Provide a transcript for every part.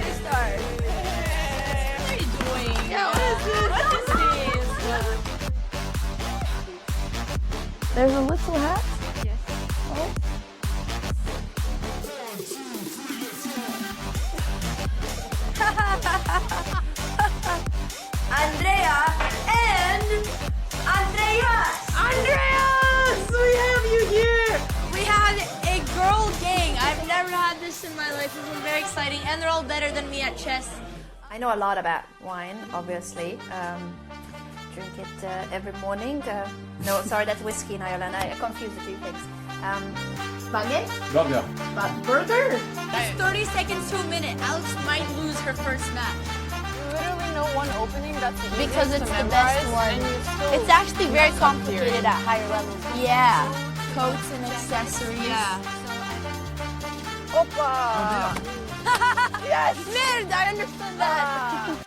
already start. What are you doing? Yeah, what is this? What is this? There's a little hat. Yes. Oh. Andrea and Andreas! Andreas! We have you here! We have a girl gang. I've never had this in my life. This is very exciting, and they're all better than me at chess. I know a lot about wine, obviously. Drink it every morning. No, sorry, that's whiskey in Ireland. I confuse the two things. Spaghetti? Blunder. Burger? It's 30 seconds to a minute. Alex might lose her first match. Literally know one opening that's the easiest Because it's to the memorize, best one. and you still It's actually very mess up complicated theory. at higher levels. Yeah. Coats and accessories. Yeah. Opa! Yes! Nerd! I understood that.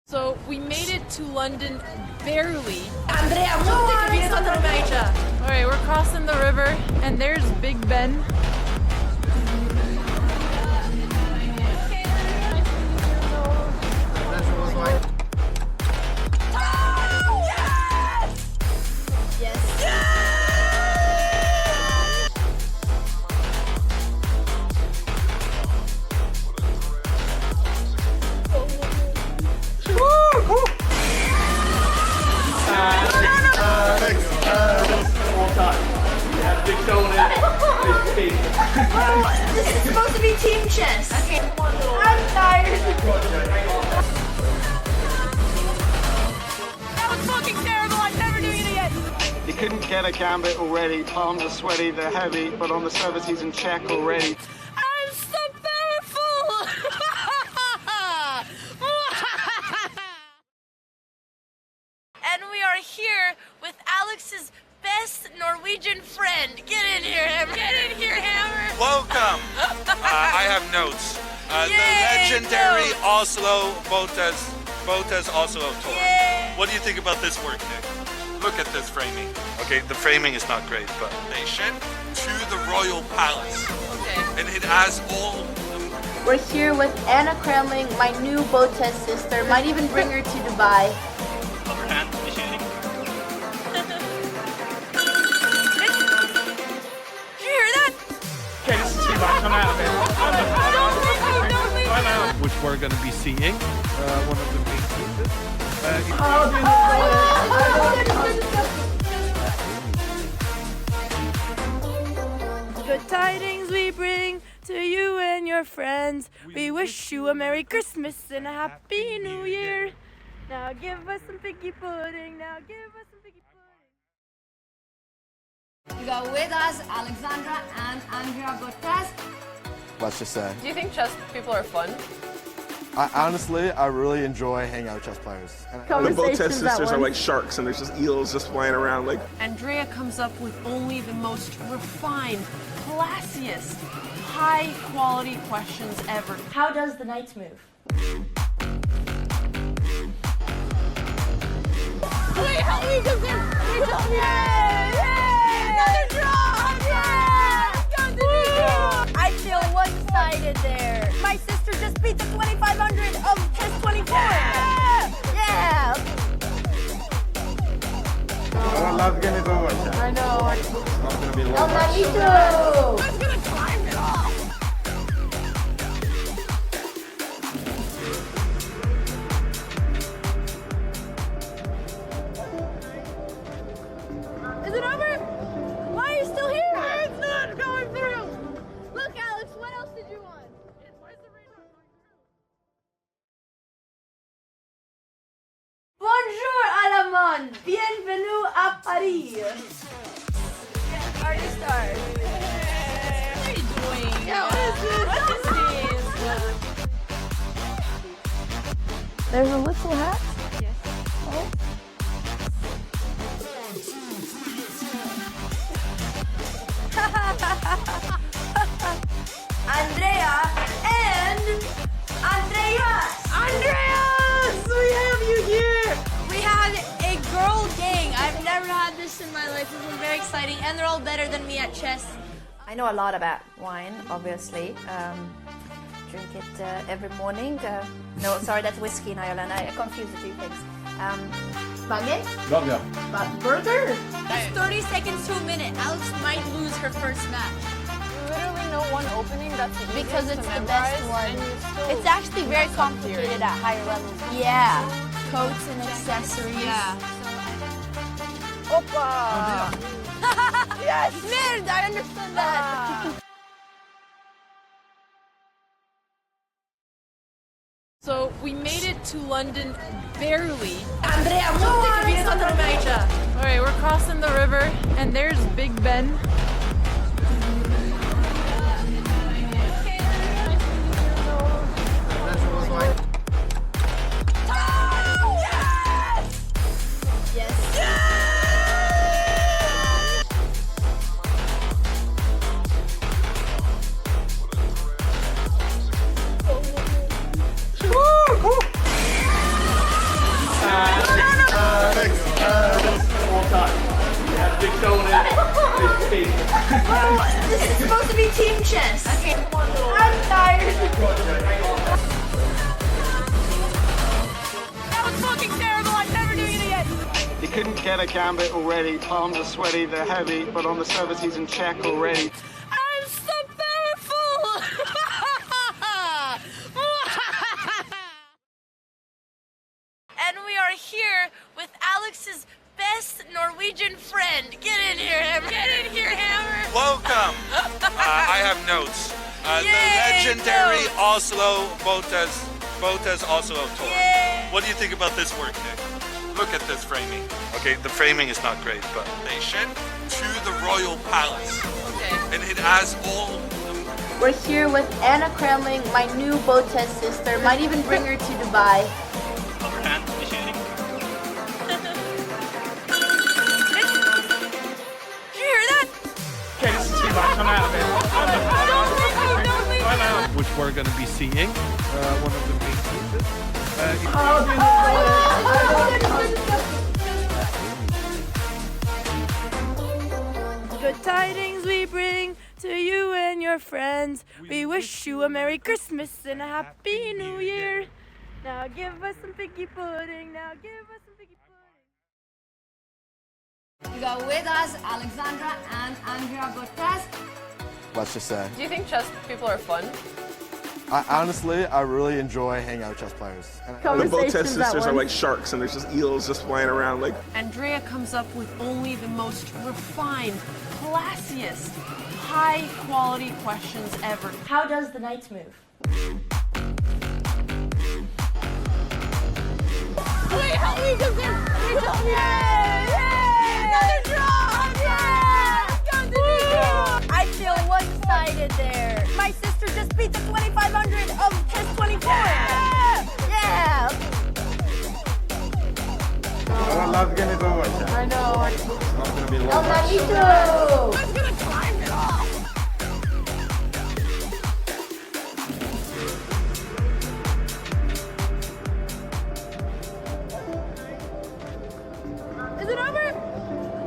So we made it to London barely. Andrea, molto che viene sotto la mecia. Alright, we're crossing the river and there's Big Ben. This is supposed to be team chess. Okay. I'm tired. That was fucking terrible. I'm never doing it again. You couldn't get a gambit already. Palms are sweaty, they're heavy, but on the service he's in check already. I'm so powerful. And we are here with Alex's best Norwegian friend. Get in here, Hammer. Get in here, Hammer. Welcome. I have notes. The Yay, legendary notes. Oslo Botez Oslo tour. Yay. What do you think about this work, Nick? Look at this framing. Okay, the framing is not great, but nation to the royal palace. Okay. And it has all. We're here with Anna Cranling, my new Botez sister. Might even bring her to Dubai. Overhand machining. Did you hear that? Okay, this is too much. I'm out of it. Don't leave me. Which we're going to be seeing. One of the big pieces. Good tidings we bring to you and your friends. We wish you a Merry Christmas and a Happy New Year. Now give us some piggy pudding. Now give us some piggy pudding. We got with us Alexandra and Andrea Botez. Let's just say. Do you think chess people are fun? I really enjoy hanging out with chess players. And The Botez sisters are like sharks, and there's just eels just flying around. Like Andrea comes up with only the most refined, classiest, high-quality questions ever. How does the knight move? Wait, help me, come here. Wait, help me. Another draw. I feel one-sided there. My sister just beat the 2500 of chess 24. Yeah. Our last game is over. I know. It's not gonna be long. El Manito. I'm gonna climb it off. Is it over? Why are you still here? It's not going through. Look, Alex, what else did you want? Where's the radar going through? Bonjour, Alamon. Bienvenue à Paris. Already start. What are you doing? Yeah, what is this? What is this? There's a little hat. Yes. Oh. Andrea and Andreas! Andreas! We have you here! We have a girl gang. I've never had this in my life. This is very exciting, and they're all better than me at chess. I know a lot about wine, obviously. Drink it every morning. No, sorry, that's whiskey in Ireland. I confuse the two things. Baguette? Burger? It's 30 seconds to a minute. Alex might lose her first match. Literally no one opening that's the Because easiest it's to the best memorize, one. and you still It's actually very mess up complicated theory. at higher levels. Yeah. Coats and accessories. Yeah. Opa! Yes! Merde, I understood that. So we made it to London barely. Andrea, Alright, we're crossing the river, and there's Big Ben. This is supposed to be team chess. Okay. I'm tired. That was fucking terrible. I'm never doing it again. He couldn't get a gambit already. Palms are sweaty, they're heavy, but on the service he's in check already. I'm so powerful. And we are here with Alex's best Norwegian friend. Get in here, Hammer. Get in here, Hammer. Welcome. I have notes. The Yay, legendary notes. Oslo Botez Oslo tour. Yay. What do you think about this work, Nick? Look at this framing. Okay, the framing is not great, but station to the royal palace. Okay. And it has all. We're here with Anna Kremling, my new Botez sister. Might even bring her to Dubai. Overhand machining. Did you hear that? Okay, this is too much. I'm out of it. Don't leave. Which we're going to be seeing. One of the main pieces. Good tidings we bring to you and your friends. We wish you a Merry Christmas and a Happy New Year. Now give us some piggy pudding. Now give us some piggy pudding. You got with us Alexandra and Andrea Botez. Let's just say. Do you think chess people are fun? Honestly, I really enjoy hanging out with chess players. And The Botez sisters are like sharks, and there's just eels just flying around. Like, Andrea comes up with only the most refined, classiest, high-quality questions ever. How does the knight move? Wait, help me, because another draw! I feel one-sided there. My sister just beat the 2500 of chess 24. Yeah. I know. El Manito. Who's gonna climb it off? Is it over?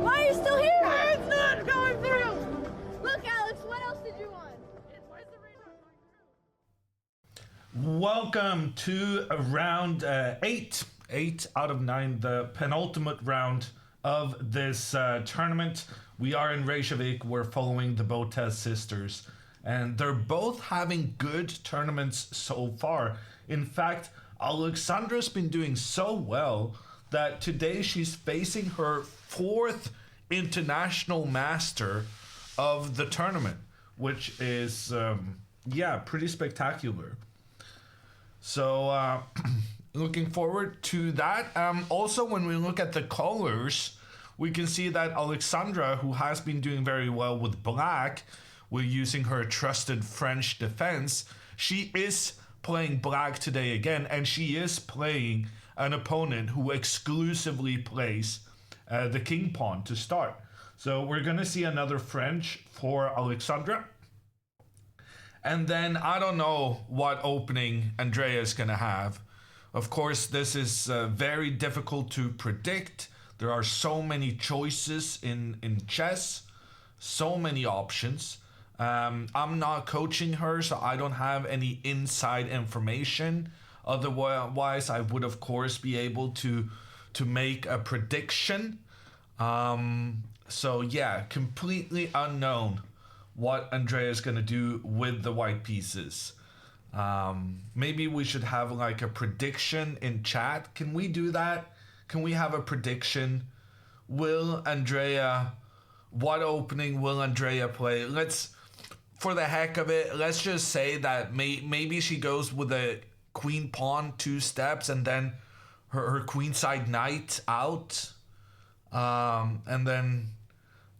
Why are you still here? It's not going through. Look, Alex, what else did you want? Where's the rain not going through? Welcome to round 8 out of 9, the penultimate round of this tournament. We are in Reykjavik. We're following the Botez sisters, and they're both having good tournaments so far. In fact, Alexandra's been doing so well that today she's facing her 4th international master of the tournament, which is pretty spectacular. So looking forward to that. Also, when we look at the colors, we can see that Alexandra, who has been doing very well with black, we're using her trusted French defense. She is playing black today again, and she is playing an opponent who exclusively plays the king pawn to start. So we're going to see another French for Alexandra. And then I don't know what opening Andrea is going to have. Of course, this is very difficult to predict. There are so many choices in chess, so many options. I'm not coaching her, so I don't have any inside information. Otherwise, I would of course be able to make a prediction. So yeah, completely unknown what Andrea is gonna do with the white pieces. Maybe we should have like a prediction in chat. Can we do that? Can we have a prediction? What opening will Andrea play? For the heck of it, let's just say that maybe she goes with a queen pawn 2 steps and then her queenside knight out. And then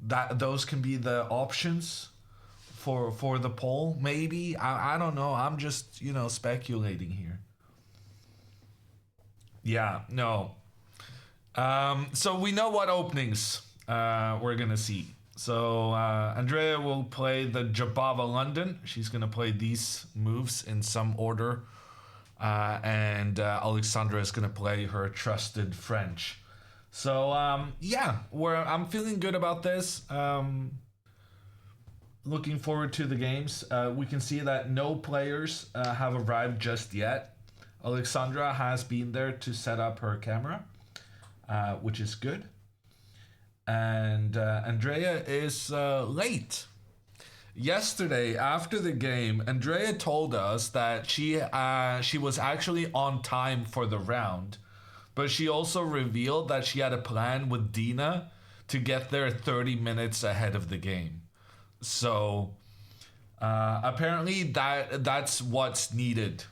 those can be the options for the poll. Maybe. I don't know. I'm just, speculating here. Yeah, no. So we know what openings we're going to see. So Andrea will play the Jabava London. She's going to play these moves in some order. And Alexandra is going to play her trusted French. So yeah, I'm feeling good about this. Looking forward to the games. We can see that no players have arrived just yet. Alexandra has been there to set up her camera, which is good. And Andrea is late. Yesterday, after the game, Andrea told us that she was actually on time for the round, but she also revealed that she had a plan with Dina to get there 30 minutes ahead of the game. So apparently that's what's needed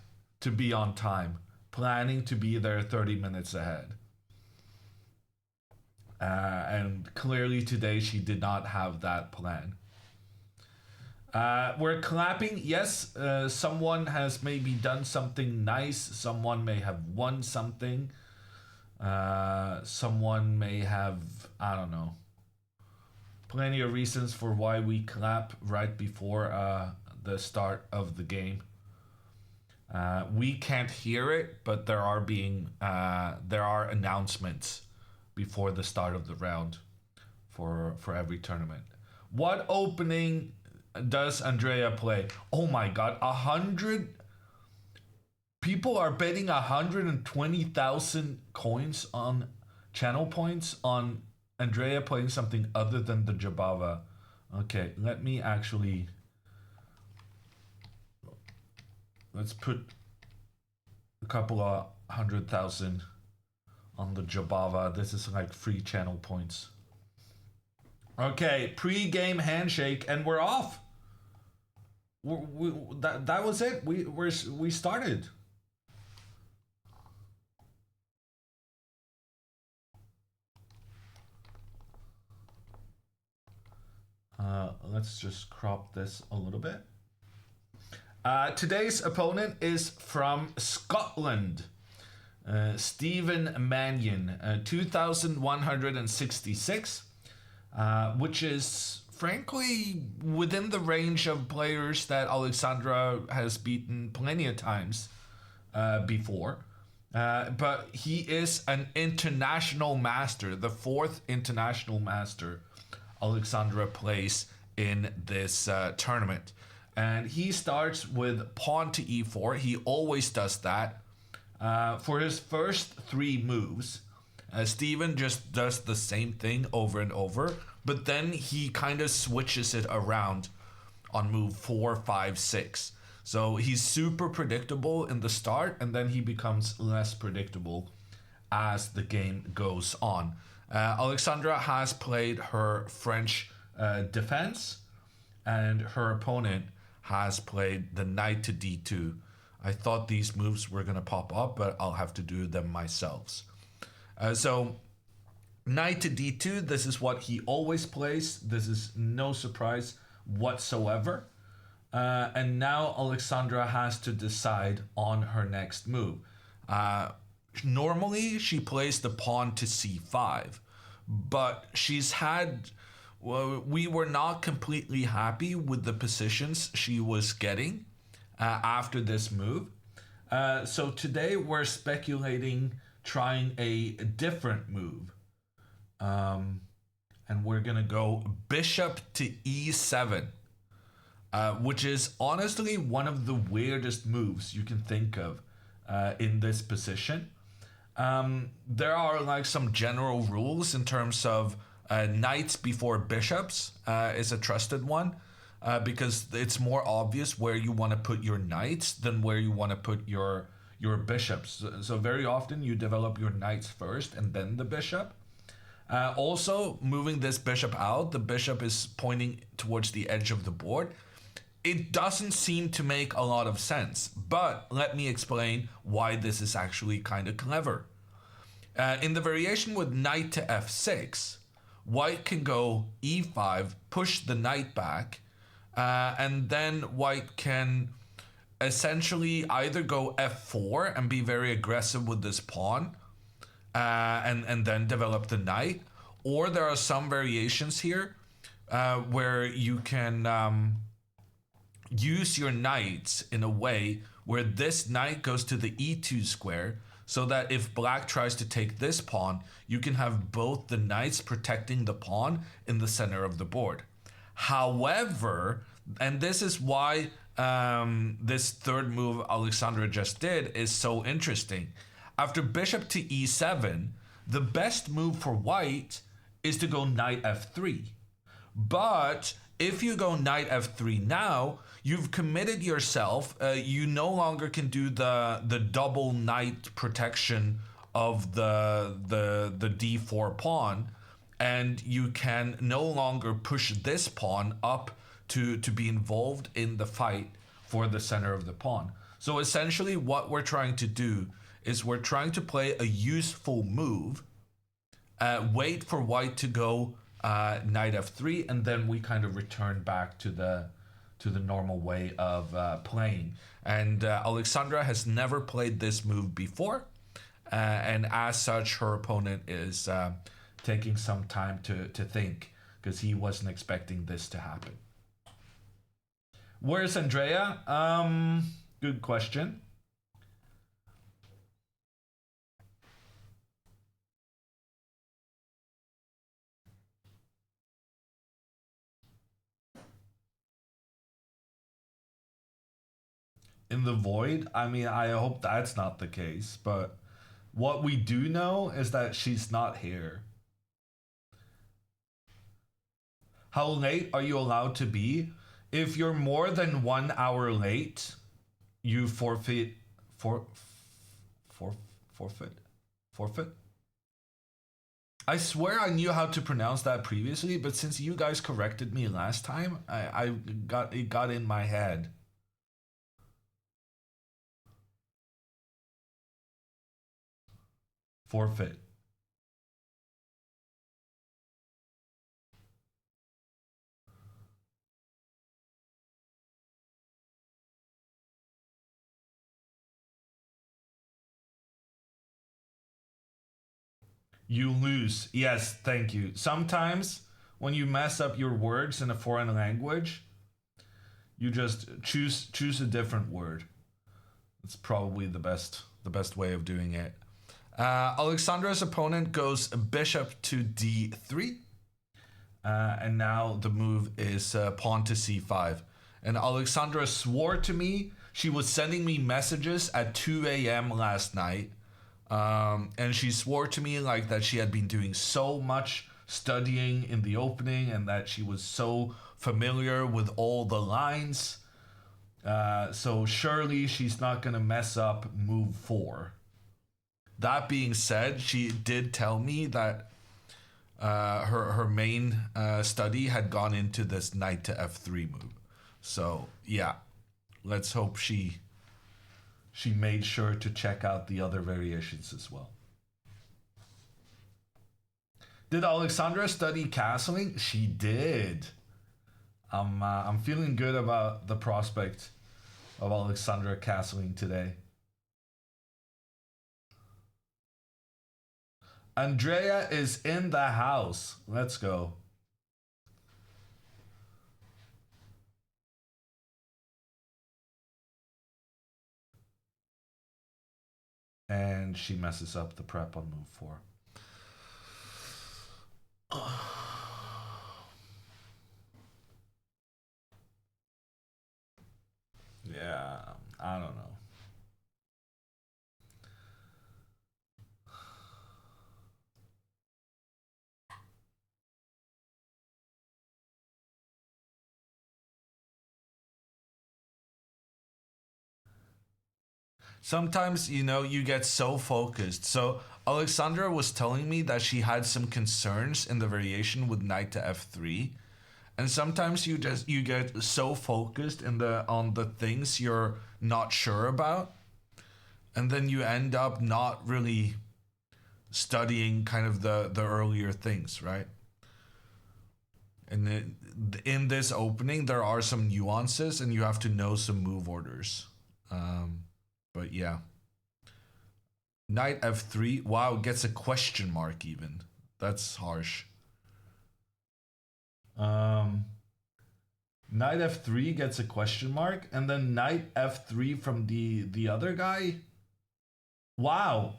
to be on time. Planning to be there 30 minutes ahead. And clearly today she did not have that plan. We're clapping. Yes, someone has maybe done something nice. Someone may have won something. Someone may have, I don't know. Plenty of reasons for why we clap right before the start of the game. We can't hear it, but there are announcements before the start of the round for every tournament. What opening does Andrea play? Oh my god, 100 people are betting 120,000 coins on channel points on Andrea playing something other than the Jabava. Okay, let's put a couple of 100,000 on the Jabava. This is like free channel points. Okay, pre-game handshake, and we're off. That was it. We started. Let's just crop this a little bit. Today's opponent is from Scotland. Stephen Mannion, 2,166, which is frankly within the range of players that Alexandra has beaten plenty of times before. But he is an international master, the 4th international master Alexandra plays in this tournament. And he starts with pawn to e4. He always does that. For his first 3 moves, Steven just does the same thing over and over, but then he kind of switches it around on move 4, 5, 6. So he's super predictable in the start, and then he becomes less predictable as the game goes on. Alexandra has played her French defense, and her opponent has played the knight to d2. I thought these moves were going to pop up, but I'll have to do them myself. So knight to d2, this is what he always plays. This is no surprise whatsoever. And now Alexandra has to decide on her next move. Normally, she plays the pawn to c5, but we were not completely happy with the positions she was getting after this move. So today we're speculating trying a different move. And we're going to go bishop to e7. which is honestly one of the weirdest moves you can think of in this position. There are like some general rules in terms of knights before bishops is a trusted one, because it's more obvious where you want to put your knights than where you want to put your bishops. So very often you develop your knights first and then the bishop. Also, moving this bishop out, the bishop is pointing towards the edge of the board. It doesn't seem to make a lot of sense, but let me explain why this is actually kind of clever. In the variation with knight to f6, white can go e5, push the knight back, and then white can essentially either go f4 and be very aggressive with this pawn, and then develop the knight, or there are some variations here where you can use your knights in a way where this knight goes to the e2 square, so that if black tries to take this pawn, you can have both the knights protecting the pawn in the center of the board. However, and this is why this third move Alexandra just did is so interesting. After bishop to e7, the best move for white is to go knight f3. But if you go knight f3 now, you've committed yourself. You no longer can do the double knight protection of the d4 pawn, and you can no longer push this pawn up to be involved in the fight for the center of the pawn. So essentially what we're trying to do is we're trying to play a useful move, wait for white to go knight f3, and then we kind of return back to the normal way of playing. And Alexandra has never played this move before, and as such her opponent is taking some time to think, because he wasn't expecting this to happen. Where's Andrea? Good question. In the void? I mean, I hope that's not the case, but what we do know is that she's not here. How late are you allowed to be? If you're more than 1 hour late, you forfeit. Forfeit? I swear I knew how to pronounce that previously, but since you guys corrected me last time, it got in my head. Forfeit. You lose. Yes, thank you. Sometimes when you mess up your words in a foreign language, you just choose a different word. It's probably the best way of doing it. Alexandra's opponent goes bishop to d3. And now the move is pawn to c5. And Alexandra swore to me she was sending me messages at 2 a.m. last night. And she swore to me like that she had been doing so much studying in the opening and that she was so familiar with all the lines. So surely she's not going to mess up move 4. That being said, she did tell me that her main study had gone into this knight to f3 move. So yeah, let's hope she made sure to check out the other variations as well. Did Alexandra study castling? She did. I'm feeling good about the prospect of Alexandra castling today. Andrea is in the house. Let's go. And she messes up the prep on move 4. Yeah, I don't know. Sometimes, you know, you get so focused. So Alexandra was telling me that she had some concerns in the variation with knight to f3. And sometimes you get so focused on the things you're not sure about, and then you end up not really studying kind of the earlier things, right? And in this opening, there are some nuances, and you have to know some move orders. But yeah. Knight f3. Wow, gets a question mark even. That's harsh. Knight f3 gets a question mark, and then knight f3 from the other guy. Wow.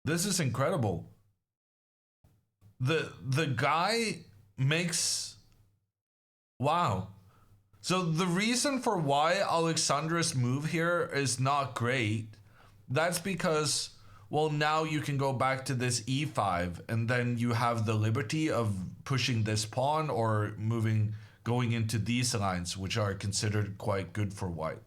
This is incredible. The guy makes... Wow. So the reason for why Alexandra's move here is not great, that's because, well, now you can go back to this e5, and then you have the liberty of pushing this pawn or going into these lines, which are considered quite good for white.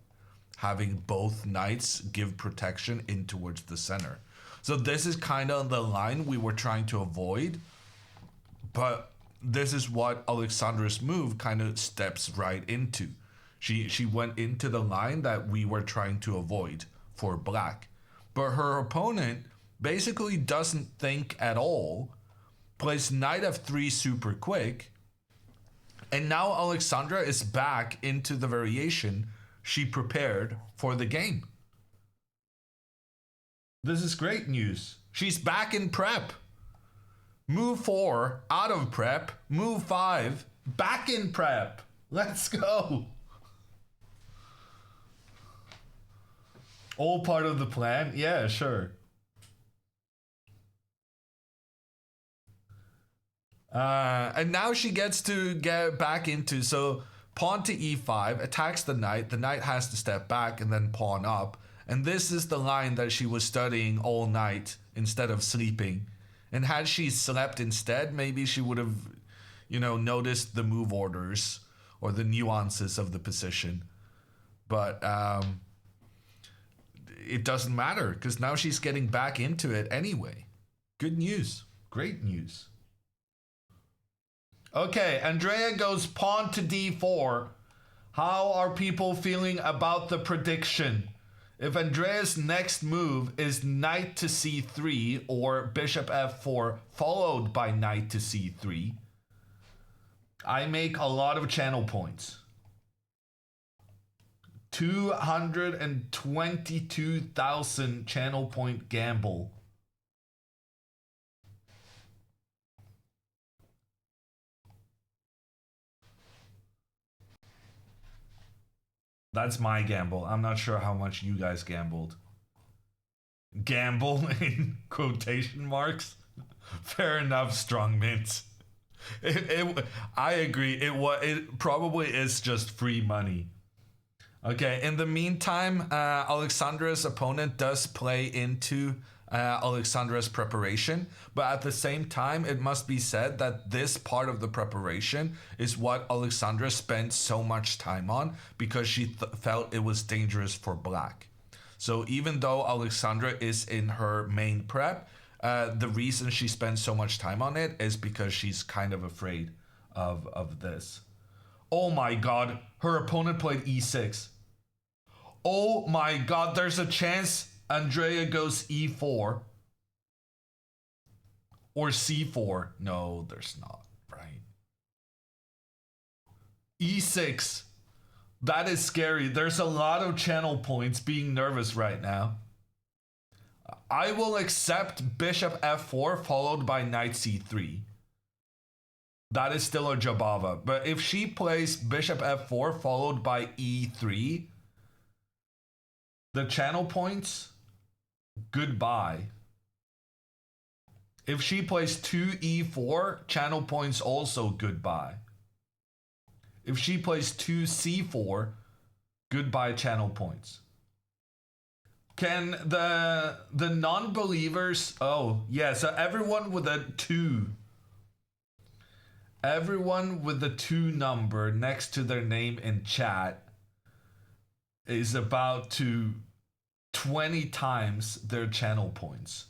Having both knights give protection in towards the center. So this is kind of the line we were trying to avoid, but this is what Alexandra's move kind of steps right into. She went into the line that we were trying to avoid for black. But her opponent basically doesn't think at all, plays knight f3 super quick, and now Alexandra is back into the variation she prepared for the game. This is great news. She's back in prep. Move 4, out of prep. Move 5, back in prep. Let's go. All part of the plan? Yeah, sure. And now she gets to get back into, so pawn to e5, attacks the knight has to step back and then pawn up. And this is the line that she was studying all night instead of sleeping. And had she slept instead, maybe she would have, you know, noticed the move orders or the nuances of the position. But it doesn't matter because now she's getting back into it anyway. Good news. Great news. Okay, Andrea goes pawn to d4. How are people feeling about the prediction? If Andrea's next move is knight to c3 or bishop f4 followed by knight to c3, I make a lot of channel points. 222,000 channel point gamble. That's my gamble. I'm not sure how much you guys gambled. Gamble in quotation marks? Fair enough, strong mint. I agree. It probably is just free money. Okay, in the meantime, Alexandra's opponent does play into Alexandra's preparation, but at the same time, it must be said that this part of the preparation is what Alexandra spent so much time on because she felt it was dangerous for black. So even though Alexandra is in her main prep, the reason she spends so much time on it is because she's kind of afraid of this. Oh my god, her opponent played e6. Oh my god, there's a chance Andrea goes e4 or c4. No, there's not, right? e6. That is scary. There's a lot of channel points being nervous right now. I will accept bishop f4 followed by knight c3. That is still a Jabava. But if she plays bishop f4 followed by e3, the channel points, goodbye. If she plays 2e4, channel points also goodbye. If she plays 2c4, Goodbye channel points. Can the non-believers... Oh, yeah, so everyone with a 2. Everyone with the 2 number next to their name in chat is about to 20 times their channel points.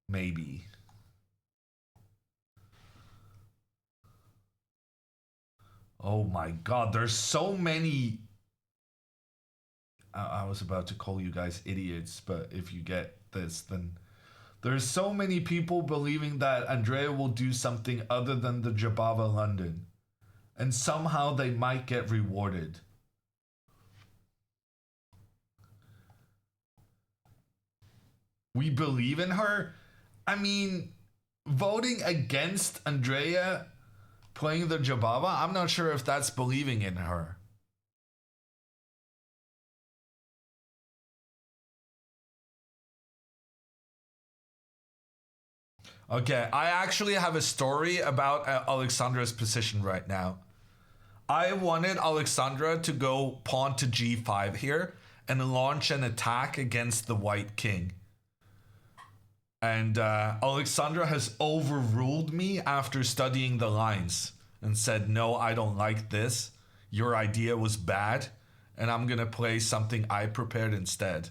Maybe. Oh my god, there's so many... I was about to call you guys idiots, but if you get this, then... There's so many people believing that Andrea will do something other than the Jabava London. And somehow they might get rewarded. We believe in her? I mean, voting against Andrea playing the Jabava, I'm not sure if that's believing in her. Okay, I actually have a story about Alexandra's position right now. I wanted Alexandra to go pawn to g5 here and launch an attack against the white king. And Alexandra has overruled me after studying the lines and said, no, I don't like this. Your idea was bad, and I'm gonna play something I prepared instead.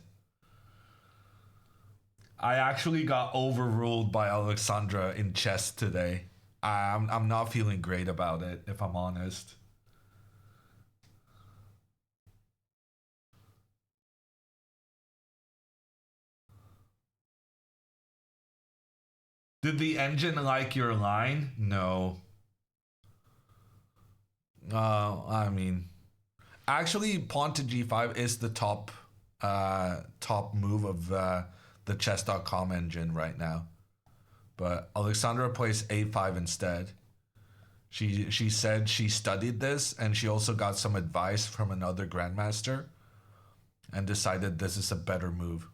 I actually got overruled by Alexandra in chess today. I'm not feeling great about it, if I'm honest. Did the engine like your line? No. I mean, actually, pawn to g5 is the top move of the chess.com engine right now. But Alexandra plays a5 instead. She said she studied this, and she also got some advice from another grandmaster and decided this is a better move.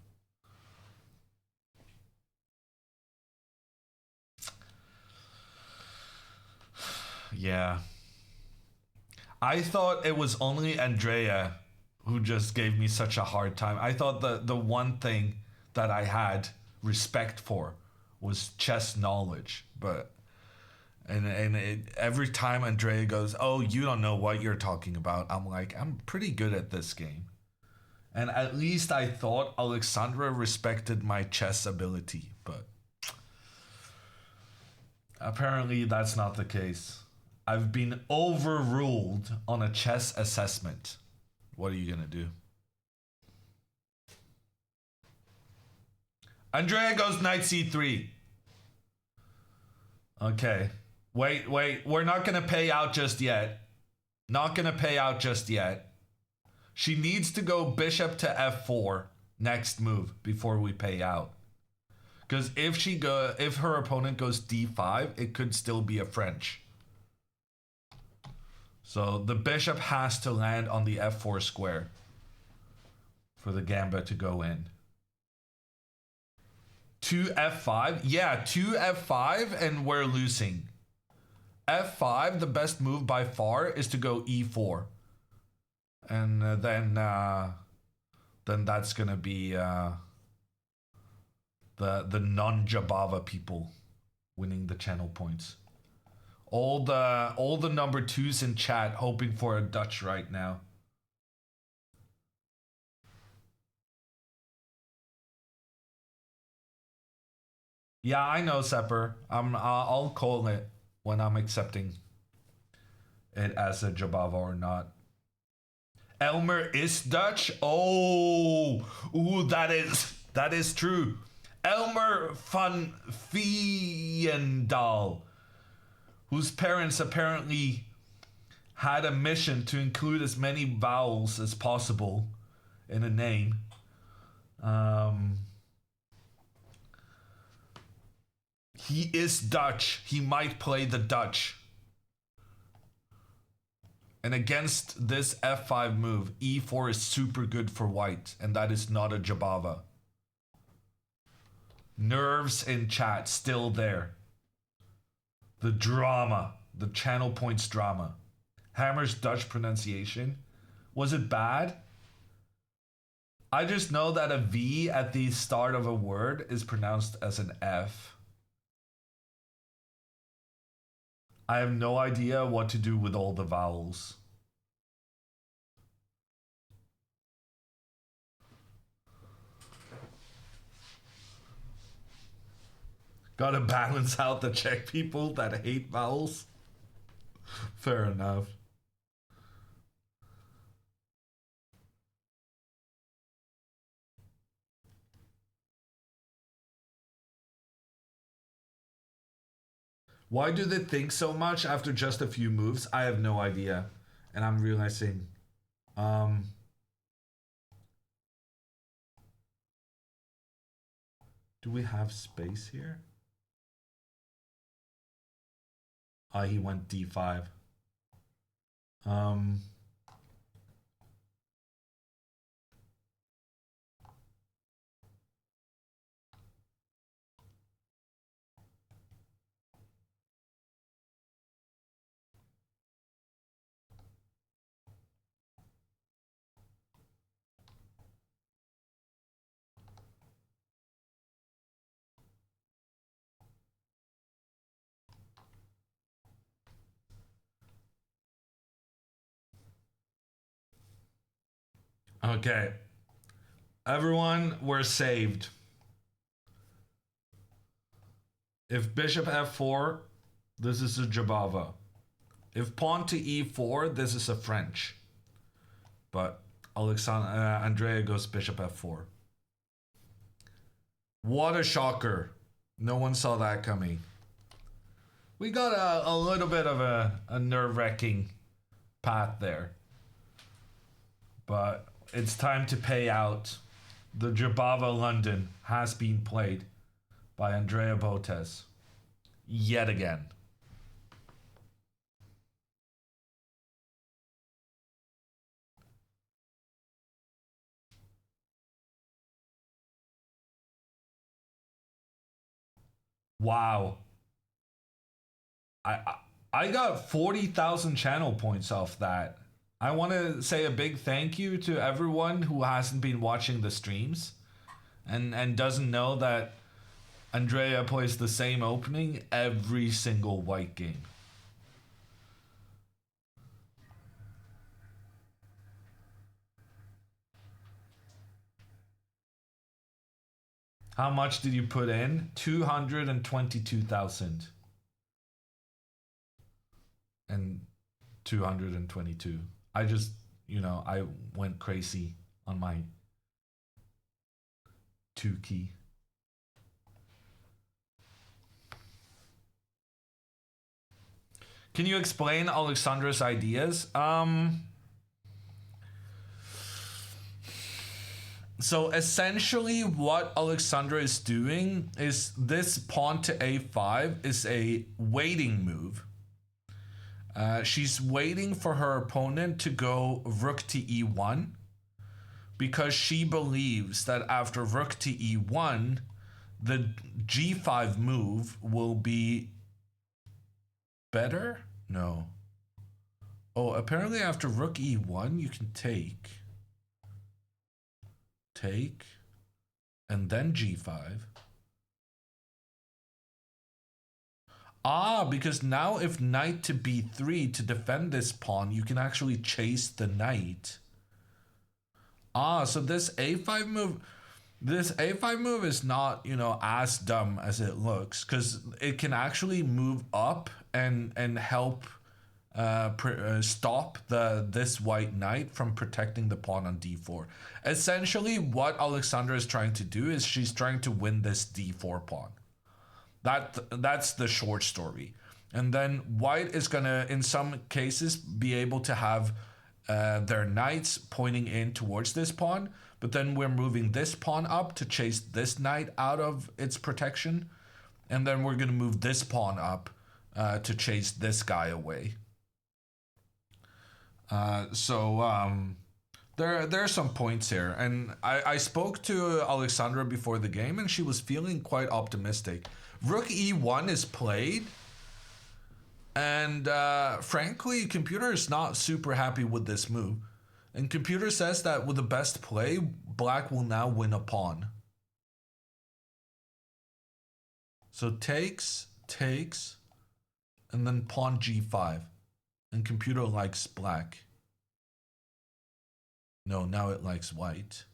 Yeah. I thought it was only Andrea who just gave me such a hard time. I thought the one thing that I had respect for was chess knowledge, but every time Andrea goes, oh, you don't know what you're talking about, I'm like, I'm pretty good at this game. And at least I thought Alexandra respected my chess ability, but apparently that's not the case. I've been overruled on a chess assessment. What are you gonna do? Andrea goes knight c3. Okay. Wait. We're not gonna pay out just yet. Not gonna pay out just yet. She needs to go bishop to f4 next move before we pay out. Because if her opponent goes d5, it could still be a French. So the bishop has to land on the f4 square for the gambit to go in. 2 f5? Yeah, 2 f5 and we're losing. f5, the best move by far is to go e4. And then that's gonna be the non-Jabava people winning the channel points. All the number 2s in chat hoping for a Dutch right now. Yeah, I know, Sepper. I'll call it when I'm accepting it as a Jabava or not. Elmer is Dutch. Oh, ooh, that is true. Elmer van Veendaal, whose parents apparently had a mission to include as many vowels as possible in a name. He is Dutch. He might play the Dutch. And against this f5 move, e4 is super good for white, and that is not a Jabava. Nerves in chat, still there. The drama, the channel points drama. Hammer's Dutch pronunciation Was it bad? I just know that a V at the start of a word is pronounced as an F. I have no idea what to do with all the vowels. Gotta balance out the Czech people that hate vowels. Fair enough. Why do they think so much after just a few moves? I have no idea. And I'm realizing... do we have space here? He went d5. Okay. Everyone, we're saved. If bishop f4, this is a Jabava. If pawn to e4, this is a French. But Andrea goes bishop f4. What a shocker. No one saw that coming. We got a little bit of a nerve-wracking path there. But it's time to pay out. The Jabava London has been played by Andrea Botez. Yet again. Wow. I got 40,000 channel points off that. I want to say a big thank you to everyone who hasn't been watching the streams and doesn't know that Andrea plays the same opening every single white game. How much did you put in? 222,000. And 222. I just, I went crazy on my 2 key. Can you explain Alexandra's ideas? So essentially what Alexandra is doing is this pawn to a5 is a waiting move. She's waiting for her opponent to go rook to e1 because she believes that after rook to e1, the g5 move will be better? No. Oh, apparently after rook e1, you can take, and then g5. Ah, because now if knight to b3 to defend this pawn, you can actually chase the knight. Ah, so this a5 move is not, as dumb as it looks, because it can actually move up and help stop this white knight from protecting the pawn on d4. Essentially, what Alexandra is trying to do is she's trying to win this d4 pawn. That's the short story. And then white is gonna, in some cases, be able to have their knights pointing in towards this pawn, but then we're moving this pawn up to chase this knight out of its protection, and then we're gonna move this pawn up to chase this guy away. There are some points here, and I spoke to Alexandra before the game, and she was feeling quite optimistic. Rook e1 is played, and frankly, computer is not super happy with this move. And computer says that with the best play, black will now win a pawn. So takes, and then pawn g5. And computer likes black. No, now it likes white.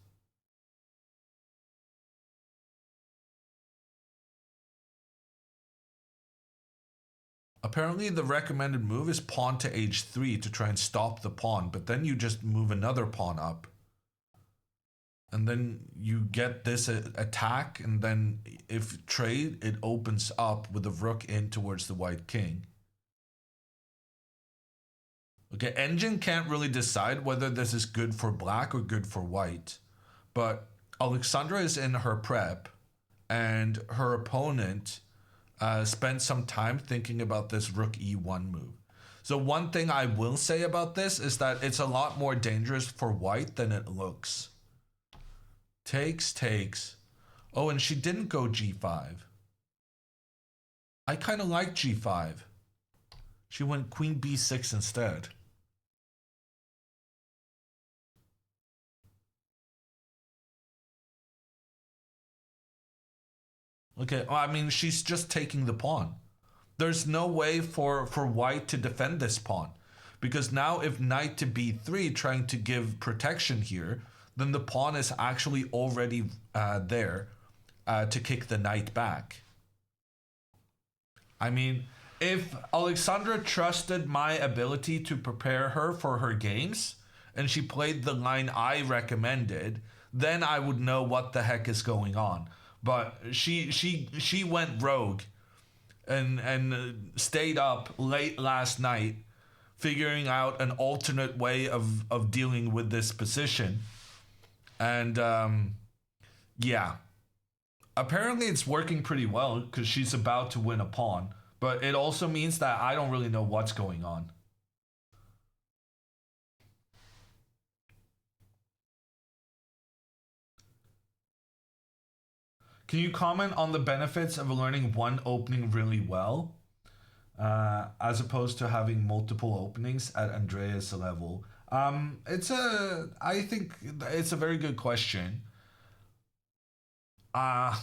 Apparently the recommended move is pawn to h3 to try and stop the pawn, but then you just move another pawn up. And then you get this attack, and then if trade, it opens up with the rook in towards the white king. Okay, Engine can't really decide whether this is good for black or good for white. But Alexandra is in her prep, and her opponent spent some time thinking about this rook e1 move. So one thing I will say about this is that it's a lot more dangerous for white than it looks. Takes. Oh, and she didn't go g5. I kind of like g5. She went queen b6 instead. Okay, well, I mean, she's just taking the pawn. There's no way for white to defend this pawn. Because now if knight to b3 trying to give protection here, then the pawn is actually already there to kick the knight back. I mean, if Alexandra trusted my ability to prepare her for her games, and she played the line I recommended, then I would know what the heck is going on. But she went rogue and stayed up late last night figuring out an alternate way of dealing with this position. And yeah, apparently it's working pretty well because she's about to win a pawn. But it also means that I don't really know what's going on. Can you comment on the benefits of learning one opening really well, as opposed to having multiple openings at Andrea's level? I think it's a very good question. I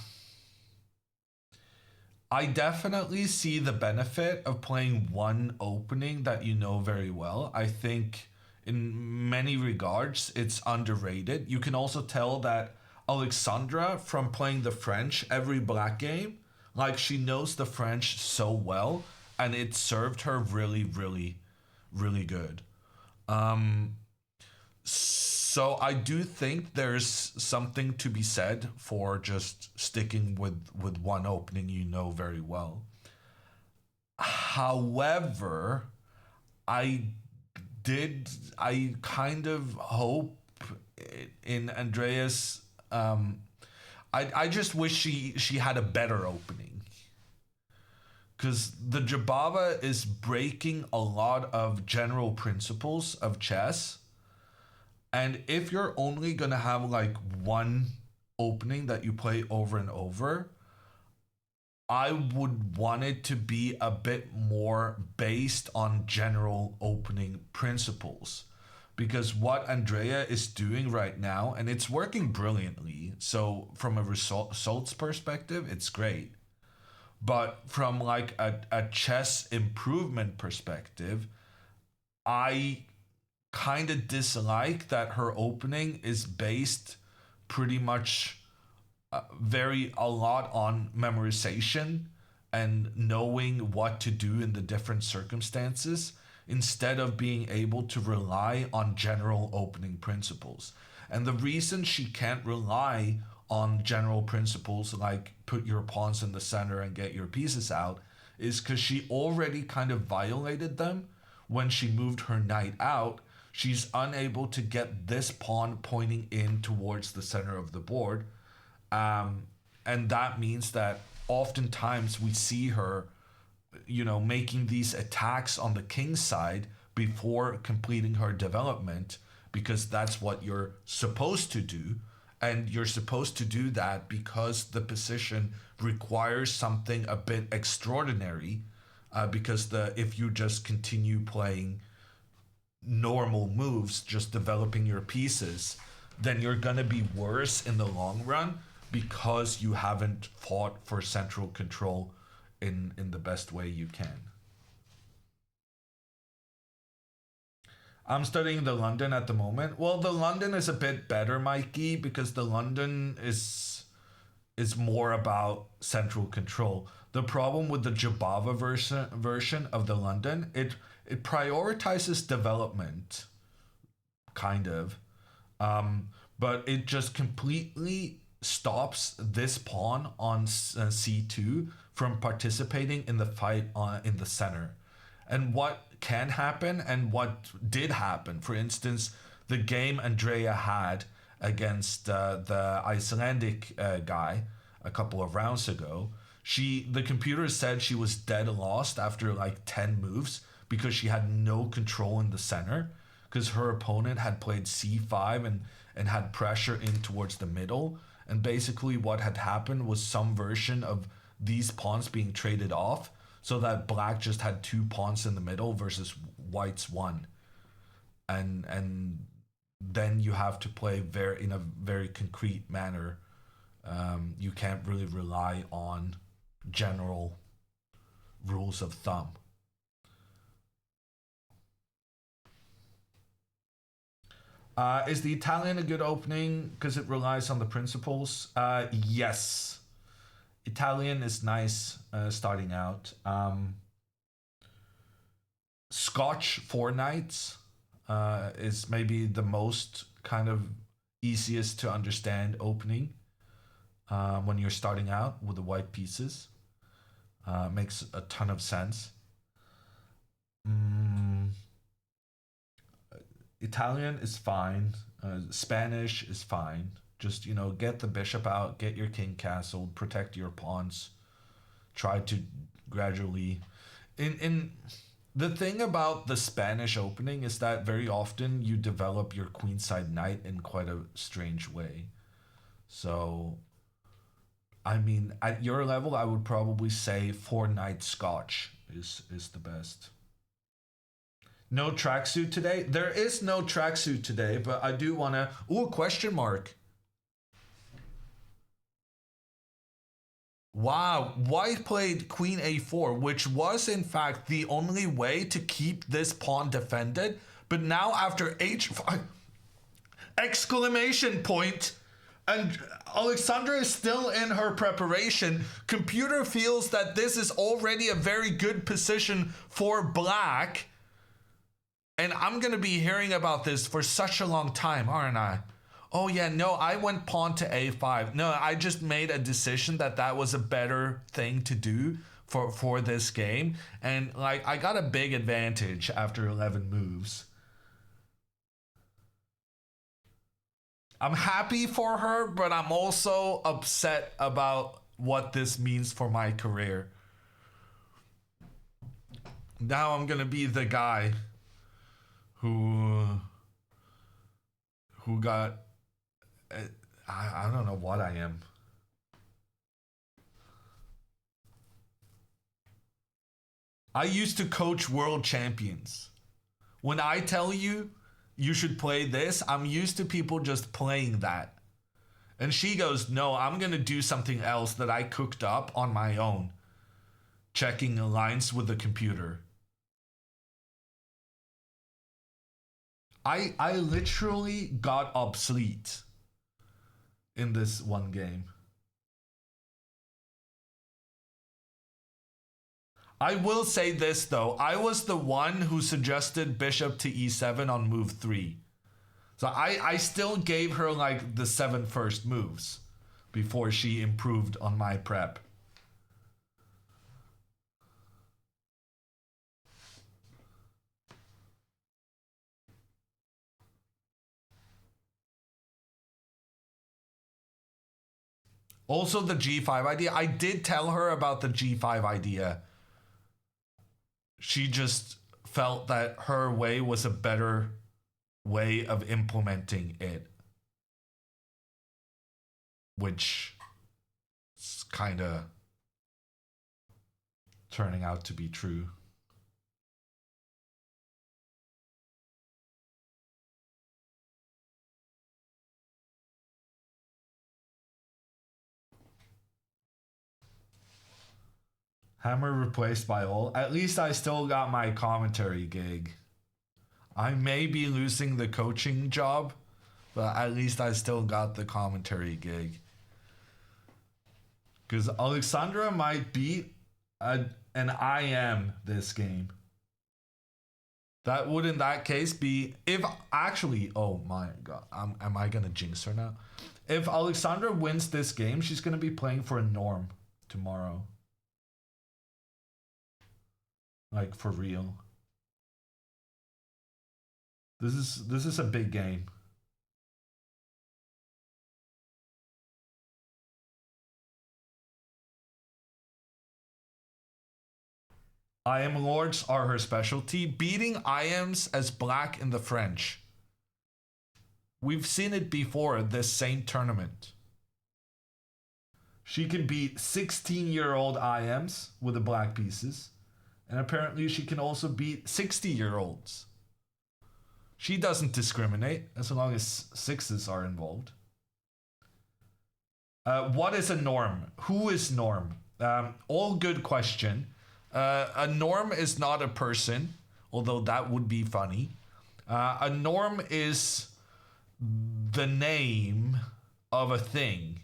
definitely see the benefit of playing one opening that you know very well. I think in many regards, it's underrated. You can also tell that Alexandra, from playing the French every black game, like she knows the French so well, and it served her really, really, really good. So I do think there's something to be said for just sticking with one opening you know very well. However, I kind of hope in Andrea's I just wish she had a better opening, because the Jabava is breaking a lot of general principles of chess, and if you're only gonna have like one opening that you play over and over, I would want it to be a bit more based on general opening principles. Because what Andrea is doing right now, and it's working brilliantly, so from a results perspective, it's great. But from like a chess improvement perspective, I kind of dislike that her opening is based pretty much a lot on memorization and knowing what to do in the different circumstances, instead of being able to rely on general opening principles. And the reason she can't rely on general principles like put your pawns in the center and get your pieces out is because she already kind of violated them when she moved her knight out. She's unable to get this pawn pointing in towards the center of the board. And that means that oftentimes we see her making these attacks on the king's side before completing her development, because that's what you're supposed to do. And you're supposed to do that because the position requires something a bit extraordinary, because if you just continue playing normal moves, just developing your pieces, then you're gonna be worse in the long run because you haven't fought for central control in the best way you can. I'm studying the London at the moment. Well, the London is a bit better, Mikey, because the London is more about central control. The problem with the Jabava version of the London, it prioritizes development, kind of, but it just completely stops this pawn on c2 from participating in the fight in the center. And what can happen and what did happen, for instance, the game Andrea had against the Icelandic guy a couple of rounds ago, the computer said she was dead lost after like 10 moves because she had no control in the center, because her opponent had played c5 and had pressure in towards the middle. And basically what had happened was some version of these pawns being traded off, so that black just had 2 pawns in the middle versus white's 1. And then you have to play in a very concrete manner. You can't really rely on general rules of thumb. Is the Italian a good opening because it relies on the principles? Yes. Italian is nice starting out. Scotch 4 knights is maybe the most kind of easiest to understand opening when you're starting out with the white pieces. Makes a ton of sense. Italian is fine. Spanish is fine. Just, get the bishop out, get your king castled, protect your pawns. Try to gradually... The thing about the Spanish opening is that very often you develop your queenside knight in quite a strange way. So, I mean, at your level, I would probably say 4 knight Scotch is the best. No tracksuit today? There is no tracksuit today, but I do want to... Ooh, question mark. Wow, white played queen a4, which was in fact the only way to keep this pawn defended. But now after h5, exclamation point, and Alexandra is still in her preparation. Computer feels that this is already a very good position for black. And I'm going to be hearing about this for such a long time, aren't I? Oh yeah, no, I went pawn to a5. No, I just made a decision that was a better thing to do for this game. And like, I got a big advantage after 11 moves. I'm happy for her, but I'm also upset about what this means for my career. Now I'm gonna be the guy who got... I don't know what I am. I used to coach world champions. When I tell you you should play this, I'm used to people just playing that. And she goes, no, I'm going to do something else that I cooked up on my own. Checking lines with the computer. I literally got obsolete in this one game. I will say this though, I was the one who suggested bishop to e7 on move 3. So I still gave her like the 7 first moves before she improved on my prep. Also the g5 idea. I did tell her about the g5 idea. She just felt that her way was a better way of implementing it. Which is kind of turning out to be true. Hammer replaced by all. At least I still got my commentary gig. I may be losing the coaching job, but at least I still got the commentary gig. Because Alexandra might beat an IM this game. That would, in that case, be... If actually... Oh my god. Am I going to jinx her now? If Alexandra wins this game, she's going to be playing for a norm tomorrow. Like, for real. This is a big game. IM Lords are her specialty. Beating IMs as black in the French. We've seen it before at this same tournament. She can beat 16-year-old IMs with the black pieces. And apparently she can also beat 60-year-olds. She doesn't discriminate as long as sixes are involved. What is a norm? Who is norm? All good question. A norm is not a person, although that would be funny. A norm is the name of a thing,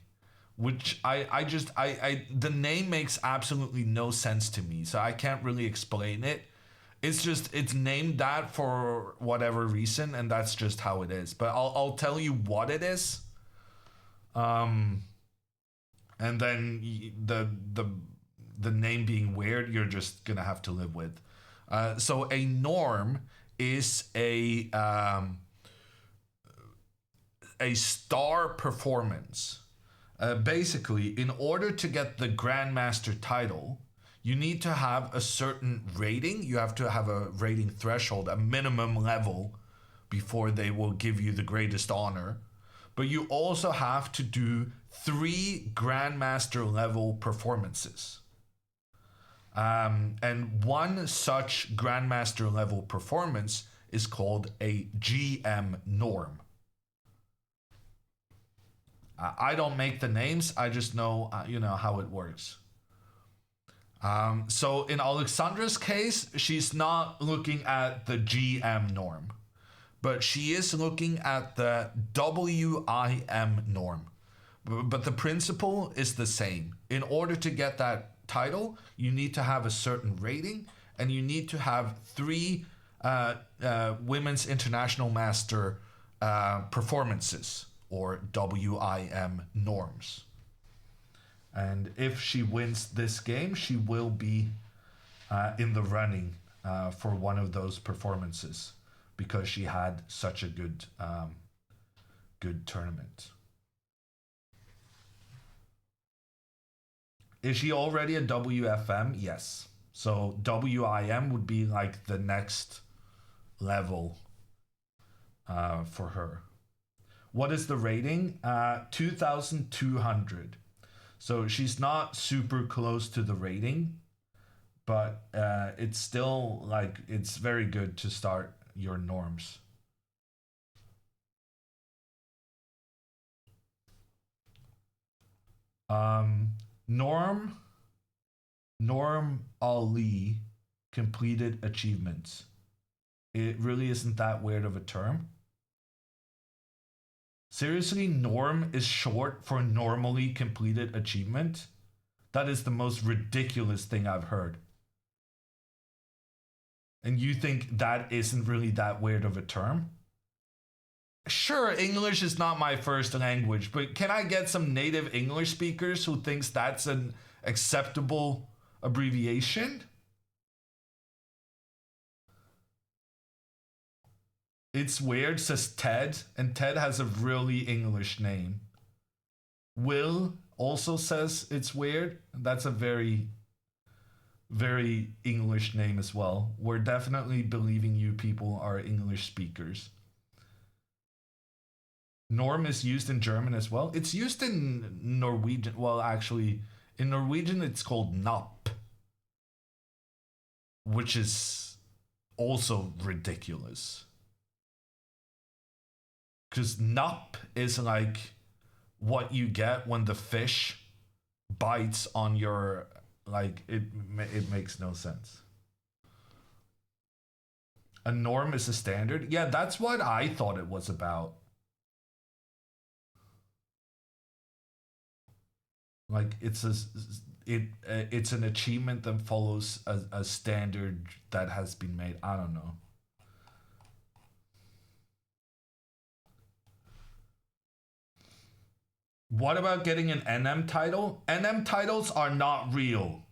which the name makes absolutely no sense to me, so I can't really explain it. It's named that for whatever reason, and that's just how it is. But I'll tell you what it is. And then the name being weird, you're just gonna have to live with. So a norm is a star performance. Basically, in order to get the Grandmaster title, you need to have a certain rating. You have to have a rating threshold, a minimum level, before they will give you the greatest honor. But you also have to do 3 Grandmaster level performances. And one such Grandmaster level performance is called a GM norm. I don't make the names. I just know, how it works. So in Alexandra's case, she's not looking at the GM norm, but she is looking at the WIM norm. But the principle is the same. In order to get that title, you need to have a certain rating, and you need to have 3 Women's International Master performances, or WIM norms. And if she wins this game, she will be in the running for one of those performances, because she had such a good tournament. Is she already a WFM? Yes. So WIM would be like the next level for her. What is the rating? 2,200. So she's not super close to the rating, but it's still it's very good to start your norms. Norm Ali completed achievements. It really isn't that weird of a term. Seriously, norm is short for normally completed achievement? That is the most ridiculous thing I've heard. And you think that isn't really that weird of a term? Sure, English is not my first language, but can I get some native English speakers who thinks that's an acceptable abbreviation? It's weird, says Ted, and Ted has a really English name. Will also says it's weird. That's a very, very English name as well. We're definitely believing you people are English speakers. Norm is used in German as well. It's used in Norwegian. Well, actually, in Norwegian, it's called napp, which is also ridiculous. Because napp is like what you get when the fish bites on your like it makes no sense. A norm is a standard. Yeah, that's what I thought it was about. Like it's an achievement that follows a standard that has been made. I don't know. What about getting an NM title? NM titles are not real.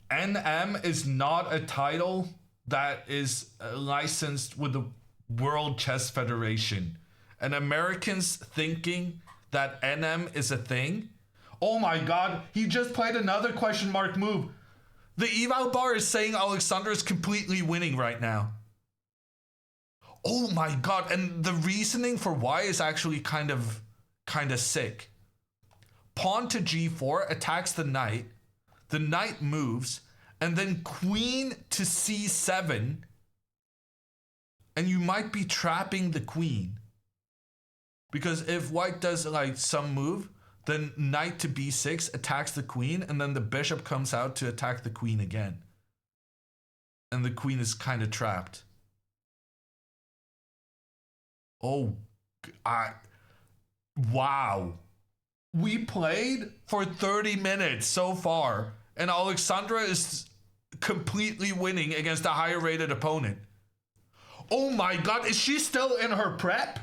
NM is not a title that is licensed with the World Chess Federation. And Americans thinking that NM is a thing. Oh my god, he just played another question mark move. The eval bar is saying Alexandra is completely winning right now. Oh my god, and the reasoning for why is actually kind of sick. Pawn to g4 attacks the knight moves, and then queen to c7, and you might be trapping the queen. Because if white does like some move, then knight to b6 attacks the queen, and then the bishop comes out to attack the queen again. And the queen is kind of trapped. Oh, wow. We played for 30 minutes so far, and Alexandra is completely winning against a higher rated opponent. Oh my god, is she still in her prep?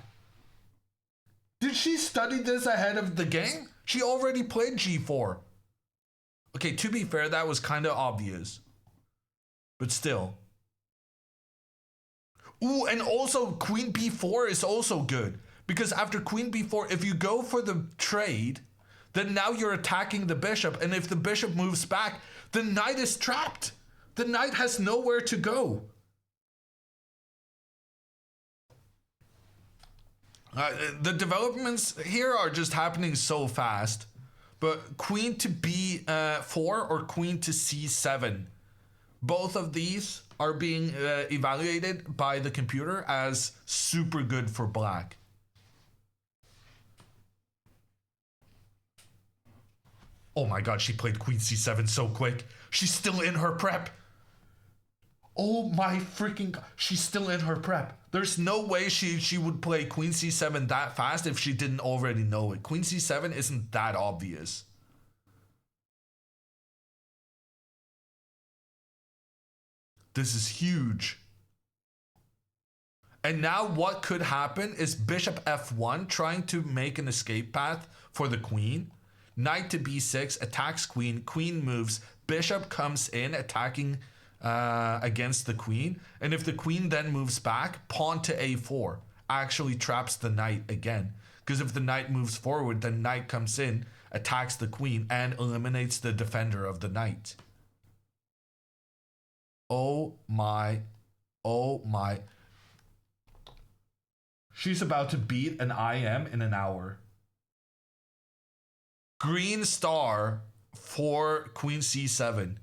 Did she study this ahead of the game? She already played g4. Okay, to be fair, that was kind of obvious. But still. Ooh, and also queen b4 is also good. Because after queen b4, if you go for the trade, then now you're attacking the bishop. And if the bishop moves back, the knight is trapped. The knight has nowhere to go. The developments here are just happening so fast. But queen to b4 or queen to c7, both of these are being evaluated by the computer as super good for black. Oh my god, she played queen c7 so quick. She's still in her prep. Oh my freaking god, she's still in her prep. There's no way she would play queen c7 that fast if she didn't already know it. Queen c7 isn't that obvious. This is huge. And now what could happen is bishop f1 trying to make an escape path for the queen. Knight to b6 attacks queen. Queen moves. Bishop comes in attacking against the queen. And if the queen then moves back, pawn to a4 actually traps the knight again. Because if the knight moves forward, then knight comes in, attacks the queen, and eliminates the defender of the knight. Oh my. Oh my. She's about to beat an IM in an hour. Green star for queen c7.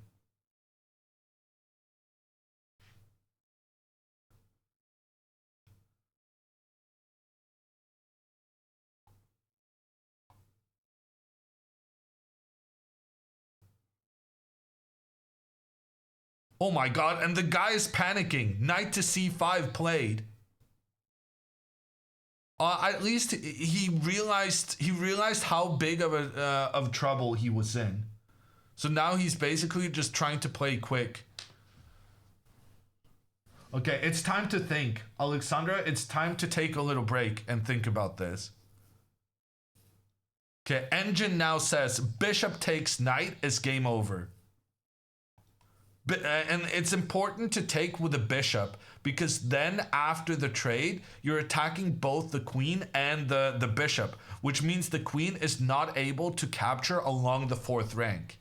Oh my god, and the guy is panicking. Knight to c5 played. At least he realized how big of trouble he was in. So now he's basically just trying to play quick. Okay, it's time to think. Alexandra, it's time to take a little break and think about this. Okay, engine now says bishop takes knight is game over. And it's important to take with a bishop because then after the trade, you're attacking both the queen and the bishop, which means the queen is not able to capture along the fourth rank.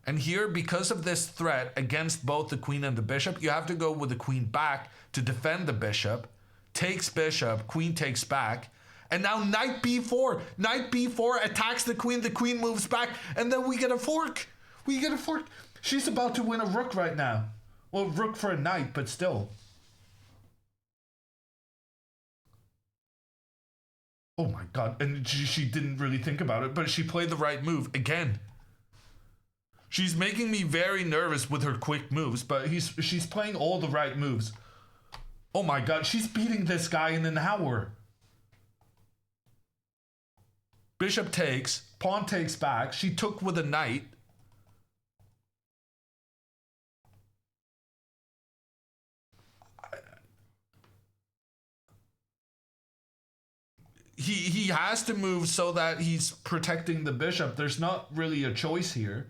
And here, because of this threat against both the queen and the bishop, you have to go with the queen back to defend the bishop. Takes bishop, queen takes back. And now knight b4. Knight b4 attacks the queen moves back, and then we get a fork. We get a fork. She's about to win a rook right now. Well, rook for a knight, but still. Oh my god, and she didn't really think about it, but she played the right move again. She's making me very nervous with her quick moves, but she's playing all the right moves. Oh my god, she's beating this guy in an hour. Bishop takes, pawn takes back, she took with a knight. He has to move so that he's protecting the bishop. There's not really a choice here.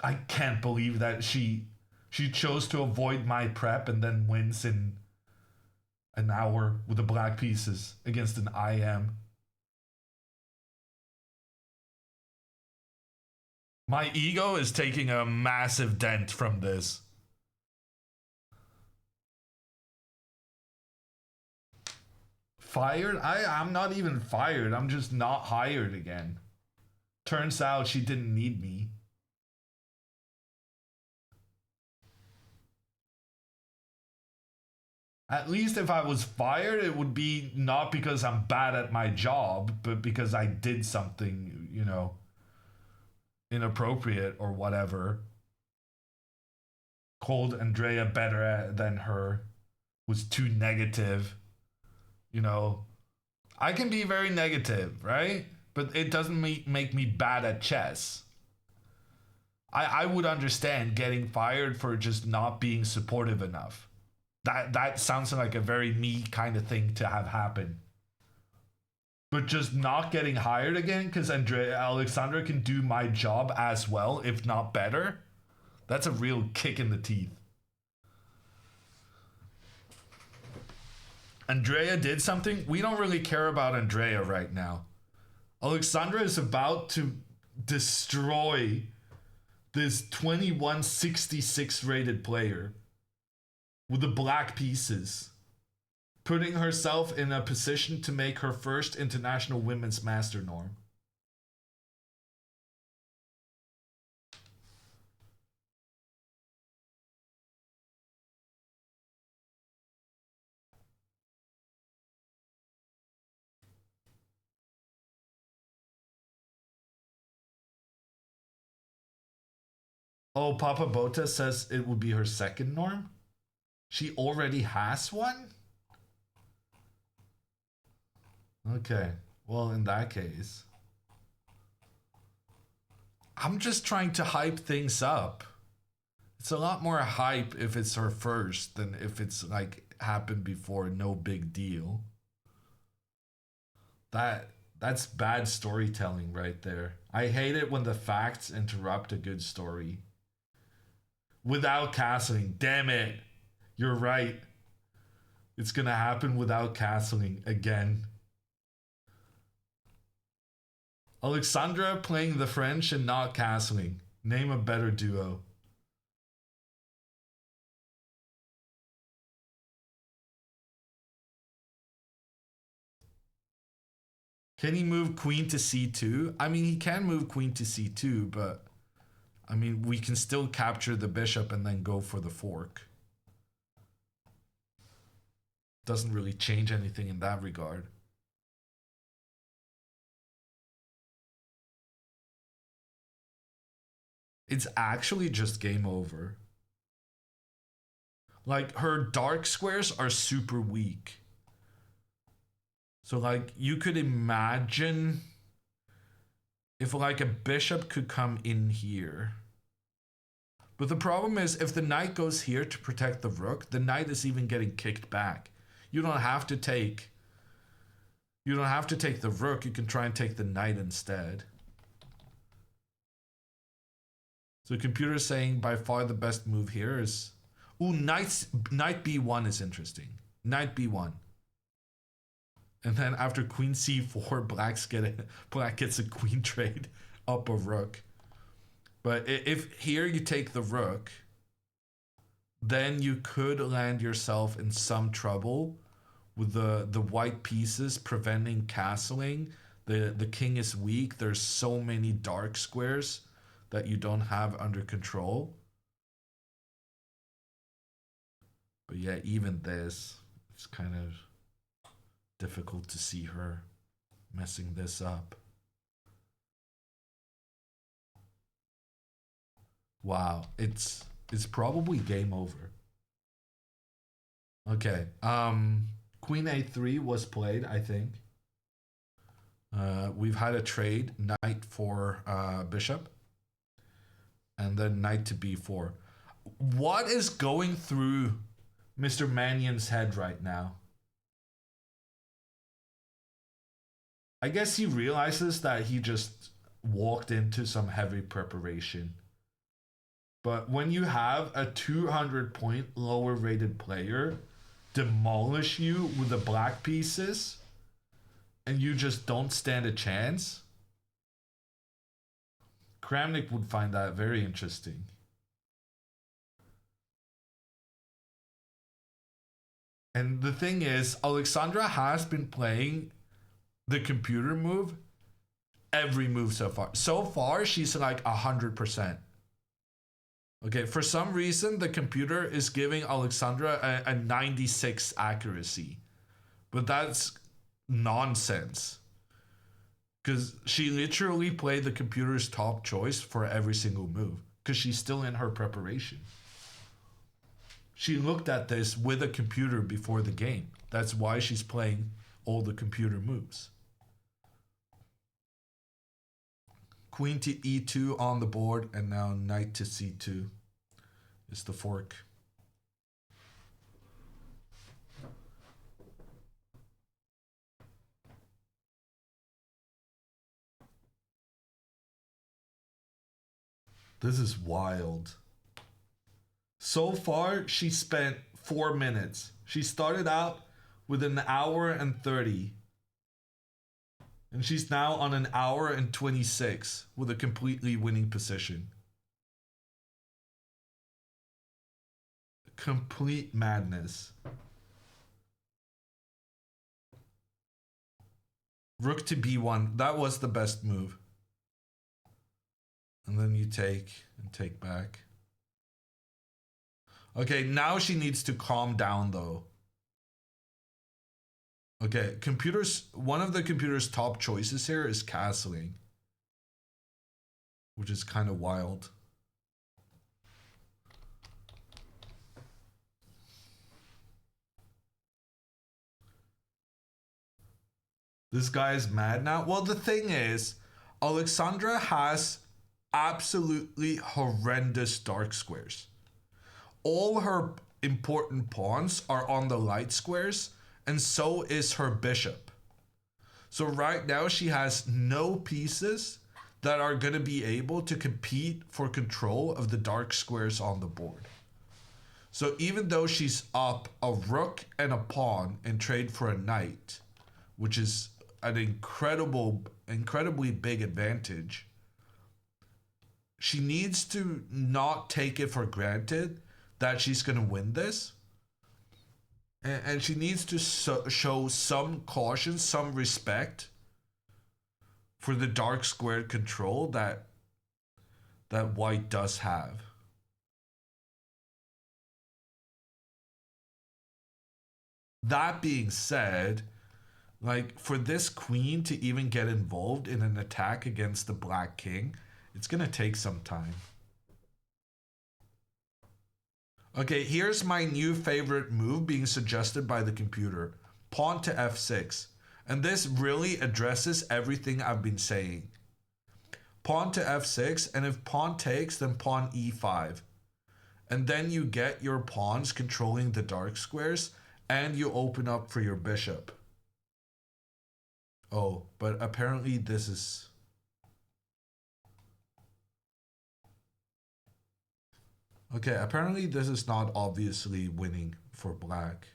I can't believe that she chose to avoid my prep and then wins in an hour with the black pieces against an IM. My ego is taking a massive dent from this. Fired? I'm not even fired. I'm just not hired again. Turns out she didn't need me. At least if I was fired, it would be not because I'm bad at my job, but because I did something, you know, inappropriate or whatever. Called Andrea better than her. Was too negative. You know, I can be very negative, right? But it doesn't make me bad at chess. I would understand getting fired for just not being supportive enough. That sounds like a very me kind of thing to have happen. But just not getting hired again because Alexandra can do my job as well, if not better, that's a real kick in the teeth. Andrea did something. We don't really care about Andrea right now. Alexandra is about to destroy this 2166 rated player with the black pieces, putting herself in a position to make her first international women's master norm. Oh, Papa Bota says it would be her second norm? She already has one? Okay, well, in that case, I'm just trying to hype things up. It's a lot more hype if it's her first than if it's like happened before, no big deal. That's bad storytelling right there. I hate it when the facts interrupt a good story. Without castling, damn it. You're right. It's gonna happen without castling again. Alexandra playing the French and not castling. Name a better duo. Can he move queen to c2? I mean, he can move queen to c2, but I mean, we can still capture the bishop and then go for the fork. Doesn't really change anything in that regard. It's actually just game over. Like, her dark squares are super weak. So, like, you could imagine if, like, a bishop could come in here. But the problem is, if the knight goes here to protect the rook, the knight is even getting kicked back. You don't have to take the rook, you can try and take the knight instead. So the computer is saying by far the best move here is... Ooh, knight b1 is interesting. Knight b1. And then after queen c4, black gets a queen trade up a rook. But if here you take the rook, then you could land yourself in some trouble with the white pieces preventing castling. The king is weak. There's so many dark squares that you don't have under control. But yeah, even this, it's kind of difficult to see her messing this up. Wow, it's probably game over. Okay, Queen A3 was played, I think. We've had a trade, knight for bishop, and then knight to b4. What is going through Mr. Mannion's head right now? I guess he realizes that he just walked into some heavy preparation. But when you have a 200-point lower rated player demolish you with the black pieces and you just don't stand a chance, Kramnik would find that very interesting. And the thing is, Alexandra has been playing the computer move every move so far. So far, she's like 100%. Okay, for some reason, the computer is giving Alexandra a 96 accuracy. But that's nonsense. Because she literally played the computer's top choice for every single move. Because she's still in her preparation. She looked at this with a computer before the game. That's why she's playing all the computer moves. Queen to e2 on the board, and now knight to c2 is the fork. This is wild. So far, she spent 4 minutes. She started out with an hour and 30. And she's now on an hour and 26 with a completely winning position. Complete madness. Rook to b1. That was the best move. And then you take and take back. Okay, now she needs to calm down though. Okay, one of the computer's top choices here is castling, which is kind of wild. This guy is mad now. Well, the thing is, Alexandra has absolutely horrendous dark squares. All her important pawns are on the light squares, and so is her bishop. So right now she has no pieces that are going to be able to compete for control of the dark squares on the board. So even though she's up a rook and a pawn in trade for a knight, which is an incredibly big advantage, she needs to not take it for granted that she's going to win this. And she needs to show some caution, some respect for the dark squared control that white does have. That being said, like, for this queen to even get involved in an attack against the black king, it's going to take some time. Okay, here's my new favorite move being suggested by the computer. Pawn to f6. And this really addresses everything I've been saying. Pawn to f6, and if pawn takes, then pawn e5. And then you get your pawns controlling the dark squares, and you open up for your bishop. Oh, but apparently this is... Okay, apparently this is not obviously winning for black.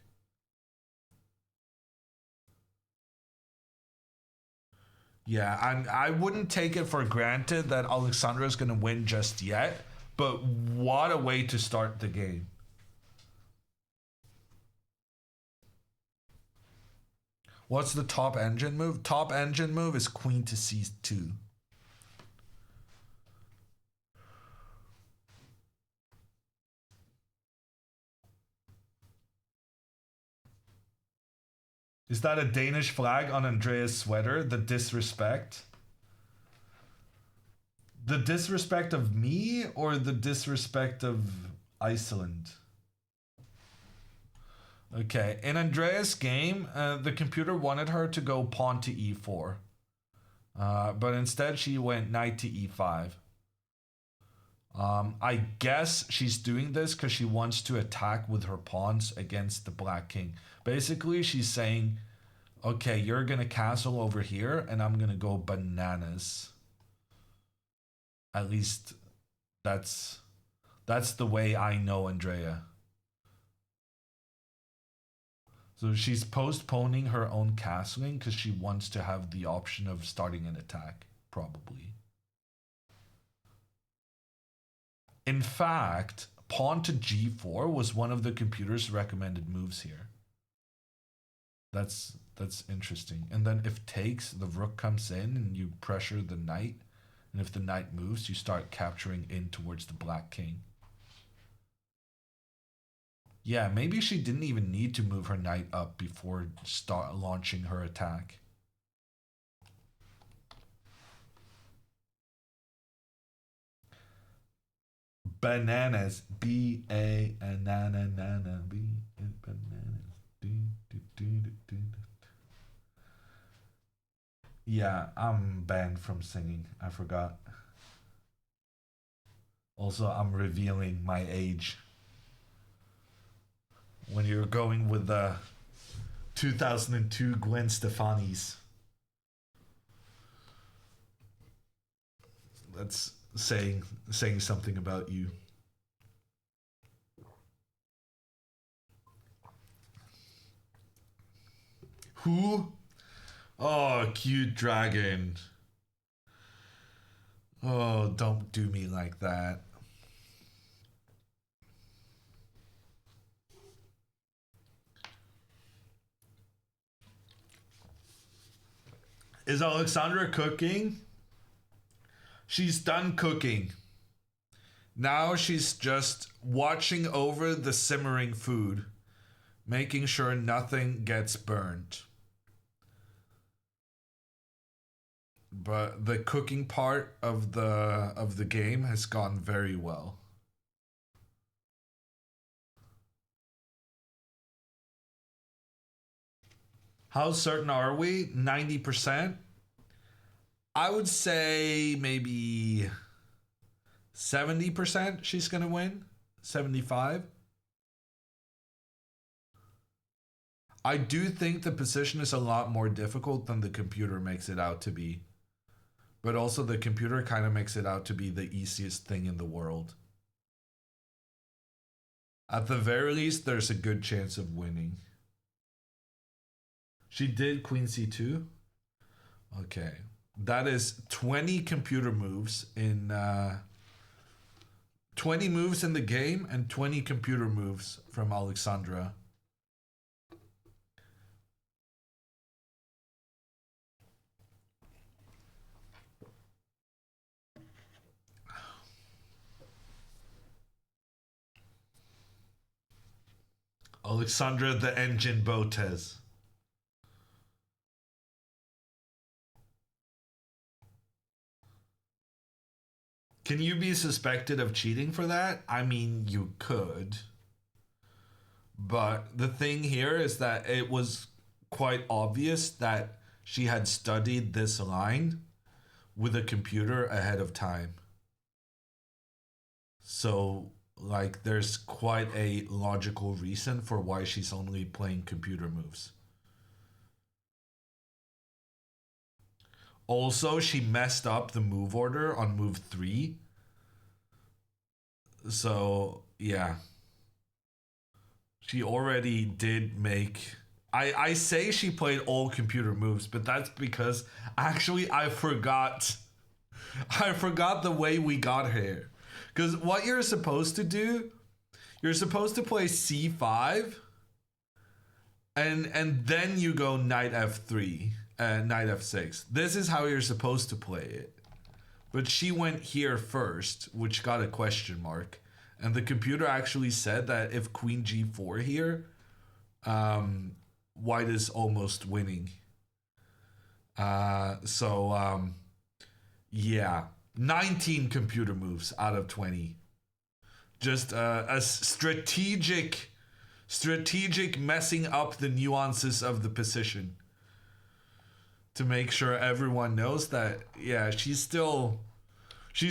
Yeah, and I wouldn't take it for granted that Alexandra is going to win just yet, but what a way to start the game. What's the top engine move? Top engine move is queen to c2. Is that a Danish flag on Andrea's sweater? The disrespect? The disrespect of me or the disrespect of Iceland? Okay, in Andrea's game, the computer wanted her to go pawn to e4. But instead she went knight to e5. I guess she's doing this because she wants to attack with her pawns against the black king. Basically, she's saying, okay, you're going to castle over here and I'm going to go bananas. At least that's the way I know Andrea. So she's postponing her own castling because she wants to have the option of starting an attack, probably. In fact, pawn to g4 was one of the computer's recommended moves here. That's interesting. And then if takes, the rook comes in and you pressure the knight. And if the knight moves, you start capturing in towards the black king. Yeah, maybe she didn't even need to move her knight up before launching her attack. Bananas. B-A-N-A-N-A-N-A. B bananas. Yeah, I'm banned from singing. I forgot. Also, I'm revealing my age. When you're going with the 2002 Gwen Stefani's. That's saying something about you. Who? Oh, cute dragon. Oh, don't do me like that. Is Alexandra cooking? She's done cooking. Now she's just watching over the simmering food, making sure nothing gets burned. But the cooking part of the game has gone very well. How certain are we? 90%? I would say maybe 70% she's going to win. 75%. I do think the position is a lot more difficult than the computer makes it out to be. But also the computer kind of makes it out to be the easiest thing in the world. At the very least, there's a good chance of winning. She did Queen C2. Okay. That is 20 computer moves in 20 moves in the game and 20 computer moves from Alexandra. Alexandra the Engine Botez. Can you be suspected of cheating for that? I mean, you could. But the thing here is that it was quite obvious that she had studied this line with a computer ahead of time. So, like, there's quite a logical reason for why she's only playing computer moves. Also, she messed up the move order on move 3. So, yeah. She already did make... I say she played all computer moves, but that's because actually I forgot the way we got here. Because what you're supposed to do, you're supposed to play c5 and then you go knight f3. Knight f6. This is how you're supposed to play it. But she went here first, which got a question mark. And the computer actually said that if queen g4 here, white is almost winning. Yeah, 19 computer moves out of 20. Just a strategic messing up the nuances of the position to make sure everyone knows that, yeah, she's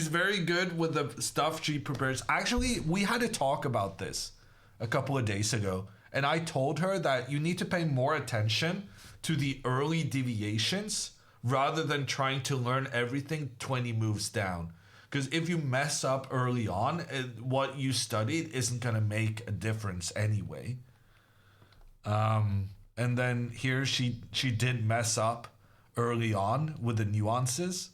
very good with the stuff she prepares. Actually, we had a talk about this a couple of days ago, and I told her that you need to pay more attention to the early deviations rather than trying to learn everything 20 moves down. Because if you mess up early on, what you studied isn't going to make a difference anyway. And then here she did mess up early on with the nuances,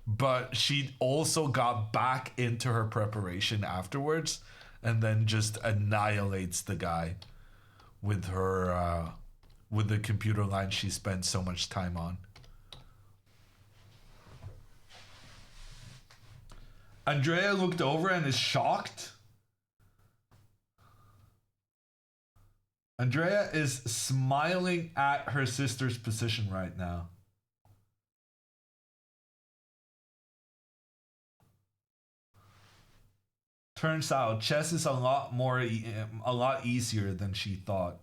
but she also got back into her preparation afterwards and then just annihilates the guy with her with the computer line she spent so much time on. Andrea looked over and is shocked. Andrea is smiling at her sister's position right now. Turns out chess is a lot easier than she thought.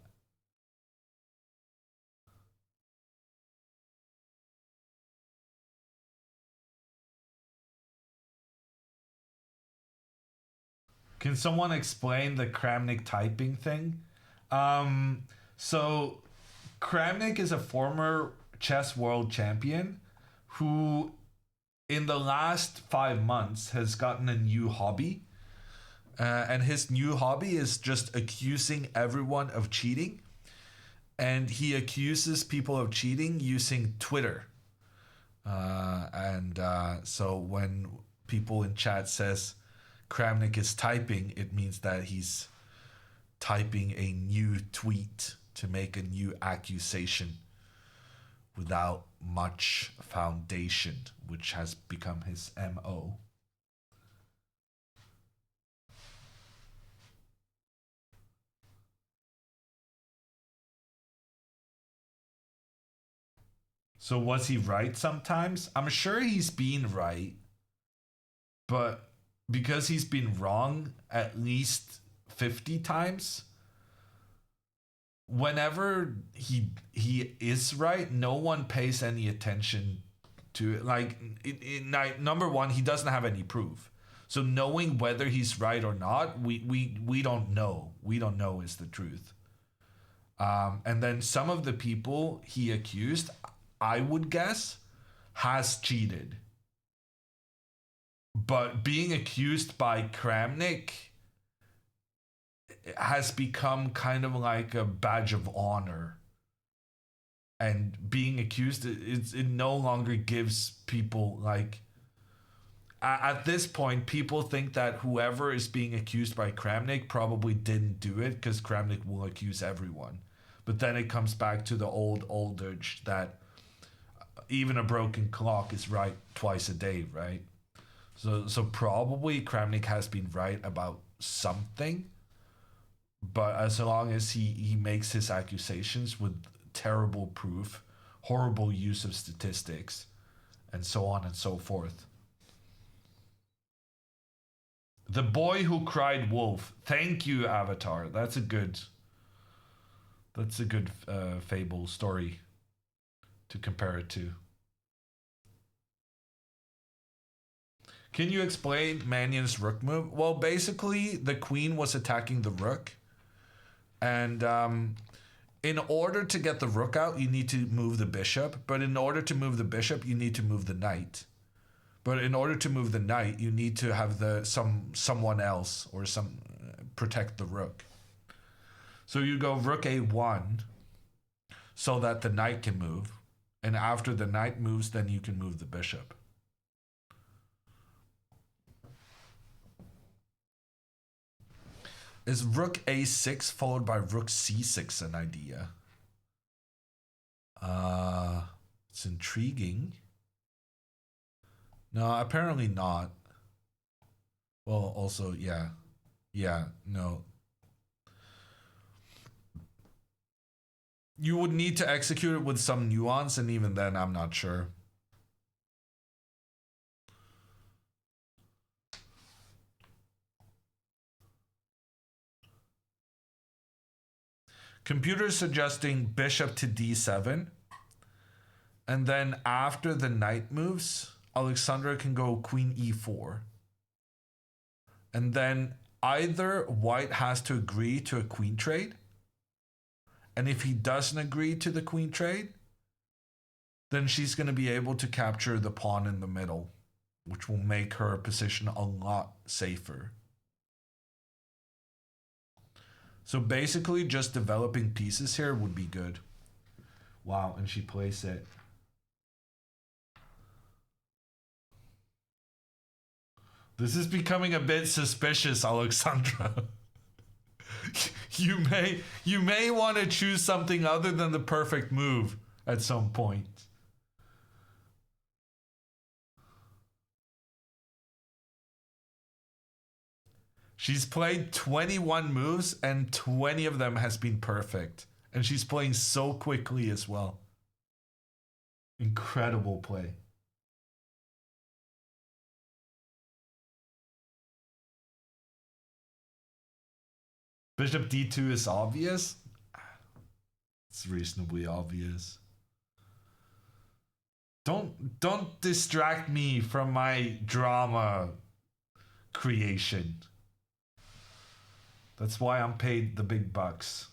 Can someone explain the Kramnik typing thing? So Kramnik is a former chess world champion who in the last 5 months has gotten a new hobby. And his new hobby is just accusing everyone of cheating. And he accuses people of cheating using Twitter. So when people in chat says Kramnik is typing, it means that he's typing a new tweet to make a new accusation without much foundation, which has become his MO. So was he right sometimes? I'm sure he's been right, but because he's been wrong at least 50 times, whenever he is right, no one pays any attention to it. Like, number one, he doesn't have any proof. So knowing whether he's right or not, we don't know. We don't know is the truth. And then some of the people he accused, I would guess, has cheated. But being accused by Kramnik has become kind of like a badge of honor. And being accused, it no longer gives people, like, at this point, people think that whoever is being accused by Kramnik probably didn't do it because Kramnik will accuse everyone. But then it comes back to the old adage that even a broken clock is right twice a day, right? So probably Kramnik has been right about something, but as long as he makes his accusations with terrible proof, horrible use of statistics, and so on and so forth. The boy who cried wolf. Thank you, Avatar. That's a good fable story to compare it to. Can you explain Mannion's rook move? Well, basically, the queen was attacking the rook. And in order to get the rook out, you need to move the bishop. But in order to move the bishop, you need to move the knight. But in order to move the knight, you need to have someone else or protect the rook. So you go rook a1 so that the knight can move. And after the knight moves, then you can move the bishop. Is rook a6 followed by rook c6 an idea? It's intriguing. No, apparently not. Well, also, yeah. Yeah, no. You would need to execute it with some nuance, and even then, I'm not sure. Computer suggesting bishop to d7. And then after the knight moves, Alexandra can go queen e4. And then either white has to agree to a queen trade. And if he doesn't agree to the queen trade, then she's going to be able to capture the pawn in the middle, which will make her position a lot safer. So basically just developing pieces here would be good. Wow, and she plays it. This is becoming a bit suspicious, Alexandra. You may want to choose something other than the perfect move at some point. She's played 21 moves and 20 of them has been perfect. And she's playing so quickly as well. Incredible play. Bishop d2 is obvious. It's reasonably obvious. Don't distract me from my drama creation. That's why I'm paid the big bucks.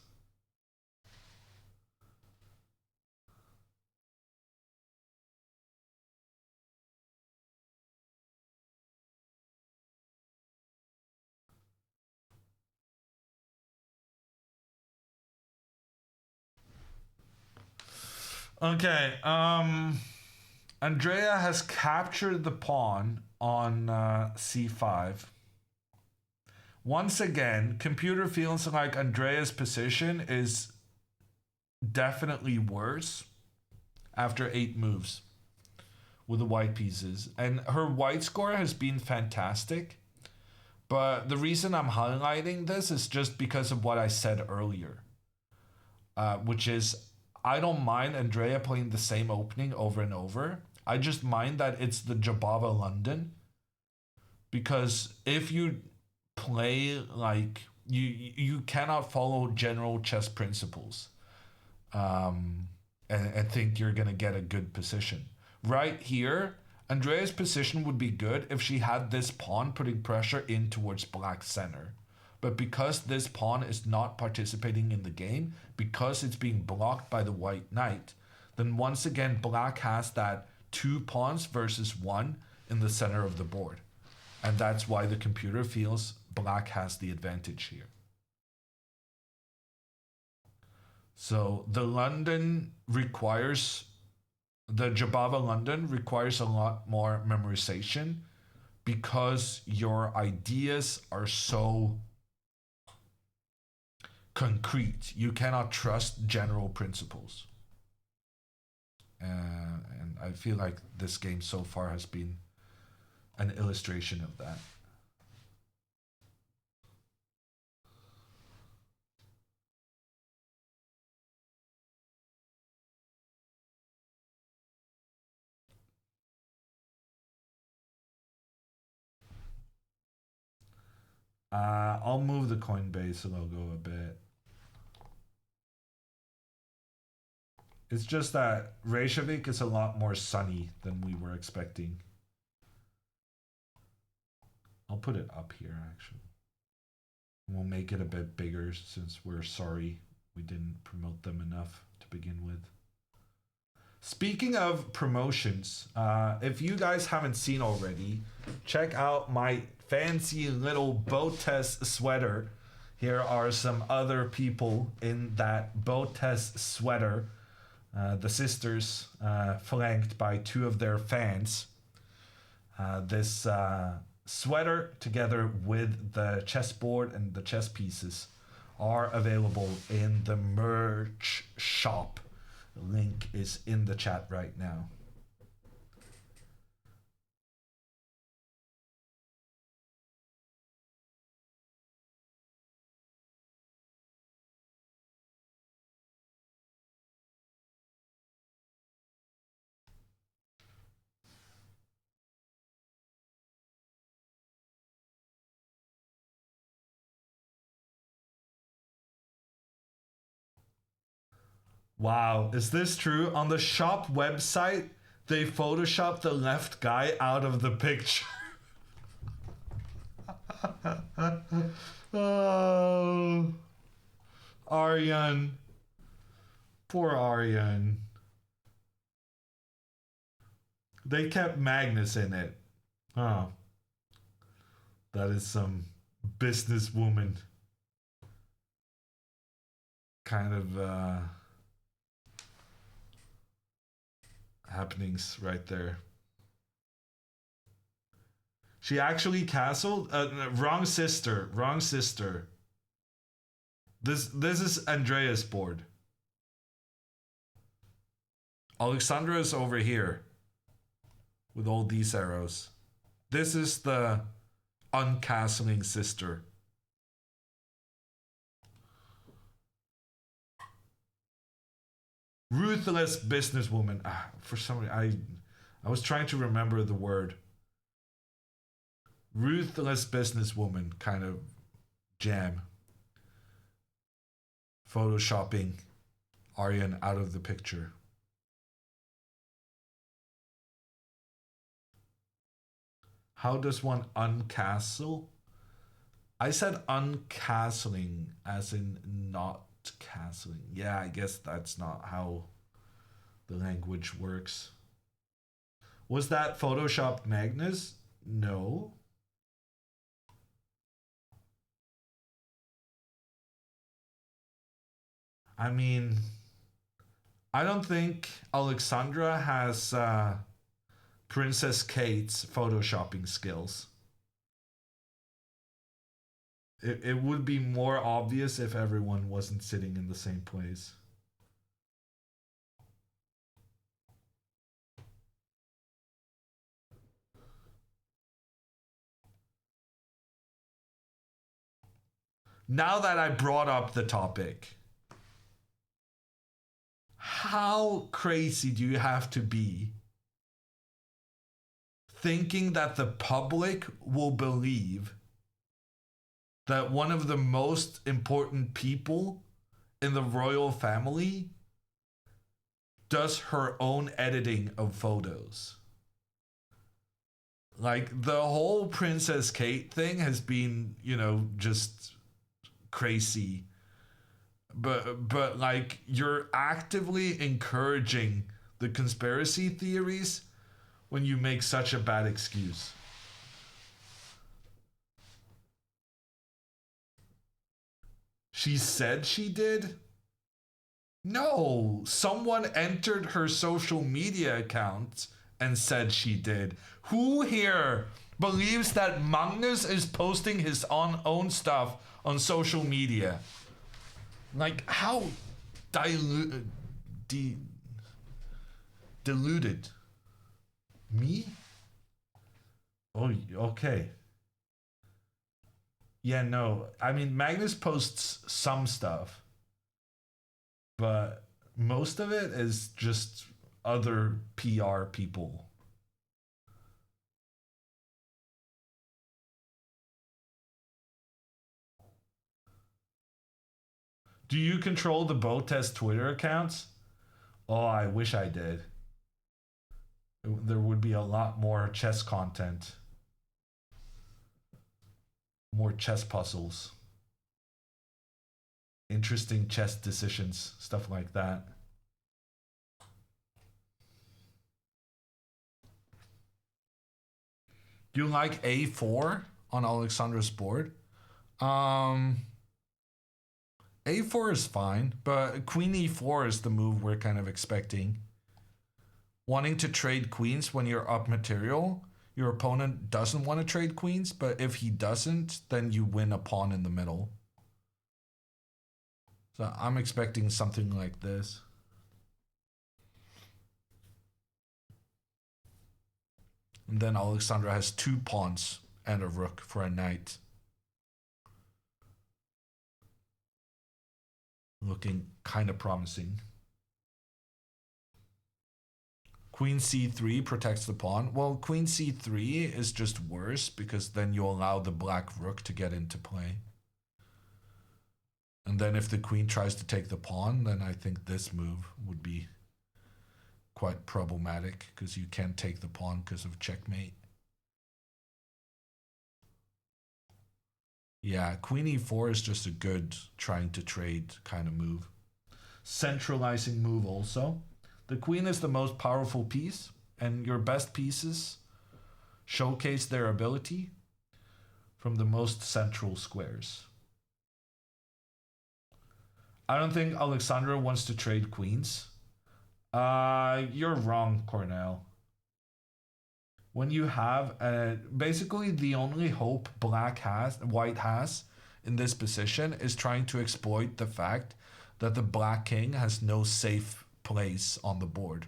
Okay, Andrea has captured the pawn on c5. Once again, computer feels like Andrea's position is definitely worse after 8 moves with the white pieces. And her white score has been fantastic. But the reason I'm highlighting this is just because of what I said earlier, which is I don't mind Andrea playing the same opening over and over. I just mind that it's the Jabava London. Because if you play like you cannot follow general chess principles and think you're gonna get a good position. Right here, Andrea's position would be good if she had this pawn putting pressure in towards black center. But because this pawn is not participating in the game, because it's being blocked by the white knight, then once again black has that 2 pawns versus 1 in the center of the board. And that's why the computer feels black has the advantage here. So the Jabava London requires a lot more memorization because your ideas are so concrete. You cannot trust general principles. And I feel like this game so far has been an illustration of that. I'll move the Coinbase logo a bit. It's just that Reykjavik is a lot more sunny than we were expecting. I'll put it up here, actually. We'll make it a bit bigger since we're sorry we didn't promote them enough to begin with. Speaking of promotions, if you guys haven't seen already, check out my fancy little Botez sweater. Here are some other people in that Botez sweater. The sisters, flanked by 2 of their fans. This sweater, together with the chessboard and the chess pieces, are available in the merch shop. The link is in the chat right now. Wow, is this true? On the shop website, they photoshopped the left guy out of the picture. Oh, Aryan. Poor Aryan. They kept Magnus in it. Oh. That is some businesswoman kind of happenings right there. She actually castled? Wrong sister. Wrong sister. This is Andrea's board. Alexandra is over here with all these arrows. This is the uncastling sister. Ruthless businesswoman. For some reason, I was trying to remember the word. Ruthless businesswoman kind of jam. Photoshopping Aryan out of the picture. How does one uncastle? I said uncastling as in not castling. Yeah, I guess that's not how the language works. Was that Photoshopped Magnus? No. I mean, I don't think Alexandra has Princess Kate's photoshopping skills. It would be more obvious if everyone wasn't sitting in the same place. Now that I brought up the topic, how crazy do you have to be thinking that the public will believe that one of the most important people in the royal family does her own editing of photos? Like, the whole Princess Kate thing has been, you know, just crazy. But like, you're actively encouraging the conspiracy theories when you make such a bad excuse. She said she did? No, someone entered her social media account and said she did. Who here believes that Magnus is posting his own stuff on social media? Like, how deluded? Me? Oh, okay. Yeah, no. I mean, Magnus posts some stuff, but most of it is just other PR people. Do you control the Botez Twitter accounts? Oh, I wish I did. There would be a lot more chess content. More chess puzzles. Interesting chess decisions, stuff like that. Do you like A4 on Alexandra's board? A4 is fine, but Queen E4 is the move we're kind of expecting. Wanting to trade queens when you're up material. Your opponent doesn't want to trade queens, but if he doesn't, then you win a pawn in the middle. So I'm expecting something like this. And then Alexandra has 2 pawns and a rook for a knight. Looking kind of promising. Queen c3 protects the pawn. Well, queen c3 is just worse because then you allow the black rook to get into play. And then if the queen tries to take the pawn, then I think this move would be quite problematic because you can't take the pawn because of checkmate. Yeah, queen e4 is just a good trying to trade kind of move. Centralizing move also. The queen is the most powerful piece, and your best pieces showcase their ability from the most central squares. I don't think Alexandra wants to trade queens. You're wrong, Cornell. When you have basically the only hope white has in this position is trying to exploit the fact that the black king has no safe place on the board.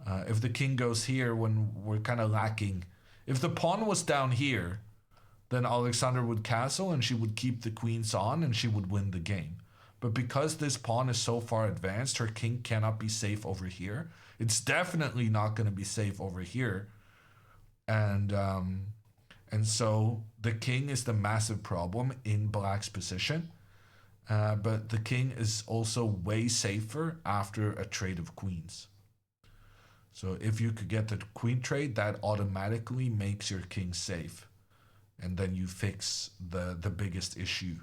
If the king goes here when we're kind of lacking, if the pawn was down here, then Alexandra would castle and she would keep the queens on and she would win the game. But because this pawn is so far advanced, her king cannot be safe over here. It's definitely not going to be safe over here. And so the king is the massive problem in black's position. But the king is also way safer after a trade of queens. So if you could get the queen trade, that automatically makes your king safe. And then you fix the biggest issue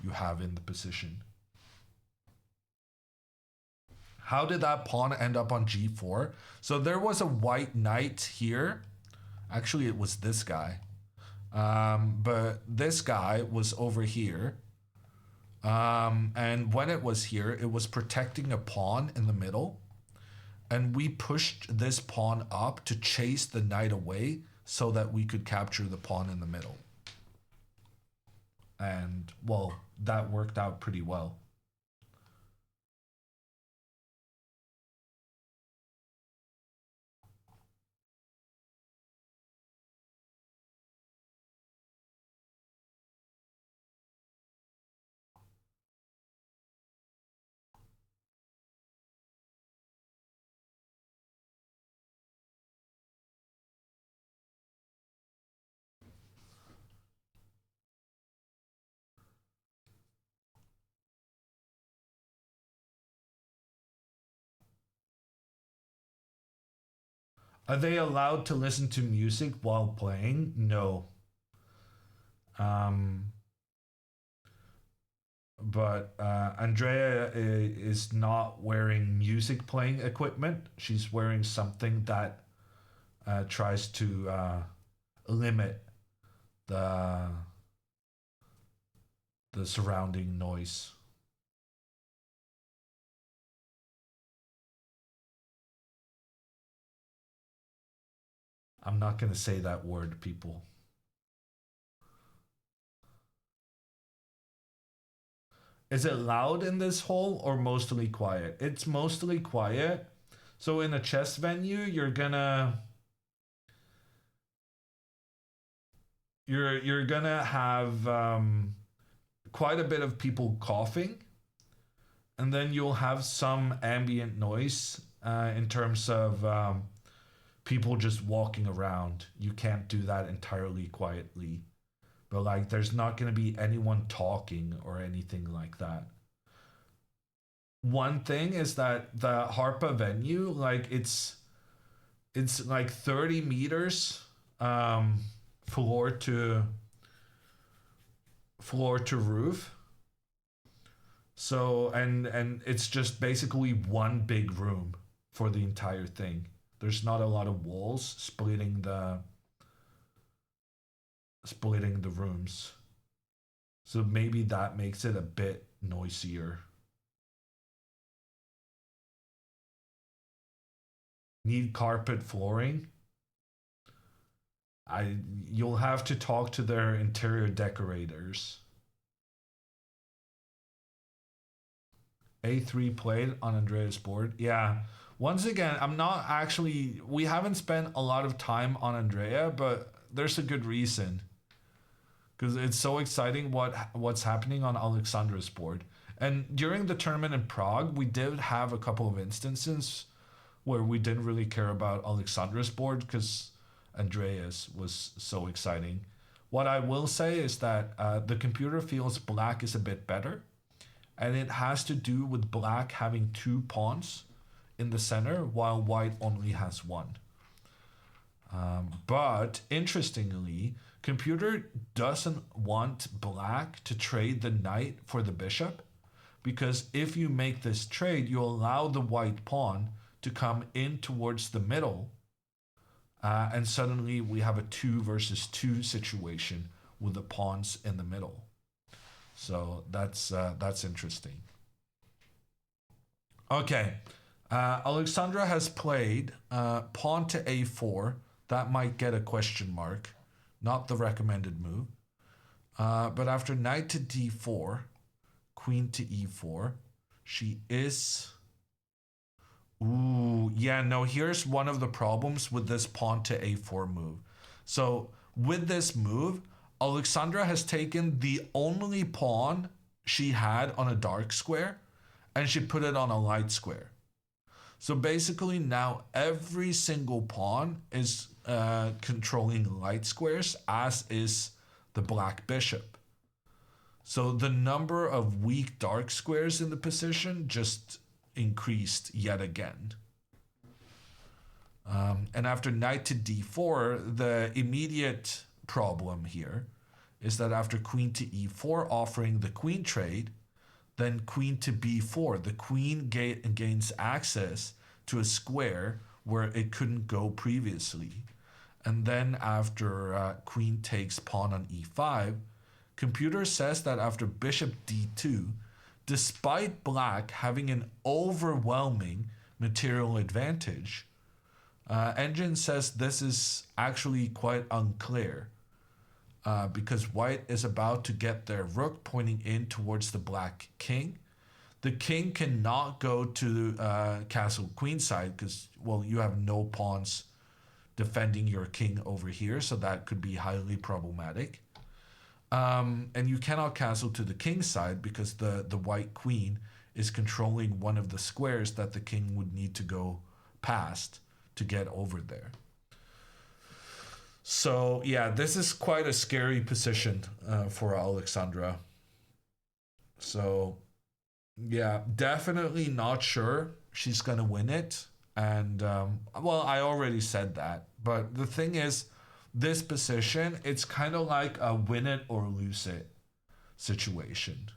you have in the position. How did that pawn end up on g4? So there was a white knight here. Actually, it was this guy. But this guy was over here. And when it was here, it was protecting a pawn in the middle. And we pushed this pawn up to chase the knight away so that we could capture the pawn in the middle. And, well, that worked out pretty well. Are they allowed to listen to music while playing? No. But Andrea is not wearing music playing equipment. She's wearing something that tries to limit the surrounding noise. I'm not going to say that word, people. Is it loud in this hole or mostly quiet? It's mostly quiet. So in a chess venue, you're gonna have quite a bit of people coughing, and then you'll have some ambient noise in terms of people just walking around. You can't do that entirely quietly. But like, there's not going to be anyone talking or anything like that. One thing is that the Harpa venue, like it's like 30 meters floor to roof. So and it's just basically one big room for the entire thing. There's not a lot of walls splitting the rooms. So maybe that makes it a bit noisier. Need carpet flooring? You'll have to talk to their interior decorators. A3 played on Andrea's board. Yeah. Once again, we haven't spent a lot of time on Andrea, but there's a good reason. Because it's so exciting what's happening on Alexandra's board. And during the tournament in Prague, we did have a couple of instances where we didn't really care about Alexandra's board because Andrea's was so exciting. What I will say is that the computer feels black is a bit better, and it has to do with black having 2 pawns in the center while white only has 1. But interestingly, computer doesn't want black to trade the knight for the bishop, because if you make this trade, you allow the white pawn to come in towards the middle, and suddenly we have a 2 versus 2 situation with the pawns in the middle. So that's interesting. Okay, Alexandra has played pawn to a4. That might get a question mark, not the recommended move. But after knight to d4, queen to e4, she is... Ooh, yeah, no, here's one of the problems with this pawn to a4 move. So with this move, Alexandra has taken the only pawn she had on a dark square and she put it on a light square. So basically now every single pawn is controlling light squares, as is the black bishop. So the number of weak dark squares in the position just increased yet again. And after knight to d4, the immediate problem here is that after queen to e4 offering the queen trade, then queen to b4, the queen gains access to a square where it couldn't go previously. And then after queen takes pawn on e5, computer says that after bishop d2, despite black having an overwhelming material advantage, Engine says this is actually quite unclear because white is about to get their rook pointing in towards the black king. The king cannot go to castle queenside because, well, you have no pawns defending your king over here, so that could be highly problematic. And you cannot castle to the king's side because the white queen is controlling one of the squares that the king would need to go past to get over there. So yeah, this is quite a scary position for Alexandra. So yeah, definitely not sure she's gonna win it. And well, I already said that, but the thing is, this position, it's kind of like a win it or lose it situation.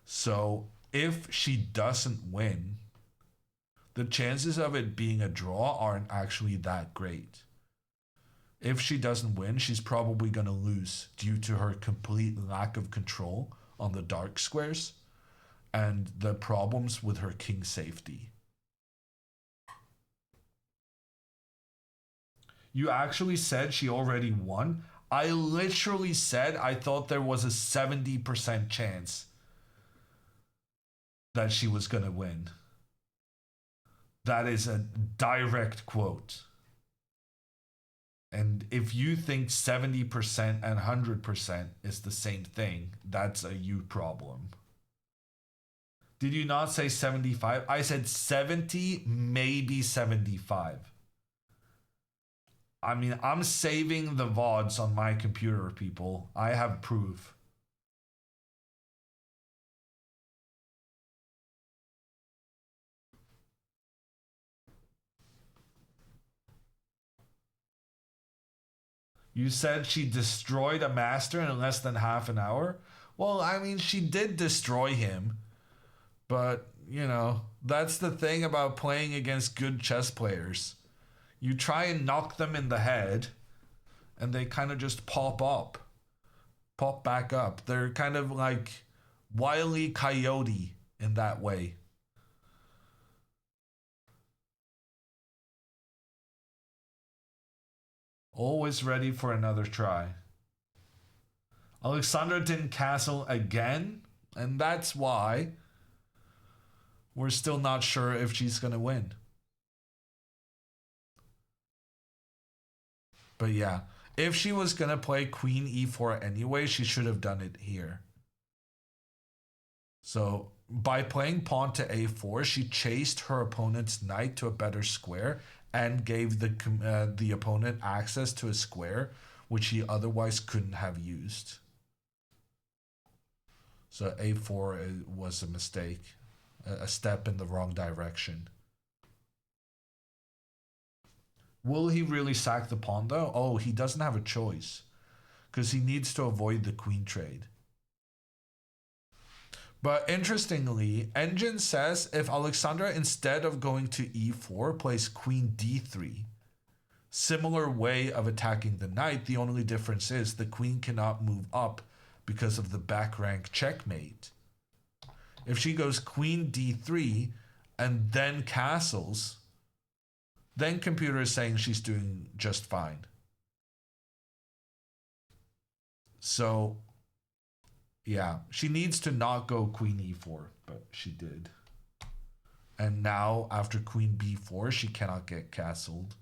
So if she doesn't win, the chances of it being a draw aren't actually that great. If she doesn't win, she's probably going to lose due to her complete lack of control on the dark squares and the problems with her king safety. You actually said she already won? I literally said I thought there was a 70% chance that she was going to win. That is a direct quote. And if you think 70% and 100% is the same thing, that's a you problem. Did you not say 75? I said 70, maybe 75. I mean, I'm saving the VODs on my computer, people. I have proof. You said she destroyed a master in less than half an hour? Well, I mean, she did destroy him. But, you know, that's the thing about playing against good chess players. You try and knock them in the head, and they kind of just pop back up. They're kind of like Wile E. Coyote in that way. Always ready for another try. Alexandra didn't castle again, and that's why we're still not sure if she's going to win. But yeah, if she was going to play queen e4 anyway, she should have done it here. So by playing pawn to a4, she chased her opponent's knight to a better square and gave the opponent access to a square which he otherwise couldn't have used. So a4 was a mistake, a step in the wrong direction. Will he really sack the pawn though? Oh, he doesn't have a choice because he needs to avoid the queen trade. But interestingly, Engine says if Alexandra, instead of going to e4, plays queen d3, similar way of attacking the knight, the only difference is the queen cannot move up because of the back rank checkmate. If she goes queen d3 and then castles, then computer is saying she's doing just fine. So, yeah, she needs to not go queen e4, but she did. And now, after queen b4, she cannot get castled.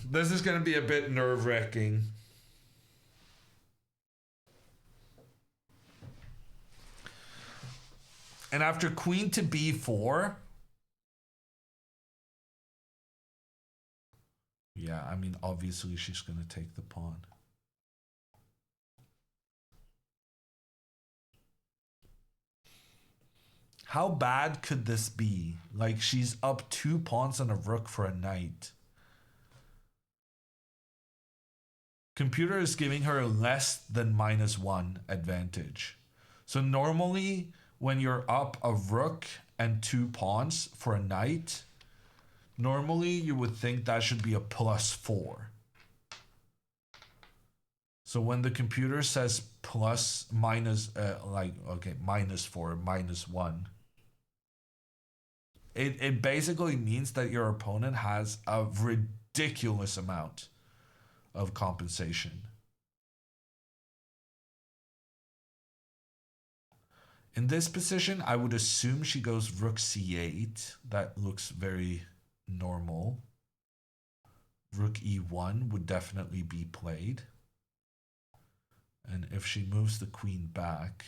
This is going to be a bit nerve-wracking. And after queen to b4, yeah, I mean, obviously she's going to take the pawn. How bad could this be? Like, she's up 2 pawns and a rook for a knight. Computer is giving her less than -1 advantage. So normally, when you're up a rook and 2 pawns for a knight, normally you would think that should be a +4. So when the computer says -4, -1, it basically means that your opponent has a ridiculous amount of compensation. In this position, I would assume she goes rook c8. That looks very normal. Rook e1 would definitely be played. And if she moves the queen back,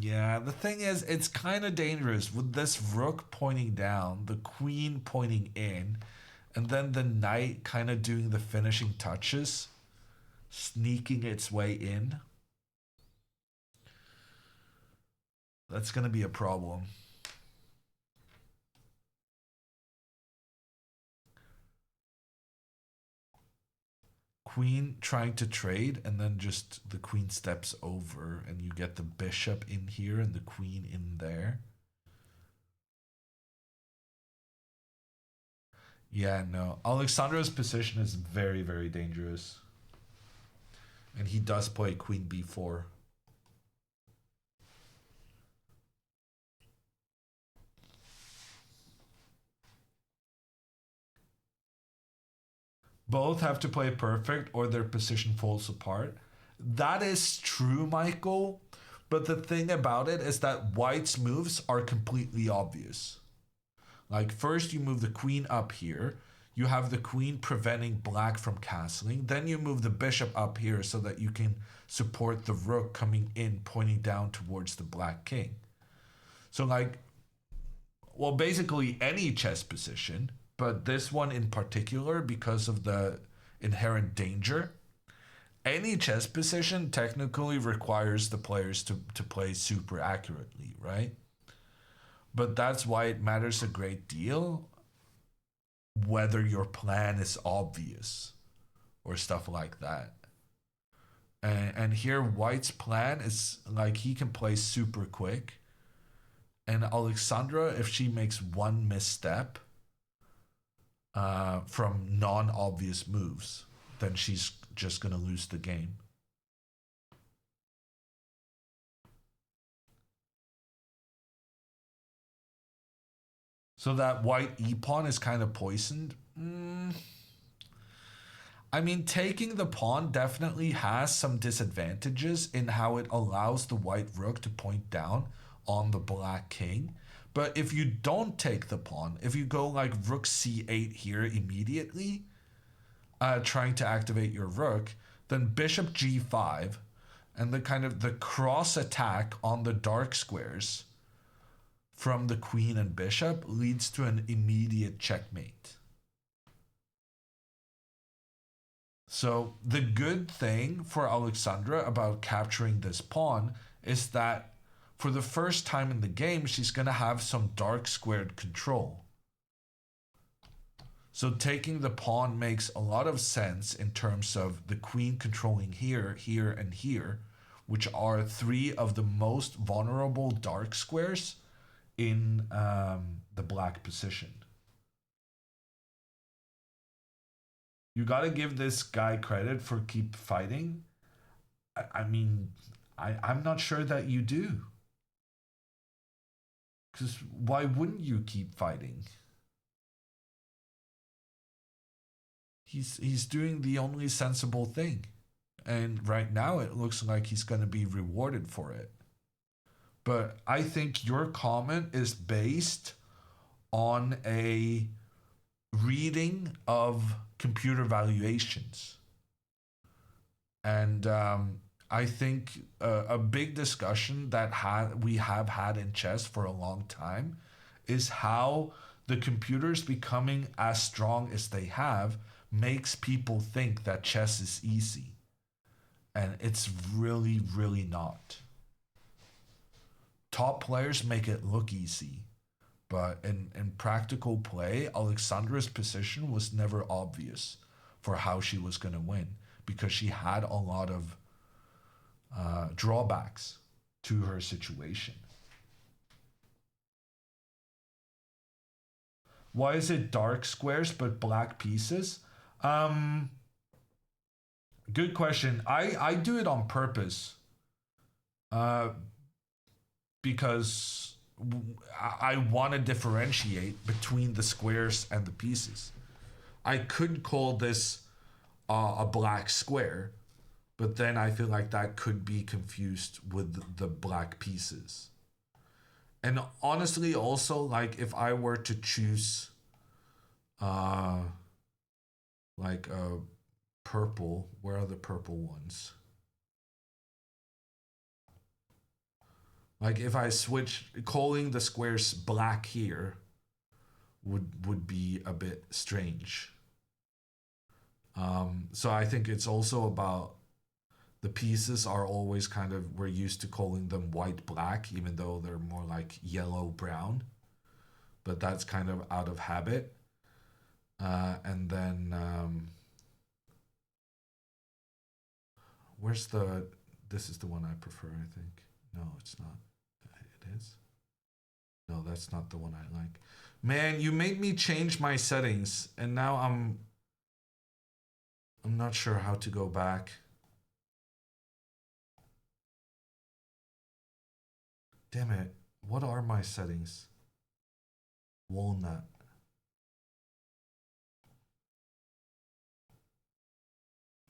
yeah, the thing is, it's kind of dangerous with this rook pointing down, the queen pointing in, and then the knight kind of doing the finishing touches, sneaking its way in. That's going to be a problem. Queen trying to trade, and then just the queen steps over, and you get the bishop in here and the queen in there. Yeah, no. Alexandra's position is very, very dangerous. And he does play queen b4. Both have to play perfect or their position falls apart. That is true, Michael. But the thing about it is that white's moves are completely obvious. Like, first you move the queen up here. You have the queen preventing black from castling. Then you move the bishop up here so that you can support the rook coming in, pointing down towards the black king. So, like, well, basically any chess position, but this one in particular, because of the inherent danger, any chess position technically requires the players to play super accurately, right? But that's why it matters a great deal whether your plan is obvious or stuff like that. And here white's plan is like he can play super quick. And Alexandra, if she makes one misstep from non-obvious moves, then she's just going to lose the game. So that white e-pawn is kind of poisoned. I mean, taking the pawn definitely has some disadvantages in how it allows the white rook to point down on the black king. But if you don't take the pawn, if you go like rook c8 here immediately, trying to activate your rook, then bishop g5, and the kind of the cross attack on the dark squares from the queen and bishop leads to an immediate checkmate. So the good thing for Alexandra about capturing this pawn is that for the first time in the game, she's going to have some dark squared control. So taking the pawn makes a lot of sense in terms of the queen controlling here, here, and here, which are three of the most vulnerable dark squares in the black position. You got to give this guy credit for keep fighting. I mean, I'm not sure that you do. Because why wouldn't you keep fighting? He's doing the only sensible thing. And right now it looks like he's going to be rewarded for it. But I think your comment is based on a reading of computer valuations. And I think a big discussion that we have had in chess for a long time is how the computers becoming as strong as they have makes people think that chess is easy. And it's really, really not. Top players make it look easy. But in practical play, Alexandra's position was never obvious for how she was going to win because she had a lot of drawbacks to her situation. Why is it dark squares but black pieces? Good question. I do it on purpose because I want to differentiate between the squares and the pieces. I could call this a black square, but then I feel like that could be confused with the black pieces. And honestly, also, like if I were to choose like a purple, where are the purple ones? Like if I switch, calling the squares black here would be a bit strange. So I think it's also about the pieces are always kind of, we're used to calling them white black, even though they're more like yellow brown, but that's kind of out of habit. And then where's this is the one I prefer, I think. No, it's not. It is? No, that's not the one I like. Man, you made me change my settings, and now I'm not sure how to go back. Damn it. What are my settings? Walnut.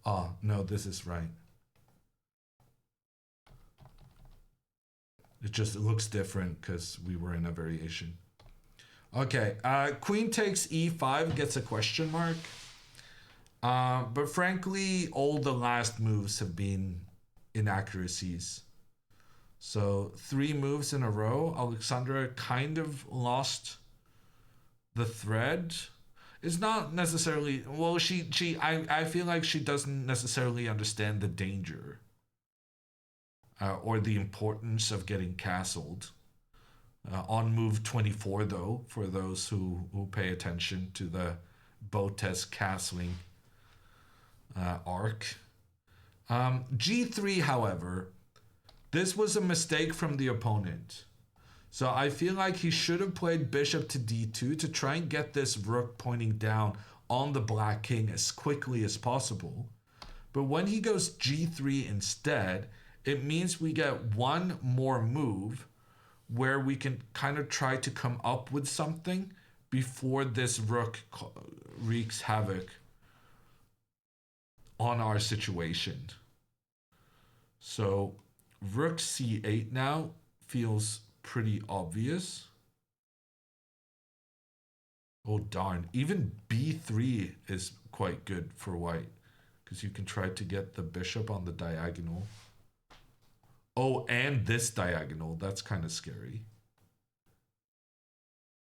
Ah, no, this is right. It just looks different because we were in a variation. Okay, queen takes e5 gets a question mark. But frankly, all the last moves have been inaccuracies. So 3 moves in a row, Alexandra kind of lost the thread. It's not necessarily, well, I feel like she doesn't necessarily understand the danger. Or the importance of getting castled. On move 24, though, for those who pay attention to the Botez castling arc. G3, however, this was a mistake from the opponent. So I feel like he should have played bishop to d2 to try and get this rook pointing down on the black king as quickly as possible. But when he goes g3 instead, it means we get one more move where we can kind of try to come up with something before this rook wreaks havoc on our situation. So rook c8 now feels pretty obvious. Oh darn, even b3 is quite good for white, because you can try to get the bishop on the diagonal. Oh, and this diagonal, that's kind of scary.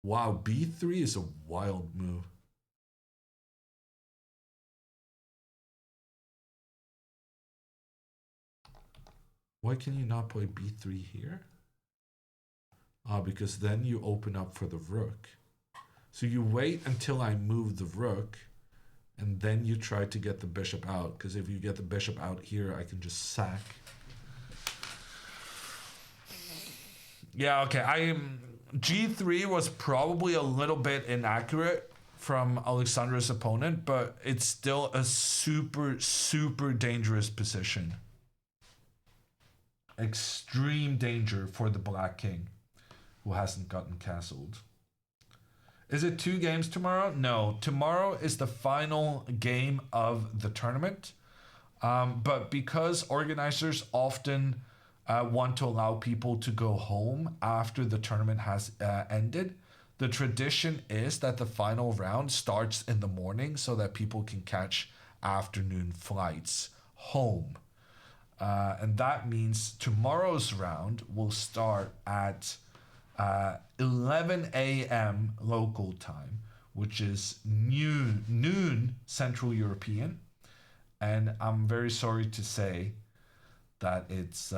Wow, b3 is a wild move. Why can you not play b3 here? Because then you open up for the rook. So you wait until I move the rook, and then you try to get the bishop out, because if you get the bishop out here, I can just sack. Yeah, okay, g3 was probably a little bit inaccurate from Alexandra's opponent, but it's still a super, super dangerous position. Extreme danger for the black king, who hasn't gotten castled. Is it 2 games tomorrow? No, tomorrow is the final game of the tournament. But because organizers often want to allow people to go home after the tournament has ended, the tradition is that the final round starts in the morning so that people can catch afternoon flights home. And that means tomorrow's round will start at 11 a.m. local time, which is noon Central European. And I'm very sorry to say that it's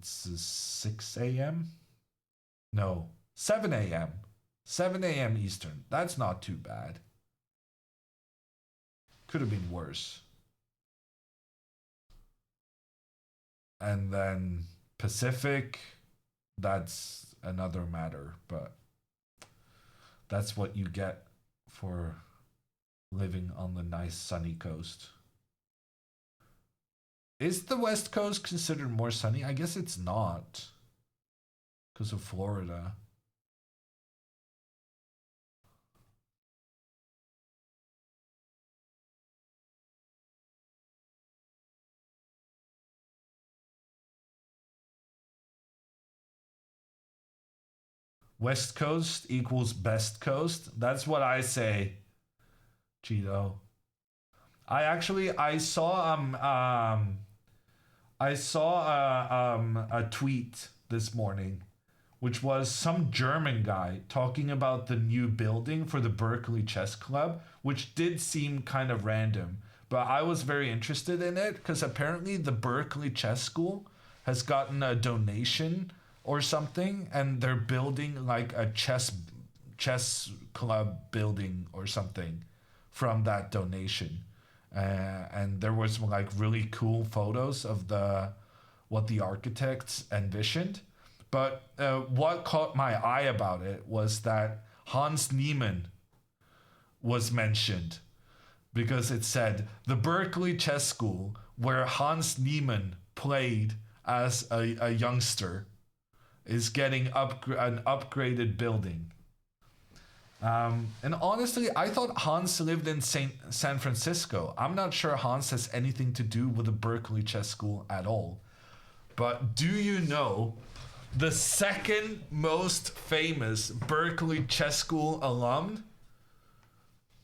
6 a.m. No, 7 a.m. 7 a.m. Eastern. That's not too bad. Could have been worse. And then Pacific, that's another matter, but that's what you get for living on the nice sunny coast. Is the West Coast considered more sunny? I guess it's not, because of Florida. West Coast equals best coast. That's what I say, Cheeto. I saw a tweet this morning, which was some German guy talking about the new building for the Berkeley Chess Club, which did seem kind of random, but I was very interested in it because apparently the Berkeley Chess School has gotten a donation or something, and they're building like a chess club building or something from that donation. And there was like really cool photos of what the architects envisioned. But what caught my eye about it was that Hans Niemann was mentioned, because it said the Berkeley Chess School, where Hans Niemann played as a youngster, is getting an upgraded building. And honestly, I thought Hans lived in San Francisco. I'm not sure Hans has anything to do with the Berkeley Chess School at all. But do you know the second most famous Berkeley Chess School alum?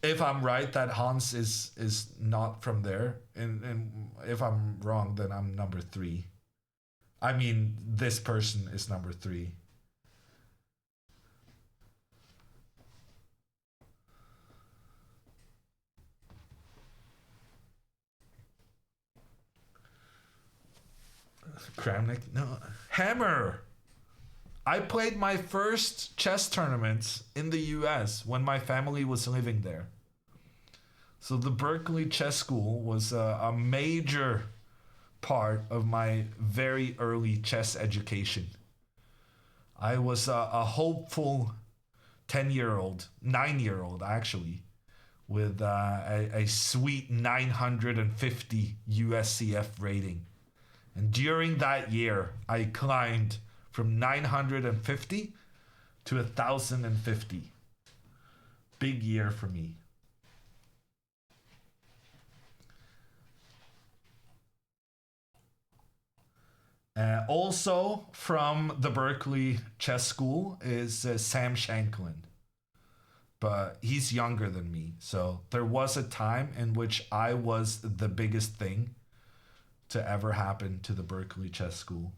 If I'm right that Hans is not from there, and if I'm wrong, then I'm number 3. I mean, this person is number 3. Kramnik? No. Hammer! I played my first chess tournaments in the US when my family was living there. So the Berkeley Chess School was a major part of my very early chess education. I was a hopeful 10-year-old, 9-year-old actually, with a sweet 950 USCF rating. And during that year, I climbed from 950 to 1,050. Big year for me. Also from the Berkeley Chess School is Sam Shanklin. But he's younger than me. So there was a time in which I was the biggest thing to ever happen to the Berkeley Chess School.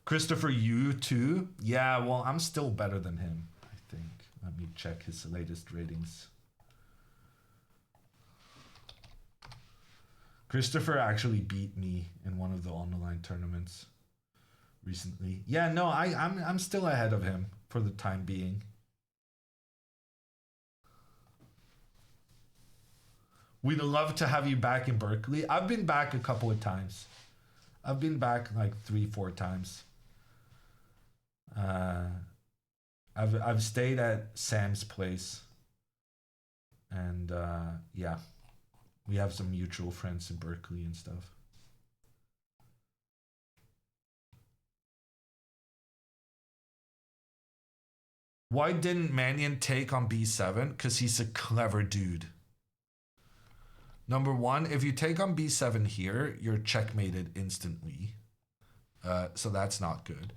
Christopher Yu too. Yeah, well, I'm still better than him, I think. Let me check his latest ratings. Christopher actually beat me in one of the online tournaments recently. Yeah, no, I'm still ahead of him for the time being. We'd love to have you back in Berkeley. I've been back a couple of times. I've been back like 3-4 times. I've stayed at Sam's place, and yeah, we have some mutual friends in Berkeley and stuff. Why didn't Mannion take on b7? Because he's a clever dude. Number one, if you take on b7 here, you're checkmated instantly. So that's not good.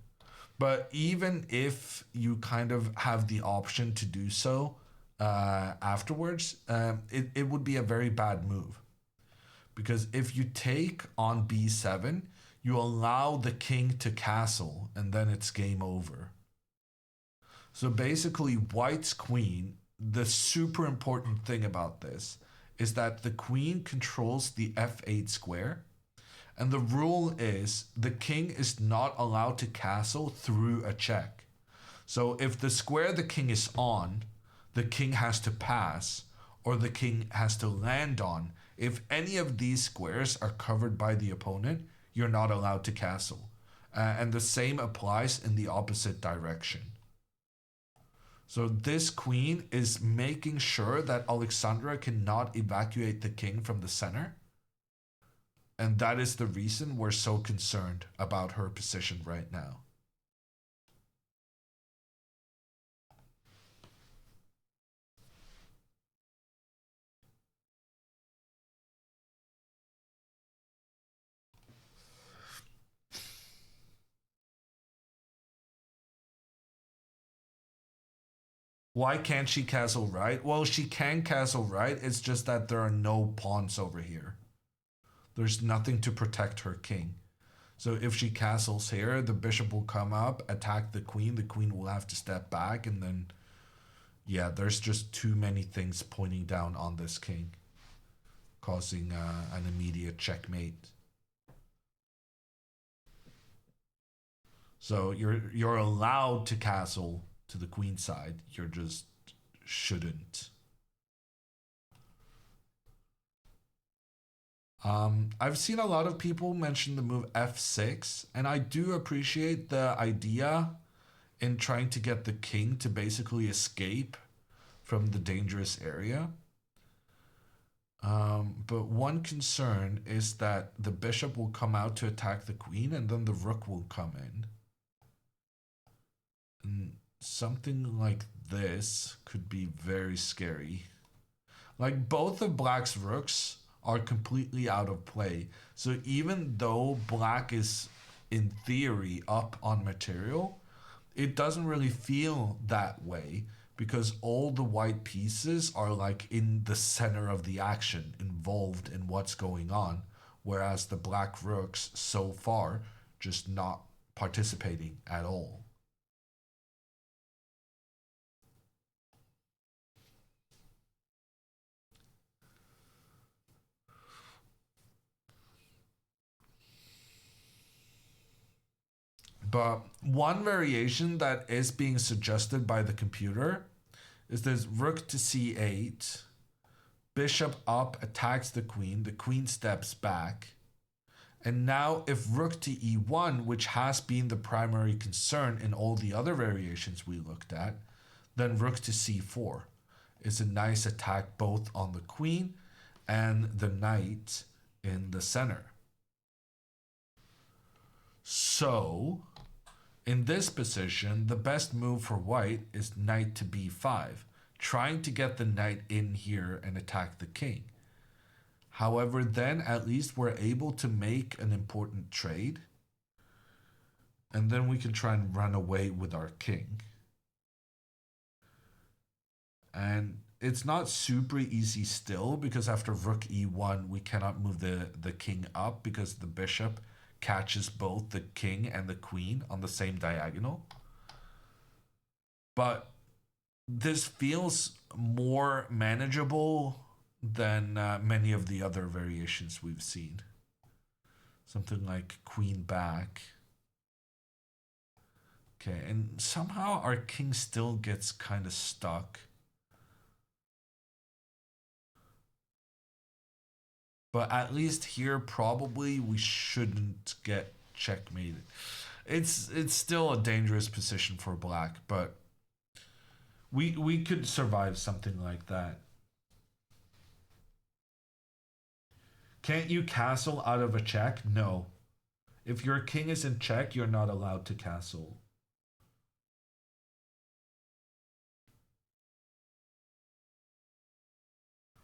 But even if you kind of have the option to do so afterwards, it would be a very bad move. Because if you take on b7, you allow the king to castle, and then it's game over. So basically, white's queen, the super important thing about this is that the queen controls the f8 square. And the rule is the king is not allowed to castle through a check. So if the square the king is on, the king has to pass, or the king has to land on. If any of these squares are covered by the opponent, you're not allowed to castle. And the same applies in the opposite direction. So this queen is making sure that Alexandra cannot evacuate the king from the center. And that is the reason we're so concerned about her position right now. Why can't she castle right? Well, she can castle right. It's just that there are no pawns over here. There's nothing to protect her king. So if she castles here, the bishop will come up, attack the queen. The queen will have to step back, and then, yeah, there's just too many things pointing down on this king, causing an immediate checkmate. So you're allowed to castle to the queen side. You just shouldn't. I've seen a lot of people mention the move f6, and I do appreciate the idea in trying to get the king to basically escape from the dangerous area. But one concern is that the bishop will come out to attack the queen, and then the rook will come in. And something like this could be very scary. Like, both of black's rooks are completely out of play. So even though black is in theory up on material, it doesn't really feel that way because all the white pieces are like in the center of the action, involved in what's going on, whereas the black rooks so far just not participating at all. But one variation that is being suggested by the computer is this rook to c8, bishop up attacks the queen steps back. And now if rook to e1, which has been the primary concern in all the other variations we looked at, then rook to c4 is a nice attack both on the queen and the knight in the center. So in this position, the best move for white is knight to b5, trying to get the knight in here and attack the king. However, then at least we're able to make an important trade. And then we can try and run away with our king. And it's not super easy still, because after rook e1, we cannot move the king up because the bishop catches both the king and the queen on the same diagonal. But this feels more manageable than many of the other variations we've seen. Something like queen back. Okay, and somehow our king still gets kind of stuck. But at least here, probably we shouldn't get checkmated. It's still a dangerous position for black, but we could survive something like that. Can't you castle out of a check? No. If your king is in check, you're not allowed to castle.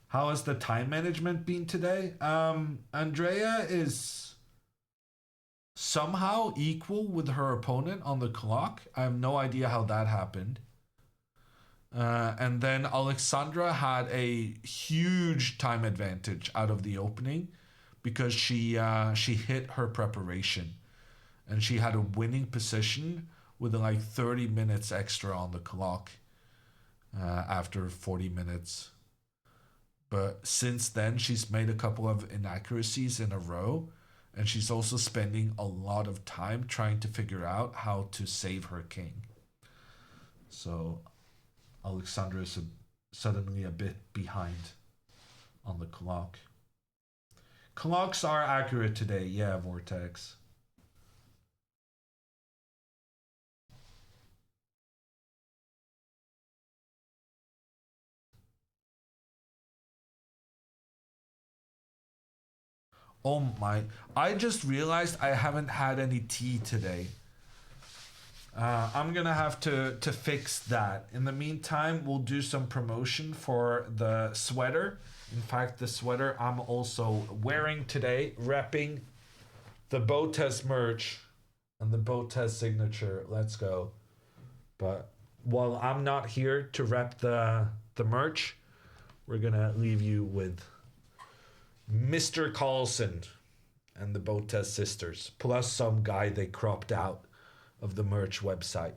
How has the time management been today? Andrea is somehow equal with her opponent on the clock. I have no idea how that happened. And then Alexandra had a huge time advantage out of the opening because she hit her preparation. And she had a winning position with like 30 minutes extra on the clock after 40 minutes. But since then, she's made a couple of inaccuracies in a row. And she's also spending a lot of time trying to figure out how to save her king. So Alexandra is suddenly a bit behind on the clock. Clocks are accurate today. Yeah, Vortex. Oh my, I just realized I haven't had any tea today. I'm gonna have to fix that. In the meantime, we'll do some promotion for the sweater. In fact, the sweater I'm also wearing today, repping the Botez merch and the Botez signature. Let's go. But while I'm not here to rep the merch, we're gonna leave you with Mr. Carlson and the Botez sisters, plus some guy they cropped out of the merch website.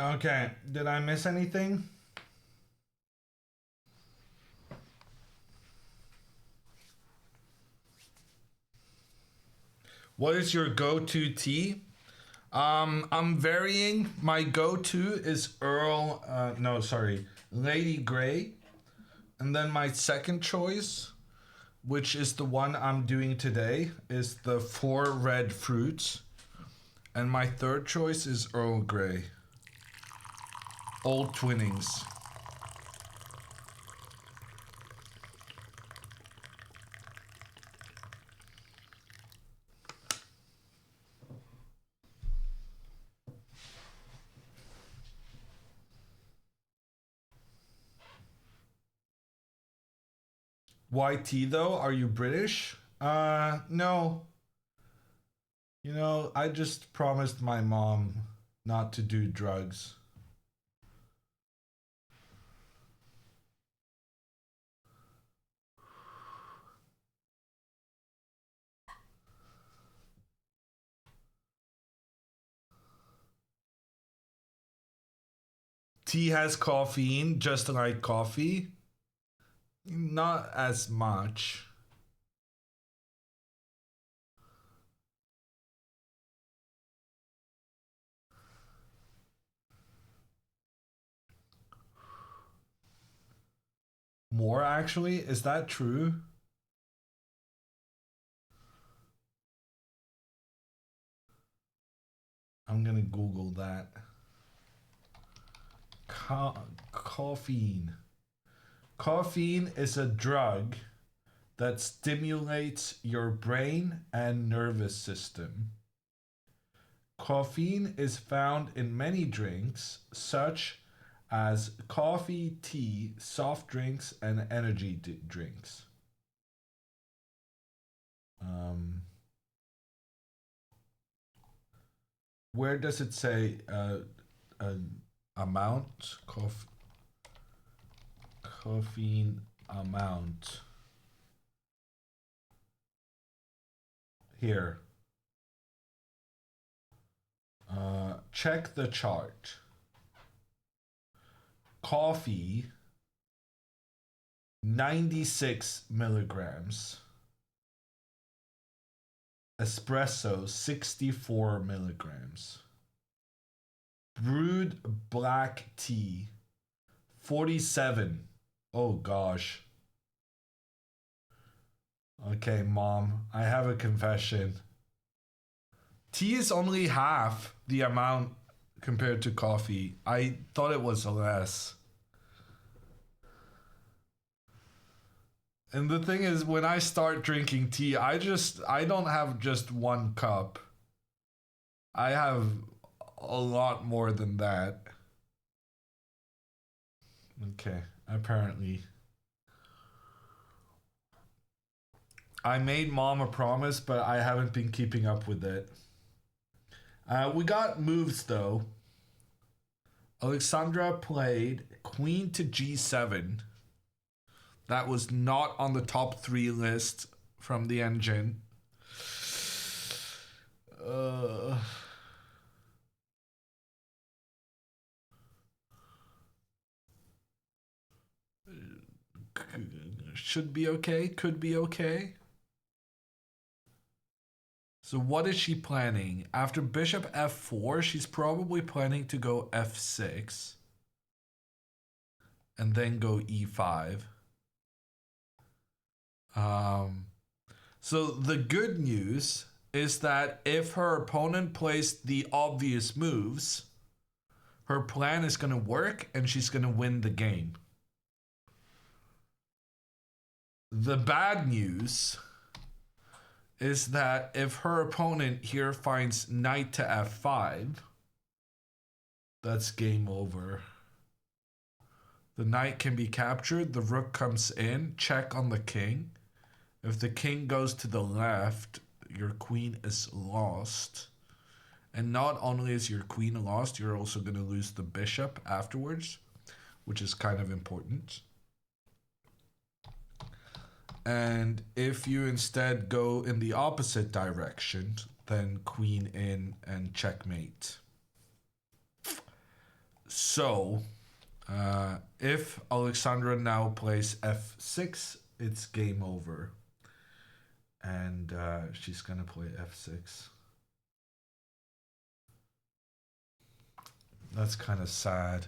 Okay, did I miss anything? What is your go-to tea? I'm varying. My go-to is Lady Grey. And then my second choice, which is the one I'm doing today, is the 4 red fruits. And my third choice is Earl Grey. Old Twinnings. Why tea though? Are you British? No. You know, I just promised my mom not to do drugs. Tea has caffeine, just like coffee. Not as much. More actually? Is that true? I'm gonna Google that. Caffeine. Caffeine is a drug that stimulates your brain and nervous system. Caffeine is found in many drinks, such as coffee, tea, soft drinks, and energy drinks. Where does it say amount? Caffeine amount. Here. Check the chart. Coffee, 96 milligrams. Espresso, 64 milligrams. Brewed black tea, 47. Oh gosh. Okay, Mom, I have a confession. Tea is only half the amount compared to coffee. I thought it was less. And the thing is, when I start drinking tea, I don't have just 1 cup. I have a lot more than that. Okay, apparently. I made Mom a promise, but I haven't been keeping up with it. We got moves though. Alexandra played Queen to G7. That was not on the top 3 list from the engine. Should be okay, could be okay. So what is she planning? After bishop f4, she's probably planning to go f6. And then go e5. So the good news is that if her opponent plays the obvious moves, her plan is going to work and she's going to win the game. The bad news is that if her opponent here finds knight to f5, that's game over. The knight can be captured, the rook comes in, check on the king. If the king goes to the left, your queen is lost. And not only is your queen lost, you're also going to lose the bishop afterwards, which is kind of important. And if you instead go in the opposite direction, then queen in and checkmate. So, if Alexandra now plays f6, it's game over. And she's gonna play f6. That's kind of sad.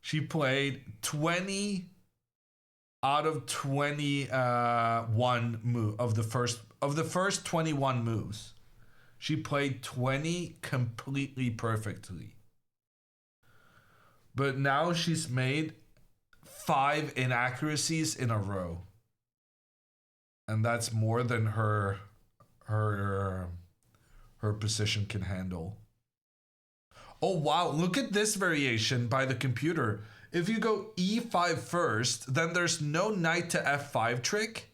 She played 20 out of 21 of the first 21 moves. She played 20 completely perfectly. But now she's made 5 inaccuracies in a row. And that's more than her position can handle. Oh wow, look at this variation by the computer. If you go e5 first, then there's no knight to f5 trick,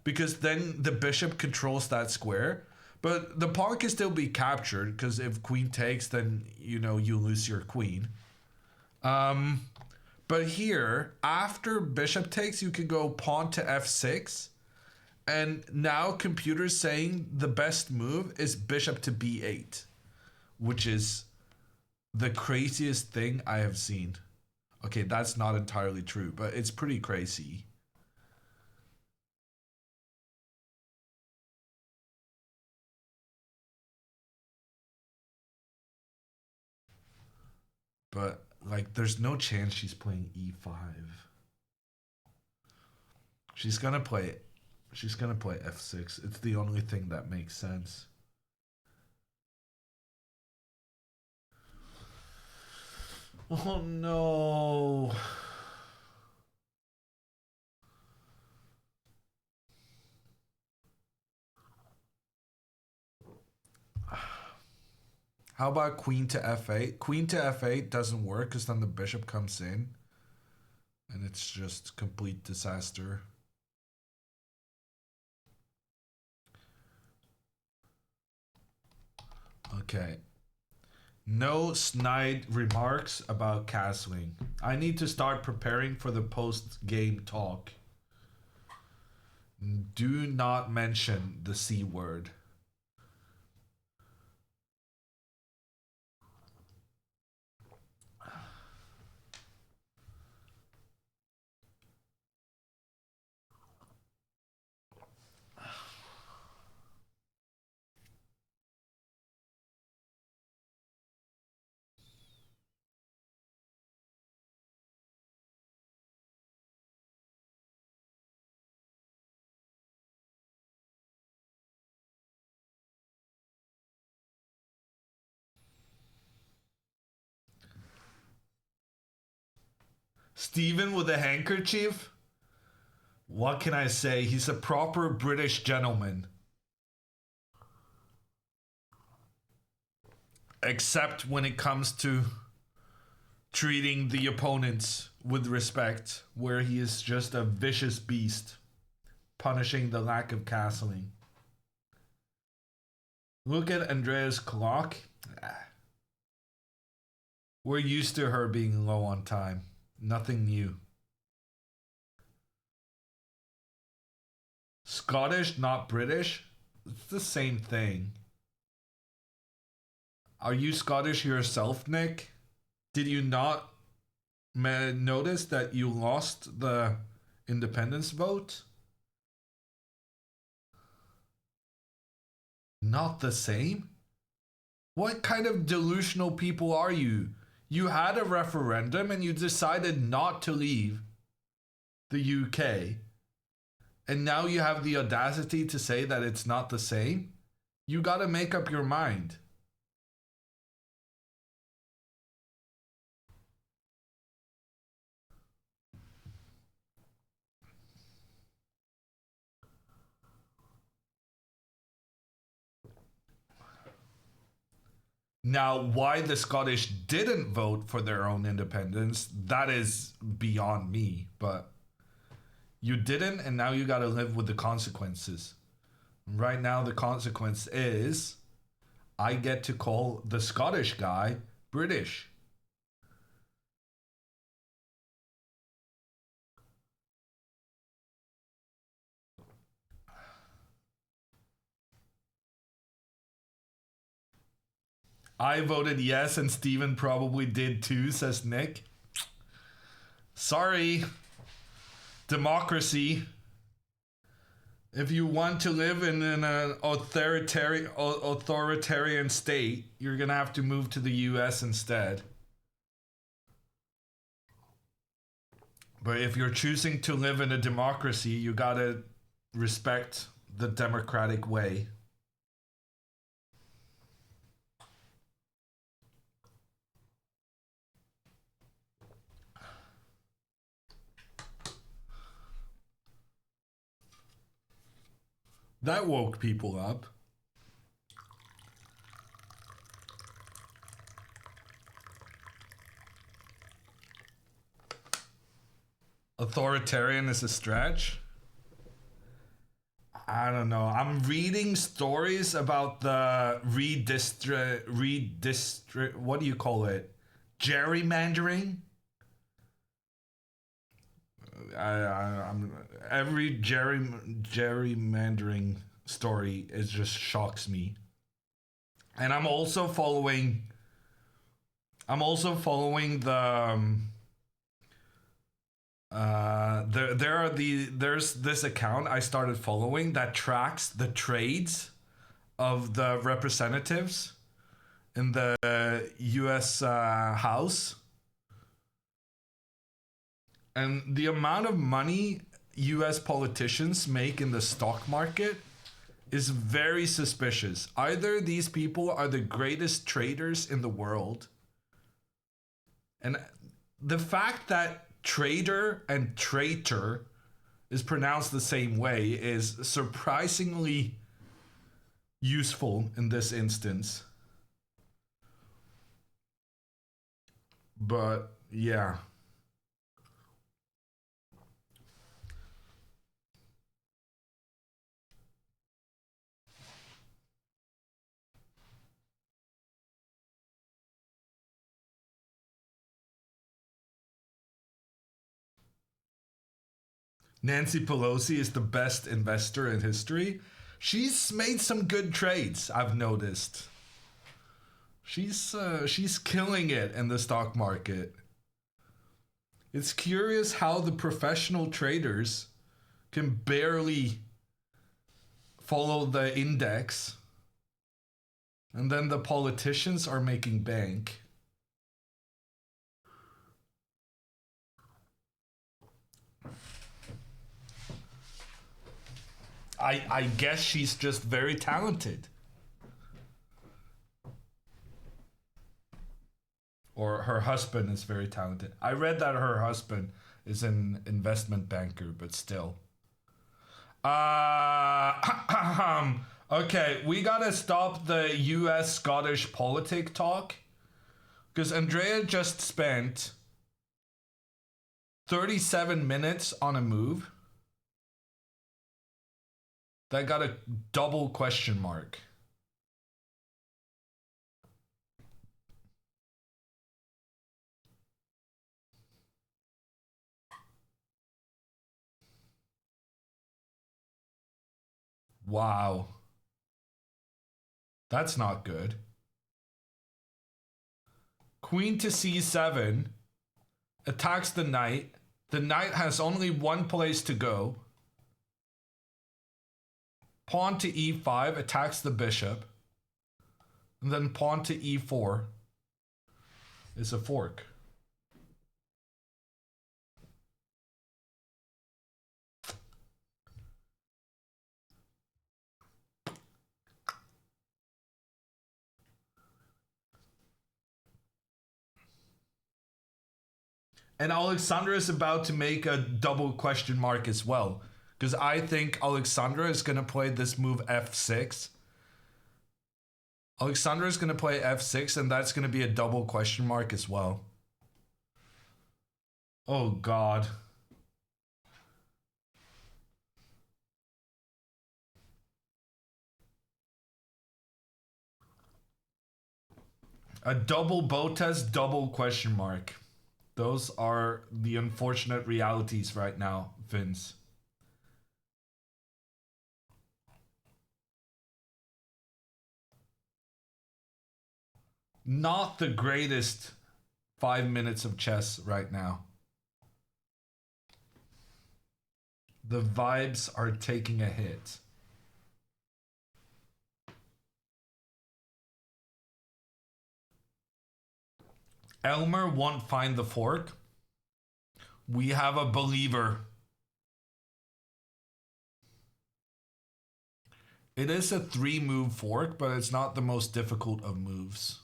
because then the bishop controls that square. But the pawn can still be captured, because if queen takes, then you lose your queen. But here, after bishop takes, you can go pawn to f6. And now computer's saying the best move is bishop to b8, which is the craziest thing I have seen. Okay, that's not entirely true, but it's pretty crazy. But like, there's no chance she's playing e5. She's gonna play f6. It's the only thing that makes sense. Oh no. How about queen to f8? Queen to f8 doesn't work because then the bishop comes in and it's just complete disaster. Okay. No snide remarks about castling. I need to start preparing for the post-game talk. Do not mention the C word. Stephen with a handkerchief? What can I say? He's a proper British gentleman. Except when it comes to treating the opponents with respect, where he is just a vicious beast, punishing the lack of castling. Look at Andrea's clock. We're used to her being low on time. Nothing new. Scottish, not British? It's the same thing. Are you Scottish yourself, Nick? Did you not notice that you lost the independence vote? Not the same? What kind of delusional people are you? You had a referendum and you decided not to leave the UK. And now you have the audacity to say that it's not the same? You gotta make up your mind. Now, why the Scottish didn't vote for their own independence, that is beyond me, but you didn't, and now you gotta live with the consequences. Right now, the consequence is I get to call the Scottish guy British. I voted yes, and Steven probably did too, says Nick. Sorry. Democracy. If you want to live in an authoritarian state, you're gonna have to move to the US instead. But if you're choosing to live in a democracy, you gotta respect the democratic way. That woke people up. Authoritarian is a stretch. I don't know. I'm reading stories about the what do you call it? Gerrymandering. I'm every gerrymandering story is just shocks me. And I'm also following the there's this account I started following that tracks the trades of the representatives in the US House. And the amount of money US politicians make in the stock market is very suspicious. Either these people are the greatest traders in the world, and the fact that trader and traitor is pronounced the same way is surprisingly useful in this instance. But yeah. Nancy Pelosi is the best investor in history. She's made some good trades, I've noticed. She's killing it in the stock market. It's curious how the professional traders can barely follow the index, and then the politicians are making bank. I guess she's just very talented. Or her husband is very talented. I read that her husband is an investment banker, but still. Okay, we gotta stop the US Scottish politic talk, because Andrea just spent 37 minutes on a move that got a double question mark. Wow. That's not good. Queen to c7 attacks the knight. The knight has only one place to go. Pawn to e5 attacks the bishop. And then pawn to e4 is a fork. And Alexandra is about to make a double question mark as well, because I think Alexandra is going to play this move f6. Alexandra is going to play f6, and that's going to be a double question mark as well. Oh, God. A double Botez, double question mark. Those are the unfortunate realities right now, Vince. Not the greatest 5 minutes of chess right now. The vibes are taking a hit. Elmer won't find the fork. We have a believer. It is a 3-move fork, but it's not the most difficult of moves.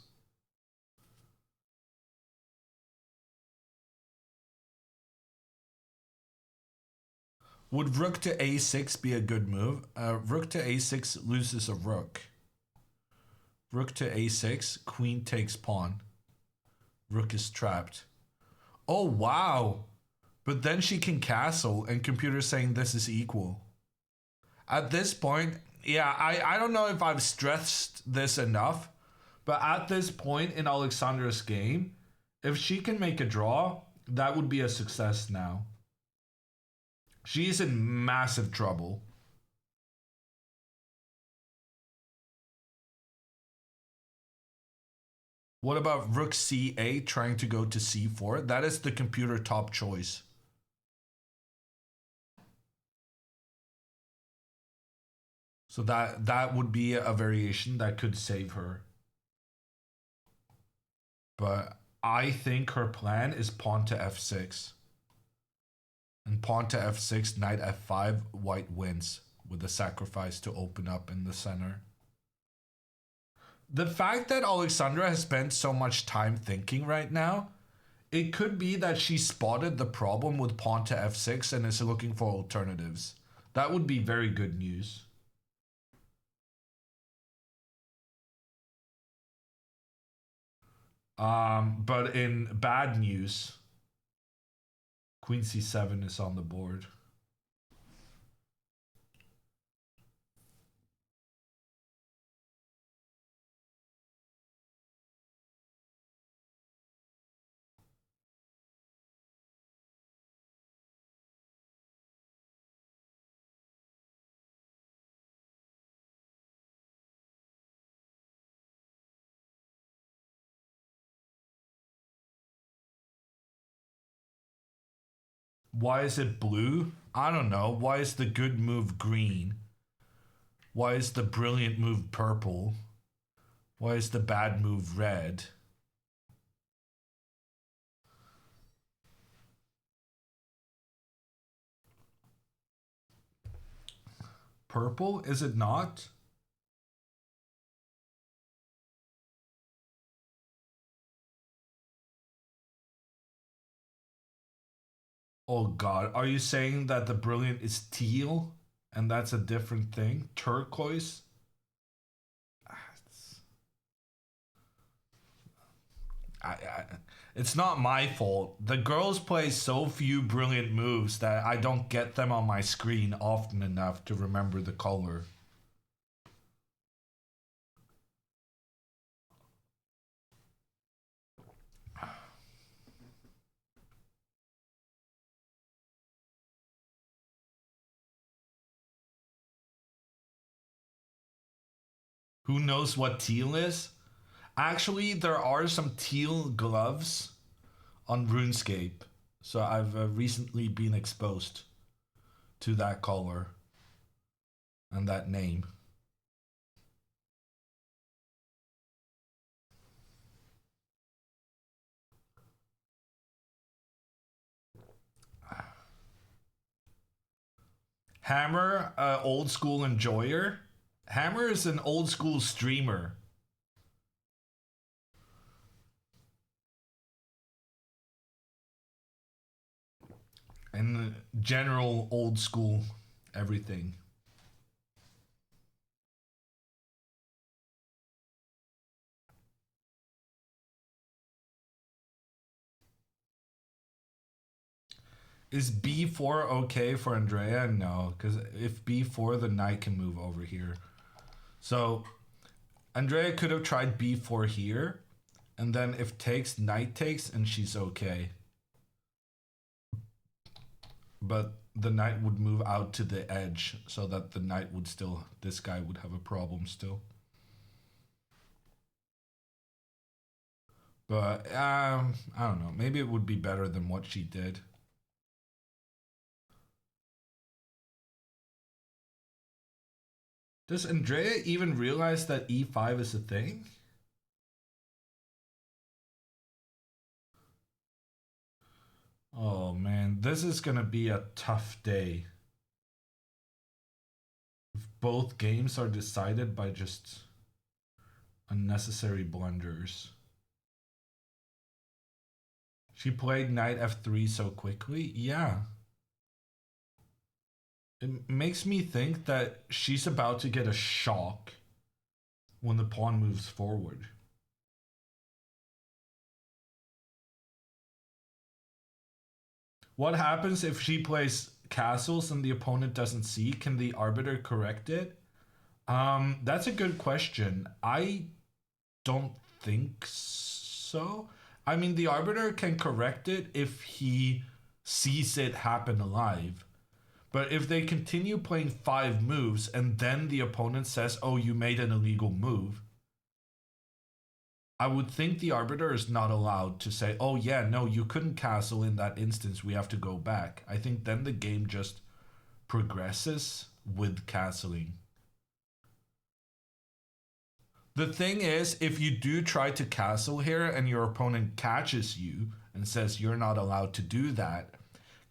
Would rook to a6 be a good move? Rook to a6 loses a rook. Rook to a6, queen takes pawn. Rook is trapped. Oh, wow. But then she can castle and computer's saying this is equal. At this point, yeah, I don't know if I've stressed this enough, but at this point in Alexandra's game, if she can make a draw, that would be a success now. She's in massive trouble. What about rook c8 trying to go to c4? That is the computer top choice. So that would be a variation that could save her. But I think her plan is pawn to f6. And pawn to f6, knight f5, white wins with a sacrifice to open up in the center. The fact that Alexandra has spent so much time thinking right now, it could be that she spotted the problem with pawn to f6 and is looking for alternatives. That would be very good news. But in bad news, queen c7 is on the board. Why is it blue? I don't know. Why is the good move green? Why is the brilliant move purple? Why is the bad move red? Purple? Is it not? Oh God, are you saying that the brilliant is teal and that's a different thing? Turquoise? It's not my fault. The girls play so few brilliant moves that I don't get them on my screen often enough to remember the color. Who knows what teal is? Actually, there are some teal gloves on RuneScape. So I've recently been exposed to that color and that name. Hammer, old school enjoyer. Hammer is an old school streamer. And general old school everything. Is b4 okay for Andrea? No, because if b4, the knight can move over here. So Andrea could have tried b4 here, and then if takes, knight takes, and she's okay. But the knight would move out to the edge, so that the knight would still, this guy would have a problem still. But I don't know. Maybe it would be better than what she did. Does Andrea even realize that e5 is a thing? Oh man, this is gonna be a tough day. If both games are decided by just unnecessary blunders. She played knight f3 so quickly? Yeah. It makes me think that she's about to get a shock when the pawn moves forward. What happens if she plays castles and the opponent doesn't see? Can the arbiter correct it? That's a good question. I don't think so. I mean, the arbiter can correct it if he sees it happen live. But if they continue playing 5 moves and then the opponent says, oh, you made an illegal move, I would think the arbiter is not allowed to say, oh yeah, no, you couldn't castle in that instance, we have to go back. I think then the game just progresses with castling. The thing is, if you do try to castle here and your opponent catches you and says you're not allowed to do that,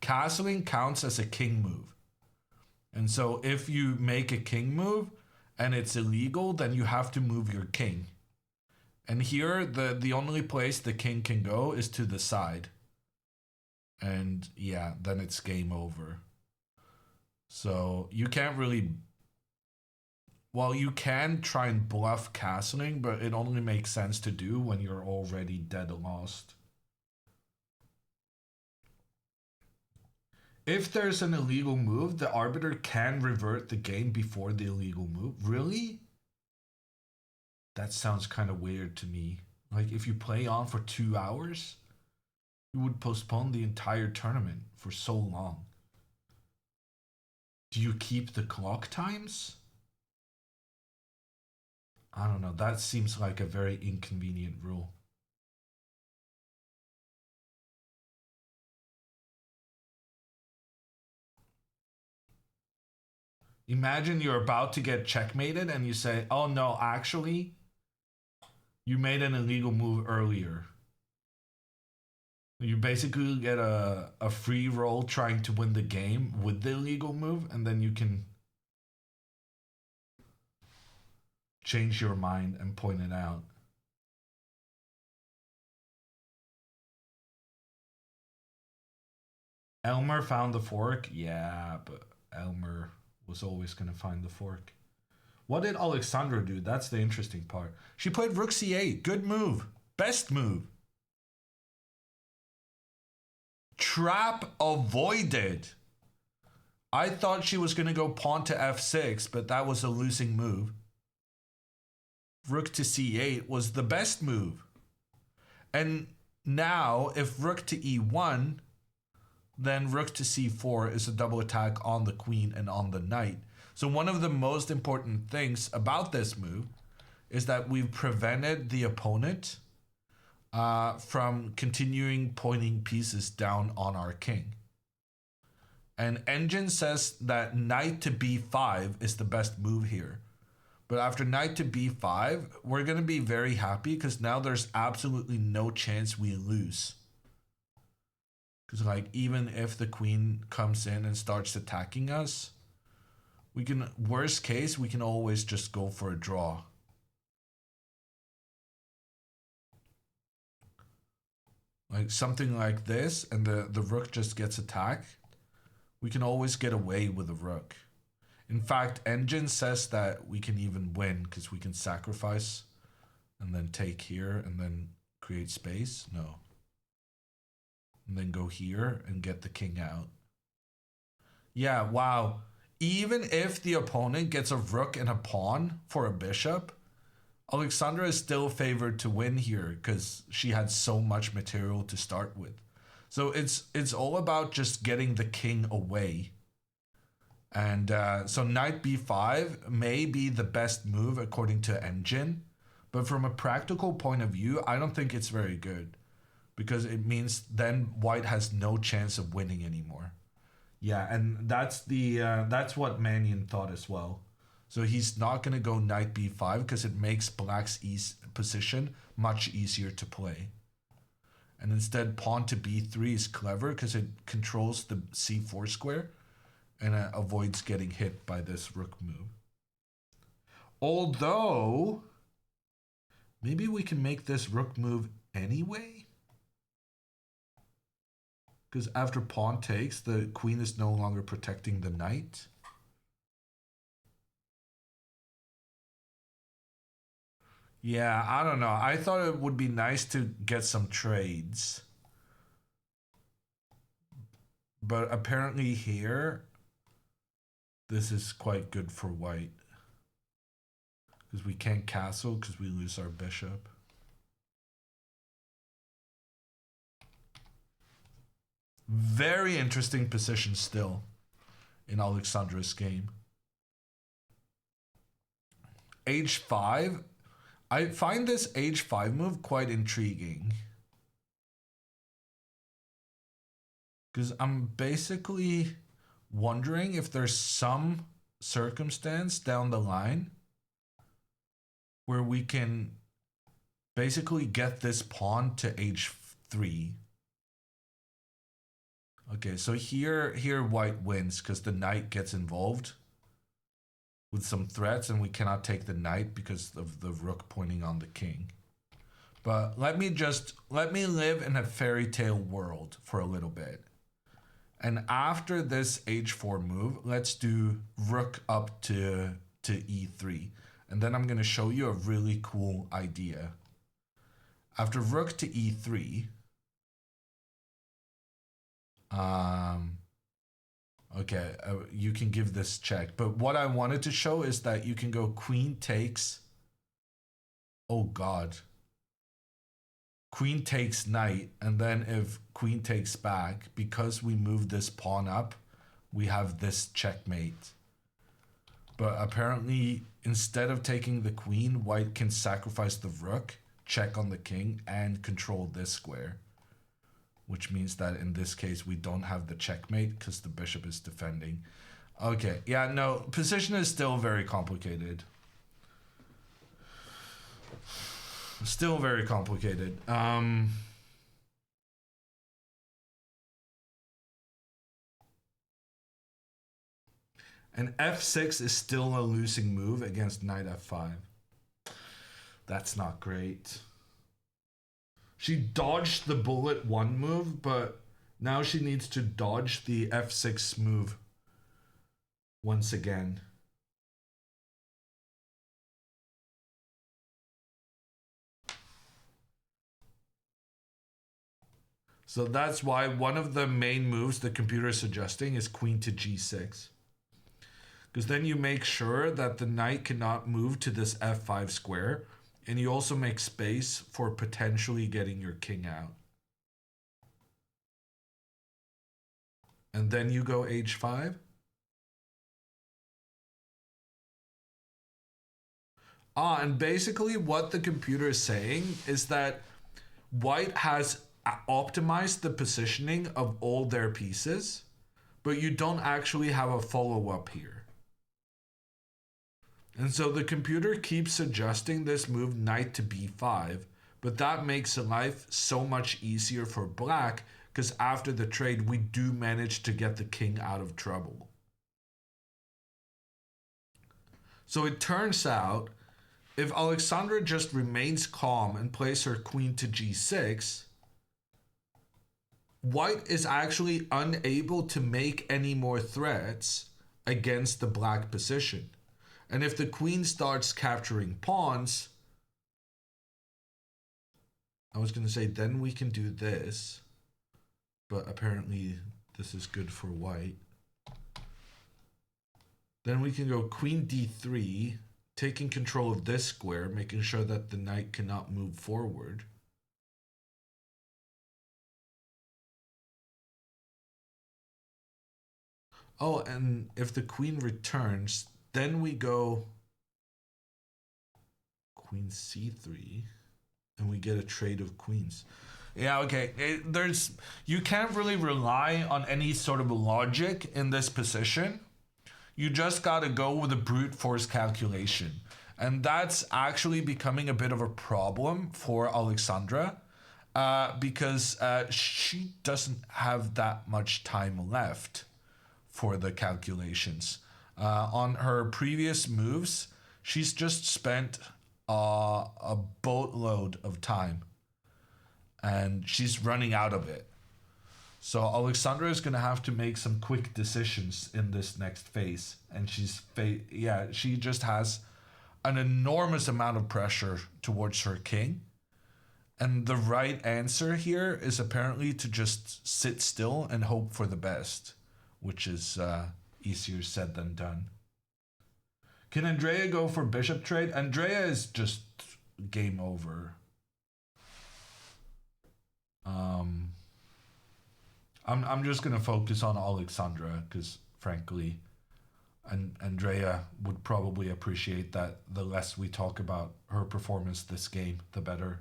castling counts as a king move. And so if you make a king move and it's illegal, then you have to move your king. And here, the only place the king can go is to the side. And yeah, then it's game over. So you can't really... Well, you can try and bluff castling, but it only makes sense to do when you're already dead lost. If there's an illegal move, the arbiter can revert the game before the illegal move. Really? That sounds kind of weird to me. Like, if you play on for 2 hours, you would postpone the entire tournament for so long. Do you keep the clock times? I don't know. That seems like a very inconvenient rule. Imagine you're about to get checkmated and you say, oh no, actually, you made an illegal move earlier. You basically get a free roll trying to win the game with the illegal move, and then you can change your mind and point it out. Elmer found the fork? Yeah, but Elmer was always going to find the fork. What did Alexandra do? That's the interesting part. She played rook c8. Good move. Best move. Trap avoided. I thought she was going to go pawn to f6, but that was a losing move. Rook to c8 was the best move. And now, if rook to e1, then rook to c4 is a double attack on the queen and on the knight. So one of the most important things about this move is that we've prevented the opponent from continuing pointing pieces down on our king. And Engine says that knight to b5 is the best move here. But after knight to b5, we're going to be very happy because now there's absolutely no chance we lose. Because like, even if the queen comes in and starts attacking us, we can, worst case, we can always just go for a draw. Like something like this, and the rook just gets attacked. We can always get away with a rook. In fact, Engine says that we can even win because we can sacrifice and then take here and then create space. No. And then go here and get the king out. Yeah, wow. Even if the opponent gets a rook and a pawn for a bishop, Alexandra is still favored to win here because she had so much material to start with. So it's all about just getting the king away. And so knight b5 may be the best move according to Engine, But from a practical point of view, I don't think it's very good. Because it means then white has no chance of winning anymore. Yeah, and that's what Mannion thought as well. So he's not going to go knight b5 because it makes black's position much easier to play. And instead pawn to b3 is clever because it controls the c4 square and avoids getting hit by this rook move. Although, maybe we can make this rook move anyway? Because after pawn takes, the queen is no longer protecting the knight. Yeah, I don't know. I thought it would be nice to get some trades. But apparently here, this is quite good for white. Because we can't castle because we lose our bishop. Very interesting position still in Alexandra's game. H5. I find this H5 move quite intriguing. Because I'm basically wondering if there's some circumstance down the line where we can basically get this pawn to H3. Okay, so here white wins because the knight gets involved with some threats and we cannot take the knight because of the rook pointing on the king. But let me live in a fairy tale world for a little bit. And after this H4 move, let's do rook up to E3. And then I'm going to show you a really cool idea. After rook to E3, okay, you can give this check. But what I wanted to show is that you can go queen takes. Oh God. Queen takes knight. And then if queen takes back, because we move this pawn up, we have this checkmate. But apparently, instead of taking the queen, white can sacrifice the rook, check on the king, and control this square. Which means that in this case, we don't have the checkmate because the bishop is defending. Okay, yeah, no, position is still very complicated. Still very complicated. And f6 is still a losing move against knight f5. That's not great. She dodged the bullet 1 move, but now she needs to dodge the f6 move once again. So that's why one of the main moves the computer is suggesting is queen to g6. Because then you make sure that the knight cannot move to this f5 square. And you also make space for potentially getting your king out. And then you go h5. And basically what the computer is saying is that white has optimized the positioning of all their pieces, but you don't actually have a follow-up here. And so the computer keeps suggesting this move knight to b5, but that makes life so much easier for black because after the trade, we do manage to get the king out of trouble. So it turns out, if Alexandra just remains calm and plays her queen to g6, white is actually unable to make any more threats against the black position. And if the queen starts capturing pawns, I was going to say, then we can do this. But apparently this is good for white. Then we can go queen d3, taking control of this square, making sure that the knight cannot move forward. Oh, and if the queen returns, then we go queen c3, and we get a trade of queens. Yeah, okay. You can't really rely on any sort of logic in this position. You just got to go with a brute force calculation. And that's actually becoming a bit of a problem for Alexandra because she doesn't have that much time left for the calculations. On her previous moves, she's just spent a boatload of time. And she's running out of it. So Alexandra is going to have to make some quick decisions in this next phase. And she just has an enormous amount of pressure towards her king. And the right answer here is apparently to just sit still and hope for the best, which is easier said than done. Can Andrea go for bishop trade? Andrea is just game over. I'm just gonna focus on Alexandra because frankly, Andrea would probably appreciate that the less we talk about her performance this game, the better.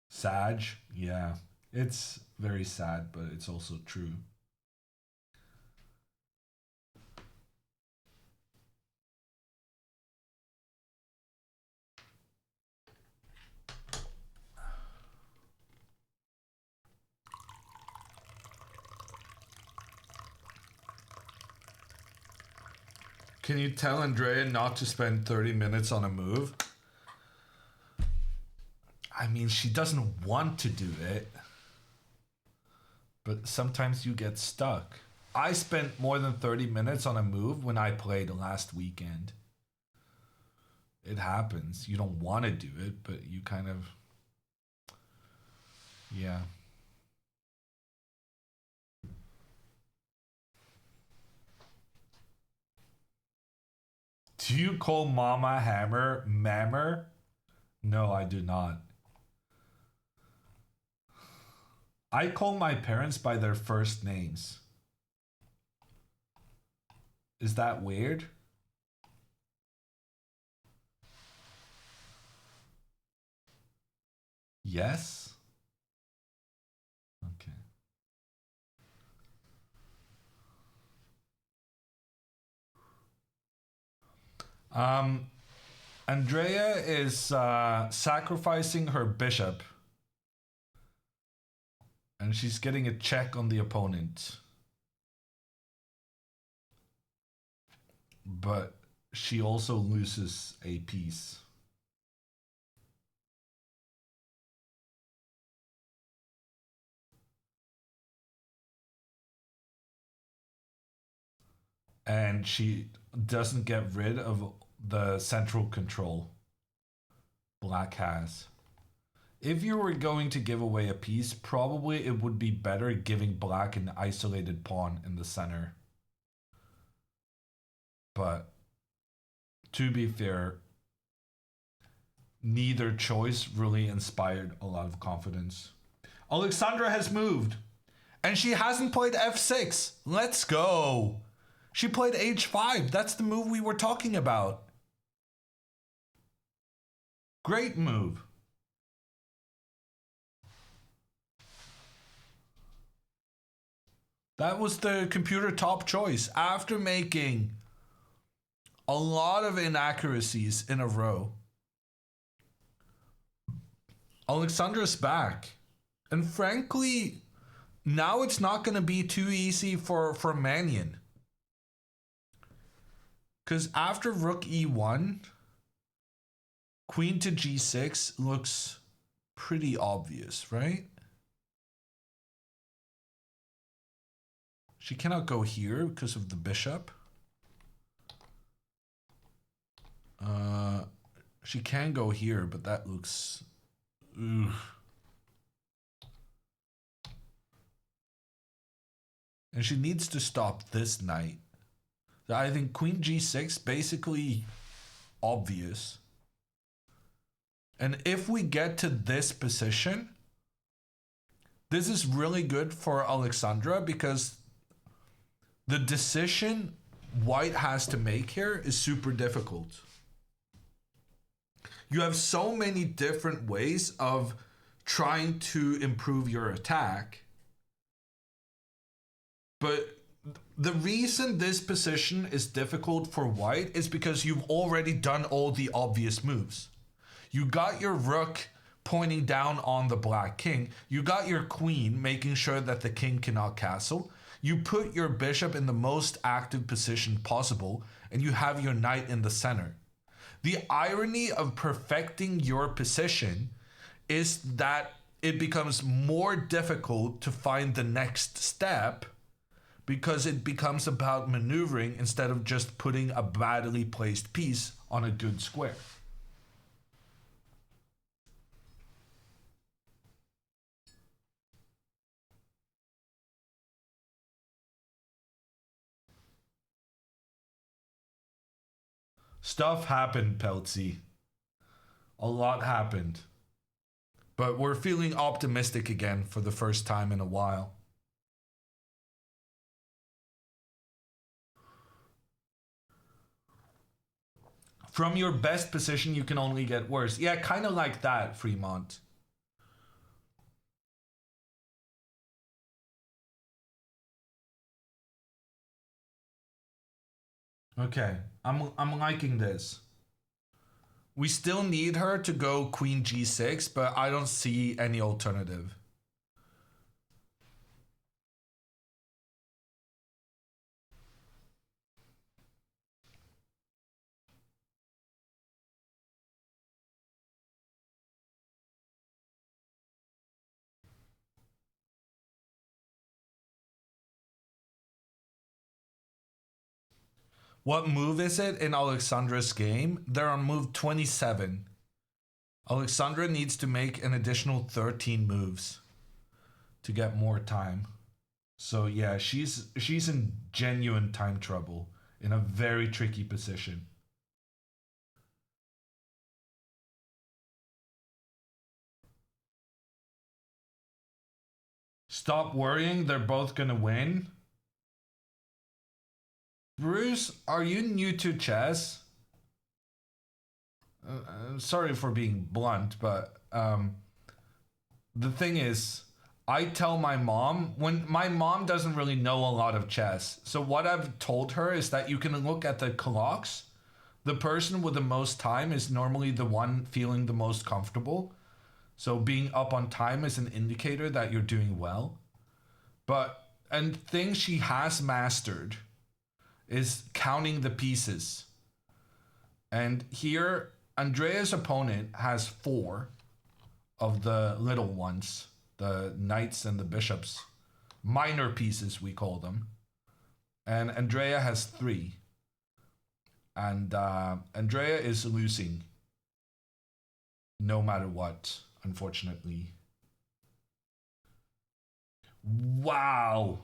Sad, yeah, it's very sad, but it's also true. Can you tell Andrea not to spend 30 minutes on a move? I mean, she doesn't want to do it. But sometimes you get stuck. I spent more than 30 minutes on a move when I played last weekend. It happens. You don't want to do it, but you kind of... Yeah. Do you call Mama Hammer Mammer? No, I do not. I call my parents by their first names. Is that weird? Yes? Okay. Andrea is sacrificing her bishop. And she's getting a check on the opponent. But she also loses a piece. And she doesn't get rid of the central control Black has. If you were going to give away a piece, probably it would be better giving Black an isolated pawn in the center. But to be fair, neither choice really inspired a lot of confidence. Alexandra has moved, and she hasn't played f6. Let's go. She played h5. That's the move we were talking about. Great move. That was the computer top choice after making a lot of inaccuracies in a row. Alexandra's back. And frankly, now it's not going to be too easy for Mannion. Because after rook e1, queen to g6 looks pretty obvious, right? She cannot go here because of the bishop. She can go here, but that looks... Ugh. And she needs to stop this knight. I think queen g6, basically obvious. And if we get to this position, This is really good for Alexandra because the decision white has to make here is super difficult. You have so many different ways of trying to improve your attack. But the reason this position is difficult for white is because you've already done all the obvious moves. You got your rook pointing down on the black king. You got your queen making sure that the king cannot castle. You put your bishop in the most active position possible, and you have your knight in the center. The irony of perfecting your position is that it becomes more difficult to find the next step because it becomes about maneuvering instead of just putting a badly placed piece on a good square. Stuff happened, Peltzy. A lot happened. But we're feeling optimistic again for the first time in a while. From your best position, you can only get worse. Yeah, kind of like that, Fremont. Okay, I'm liking this. We still need her to go queen g6, but I don't see any alternative. What move is it in Alexandra's game? They're on move 27. Alexandra needs to make an additional 13 moves to get more time. So yeah, she's in genuine time trouble, in a very tricky position. Stop worrying, they're both gonna win. Bruce, are you new to chess? I'm sorry for being blunt, but the thing is, I tell my mom, when my mom doesn't really know a lot of chess, so what I've told her is that you can look at the clocks. The person with the most time is normally the one feeling the most comfortable. So being up on time is an indicator that you're doing well. And things she has mastered is counting the pieces. And here, Andrea's opponent has 4 of the little ones, the knights and the bishops, minor pieces we call them. And Andrea has 3. And Andrea is losing no matter what, unfortunately. Wow.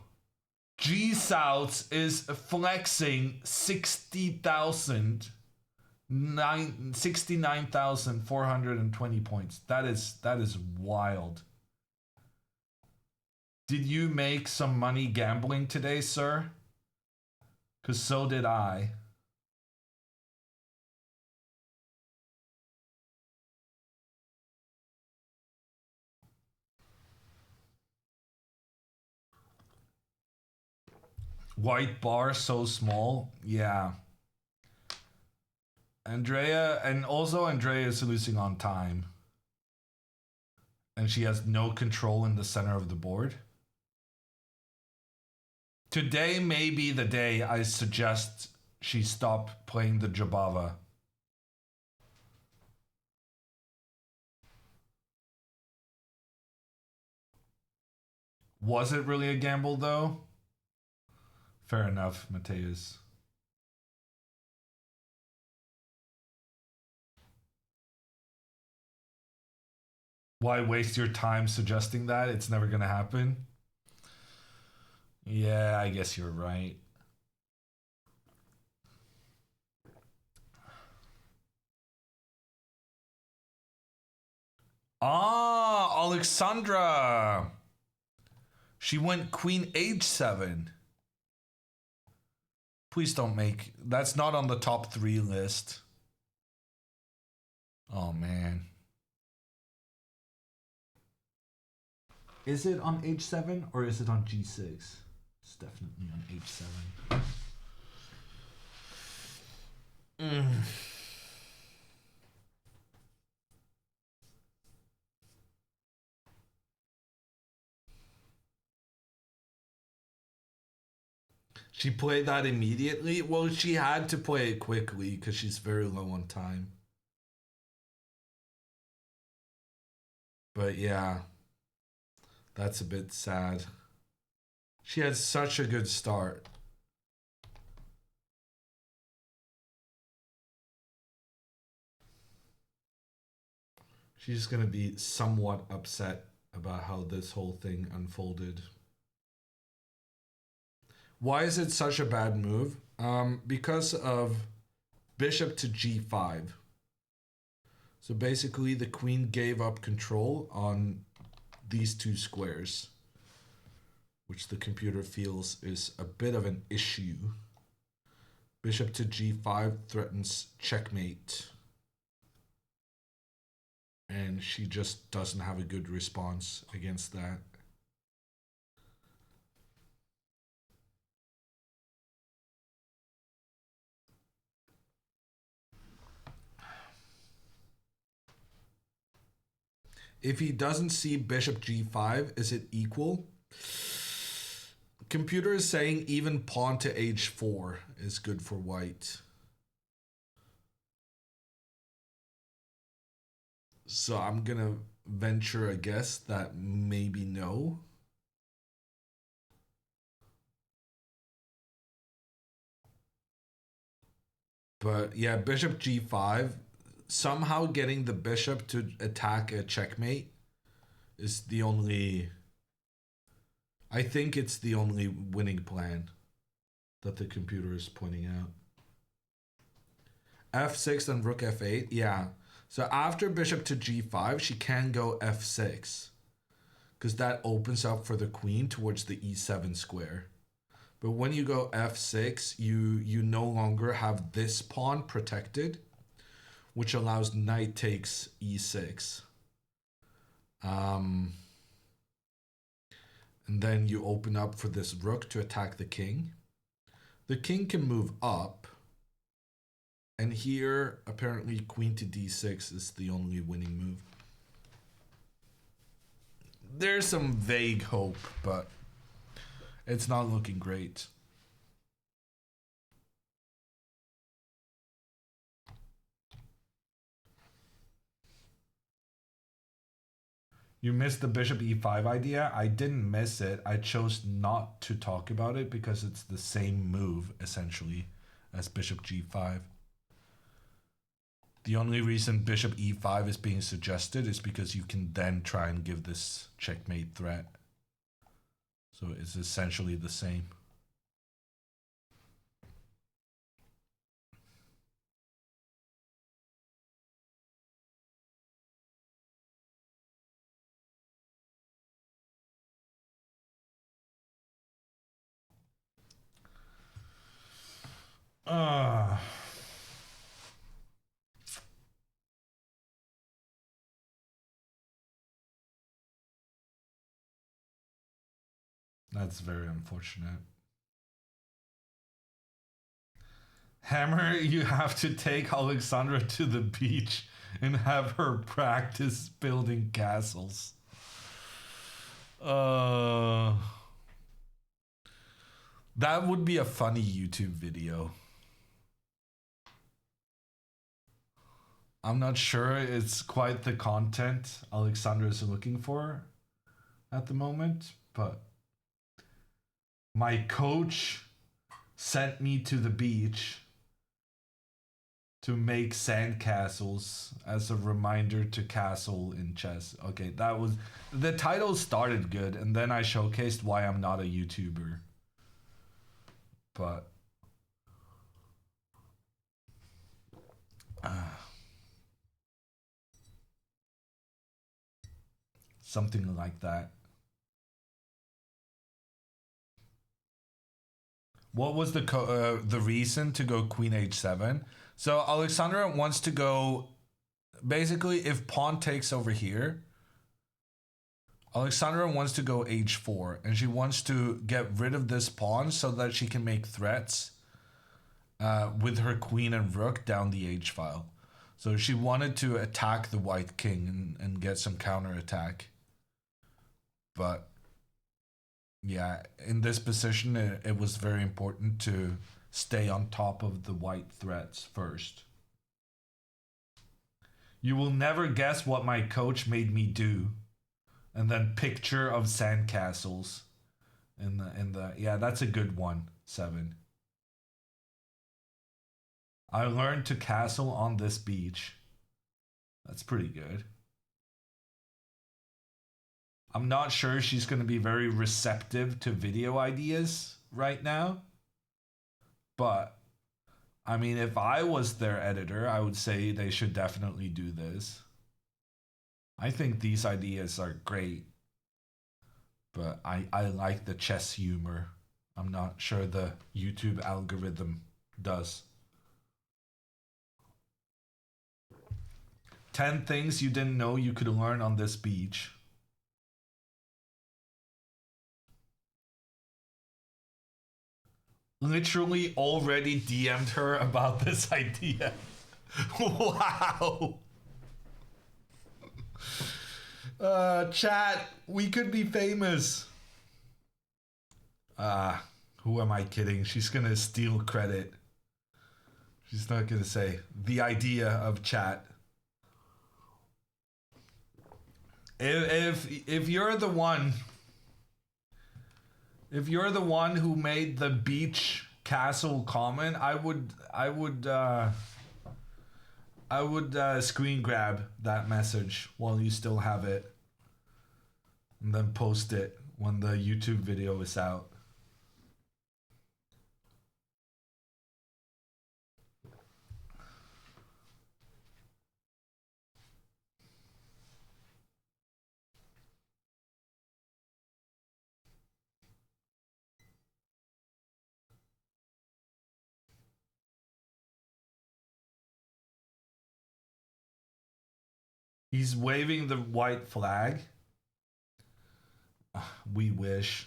G-South is flexing 69,420 points. That is wild. Did you make some money gambling today, sir? Because so did I. White bar so small. Yeah. Andrea is losing on time. And she has no control in the center of the board. Today may be the day I suggest she stop playing the Jabava. Was it really a gamble though? Fair enough, Mateus. Why waste your time suggesting that? It's never gonna happen. Yeah, I guess you're right. Ah, Alexandra. She went queen h7. Please don't make... That's not on the top 3 list. Oh, man. Is it on h7 or is it on g6? It's definitely on h7. She played that immediately? Well, she had to play it quickly because she's very low on time. But yeah, that's a bit sad. She had such a good start. She's going to be somewhat upset about how this whole thing unfolded. Why is it such a bad move? Because of bishop to g5. So basically the queen gave up control on these 2 squares, which the computer feels is a bit of an issue. Bishop to g5 threatens checkmate. And she just doesn't have a good response against that. If he doesn't see bishop g5, is it equal? Computer is saying even pawn to h4 is good for white. So I'm gonna venture a guess that maybe no. But yeah, bishop g5, somehow getting the bishop to attack a checkmate is the only... I think it's the only winning plan that the computer is pointing out. f6 and rook f8, yeah. So after bishop to g5, she can go f6 because that opens up for the queen towards the e7 square. But when you go f6, you no longer have this pawn protected, which allows knight takes e6. And then you open up for this rook to attack the king. The king can move up. And here, apparently, queen to d6 is the only winning move. There's some vague hope, but it's not looking great. You missed the bishop e5 idea. I didn't miss it. I chose not to talk about it because it's the same move, essentially, as bishop g5. The only reason bishop e5 is being suggested is because you can then try and give this checkmate threat. So it's essentially the same. That's very unfortunate. Hammer, you have to take Alexandra to the beach and have her practice building castles. That would be a funny YouTube video. I'm not sure it's quite the content Alexandra is looking for at the moment, but my coach sent me to the beach to make sandcastles as a reminder to castle in chess. Okay, that was... The title started good, and then I showcased why I'm not a YouTuber. But... something like that. What was the reason to go queen h7? So Alexandra wants to go, basically if pawn takes over here, Alexandra wants to go h4, and she wants to get rid of this pawn so that she can make threats with her queen and rook down the h file. So she wanted to attack the white king and get some counter attack. But yeah, in this position, it was very important to stay on top of the white threats first. You will never guess what my coach made me do. And then picture of sandcastles. Yeah, that's a good one, 7. I learned to castle on this beach. That's pretty good. I'm not sure she's going to be very receptive to video ideas right now. But, I mean, if I was their editor, I would say they should definitely do this. I think these ideas are great. But I like the chess humor. I'm not sure the YouTube algorithm does. 10 things you didn't know you could learn on this beach. Literally already DM'd her about this idea. Wow. Chat, we could be famous. Who am I kidding? She's gonna steal credit. She's not gonna say the idea of chat. If you're the one, who made the beach castle comment, I would screen grab that message while you still have it, and then post it when the YouTube video is out. He's waving the white flag. We wish.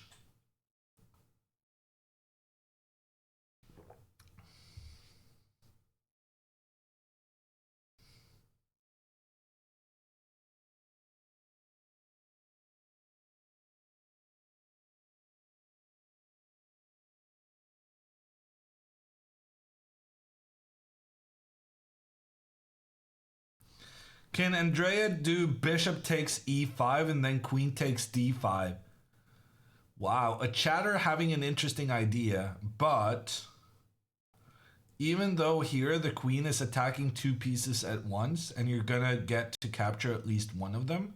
Can Andrea do bishop takes e5 and then queen takes d5? Wow, a chatter having an interesting idea, but even though here the queen is attacking 2 pieces at once and you're gonna get to capture at least one of them,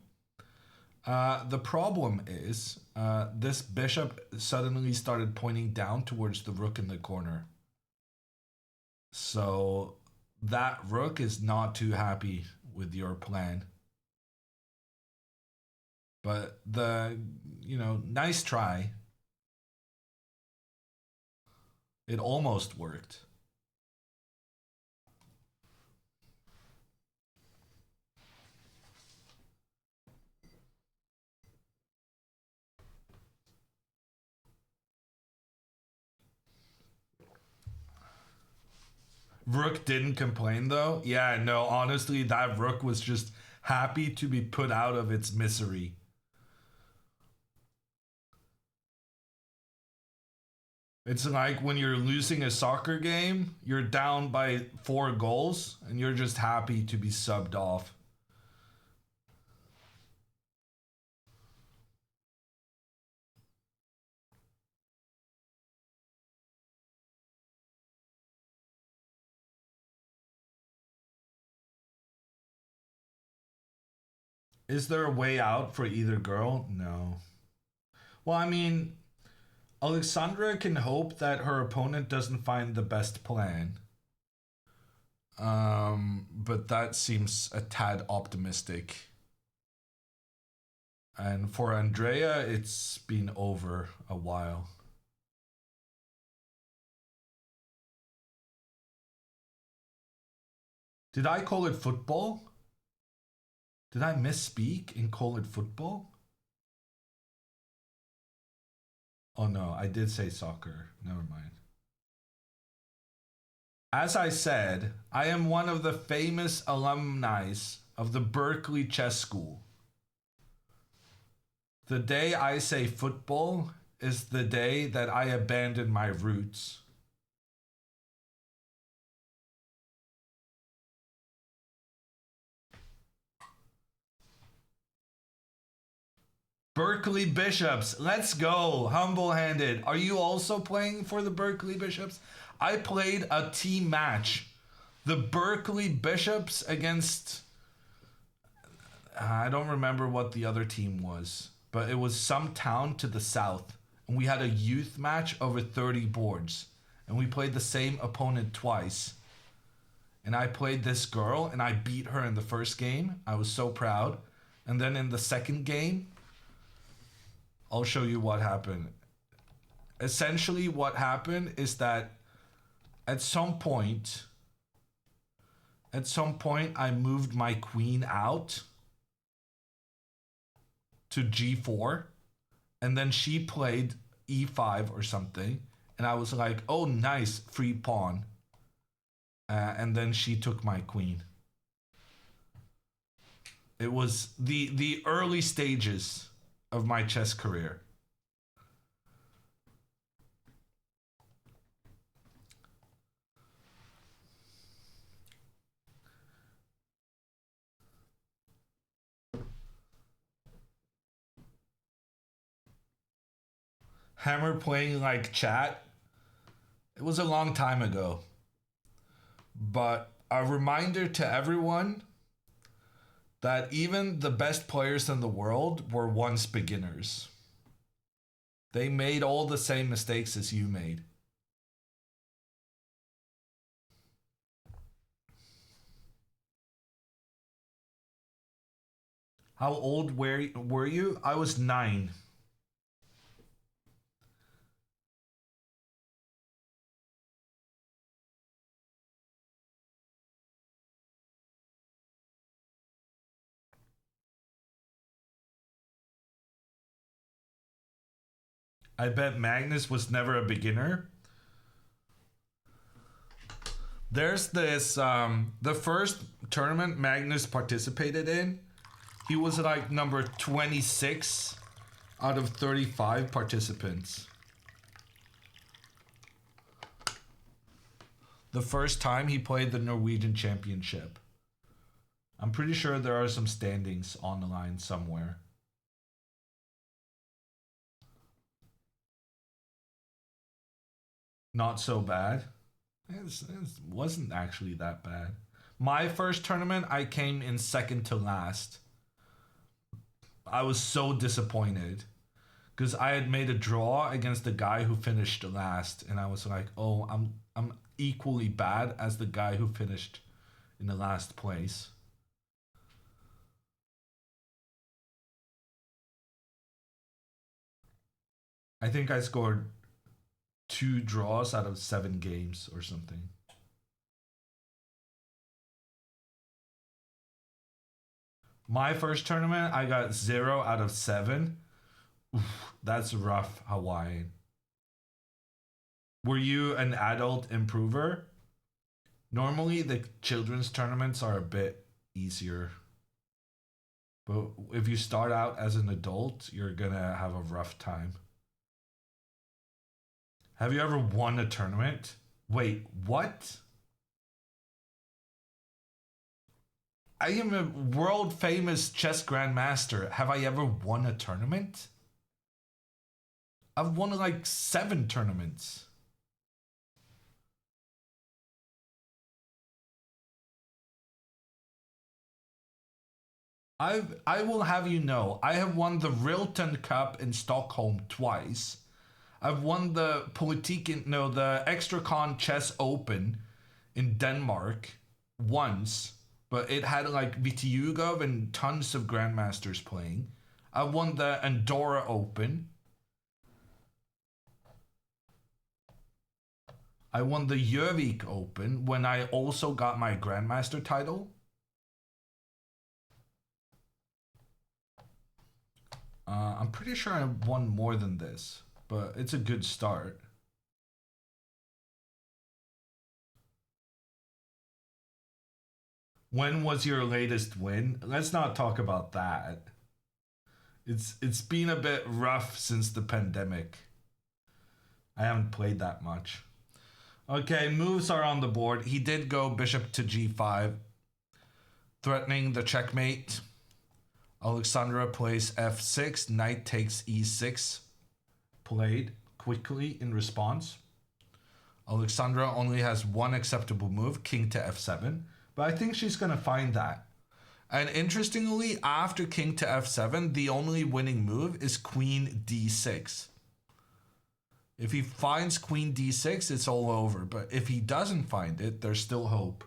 the problem is this bishop suddenly started pointing down towards the rook in the corner. So that rook is not too happy with your plan. But nice try. It almost worked. Rook didn't complain though. Yeah, no, honestly, that rook was just happy to be put out of its misery. It's like when you're losing a soccer game, you're down by 4 goals, and you're just happy to be subbed off. Is there a way out for either girl? No. Well, I mean, Alexandra can hope that her opponent doesn't find the best plan. But that seems a tad optimistic. And for Andrea, it's been over a while. Did I call it football? Did I misspeak and call it football? Oh no, I did say soccer. Never mind. As I said, I am one of the famous alumni of the Berkeley Chess School. The day I say football is the day that I abandon my roots. Berkeley Bishops, let's go. Humble-handed. Are you also playing for the Berkeley Bishops? I played a team match. The Berkeley Bishops against... I don't remember what the other team was, but it was some town to the south. And we had a youth match over 30 boards. And we played the same opponent twice. And I played this girl and I beat her in the first game. I was so proud. And then in the second game, I'll show you what happened. Essentially what happened is that at some point I moved my queen out to g4 and then she played e5 or something and I was like, oh nice, free pawn. And then she took my queen. It was the early stages of my chess career. Hammer playing like chat. It was a long time ago. But a reminder to everyone that even the best players in the world were once beginners. They made all the same mistakes as you made. How old were you? I was 9. I bet Magnus was never a beginner. There's this, the first tournament Magnus participated in, he was like number 26 out of 35 participants. The first time he played the Norwegian Championship. I'm pretty sure there are some standings on the line somewhere. Not so bad. It wasn't actually that bad. My first tournament, I came in second to last. I was so disappointed because I had made a draw against the guy who finished last, and I was like, "Oh, I'm equally bad as the guy who finished in the last place." I think I scored 2 draws out of 7 games or something. My first tournament, I got 0 out of 7. Oof, that's rough, Hawaiian. Were you an adult improver? Normally, the children's tournaments are a bit easier. But if you start out as an adult, you're gonna have a rough time. Have you ever won a tournament? Wait, what? I am a world famous chess grandmaster. Have I ever won a tournament? I've won like 7 tournaments. I will have you know, I have won the Rilton Cup in Stockholm twice. I've won the the Extracon Chess Open in Denmark once, but it had like Vitiugov and tons of grandmasters playing. I won the Andorra Open. I won the Reykjavik Open when I also got my Grandmaster title. I'm pretty sure I won more than this, but it's a good start. When was your latest win? Let's not talk about that. It's been a bit rough since the pandemic. I haven't played that much. Okay, moves are on the board. He did go bishop to g5, threatening the checkmate. Alexandra plays f6, knight takes e6, played quickly in response. Alexandra only has one acceptable move, king to f7, but I think she's going to find that. And interestingly, after king to f7, the only winning move is queen d6. If he finds queen d6, it's all over, but if he doesn't find it, there's still hope.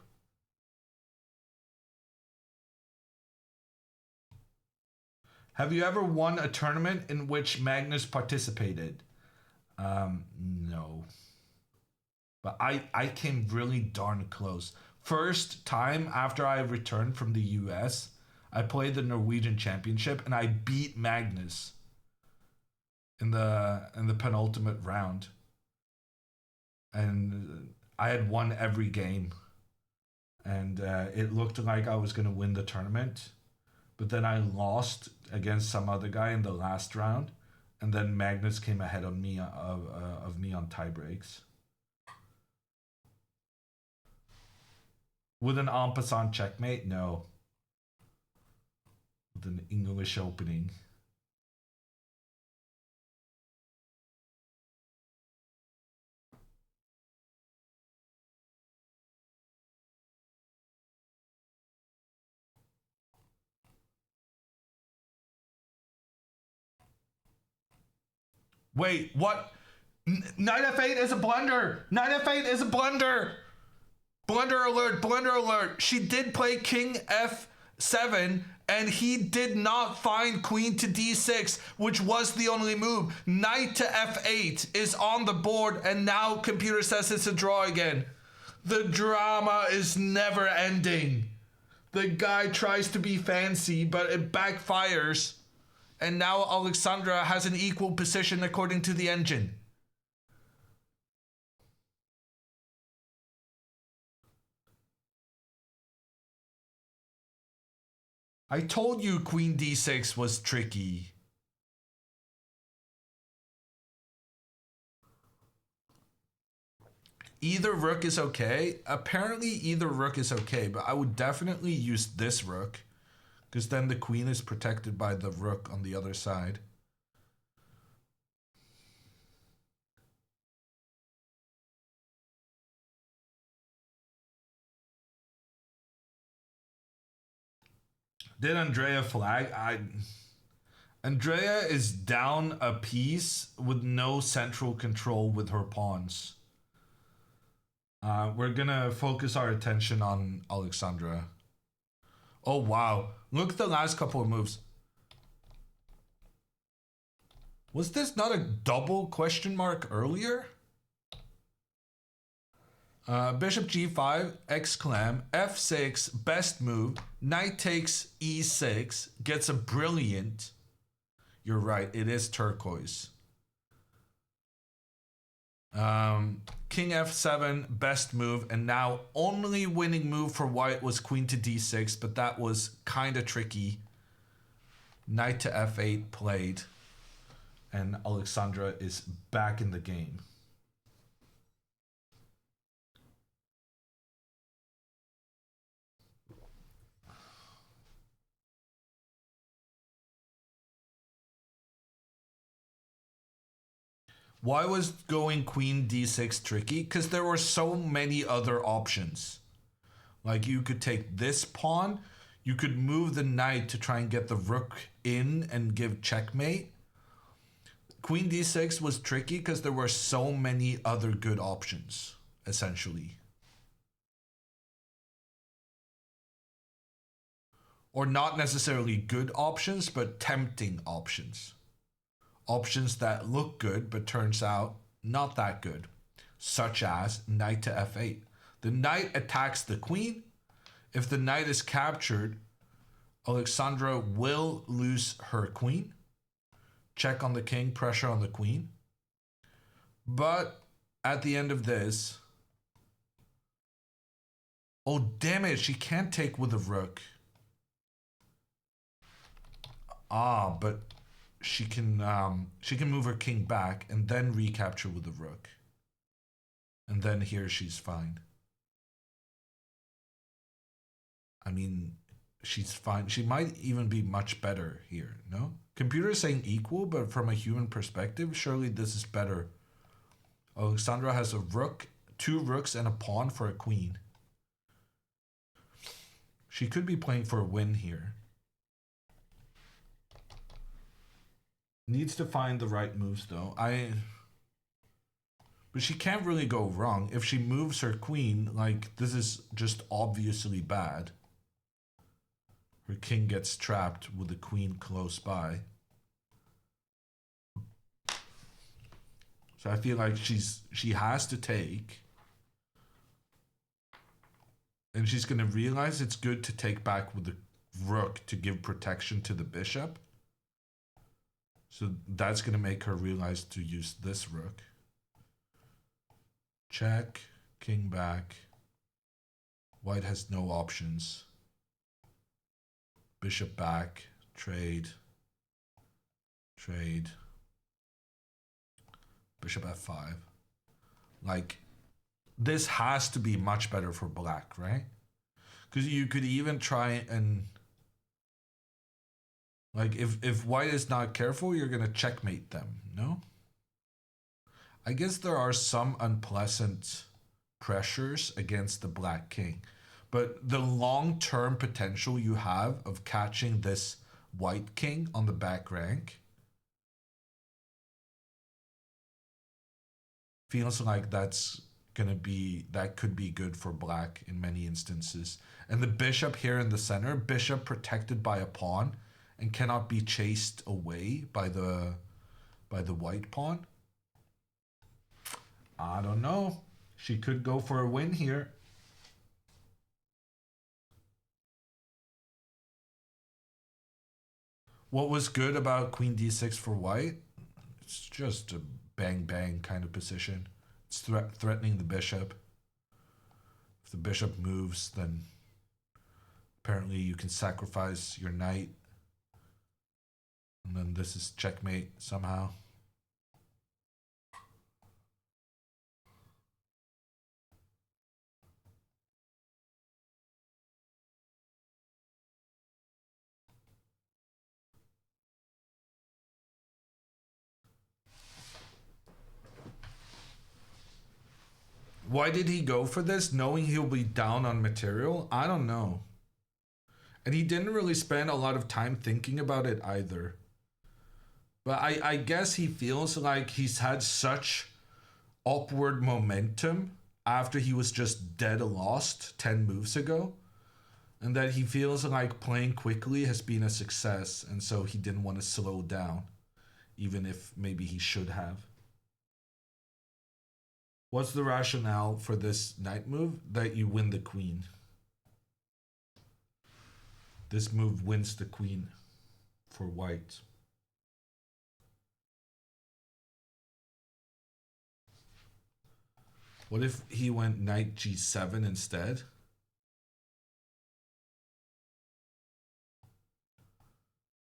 Have you ever won a tournament in which Magnus participated? No. But I came really darn close. First time after I returned from the US, I played the Norwegian Championship and I beat Magnus in the penultimate round. And I had won every game. And it looked like I was going to win the tournament. But then I lost against some other guy in the last round, and then Magnus came ahead of me on tie breaks. With an en passant checkmate? No. With an English opening. Wait, what? Knight f8 is a blunder! Knight f8 is a blunder! Blunder alert, blunder alert. She did play king f7 and he did not find queen to d6, which was the only move. Knight to f8 is on the board and now computer says it's a draw again. The drama is never ending. The guy tries to be fancy, but it backfires. And now Alexandra has an equal position according to the engine. I told you queen d6 was tricky. Either rook is okay. Apparently either rook is okay, but I would definitely use this rook, because then the queen is protected by the rook on the other side. Did Andrea flag? Andrea is down a piece with no central control with her pawns. We're gonna focus our attention on Alexandra. Oh wow, look at the last couple of moves. Was this not a double question mark earlier? Bishop g5, exclam, f6, best move, knight takes e6, gets a brilliant. You're right, it is turquoise. King f7, best move, and now only winning move for white was queen to d6, but that was kind of tricky. Knight to f8 played, and Alexandra is back in the game. Why was going queen d6 tricky? Because there were so many other options. Like you could take this pawn, you could move the knight to try and get the rook in and give checkmate. Queen d6 was tricky because there were so many other good options, essentially. Or not necessarily good options, but tempting options. Options that look good, but turns out not that good. such as knight to f8. The knight attacks the queen. If the knight is captured, Alexandra will lose her queen. Check on the king, pressure on the queen. But at the end of this, oh damn it, she can't take with a rook. Ah, but she can move her king back and then recapture with the rook. And then here she's fine. I mean, she's fine. She might even be much better here, no? Computer is saying equal, but from a human perspective, surely this is better. Alexandra has a rook, 2 rooks, and a pawn for a queen. She could be playing for a win here. Needs to find the right moves, though. But she can't really go wrong. If she moves her queen, like, this is just obviously bad. Her king gets trapped with the queen close by. So I feel like she has to take. And she's going to realize it's good to take back with the rook to give protection to the bishop. So that's going to make her realize to use this rook. Check, king back. White has no options. Bishop back, trade, trade. Bishop f5. Like, this has to be much better for black, right? Because you could even try and, like, if white is not careful, you're going to checkmate them, no? I guess there are some unpleasant pressures against the black king. But the long-term potential you have of catching this white king on the back rank feels like that could be good for black in many instances. And the bishop here in the center, bishop protected by a pawn and cannot be chased away by the white pawn. I don't know. She could go for a win here. What was good about queen d6 for white? It's just a bang-bang kind of position. It's threatening the bishop. If the bishop moves, then apparently you can sacrifice your knight. And then this is checkmate somehow. Why did he go for this, knowing he'll be down on material? I don't know. And he didn't really spend a lot of time thinking about it either. But I guess he feels like he's had such upward momentum after he was just dead lost 10 moves ago. And that he feels like playing quickly has been a success. And so he didn't want to slow down, even if maybe he should have. What's the rationale for this knight move? That you win the queen. This move wins the queen for white. What if he went knight g7 instead?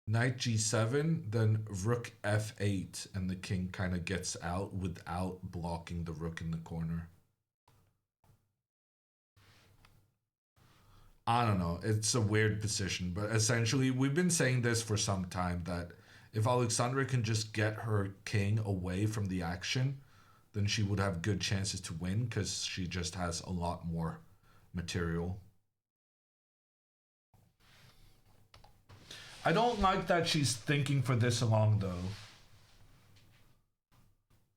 Knight g7, then rook f8, and the king kind of gets out without blocking the rook in the corner. I don't know. It's a weird position, but essentially we've been saying this for some time, that if Alexandra can just get her king away from the action, then she would have good chances to win because she just has a lot more material. I don't like that she's thinking for this long, though.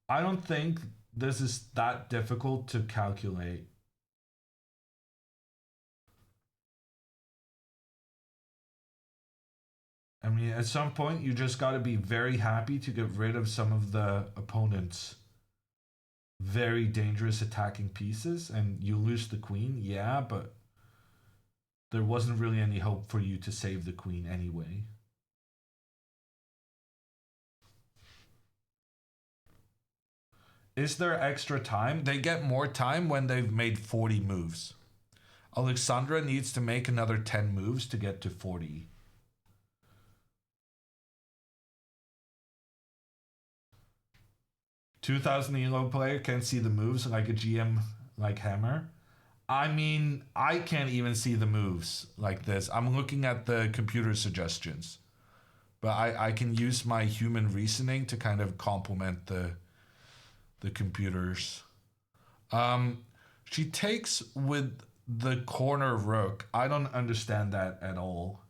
I don't think this is that difficult to calculate. I mean, at some point, you just got to be very happy to get rid of some of the opponents. very dangerous attacking pieces, and you lose the queen, yeah, but there wasn't really any hope for you to save the queen anyway. Is there extra time? They get more time when they've made 40 moves. Alexandra needs to make another 10 moves to get to 40. $2,000 ELO player can't see the moves like a GM like Hammer. I mean, I can't even see the moves like this. I'm looking at the computer suggestions. But I can use my human reasoning to kind of complement the computers. She takes with the corner rook. I don't understand that at all.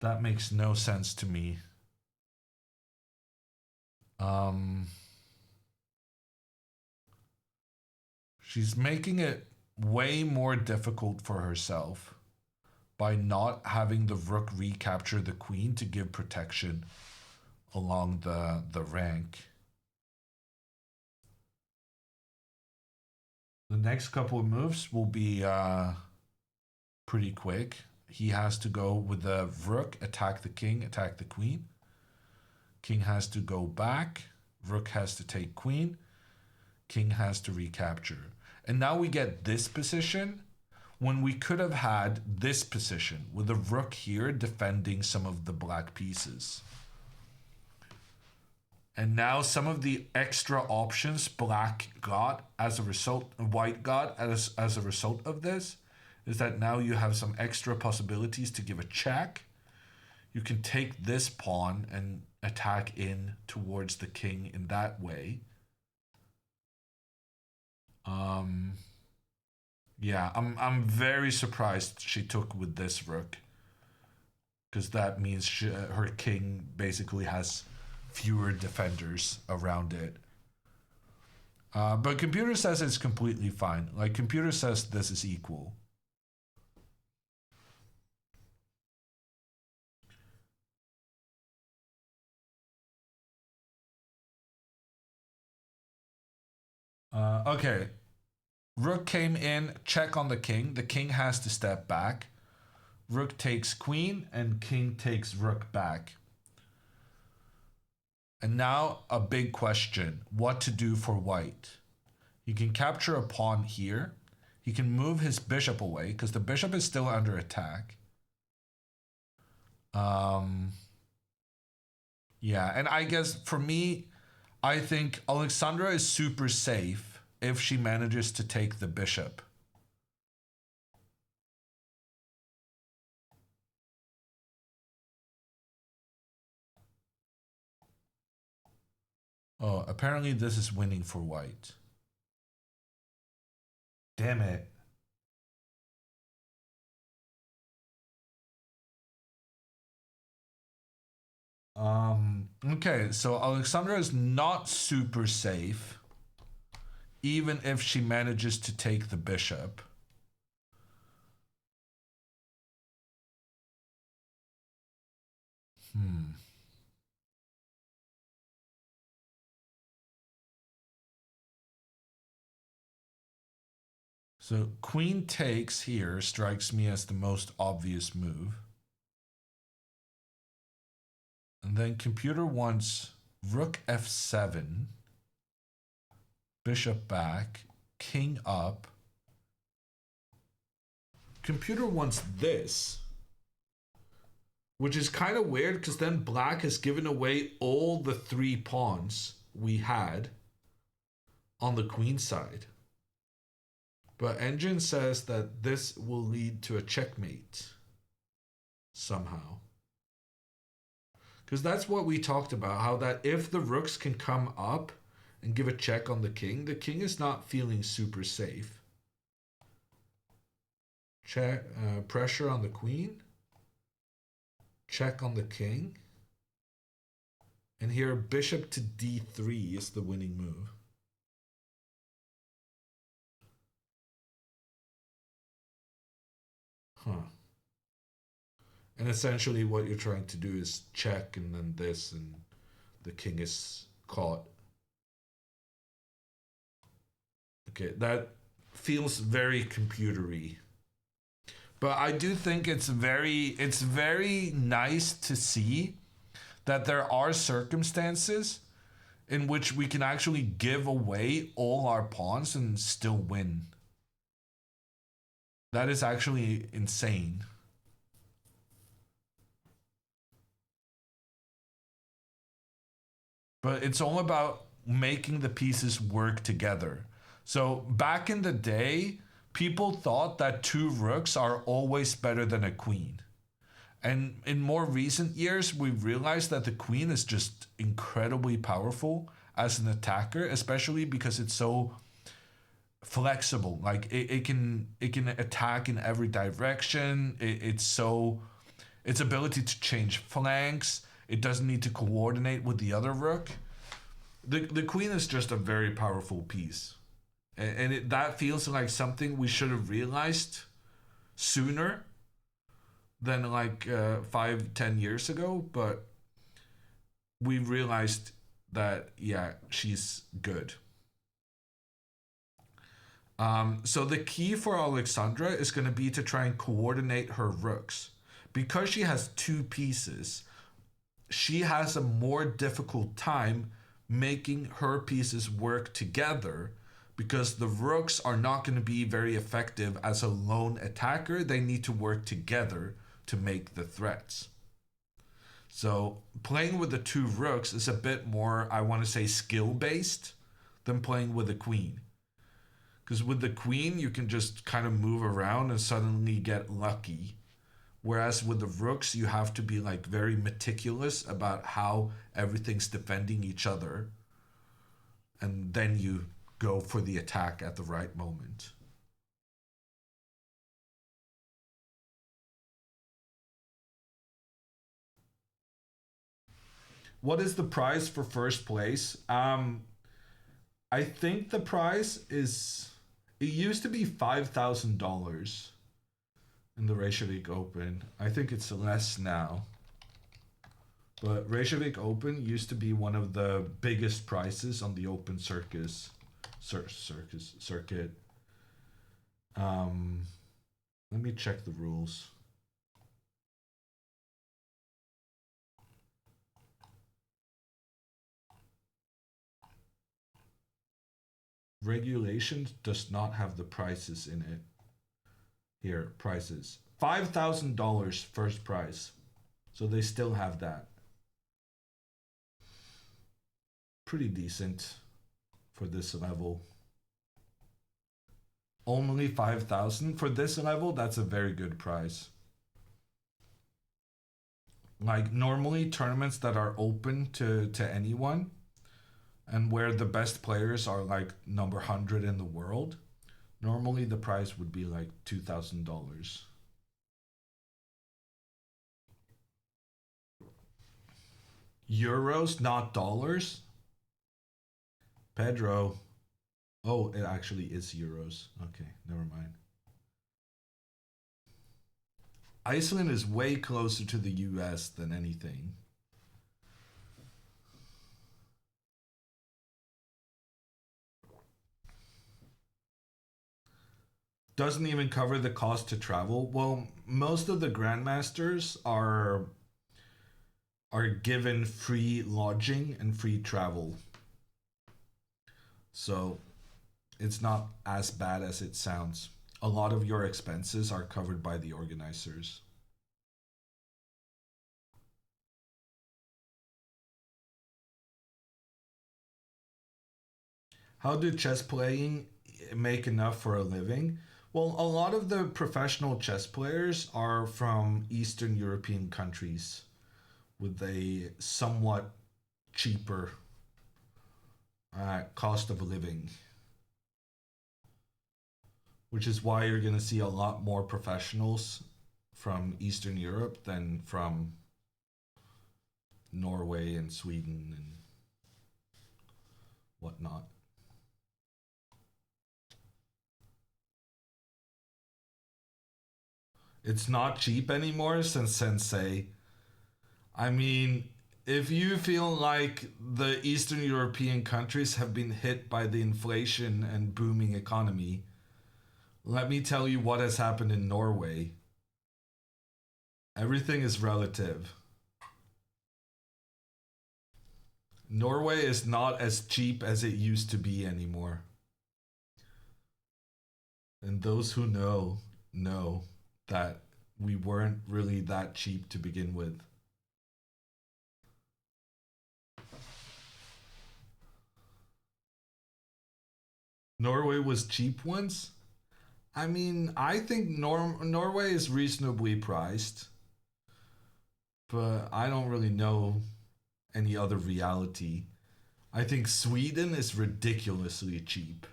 That makes no sense to me. She's making it way more difficult for herself by not having the rook recapture the queen to give protection along the rank. The next couple of moves will be pretty quick. He has to go with the rook, attack the king, attack the queen. King has to go back. Rook has to take queen. King has to recapture. And now we get this position when we could have had this position with the rook here defending some of the black pieces. And now some of the extra options black got as a result, white got as a result of this, is that now you have some extra possibilities to give a check. You can take this pawn and attack in towards the king in that way. Yeah, I'm very surprised she took with this rook, because that means her king basically has fewer defenders around it. But computer says it's completely fine. Like, computer says this is equal. Okay. Rook came in, check on the king. The king has to step back. Rook takes queen, and king takes rook back. And now a big question, what to do for white? He can capture a pawn here. He can move his bishop away because the bishop is still under attack. Yeah, and I guess for me, I think Alexandra is super safe if she manages to take the bishop. Oh, apparently this is winning for white. Damn it. Okay, so Alexandra is not super safe, even if she manages to take the bishop. So queen takes here strikes me as the most obvious move. And then computer wants rook f7, bishop back, king up. Computer wants this, which is kind of weird because then black has given away all the 3 pawns we had on the queen side. But Engine says that this will lead to a checkmate somehow. Because that's what we talked about, how that if the rooks can come up and give a check on the king is not feeling super safe. Check, pressure on the queen. Check on the king. And here bishop to d3 is the winning move. And essentially what you're trying to do is check and then this, and the king is caught. Okay, that feels very computery. But I do think it's very nice to see that there are circumstances in which we can actually give away all our pawns and still win. That is actually insane. But it's all about making the pieces work together. So back in the day, people thought that 2 rooks are always better than a queen. And in more recent years, we've realized that the queen is just incredibly powerful as an attacker, especially because it's so flexible. Like it can attack in every direction. Its ability to change flanks. It doesn't need to coordinate with the other rook. The queen is just a very powerful piece. And that feels like something we should have realized sooner than like 5-10 years ago. But we realized that, yeah, she's good. So the key for Alexandra is going to be to try and coordinate her rooks. Because she has 2 pieces, she has a more difficult time making her pieces work together, because the rooks are not going to be very effective as a lone attacker. They need to work together to make the threats. So playing with the 2 rooks is a bit more, I want to say, skill-based than playing with a queen. Because with the queen, you can just kind of move around and suddenly get lucky. Whereas with the rooks, you have to be like very meticulous about how everything's defending each other. And then you go for the attack at the right moment. What is the prize for first place? I think the prize is, it used to be $5,000 in the Reykjavik Open. I think it's less now. But Reykjavik Open used to be one of the biggest prizes on the Open circuit. Let me check the rules. Regulations does not have the prices in it. Here, prices. $5,000 first prize. So they still have that. Pretty decent for this level. Only 5,000 for this level. That's a very good prize. Like normally tournaments that are open to anyone and where the best players are like number 100 in the world, normally the prize would be like $2,000. Euros, not dollars? Pedro. Oh, it actually is euros. Okay, never mind. Iceland is way closer to the US than anything. Doesn't even cover the cost to travel. Well, most of the grandmasters are given free lodging and free travel. So it's not as bad as it sounds. A lot of your expenses are covered by the organizers. How do chess playing make enough for a living? Well, a lot of the professional chess players are from Eastern European countries with a somewhat cheaper cost of living. Which is why you're going to see a lot more professionals from Eastern Europe than from Norway and Sweden and whatnot. It's not cheap anymore since Sensei. I mean, if you feel like the Eastern European countries have been hit by the inflation and booming economy, let me tell you what has happened in Norway. Everything is relative. Norway is not as cheap as it used to be anymore. And those who know that we weren't really that cheap to begin with. Norway was cheap once? I mean, I think Norway is reasonably priced. But I don't really know any other reality. I think Sweden is ridiculously cheap.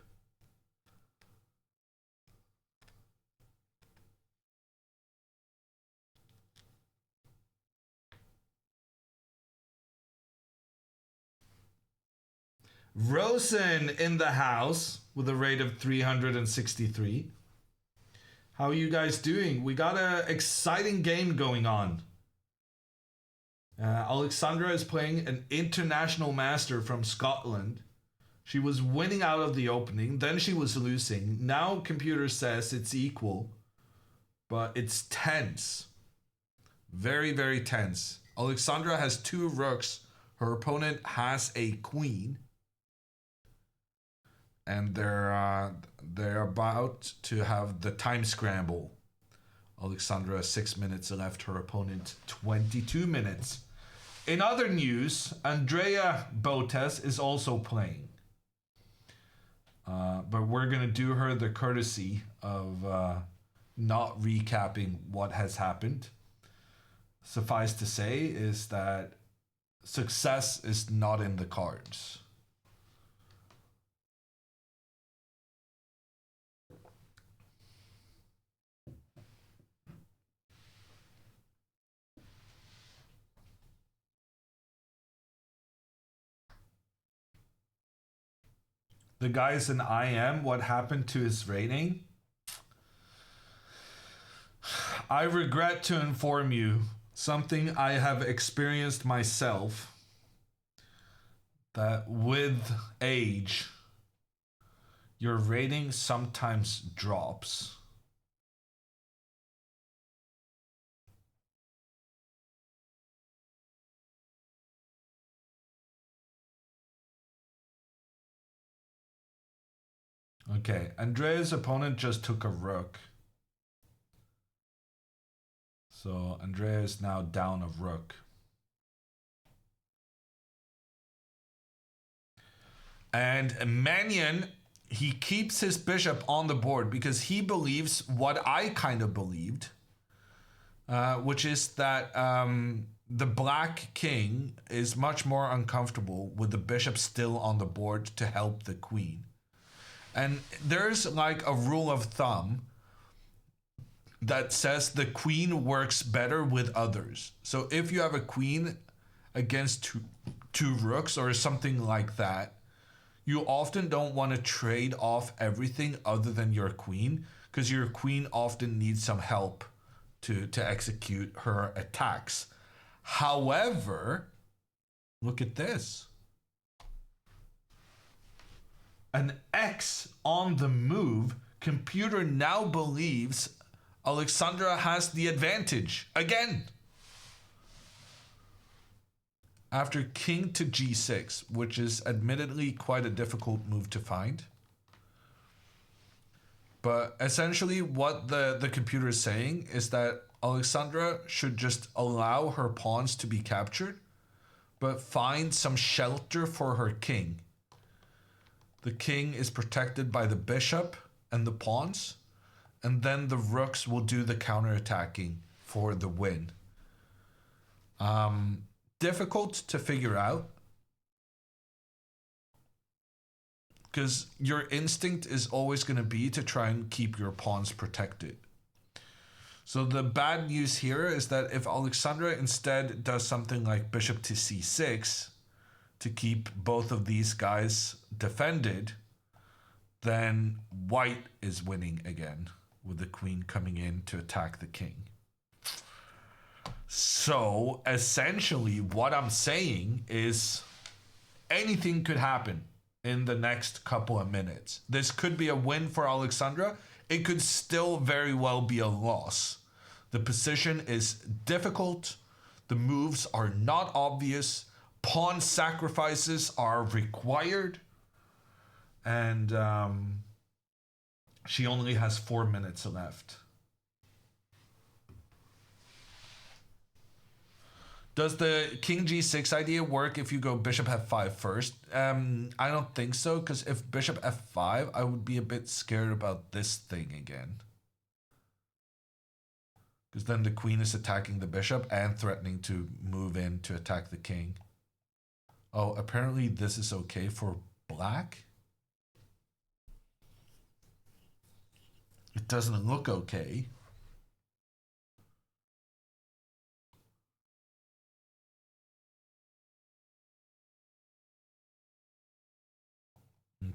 Rosen in the house with a rate of 363. How are you guys doing? We got an exciting game going on. Alexandra is playing an international master from Scotland. She was winning out of the opening, then she was losing. Now computer says it's equal, but it's tense. Very, very tense. Alexandra has 2 rooks. Her opponent has a queen. And they're about to have the time scramble. Alexandra 6 minutes left, her opponent 22 minutes. In other news, Andrea Botez is also playing. But we're going to do her the courtesy of not recapping what has happened. Suffice to say is that success is not in the cards. The guy's an IM. What happened to his rating? I regret to inform you something I have experienced myself, that with age, your rating sometimes drops. Okay, Andrea's opponent just took a rook. So Andrea is now down a rook. And Mannion, he keeps his bishop on the board because he believes what I kind of believed, which is that the black king is much more uncomfortable with the bishop still on the board to help the queen. And there's like a rule of thumb that says the queen works better with others. So if you have a queen against two rooks or something like that, you often don't want to trade off everything other than your queen, because your queen often needs some help to execute her attacks. However, look at this. An X on the move. Computer now believes Alexandra has the advantage again. After king to g6, which is admittedly quite a difficult move to find. But essentially what the computer is saying is that Alexandra should just allow her pawns to be captured, but find some shelter for her king. The king is protected by the bishop and the pawns, and then the rooks will do the counterattacking for the win. Difficult to figure out, because your instinct is always going to be to try and keep your pawns protected. So the bad news here is that if Alexandra instead does something like bishop to c6 to keep both of these guys defended, then white is winning again with the queen coming in to attack the king. So essentially what I'm saying is anything could happen in the next couple of minutes. This could be a win for Alexandra. It could still very well be a loss. The position is difficult. The moves are not obvious. Pawn sacrifices are required. And she only has 4 minutes left. Does the king g6 idea work if you go bishop f5 first? I don't think so, because if bishop f5, I would be a bit scared about this thing again. Because then the queen is attacking the bishop and threatening to move in to attack the king. Oh, apparently this is okay for black? It doesn't look okay.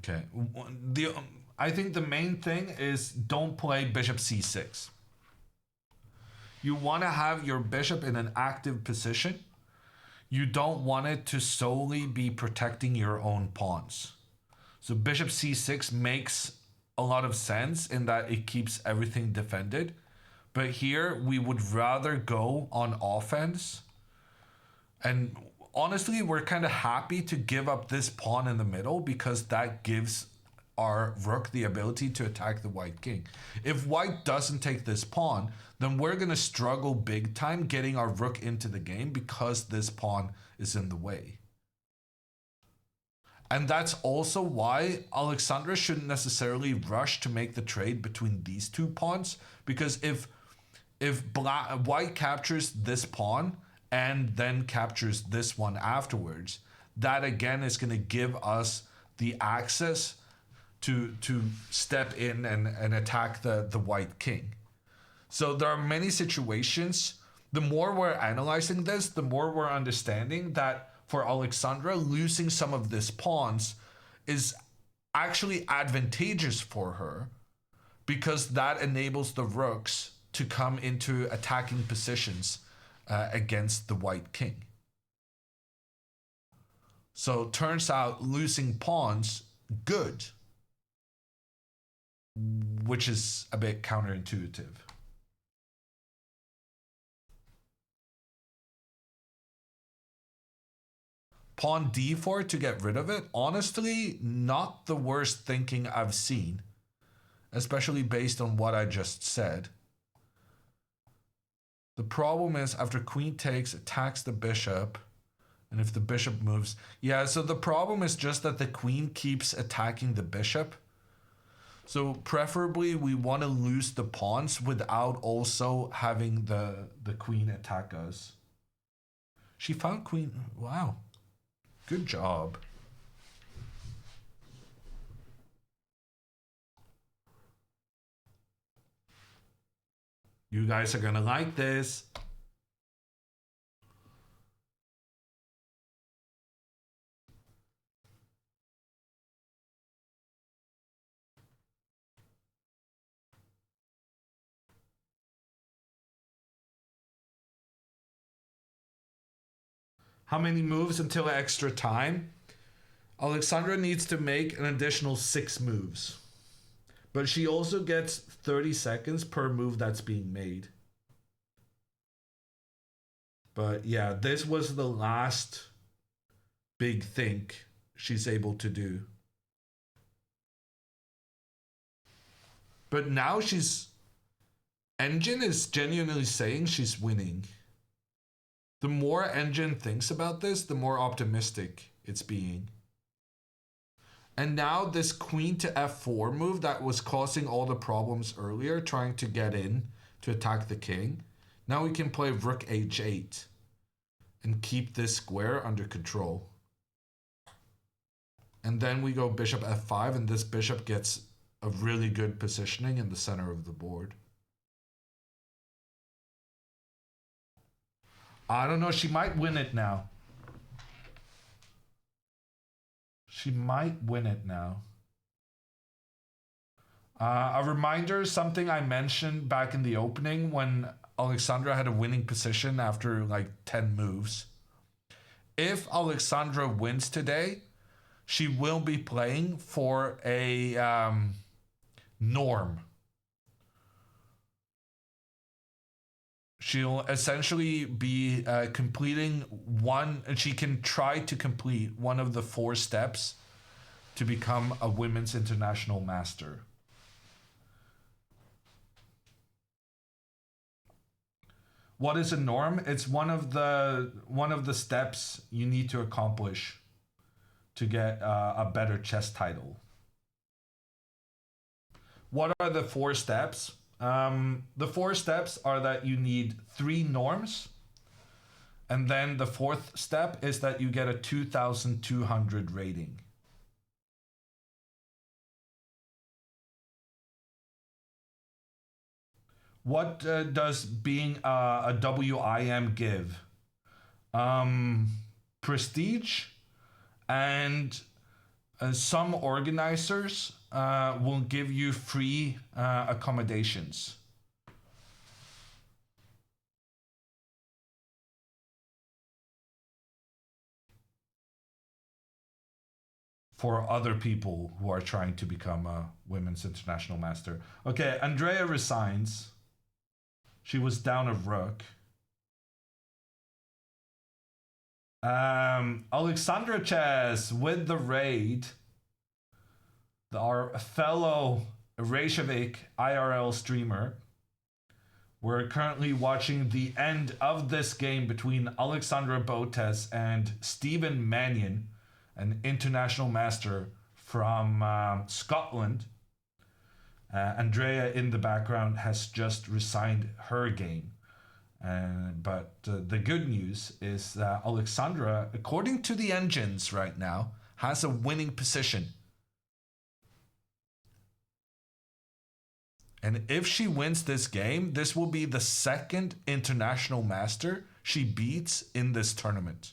Okay. I think the main thing is don't play bishop c6. You want to have your bishop in an active position. You don't want it to solely be protecting your own pawns. So bishop c6 makes a lot of sense in that it keeps everything defended. But here we would rather go on offense. And honestly, we're kind of happy to give up this pawn in the middle because that gives our rook the ability to attack the white king. If white doesn't take this pawn, then we're going to struggle big time getting our rook into the game because this pawn is in the way. And that's also why Alexandra shouldn't necessarily rush to make the trade between these two pawns, because if white captures this pawn and then captures this one afterwards, that again is going to give us the access to step in and attack the white king. So there are many situations. The more we're analyzing this, the more we're understanding that for Alexandra, losing some of these pawns is actually advantageous for her because that enables the rooks to come into attacking positions against the white king. So turns out losing pawns, good, which is a bit counterintuitive. Pawn d4 to get rid of it, honestly, not the worst thinking I've seen, especially based on what I just said. The problem is after queen takes, attacks the bishop, and if the bishop moves, yeah, so the problem is just that the queen keeps attacking the bishop. So preferably we want to lose the pawns without also having the queen attack us. She found queen, wow. Good job. You guys are gonna like this. How many moves until extra time? Alexandra needs to make an additional 6 moves. But she also gets 30 seconds per move that's being made. But yeah, this was the last big thing she's able to do. But now Engine is genuinely saying she's winning. The more Engine thinks about this, the more optimistic it's being. And now this queen to f4 move that was causing all the problems earlier, trying to get in to attack the king. Now we can play rook h8 and keep this square under control. And then we go bishop f5 and this bishop gets a really good positioning in the center of the board. I don't know, she might win it now. She might win it now. A reminder, something I mentioned back in the opening when Alexandra had a winning position after like 10 moves. If Alexandra wins today, she will be playing for a norm. She'll essentially be completing one, and she can try to complete one of the 4 steps to become a women's international master. What is a norm? It's one of the steps you need to accomplish to get a better chess title. What are the 4 steps? The 4 steps are that you need 3 norms, and then the 4th step is that you get a 2,200 rating. What does being a WIM give? Prestige, and some organizers will give you free accommodations. For other people who are trying to become a women's international master. Okay, Andrea resigns. She was down a rook. Alexandra Chess with the raid. Our fellow Reykjavik IRL streamer. We're currently watching the end of this game between Alexandra Botez and Stephen Mannion, an international master from Scotland. Andrea in the background has just resigned her game. But the good news is that Alexandra, according to the engines right now, has a winning position. And if she wins this game, this will be the 2nd international master she beats in this tournament.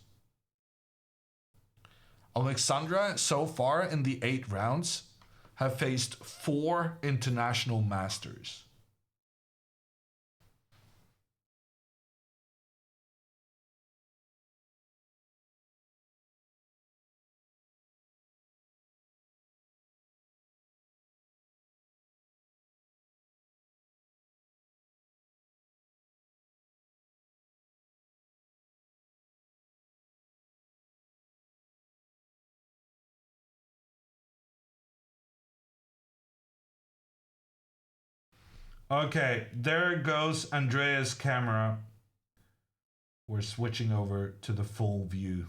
Alexandra, so far in the 8 rounds, have faced 4 international masters. Okay, there goes Andrea's camera. We're switching over to the full view.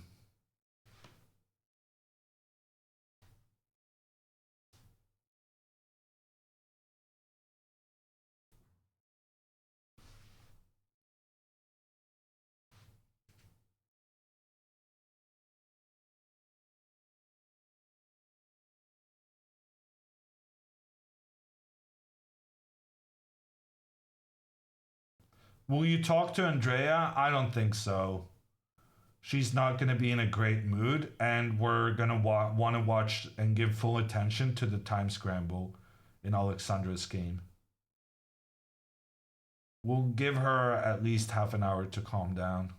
Will you talk to Andrea? I don't think so. She's not going to be in a great mood, and we're going to want to watch and give full attention to the time scramble in Alexandra's game. We'll give her at least half an hour to calm down.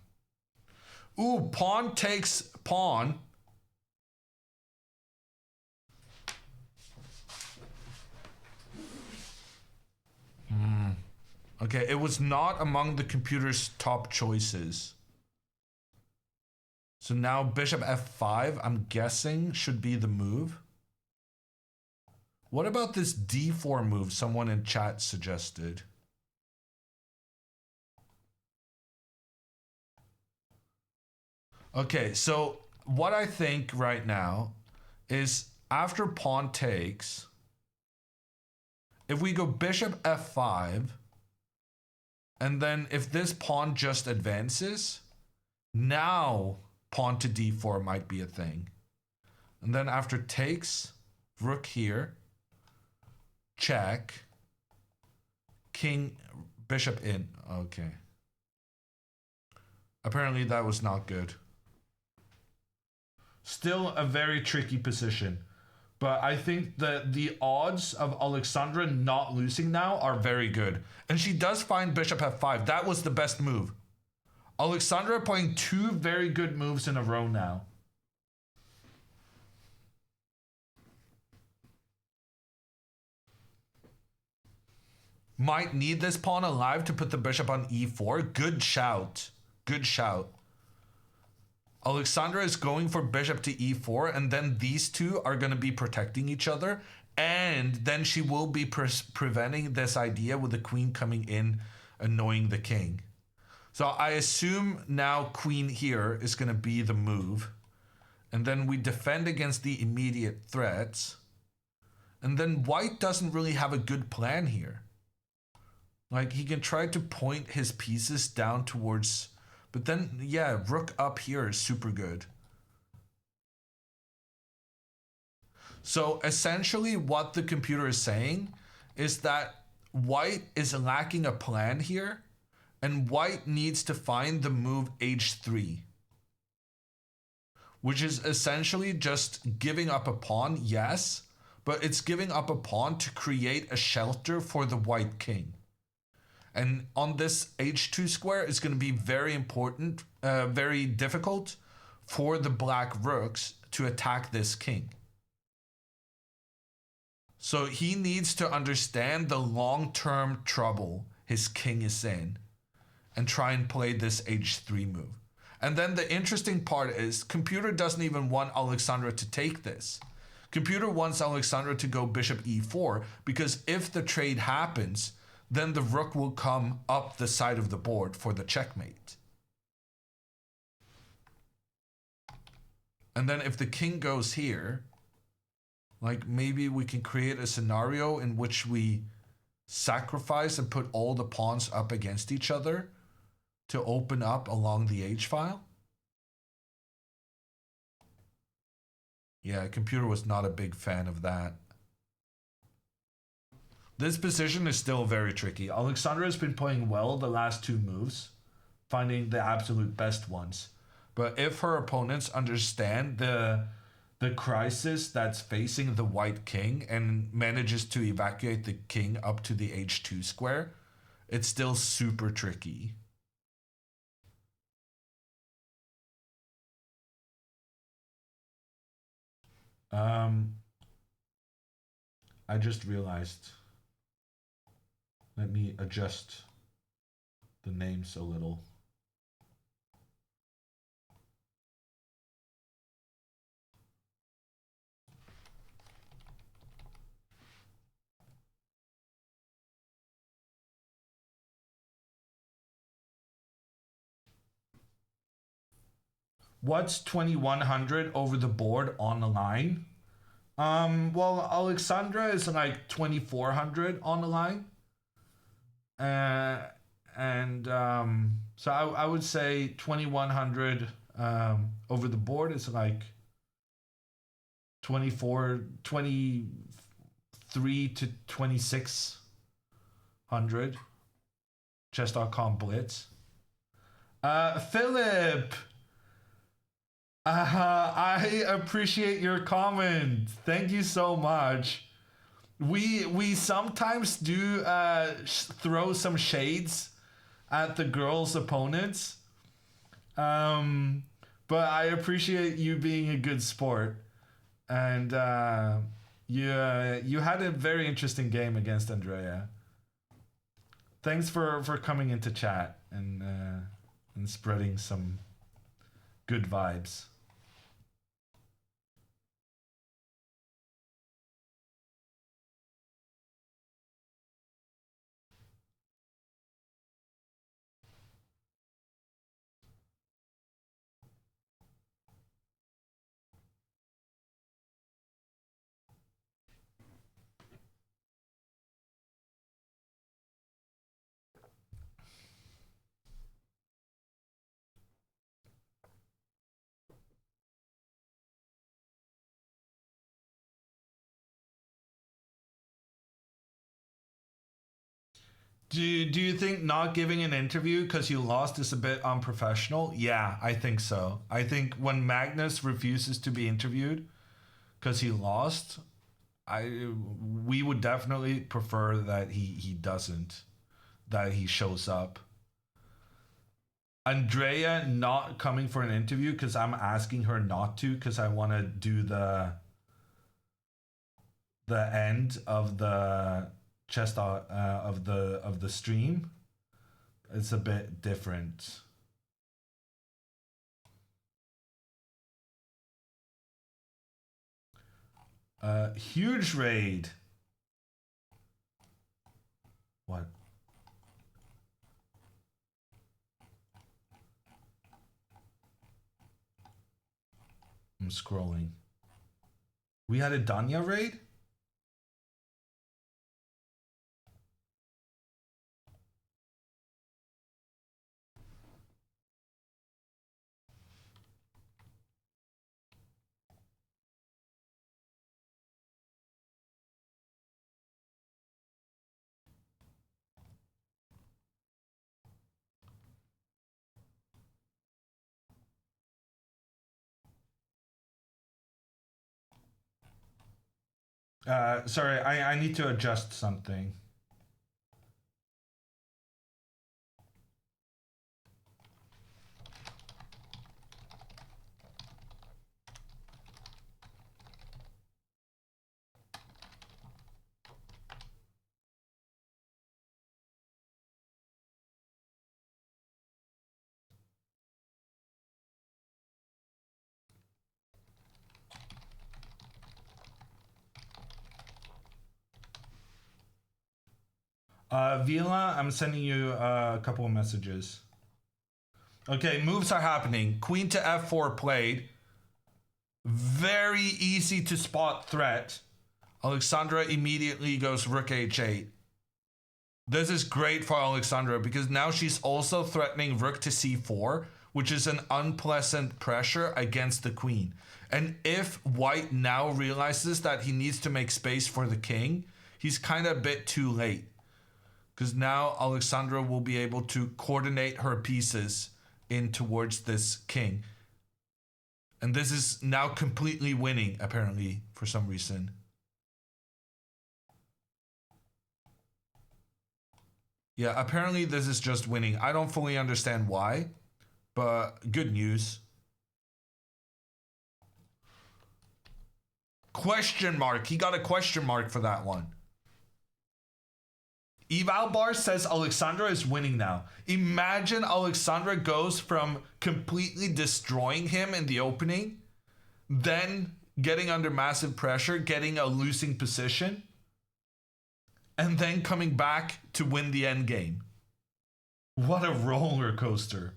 Ooh, pawn takes pawn. Okay, it was not among the computer's top choices. So now bishop f5, I'm guessing, should be the move. What about this d4 move someone in chat suggested? Okay, so what I think right now is after pawn takes, if we go bishop f5, and then if this pawn just advances, now pawn to d4 might be a thing. And then after takes, rook here, check, king, bishop in. Okay. Apparently that was not good. Still a very tricky position. But I think that the odds of Alexandra not losing now are very good. And she does find bishop f5. That was the best move. Alexandra playing 2 very good moves in a row now. Might need this pawn alive to put the bishop on e4. Good shout. Good shout. Alexandra is going for bishop to e4, and then these two are going to be protecting each other. And then she will be preventing this idea with the queen coming in, annoying the king. So I assume now queen here is going to be the move. And then we defend against the immediate threats. And then white doesn't really have a good plan here. Like, he can try to point his pieces down towards... But then, yeah, rook up here is super good. So essentially what the computer is saying is that white is lacking a plan here, and white needs to find the move h3, which is essentially just giving up a pawn, yes, but it's giving up a pawn to create a shelter for the white king. And on this h2 square, it's going to be very important, very difficult for the black rooks to attack this king. So he needs to understand the long-term trouble his king is in and try and play this h3 move. And then the interesting part is computer doesn't even want Alexandra to take this. Computer wants Alexandra to go bishop e4, because if the trade happens, then the rook will come up the side of the board for the checkmate. And then if the king goes here, like maybe we can create a scenario in which we sacrifice and put all the pawns up against each other to open up along the h-file. Yeah, computer was not a big fan of that. This position is still very tricky. Alexandra has been playing well the last 2 moves, finding the absolute best ones. But if her opponents understand the crisis that's facing the white king and manages to evacuate the king up to the h2 square, it's still super tricky. I just realized. Let me adjust the names a little. What's 2100 over the board on the line? Well, Alexandra is like 2400 on the line. So I would say 2100 over the board is like 23 to 2600. Chess.com Blitz. Philip, I appreciate your comment. Thank you so much. We sometimes do throw some shades at the girls' opponents, but I appreciate you being a good sport, and you had a very interesting game against Andrea. Thanks for coming into chat and spreading some good vibes. Do you think not giving an interview because you lost is a bit unprofessional? Yeah, I think so. I think when Magnus refuses to be interviewed because he lost. We would definitely prefer that he doesn't, that he shows up. Andrea not coming for an interview because I'm asking her not to, because I want to do the end of the chest of the stream. It's a bit different. Huge raid. What? I'm scrolling. We had a Danya raid? Sorry, I need to adjust something. Vila, I'm sending you a couple of messages. Okay, moves are happening. Queen to f4 played. Very easy to spot threat. Alexandra immediately goes rook h8. This is great for Alexandra because now she's also threatening rook to c4, which is an unpleasant pressure against the queen. And if white now realizes that he needs to make space for the king, he's kind of a bit too late. Because now Alexandra will be able to coordinate her pieces in towards this king. And this is now completely winning, apparently, for some reason. Yeah, apparently this is just winning. I don't fully understand why, but good news. Question mark. He got a question mark for that one. Evalbar says Alexandra is winning now. Imagine Alexandra goes from completely destroying him in the opening, then getting under massive pressure, getting a losing position, and then coming back to win the end game. What a roller coaster.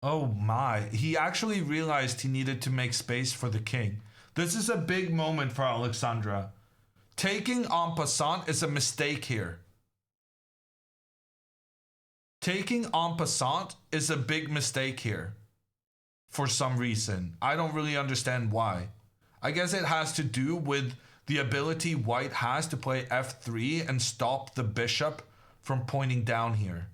Oh my, he actually realized he needed to make space for the king. This is a big moment for Alexandra. Taking en passant is a mistake here. Taking en passant is a big mistake here. For some reason. I don't really understand why. I guess it has to do with the ability white has to play f3 and stop the bishop from pointing down here.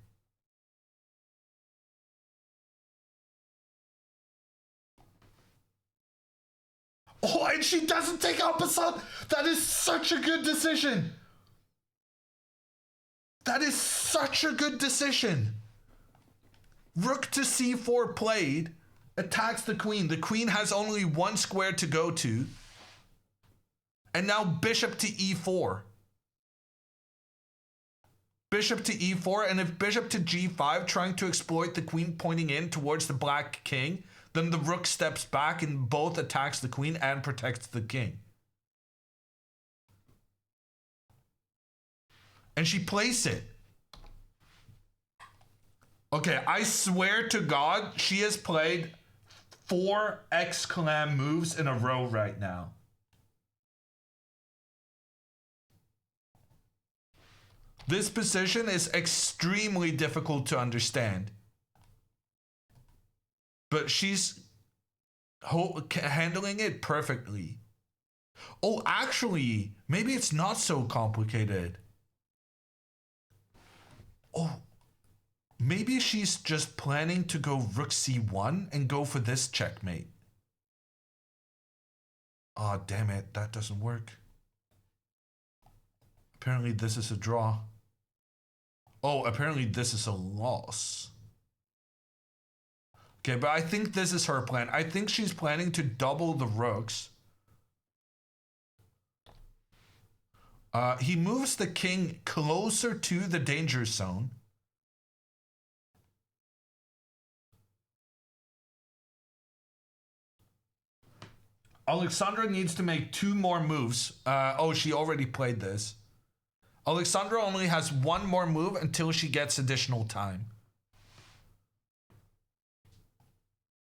Oh, and she doesn't take en passant. That is such a good decision. That is such a good decision. Rook to c4 played, attacks the queen. The queen has only one square to go to. And now bishop to e4. Bishop to e4, and if bishop to g5, trying to exploit the queen pointing in towards the black king, then the rook steps back and both attacks the queen and protects the king. And she plays it. Okay, I swear to God, she has played 4 X-Clam moves in a row right now. This position is extremely difficult to understand. But she's handling it perfectly. Oh, actually, maybe it's not so complicated. Oh, maybe she's just planning to go rook c1 and go for this checkmate. Oh, damn it, that doesn't work. Apparently this is a draw. Oh, apparently this is a loss. Okay, but I think this is her plan. I think she's planning to double the rooks. He moves the king closer to the danger zone. Alexandra needs to make 2 more moves. Oh, she already played this. Alexandra only has 1 more move until she gets additional time.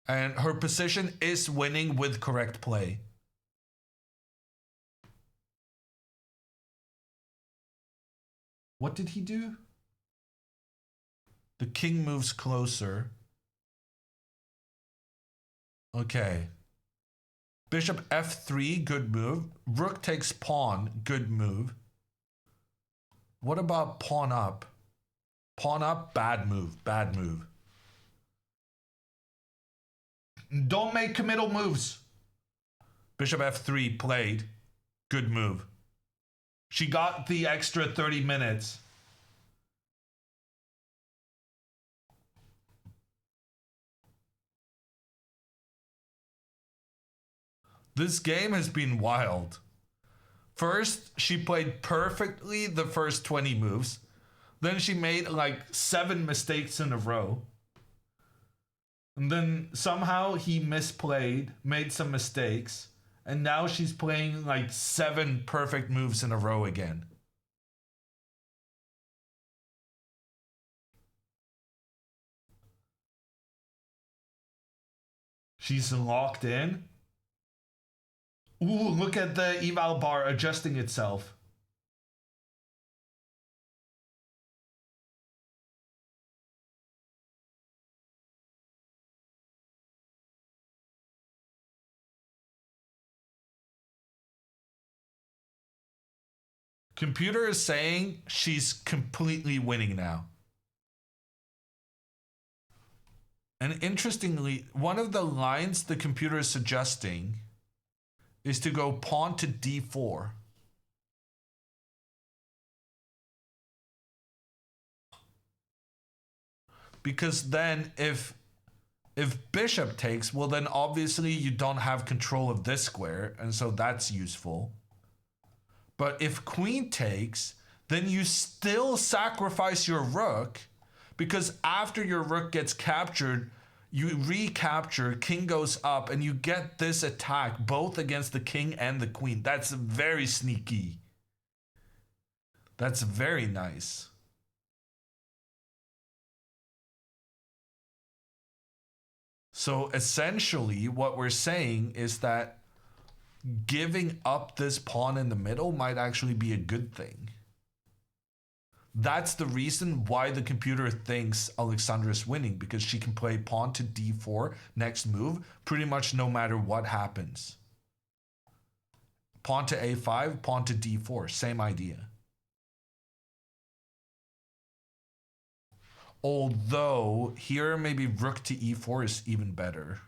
And her position is winning with correct play. What did he do? The king moves closer. Okay. Bishop f3, good move. Rook takes pawn, good move. What about pawn up? Pawn up, bad move, bad move. Don't make committal moves. Bishop f3 played. Good move. She got the extra 30 minutes. This game has been wild. First, she played perfectly the first 20 moves. Then she made like 7 mistakes in a row. And then somehow he misplayed, made some mistakes. And now she's playing like 7 perfect moves in a row again. She's locked in. Ooh, look at the eval bar adjusting itself. Computer is saying she's completely winning now. And interestingly, one of the lines the computer is suggesting is to go pawn to d4. Because then if bishop takes, well then obviously you don't have control of this square, and so that's useful. But if queen takes, then you still sacrifice your rook, because after your rook gets captured, you recapture, king goes up, and you get this attack both against the king and the queen. That's very sneaky. That's very nice. So essentially what we're saying is that giving up this pawn in the middle might actually be a good thing. That's the reason why the computer thinks Alexandra is winning, because she can play pawn to d4 next move pretty much no matter what happens. Pawn to a5, pawn to d4, same idea. Although here maybe rook to e4 is even better.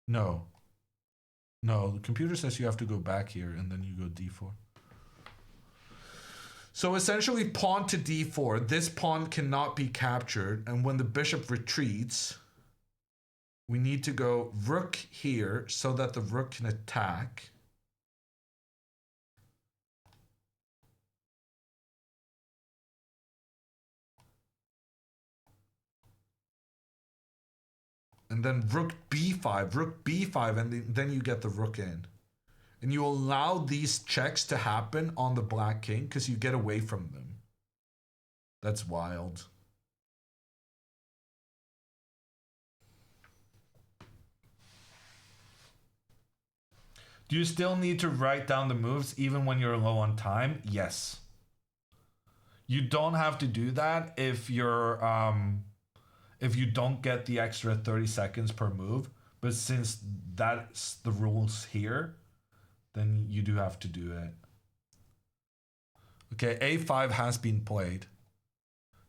No. No, the computer says you have to go back here and then you go d4. So essentially pawn to d4. This pawn cannot be captured, and when the bishop retreats, we need to go rook here so that the rook can attack. And then rook b5, and then you get the rook in. And you allow these checks to happen on the black king because you get away from them. That's wild. Do you still need to write down the moves even when you're low on time? Yes. You don't have to do that if you don't get the extra 30 seconds per move. But since that's the rules here, then you do have to do it. Okay, A5 has been played.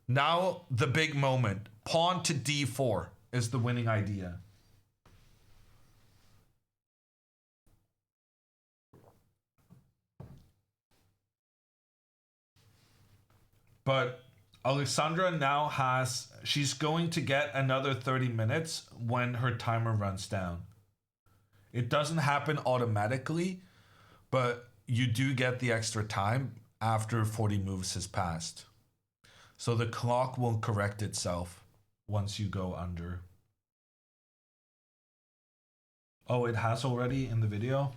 Now the big moment. Pawn to D4 is the winning idea. But Alexandra now she's going to get another 30 minutes when her timer runs down. It doesn't happen automatically, but you do get the extra time after 40 moves has passed. So the clock will correct itself once you go under. Oh, it has already in the video?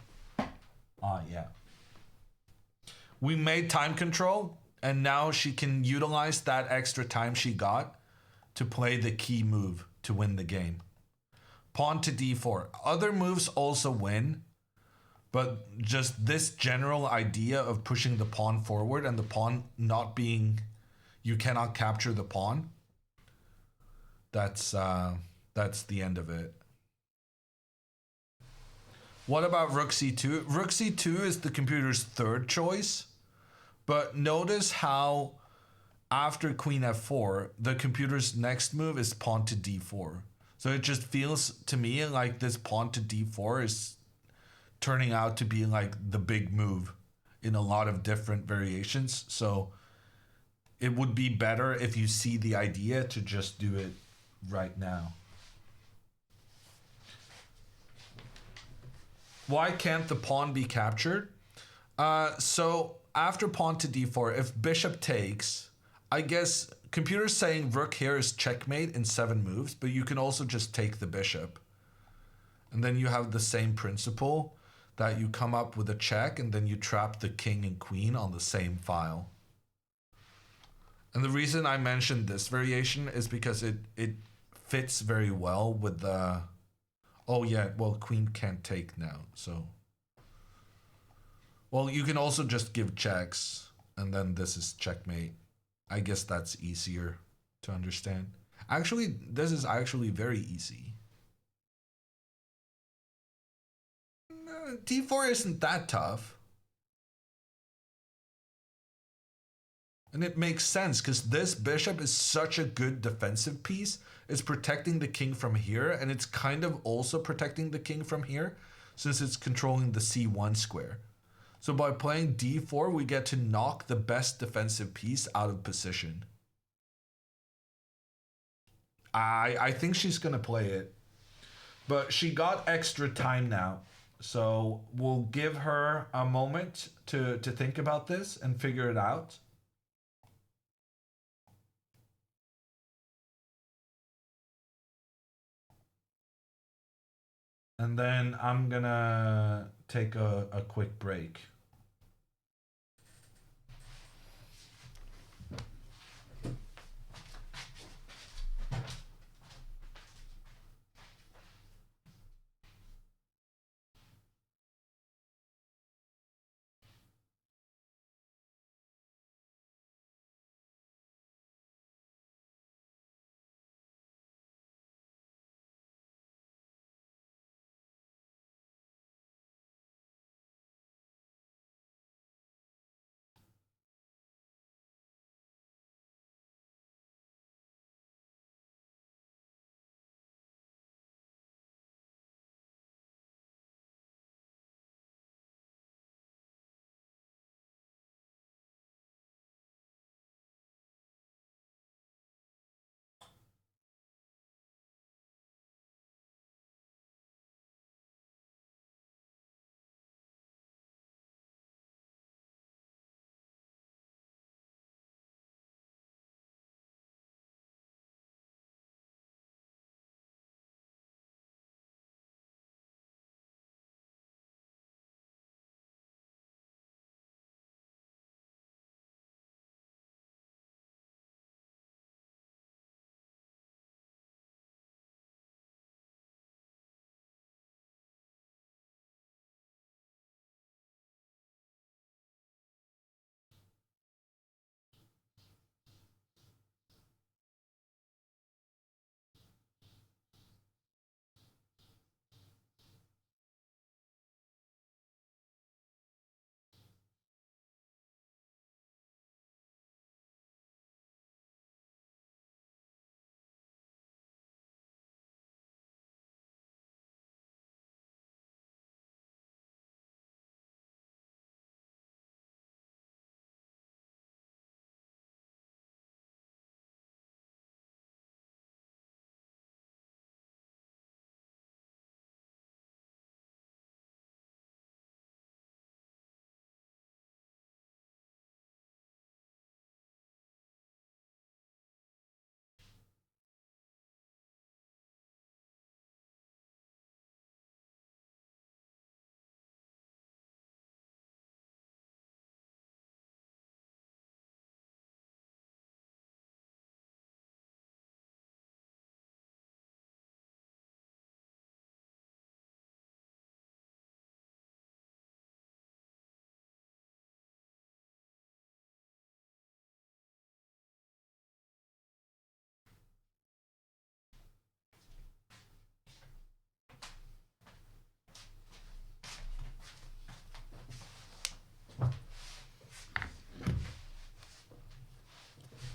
Yeah. We made time control, and now she can utilize that extra time she got to play the key move to win the game. Pawn to D4. Other moves also win, but just this general idea of pushing the pawn forward and the pawn not being, you cannot capture the pawn. That's the end of it. What about Rook C2? Rook C2 is the computer's third choice, but notice how after Queen F4, the computer's next move is pawn to D4. So it just feels to me like this pawn to D4 is turning out to be like the big move in a lot of different variations. So it would be better if you see the idea to just do it right now. Why can't the pawn be captured? So after pawn to D4, if bishop takes, I guess computer's saying rook here is checkmate in 7 moves, but you can also just take the bishop. And then you have the same principle that you come up with a check and then you trap the king and queen on the same file. And the reason I mentioned this variation is because it fits very well with the... Oh yeah, well, queen can't take now, so... Well, you can also just give checks, and then this is checkmate. I guess that's easier to understand. Actually, this is actually very easy. D4 isn't that tough. And it makes sense, because this bishop is such a good defensive piece. It's protecting the king from here, and it's kind of also protecting the king from here, since it's controlling the C1 square. So by playing D4, we get to knock the best defensive piece out of position. I think she's going to play it. But she got extra time now. So we'll give her a moment to think about this and figure it out. And then I'm going to take a quick break.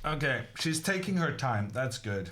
Okay, she's taking her time. That's good.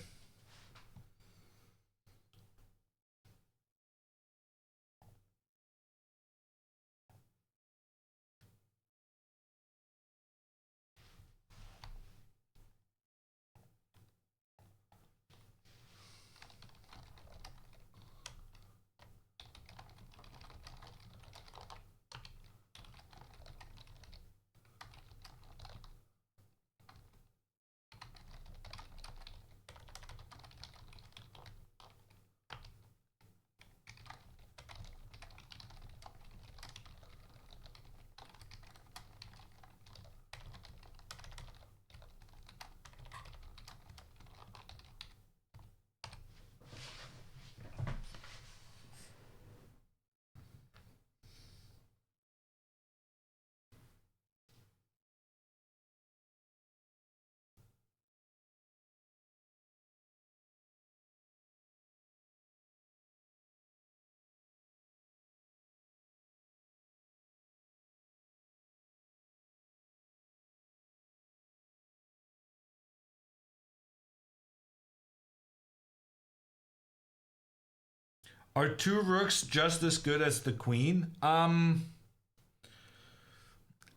Are 2 rooks just as good as the queen?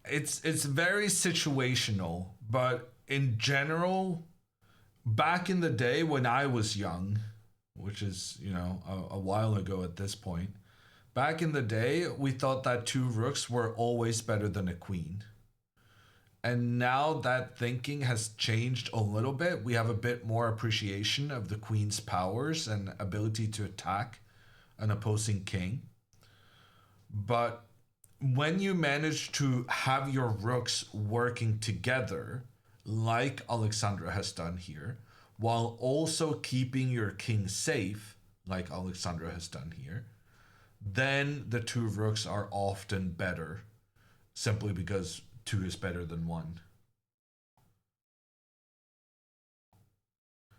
It's very situational, but in general, back in the day when I was young, which is, you know, a while ago at this point, back in the day, we thought that 2 rooks were always better than a queen. And now that thinking has changed a little bit. We have a bit more appreciation of the queen's powers and ability to attack an opposing king. But when you manage to have your rooks working together, like Alexandra has done here, while also keeping your king safe, like Alexandra has done here, then the 2 rooks are often better, simply because 2 is better than 1.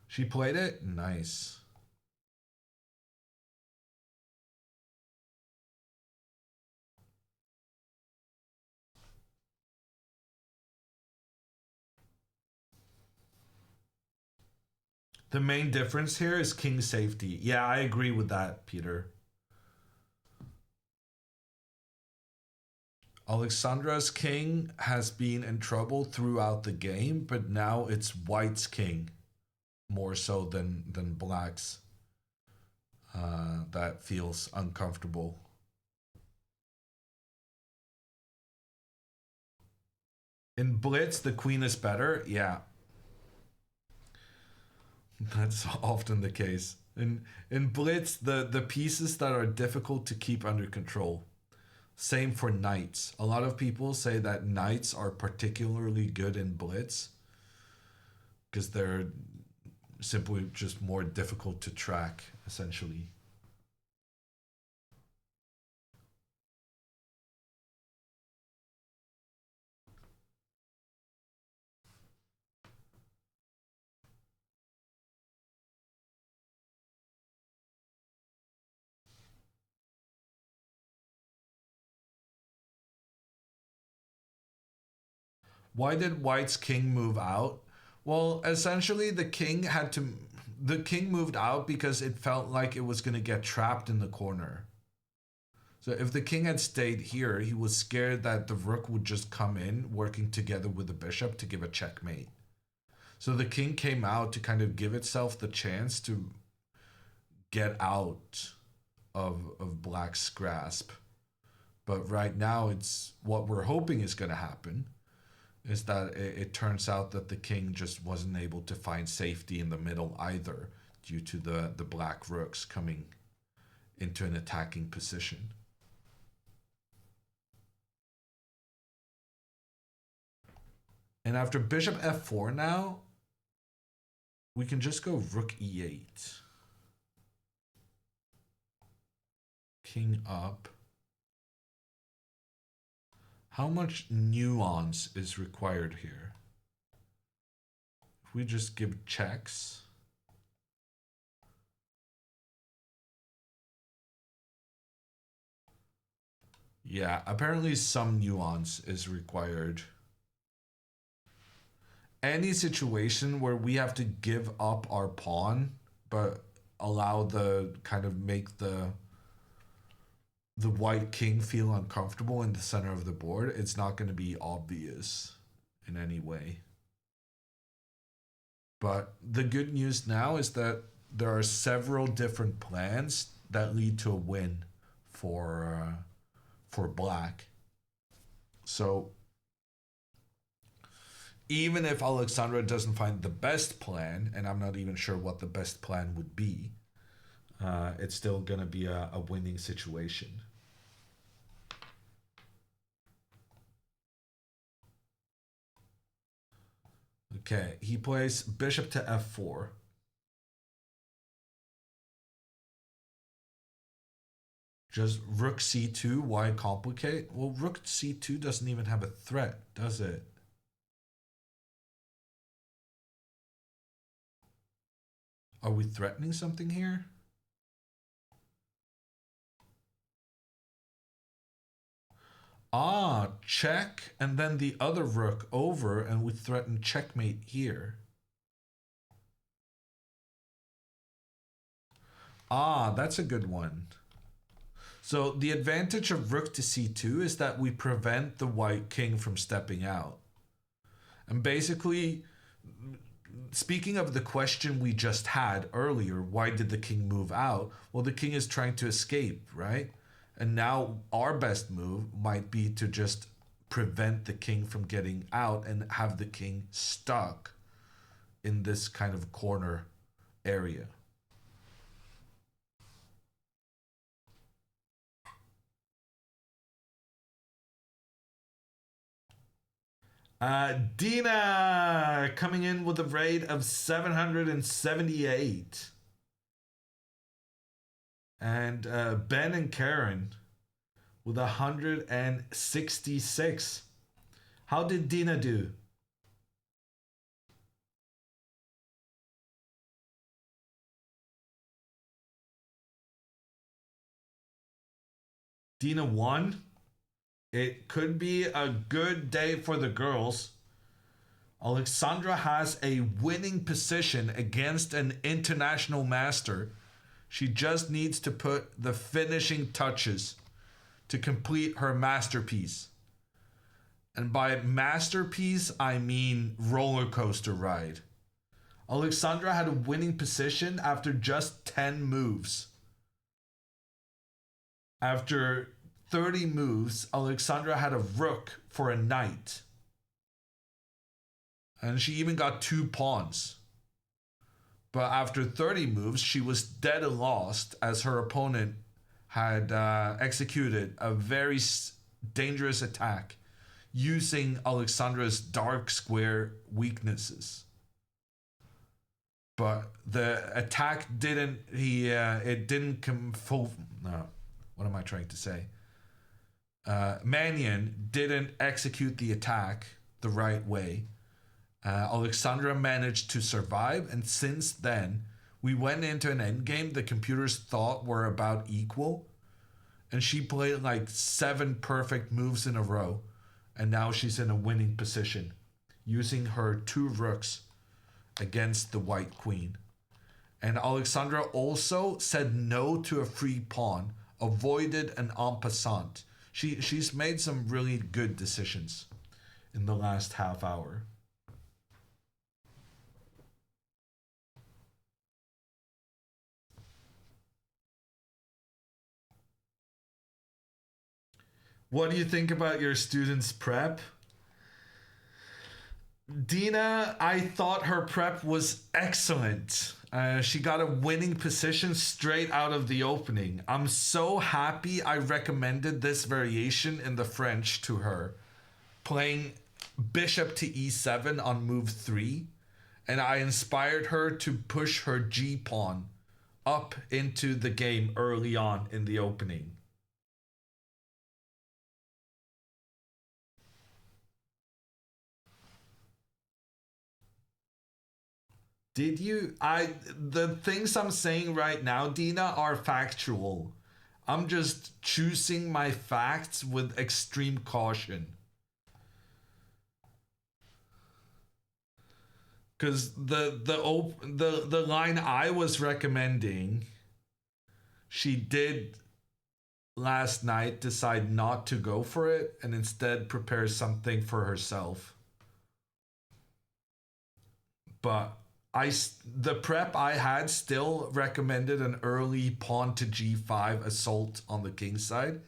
She played it? Nice. The main difference here is king safety. Yeah, I agree with that, Peter. Alexandra's king has been in trouble throughout the game, but now it's white's king more so than black's. That feels uncomfortable. In Blitz, the queen is better. Yeah. That's often the case. In Blitz, the pieces that are difficult to keep under control. Same for knights. A lot of people say that knights are particularly good in Blitz because they're simply just more difficult to track, essentially. Why did White's king move out? Well, essentially the king moved out because it felt like it was going to get trapped in the corner. So if the king had stayed here, he was scared that the rook would just come in working together with the bishop to give a checkmate. So the king came out to kind of give itself the chance to get out of black's grasp. But right now, it's what we're hoping is going to happen is that it turns out that the king just wasn't able to find safety in the middle either due to the black rooks coming into an attacking position. And after bishop f4 now, we can just go rook e8. King up. How much nuance is required here? If we just give checks. Yeah, apparently some nuance is required. any situation where we have to give up our pawn, but allow the kind of make the white king feel uncomfortable in the center of the board, it's not going to be obvious in any way. But the good news now is that there are several different plans that lead to a win for black. So even if Alexandra doesn't find the best plan, and I'm not even sure what the best plan would be, it's still going to be a winning situation. Okay, he plays bishop to f4. Just rook c2, why complicate? Well, rook c2 doesn't even have a threat, does it? Are we threatening something here? Ah, check, and then the other rook over, and we threaten checkmate here. Ah, that's a good one. So the advantage of rook to c2 is that we prevent the white king from stepping out. And basically, speaking of the question we just had earlier, why did the king move out? Well, the king is trying to escape, right? And now our best move might be to just prevent the king from getting out and have the king stuck in this kind of corner area. Dina coming in with a rate of 778. And Ben and Karen with 166. How did Dina do? Dina won. It could be a good day for the girls. Alexandra has a winning position against an international master. She just needs to put the finishing touches to complete her masterpiece. And by masterpiece, I mean roller coaster ride. Alexandra had a winning position after just 10 moves. After 30 moves, Alexandra had a rook for a knight. And she even got 2 pawns. But after 30 moves, she was dead and lost as her opponent had executed a very dangerous attack using Alexandra's dark square weaknesses. But the attack didn't, it didn't come full, no, what am I trying to say? Mannion didn't execute the attack the right way. Alexandra managed to survive, and since then, we went into an endgame the computers thought were about equal, and she played like 7 perfect moves in a row, and now she's in a winning position, using her 2 rooks against the white queen. And Alexandra also said no to a free pawn, avoided an en passant. She's made some really good decisions in the last half hour. What do you think about your students' prep? Dina, I thought her prep was excellent. She got a winning position straight out of the opening. I'm so happy I recommended this variation in the French to her. Playing bishop to e7 on move 3. And I inspired her to push her g-pawn up into the game early on in the opening. Did you? The things I'm saying right now, Dina, are factual. I'm just choosing my facts with extreme caution. Because the line I was recommending, she did last night decide not to go for it and instead prepare something for herself. But the prep I had still recommended an early pawn to g5 assault on the king side,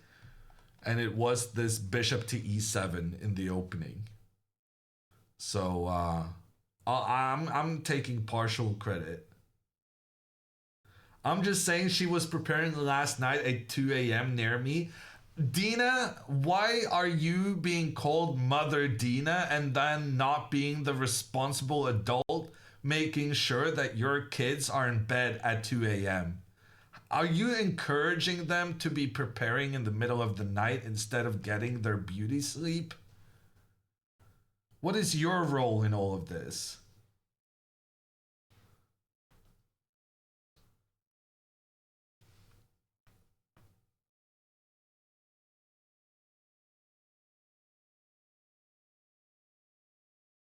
and it was this bishop to e7 in the opening. So I'm taking partial credit. I'm just saying she was preparing last night at 2 a.m. near me. Dina, why are you being called Mother Dina and then not being the responsible adult making sure that your kids are in bed at 2 a.m.? Are you encouraging them to be preparing in the middle of the night instead of getting their beauty sleep? What is your role in all of this?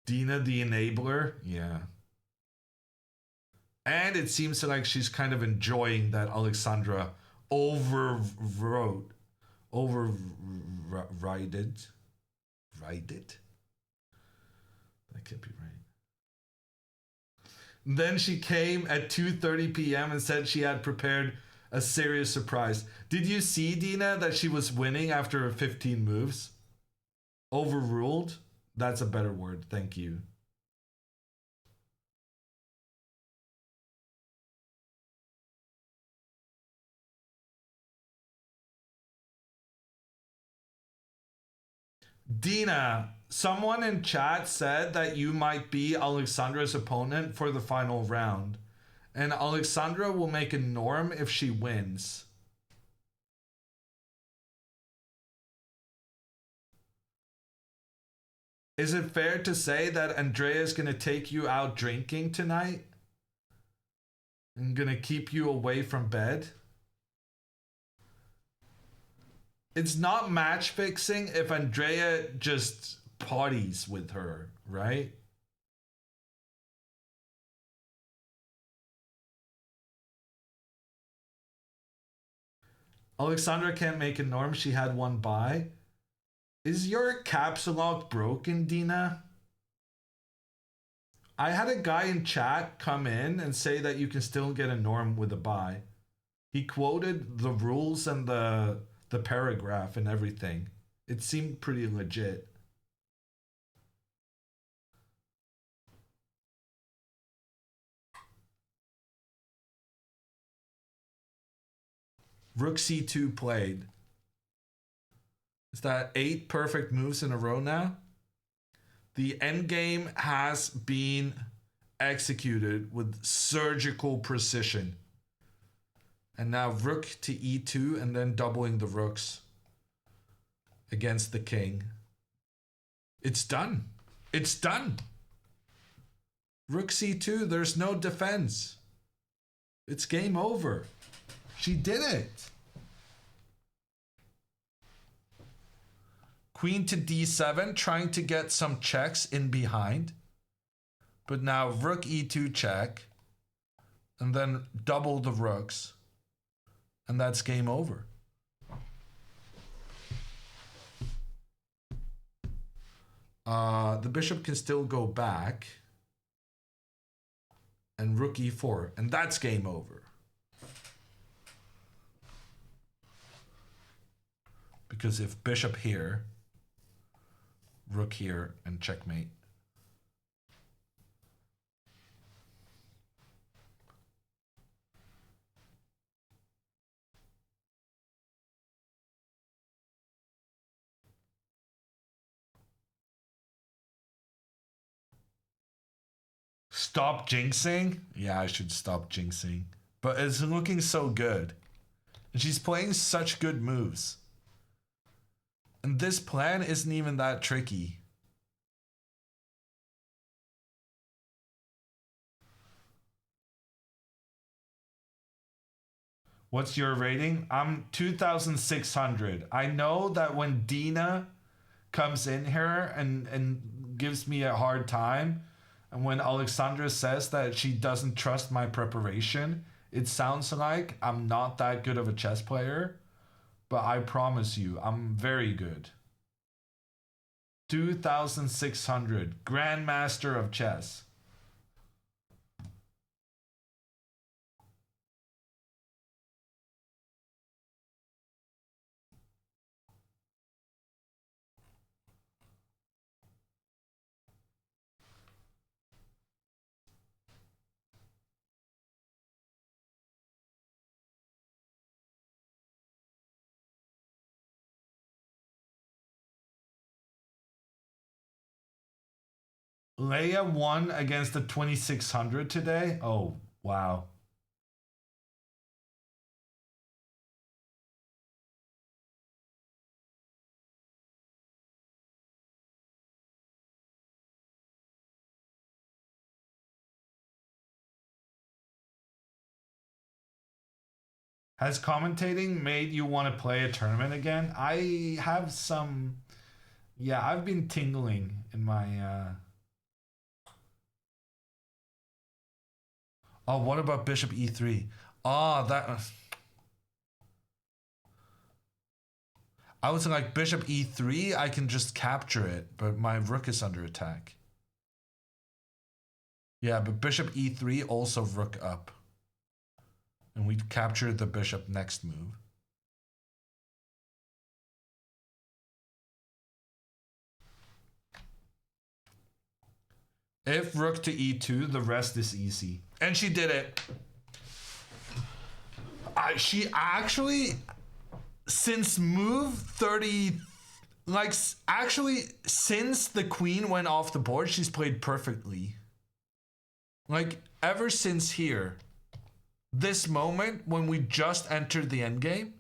Dina the enabler? Yeah. And it seems like she's kind of enjoying that Alexandra overrided. That can't be right. Then she came at 2:30 p.m. and said she had prepared a serious surprise. Did you see, Dina, that she was winning after 15 moves? Overruled? That's a better word. Thank you. Dina, someone in chat said that you might be Alexandra's opponent for the final round, and Alexandra will make a norm if she wins. Is it fair to say that Andrea is going to take you out drinking tonight? And going to keep you away from bed? It's not match fixing if Andrea just parties with her, right? Alexandra can't make a norm. She had one buy. Is your caps lock broken, Dina? I had a guy in chat come in and say that you can still get a norm with a buy. He quoted the rules and the paragraph and everything. It seemed pretty legit. Rook c2 played. Is that 8 perfect moves in a row now? The endgame has been executed with surgical precision. And now rook to e2 and then doubling the rooks against the king. It's done. It's done. Rook c2, there's no defense. It's game over. She did it. Queen to d7, trying to get some checks in behind. But now rook e2 check. And then double the rooks. And that's game over. The bishop can still go back. And rook e4. And that's game over. Because if bishop here, rook here, and checkmate. Stop jinxing? Yeah, I should stop jinxing. But it's looking so good. And she's playing such good moves. And this plan isn't even that tricky. What's your rating? I'm 2,600. I know that when Dina comes in here and gives me a hard time, And when Alexandra says that she doesn't trust my preparation, it sounds like I'm not that good of a chess player, but I promise you, I'm very good. 2,600, Grandmaster of Chess. Leia won against the 2,600 today? Oh, wow. Has commentating made you want to play a tournament again? I have some... Yeah, I've been tingling in my... Oh, what about Bishop E3? Oh, that... I was like, Bishop E3, I can just capture it, but my rook is under attack. Yeah, but Bishop E3 also rook up. And we capture the bishop next move. If rook to E2, the rest is easy. And she did it. She actually, since move 30, like actually since the queen went off the board, she's played perfectly. Like ever since here, this moment when we just entered the endgame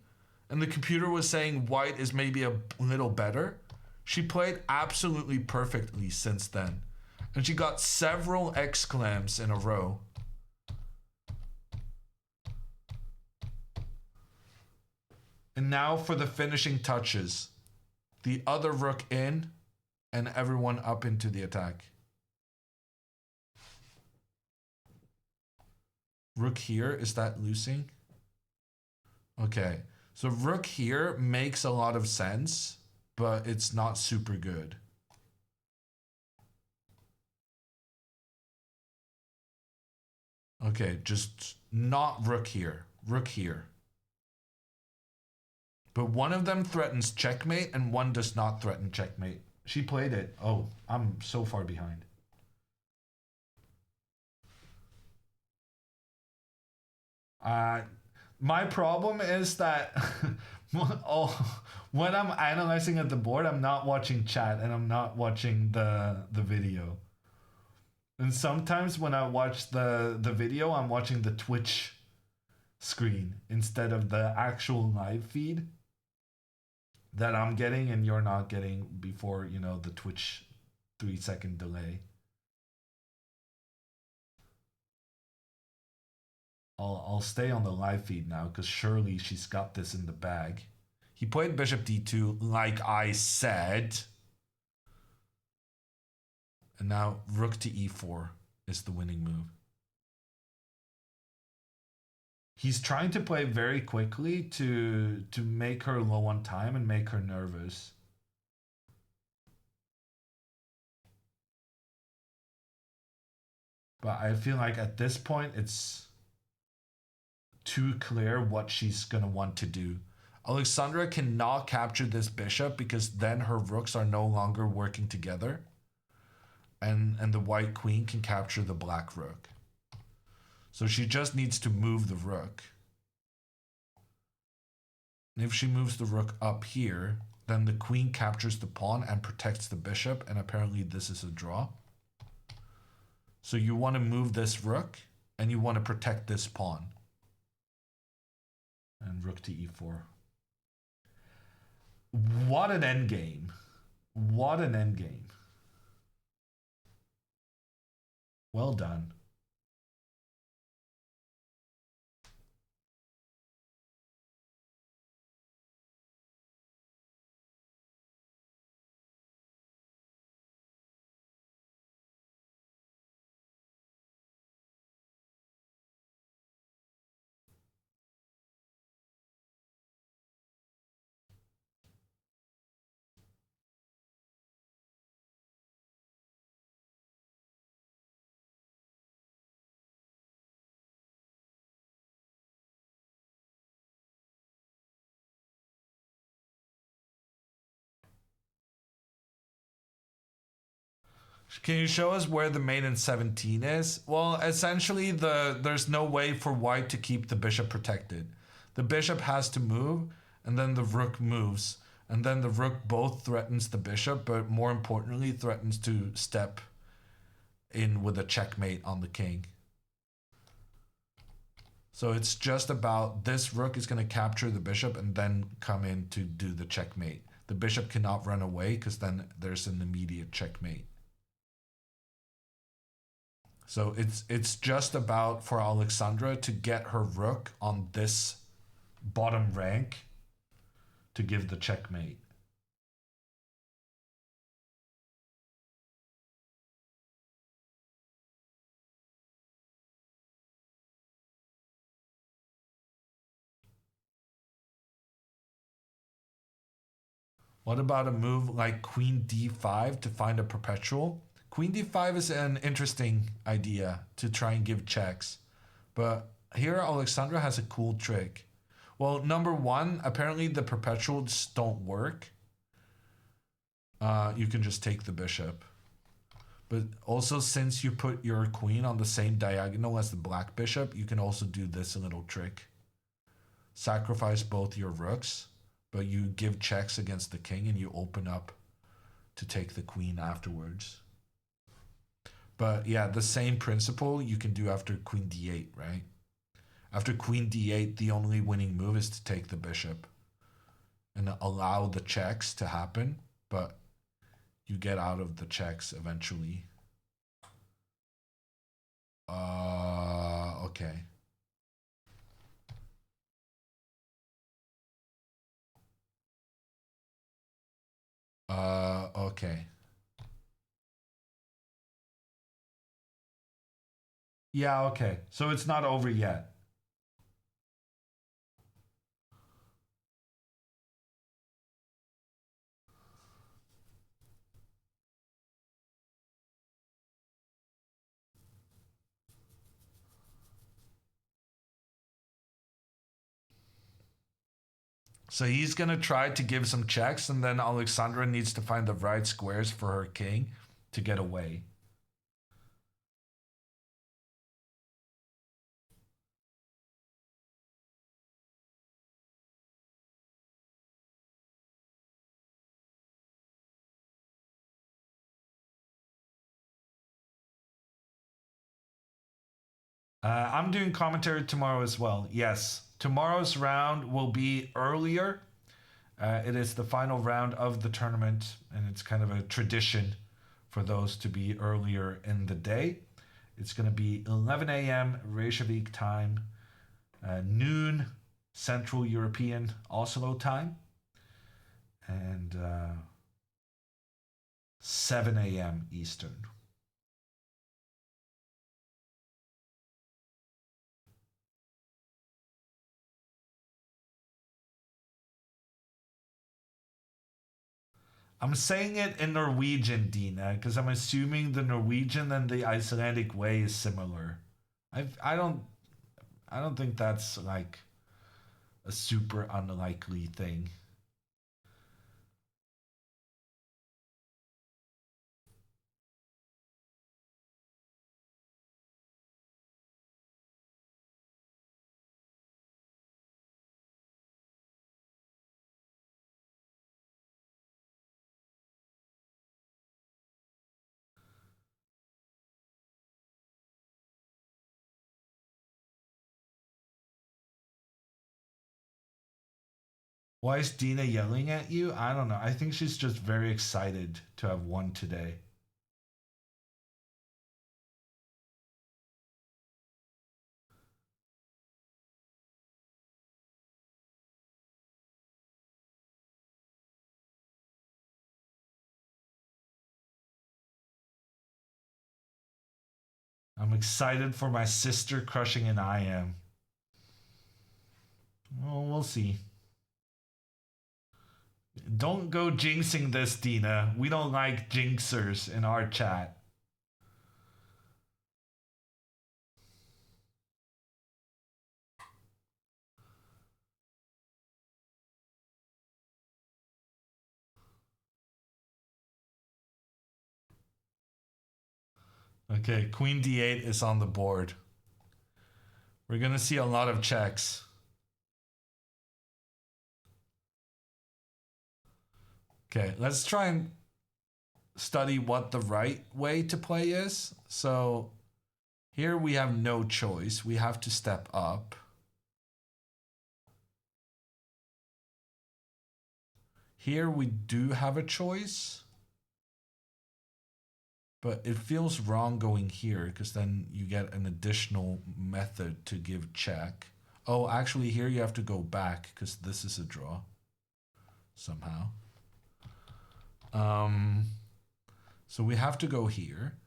and the computer was saying white is maybe a little better, she played absolutely perfectly since then. And she got several exclams in a row. And now for the finishing touches. The other rook in and everyone up into the attack. Rook here, is that losing? Okay, so rook here makes a lot of sense, but it's not super good. Okay, just not rook here, rook here. But one of them threatens checkmate and one does not threaten checkmate. She played it. Oh, I'm so far behind. My problem is that when I'm analyzing at the board, I'm not watching chat and I'm not watching the video. And sometimes when I watch the video, I'm watching the Twitch screen instead of the actual live feed that I'm getting and you're not getting before, you know, the Twitch 3-second delay. I'll stay on the live feed now because surely she's got this in the bag. He played Bishop D2 like I said. And now Rook to E4 is the winning move. He's trying to play very quickly to make her low on time and make her nervous. But I feel like at this point it's too clear what she's gonna want to do. Alexandra cannot capture this bishop because then her rooks are no longer working together. And the white queen can capture the black rook. So she just needs to move the rook. And if she moves the rook up here, then the queen captures the pawn and protects the bishop, and apparently this is a draw. So you want to move this rook and you want to protect this pawn. And rook to E4. What an endgame. What an endgame. Well done. Can you show us where the mate in 17 is? Well, essentially, there's no way for white to keep the bishop protected. The bishop has to move, and then the rook moves. And then the rook both threatens the bishop, but more importantly, threatens to step in with a checkmate on the king. So it's just about this rook is going to capture the bishop and then come in to do the checkmate. The bishop cannot run away because then there's an immediate checkmate. So it's just about for Alexandra to get her rook on this bottom rank to give the checkmate. What about a move like Queen D5 to find a perpetual? Queen D5 is an interesting idea to try and give checks. But here Alexandra has a cool trick. Well, number one, apparently the perpetuals don't work. You can just take the bishop. But also, since you put your queen on the same diagonal as the black bishop, you can also do this little trick. Sacrifice both your rooks, but you give checks against the king and you open up to take the queen afterwards. But yeah, the same principle you can do after queen d8, right? After queen d8, the only winning move is to take the bishop and allow the checks to happen, but you get out of the checks eventually. Okay. Okay. Yeah, okay. So it's not over yet. So he's going to try to give some checks, and then Alexandra needs to find the right squares for her king to get away. I'm doing commentary tomorrow as well. Yes, tomorrow's round will be earlier. It is the final round of the tournament, and it's kind of a tradition for those to be earlier in the day. It's going to be 11 a.m. Reykjavik time, noon Central European Oslo time, and 7 a.m. Eastern. I'm saying it in Norwegian, Dina, because I'm assuming the Norwegian and the Icelandic way is similar. I don't think that's like a super unlikely thing. Why is Dina yelling at you? I don't know. I think she's just very excited to have won today. I'm excited for my sister crushing an I am. Well, we'll see. Don't go jinxing this, Dina. We don't like jinxers in our chat. Okay, queen d8 is on the board. We're gonna see a lot of checks. Okay, let's try and study what the right way to play is. So here we have no choice. We have to step up. Here we do have a choice. But it feels wrong going here because then you get an additional method to give check. Oh, actually here you have to go back because this is a draw somehow. So we have to go here.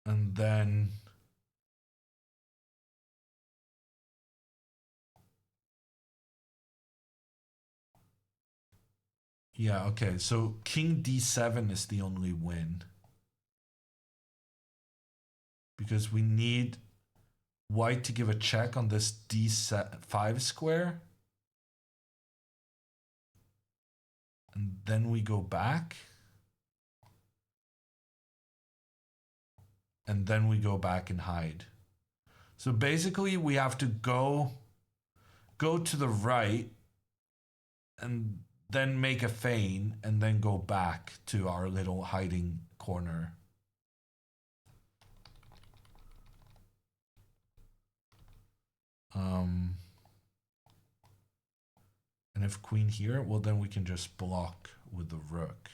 And then yeah, okay. So king d7 is the only win. Because we need white to give a check on this d5 square. And then we go back. And then we go back and hide. So basically we have to go to the right and then make a feint and then go back to our little hiding corner. And if queen here, well then we can just block with the rook.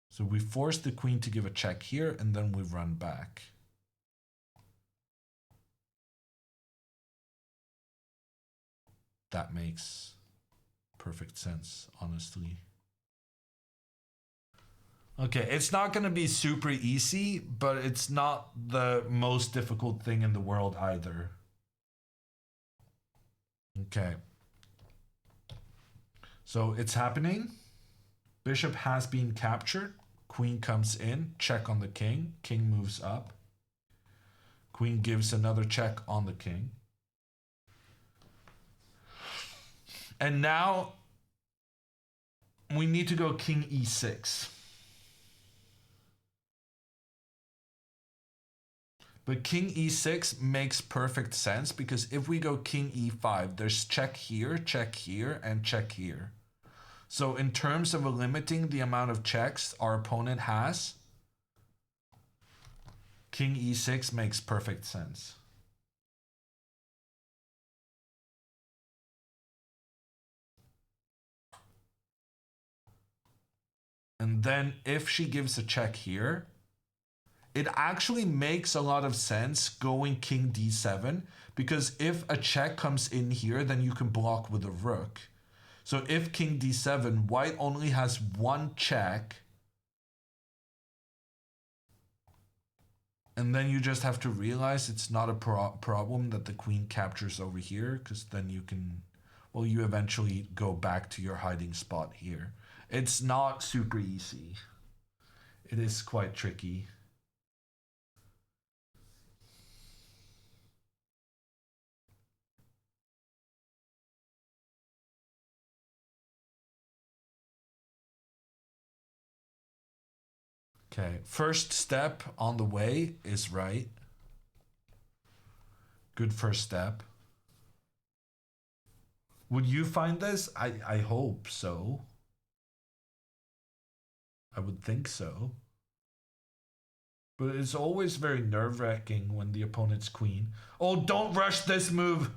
So we force the queen to give a check here and then we run back. That makes perfect sense, honestly. Okay, it's not going to be super easy, but it's not the most difficult thing in the world either. Okay. So it's happening. Bishop has been captured. Queen comes in, check on the king. King moves up. Queen gives another check on the king. And now we need to go king e6. But king e6 makes perfect sense because if we go king e5, there's check here, and check here. So in terms of limiting the amount of checks our opponent has, king e6 makes perfect sense. And then if she gives a check here, it actually makes a lot of sense going king d7 because if a check comes in here, then you can block with a rook. So if king d7, white only has one check. And then you just have to realize it's not a problem that the queen captures over here because then you can, well, you eventually go back to your hiding spot here. It's not super easy. It is quite tricky. Okay, first step on the way is right. Good first step. Would you find this? I hope so. I would think so. But it's always very nerve-wracking when the opponent's queen. Oh, don't rush this move!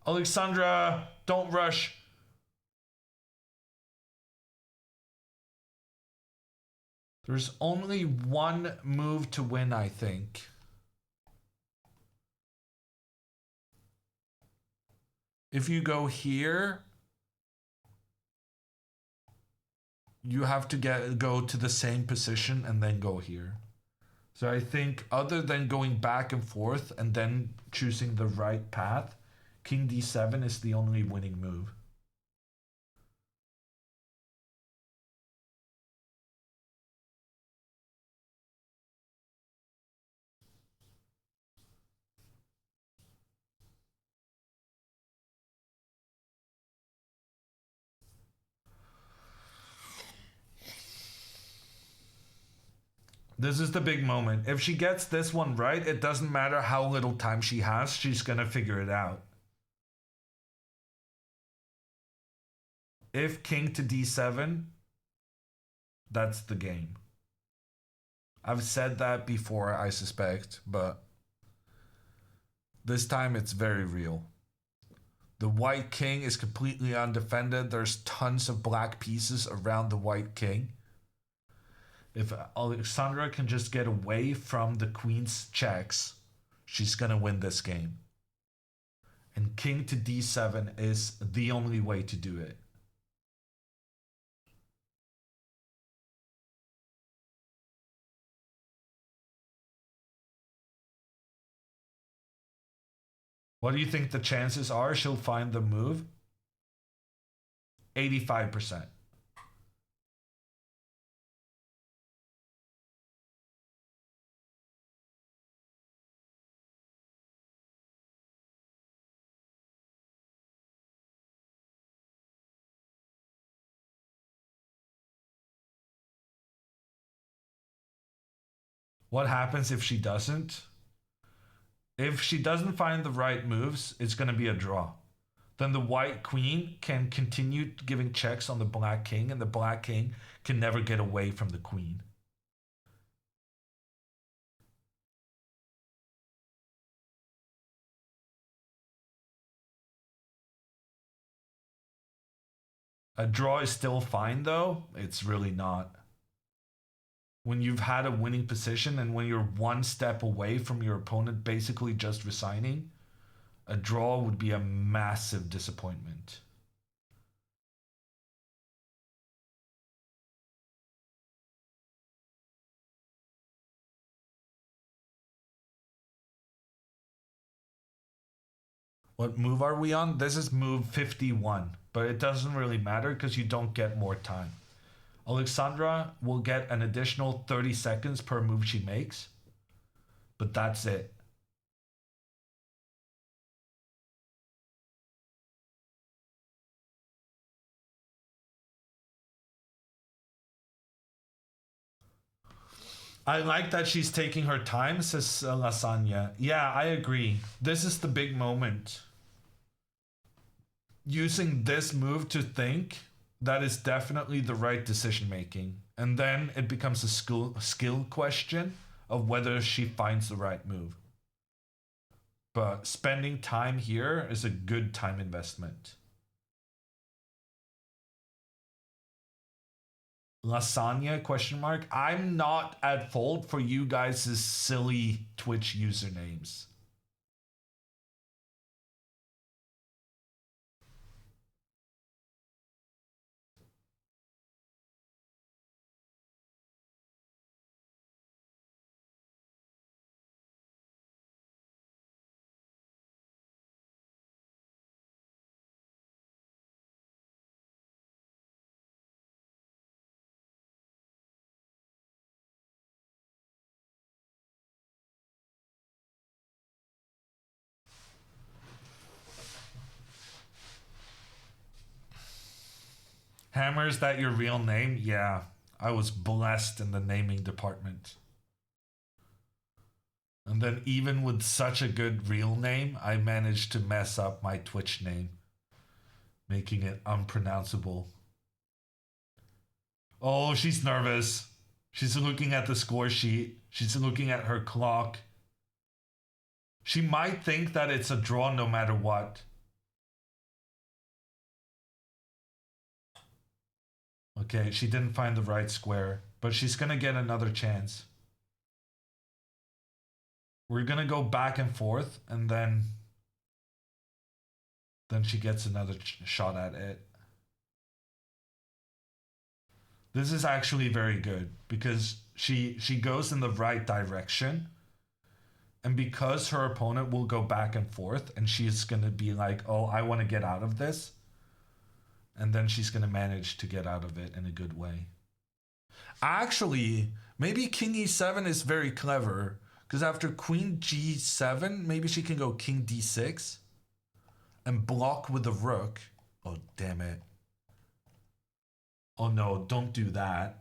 Alexandra, don't rush! There's only one move to win, I think. If you go here, you have to go to the same position and then go here. So I think other than going back and forth and then choosing the right path, king d7 is the only winning move. This is the big moment. If she gets this one right, it doesn't matter how little time she has, she's gonna figure it out. If king to d7, that's the game. I've said that before, I suspect, but this time it's very real. The white king is completely undefended. There's tons of black pieces around the white king. If Alexandra can just get away from the queen's checks, she's gonna win this game. And king to d7 is the only way to do it. What do you think the chances are she'll find the move? 85%. What happens if she doesn't? If she doesn't find the right moves, it's going to be a draw. Then the white queen can continue giving checks on the black king, and the black king can never get away from the queen. A draw is still fine though. It's really not. When you've had a winning position and when you're one step away from your opponent basically just resigning, a draw would be a massive disappointment. What move are we on? This is move 51, but it doesn't really matter because you don't get more time. Alexandra will get an additional 30 seconds per move she makes, but that's it. I like that she's taking her time, says Lasagna. Yeah, I agree. This is the big moment. Using this move to think, that is definitely the right decision making. And then it becomes a skill question of whether she finds the right move. But spending time here is a good time investment. Lasagna question mark. I'm not at fault for you guys' silly Twitch usernames. Hammer, is that your real name? Yeah, I was blessed in the naming department. And then even with such a good real name, I managed to mess up my Twitch name, making it unpronounceable. Oh, she's nervous. She's looking at the score sheet. She's looking at her clock. She might think that it's a draw no matter what. Okay, she didn't find the right square, but she's gonna get another chance. We're gonna go back and forth, and then she gets another shot at it. This is actually very good because she goes in the right direction, and because her opponent will go back and forth, and she's gonna be like, "Oh, I want to get out of this." And then she's going to manage to get out of it in a good way. Actually, maybe king e7 is very clever. Because after queen g7, maybe she can go king d6. And block with the rook. Oh, damn it. Oh no, don't do that.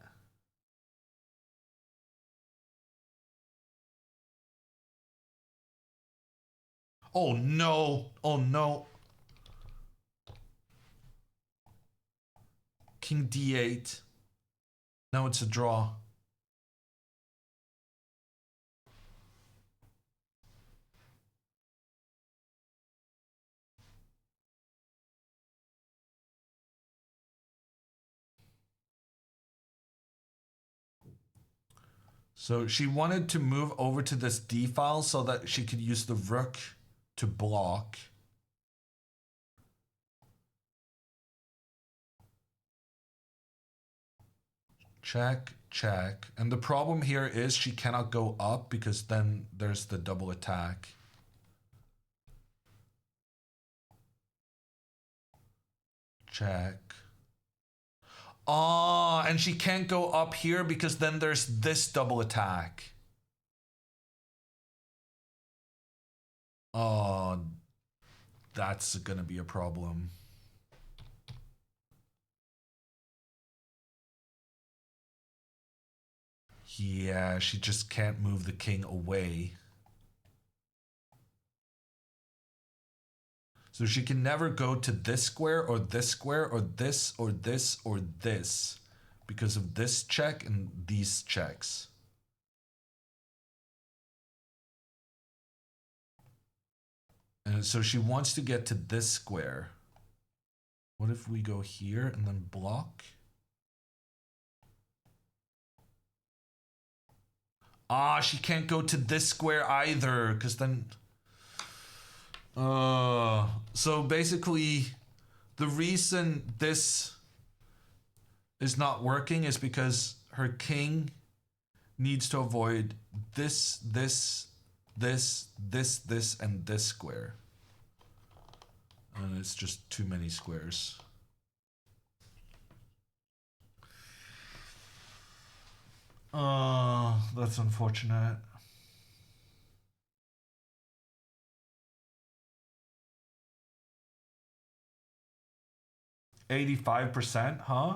Oh no. Oh no. King d8. Now it's a draw. So she wanted to move over to this D file so that she could use the rook to block. Check, check. And the problem here is she cannot go up because then there's the double attack. Check. Ah, and she can't go up here because then there's this double attack. Oh, that's gonna be a problem. Yeah, she just can't move the king away. So she can never go to this square or this square or this or this or this because of this check and these checks. And so she wants to get to this square. What if we go here and then block? Ah, she can't go to this square either because then... so basically, the reason this is not working is because her king needs to avoid this, and this square. And it's just too many squares. That's unfortunate. $85%, huh?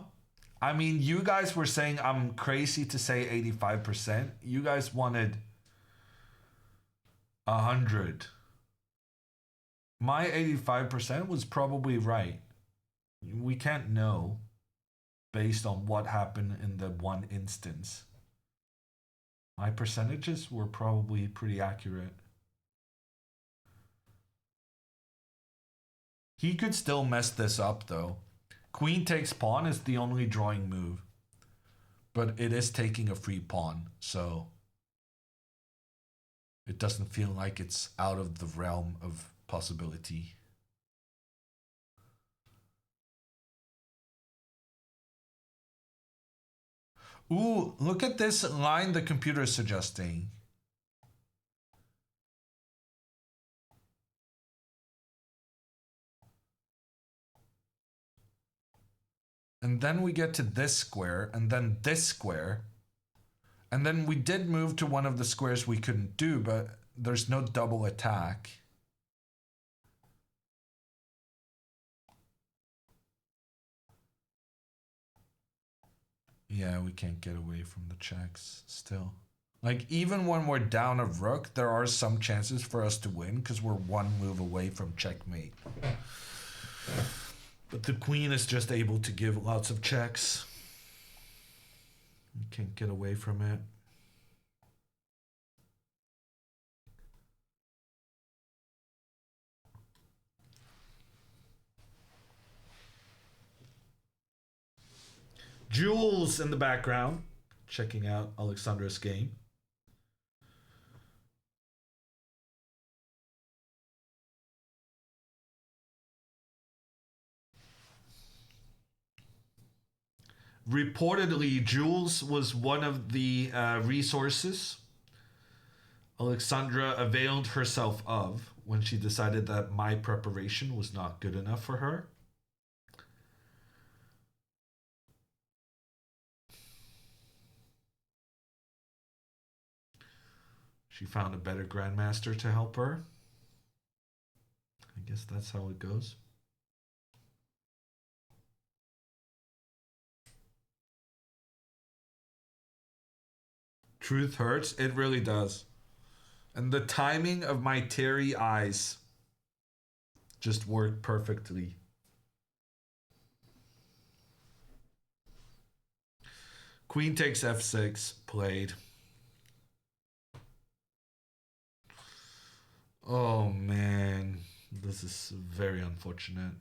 I mean, you guys were saying I'm crazy to say 85%. You guys wanted 100. My 85% was probably right. We can't know based on what happened in the one instance. My percentages were probably pretty accurate. He could still mess this up though. Queen takes pawn is the only drawing move. But it is taking a free pawn, so it doesn't feel like it's out of the realm of possibility. Ooh, look at this line the computer is suggesting. And then we get to this square, and then this square. And then we did move to one of the squares we couldn't do, but there's no double attack. Yeah, we can't get away from the checks still. Like, even when we're down a rook, there are some chances for us to win because we're one move away from checkmate. But the queen is just able to give lots of checks. You can't get away from it. Jules in the background, checking out Alexandra's game. Reportedly, Jules was one of the resources Alexandra availed herself of when she decided that my preparation was not good enough for her. She found a better grandmaster to help her. I guess that's how it goes. Truth hurts. It really does. And the timing of my teary eyes just worked perfectly. Queen takes f6, played. Oh man, this is very unfortunate.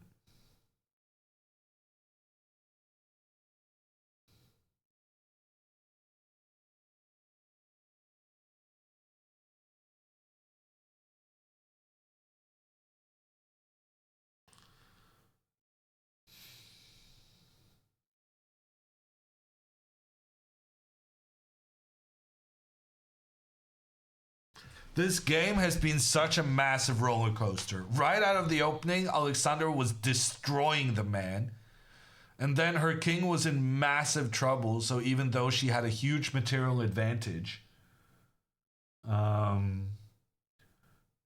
This game has been such a massive roller coaster. Right out of the opening, Alexandra was destroying the man. And then her king was in massive trouble, so even though she had a huge material advantage,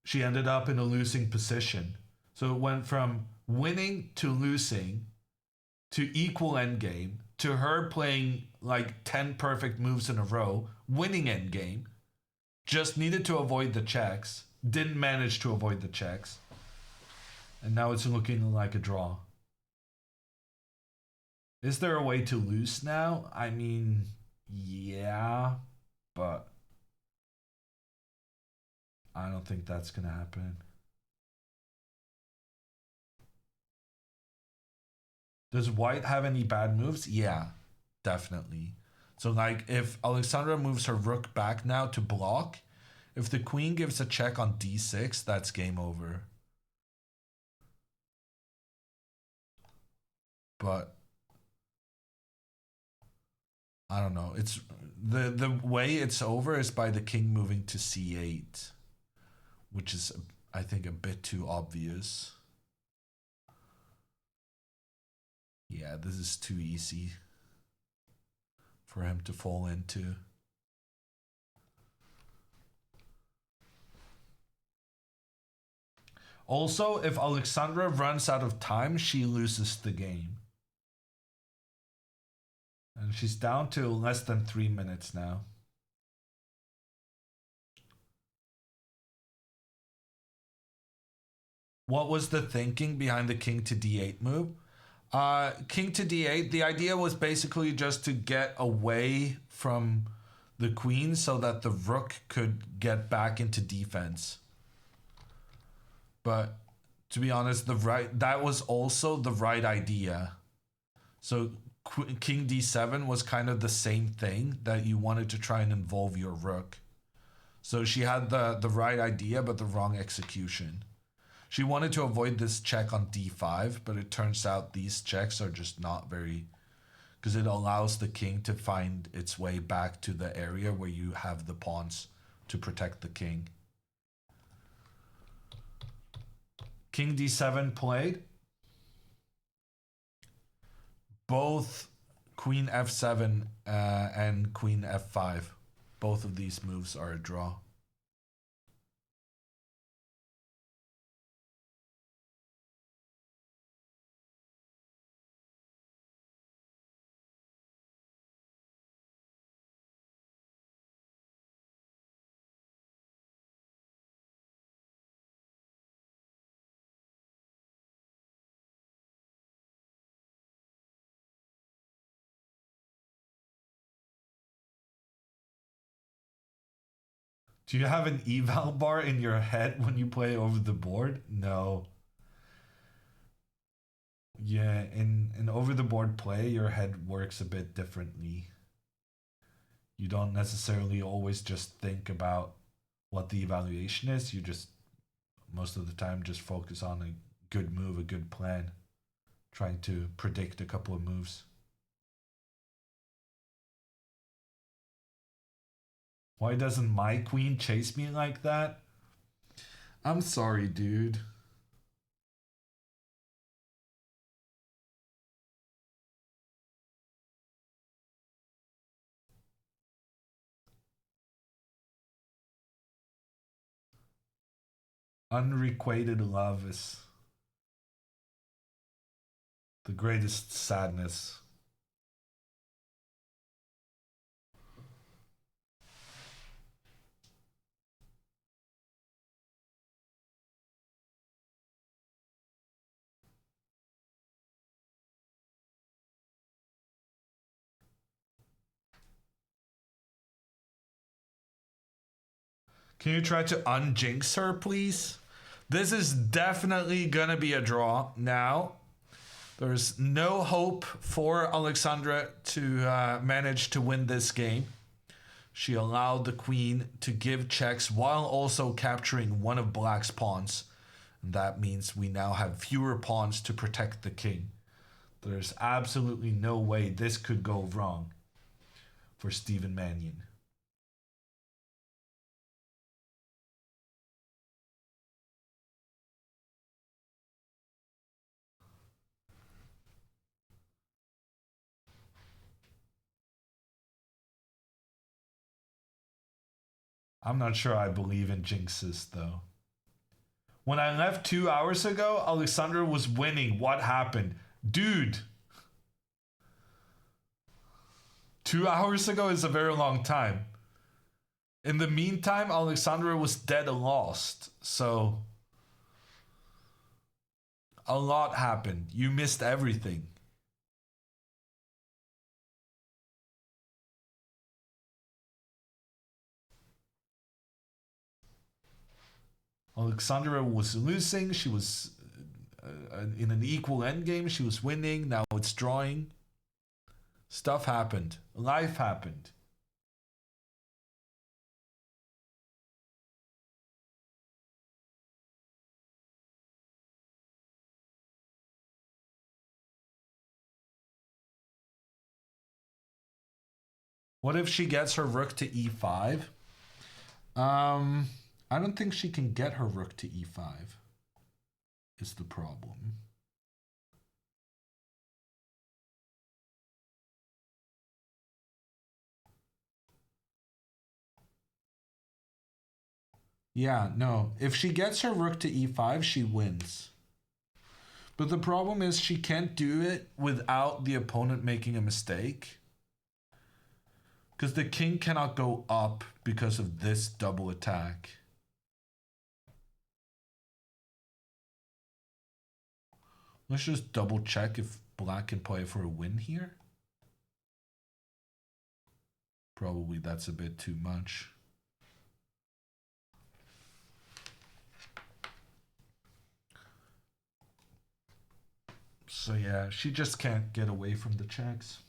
she ended up in a losing position. So it went from winning to losing to equal endgame to her playing like 10 perfect moves in a row, winning endgame. Just needed to avoid the checks. Didn't manage to avoid the checks. And now it's looking like a draw. Is there a way to lose now? I mean, yeah, but I don't think that's gonna happen. Does white have any bad moves? Yeah, definitely. So like if Alexandra moves her rook back now to block, if the queen gives a check on d6, that's game over. But I don't know. It's the way it's over is by the king moving to c8, which is I think a bit too obvious. Yeah, this is too easy for him to fall into. Also, if Alexandra runs out of time, she loses the game. And she's down to less than 3 minutes now. What was the thinking behind the king to d8 move? King to d8, the idea was basically just to get away from the queen so that the rook could get back into defense. But to be honest, that was also the right idea. So king d7 was kind of the same thing, that you wanted to try and involve your rook. So she had the right idea, but the wrong execution. She wanted to avoid this check on d5, but it turns out these checks are just not very... because it allows the king to find its way back to the area where you have the pawns to protect the king. King d7 played. Both queen f7 and queen f5. Both of these moves are a draw. Do you have an eval bar in your head when you play over the board? No. Yeah, in over the board play, your head works a bit differently. You don't necessarily always just think about what the evaluation is. You just, most of the time, just focus on a good move, a good plan, trying to predict a couple of moves. Why doesn't my queen chase me like that? I'm sorry, dude. Unrequited love is the greatest sadness. Can you try to unjinx her, please? This is definitely gonna be a draw now. There's no hope for Alexandra to manage to win this game. She allowed the queen to give checks while also capturing one of black's pawns. And that means we now have fewer pawns to protect the king. There's absolutely no way this could go wrong for Stephen Mannion. I'm not sure I believe in jinxes, though. When I left 2 hours ago, Alexandra was winning. What happened? Dude! 2 hours ago is a very long time. In the meantime, Alexandra was dead and lost. So, a lot happened. You missed everything. Alexandra was losing. She was in an equal endgame. She was winning. Now it's drawing. Stuff happened. Life happened. What if she gets her rook to e5? I don't think she can get her rook to e5 is the problem. Yeah, no. If she gets her rook to e5, she wins. But the problem is she can't do it without the opponent making a mistake. Because the king cannot go up because of this double attack. Let's just double check if black can play for a win here. Probably that's a bit too much. So yeah, she just can't get away from the checks.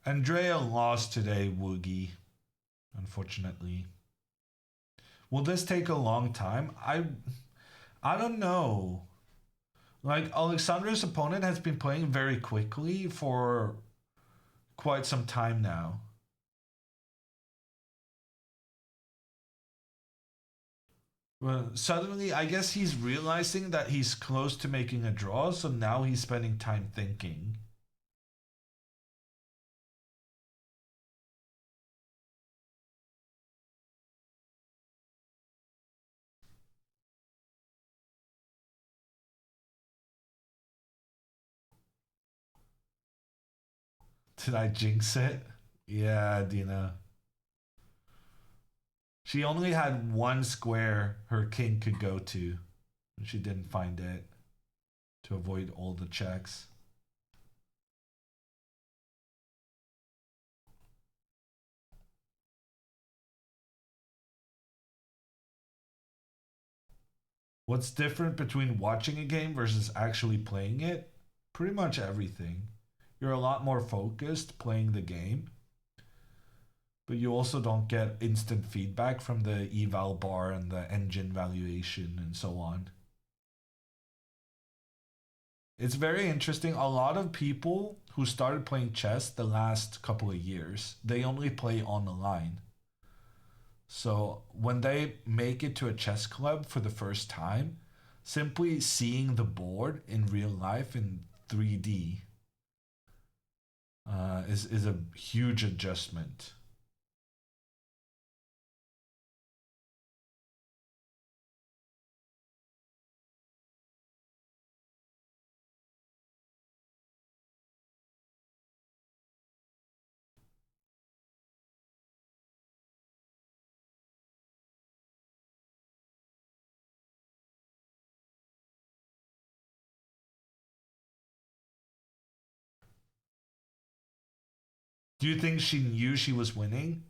Andrea lost today, Woogie, unfortunately. Will this take a long time? I don't know. Like, Alexandra's opponent has been playing very quickly for quite some time now. Well, suddenly, I guess he's realizing that he's close to making a draw, so now he's spending time thinking. Did I jinx it? Yeah, Dina. She only had one square her king could go to, and she didn't find it to avoid all the checks. What's different between watching a game versus actually playing it? Pretty much everything. You're a lot more focused playing the game, but you also don't get instant feedback from the eval bar and the engine valuation and so on. It's very interesting. A lot of people who started playing chess the last couple of years, they only play on the line. So when they make it to a chess club for the first time, simply seeing the board in real life in 3D is a huge adjustment. Do you think she knew she was winning?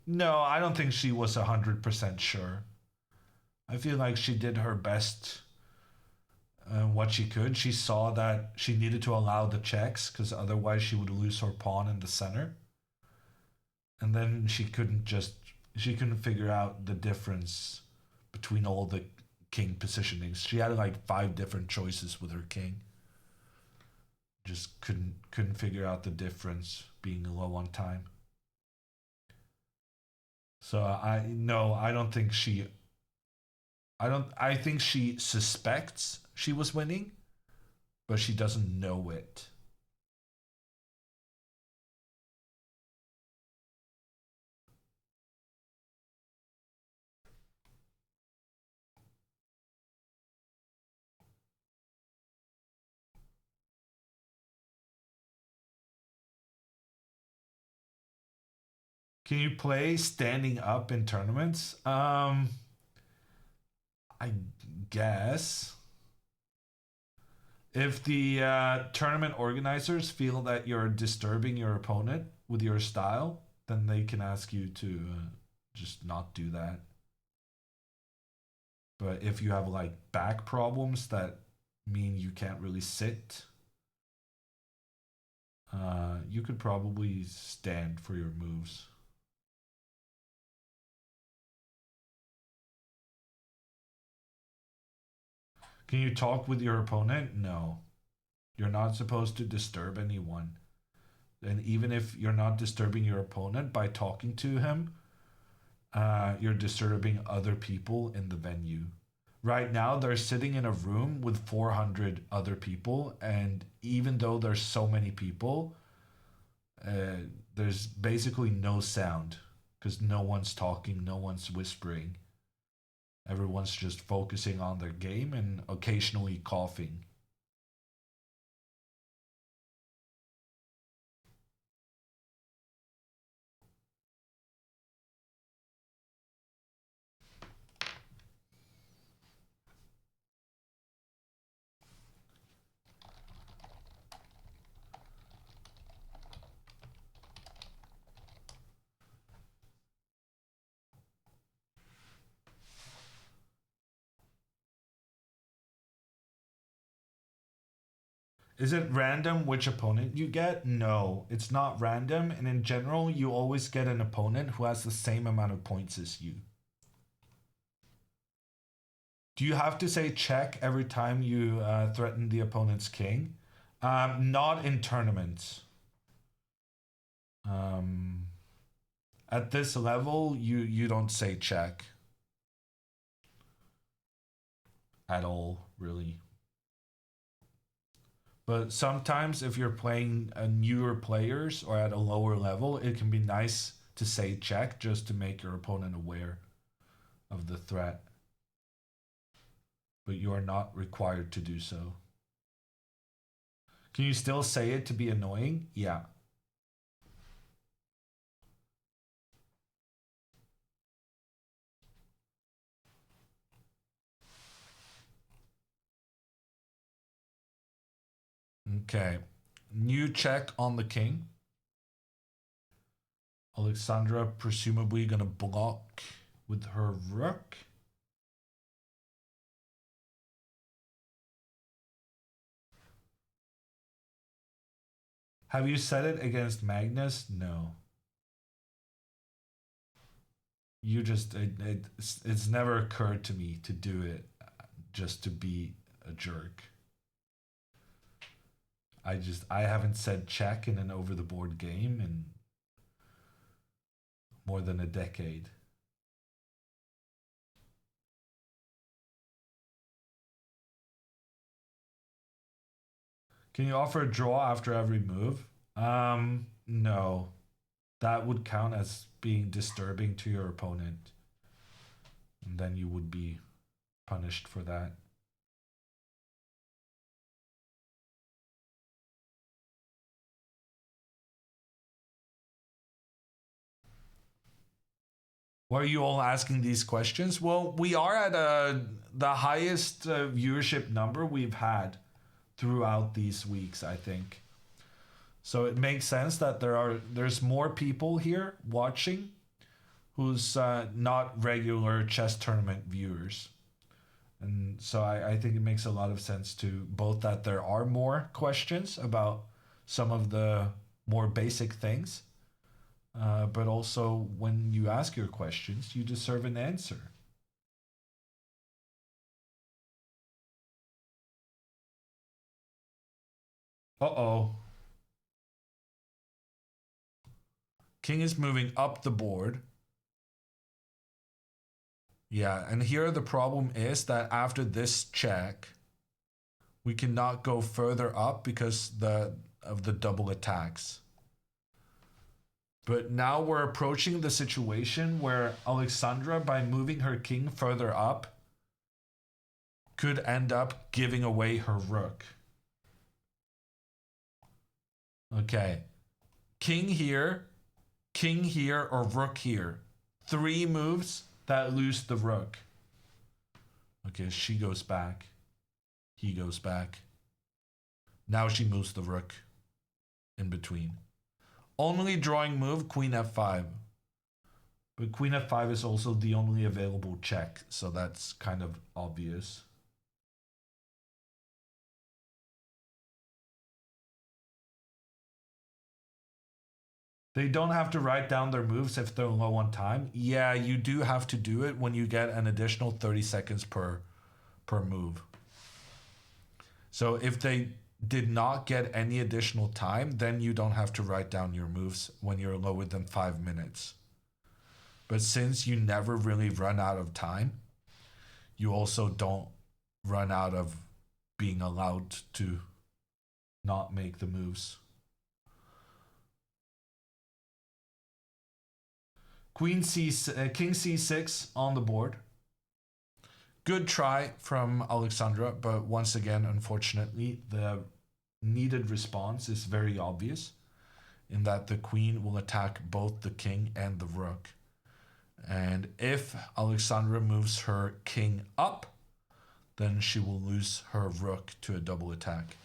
No, I don't think she was 100% sure. I feel like she did her best what she could. She saw that she needed to allow the checks because otherwise she would lose her pawn in the center. And then she couldn't figure out the difference between all the king positionings. She had like 5 different choices with her king. Just couldn't figure out the difference being low on time. So I think she suspects she was winning, but she doesn't know it. Can you play standing up in tournaments? I guess. If the tournament organizers feel that you're disturbing your opponent with your style, then they can ask you to just not do that. But if you have like back problems that mean you can't really sit, you could probably stand for your moves. Can you talk with your opponent? No. You're not supposed to disturb anyone. And even if you're not disturbing your opponent by talking to him, you're disturbing other people in the venue. Right now, they're sitting in a room with 400 other people, and even though there's so many people, there's basically no sound because no one's talking, no one's whispering. Everyone's just focusing on their game and occasionally coughing. Is it random which opponent you get? No, it's not random. And in general, you always get an opponent who has the same amount of points as you. Do you have to say check every time you threaten the opponent's king? Not in tournaments. At this level, you don't say check. At all, really. But sometimes if you're playing newer players or at a lower level, it can be nice to say check just to make your opponent aware of the threat. But you are not required to do so. Can you still say it to be annoying? Yeah. Okay. New check on the king. Alexandra presumably gonna block with her rook. Have you said it against Magnus? No. You just, it's never occurred to me to do it just to be a jerk. I haven't said check in an over the board game in more than a decade. Can you offer a draw after every move? No. That would count as being disturbing to your opponent. And then you would be punished for that. Why are you all asking these questions? Well, we are at the highest viewership number we've had throughout these weeks, I think. So it makes sense that there's more people here watching who's not regular chess tournament viewers. And so I think it makes a lot of sense to both that there are more questions about some of the more basic things, but also when you ask your questions, you deserve an answer. Uh-oh. King is moving up the board. Yeah, and here the problem is that after this check, we cannot go further up because of the double attacks. But now we're approaching the situation where Alexandra, by moving her king further up, could end up giving away her rook. Okay. King here, or rook here. 3 moves that lose the rook. Okay, she goes back. He goes back. Now she moves the rook in between. Only drawing move, queen f5. But queen f5 is also the only available check, so that's kind of obvious. They don't have to write down their moves if they're low on time. Yeah, you do have to do it when you get an additional 30 seconds per move. So if they did not get any additional time, then you don't have to write down your moves when you're lower than 5 minutes. But since you never really run out of time, you also don't run out of being allowed to not make the moves. King c6 on the board. Good try from Alexandra, but once again, unfortunately, the needed response is very obvious in that the queen will attack both the king and the rook. And if Alexandra moves her king up, then she will lose her rook to a double attack.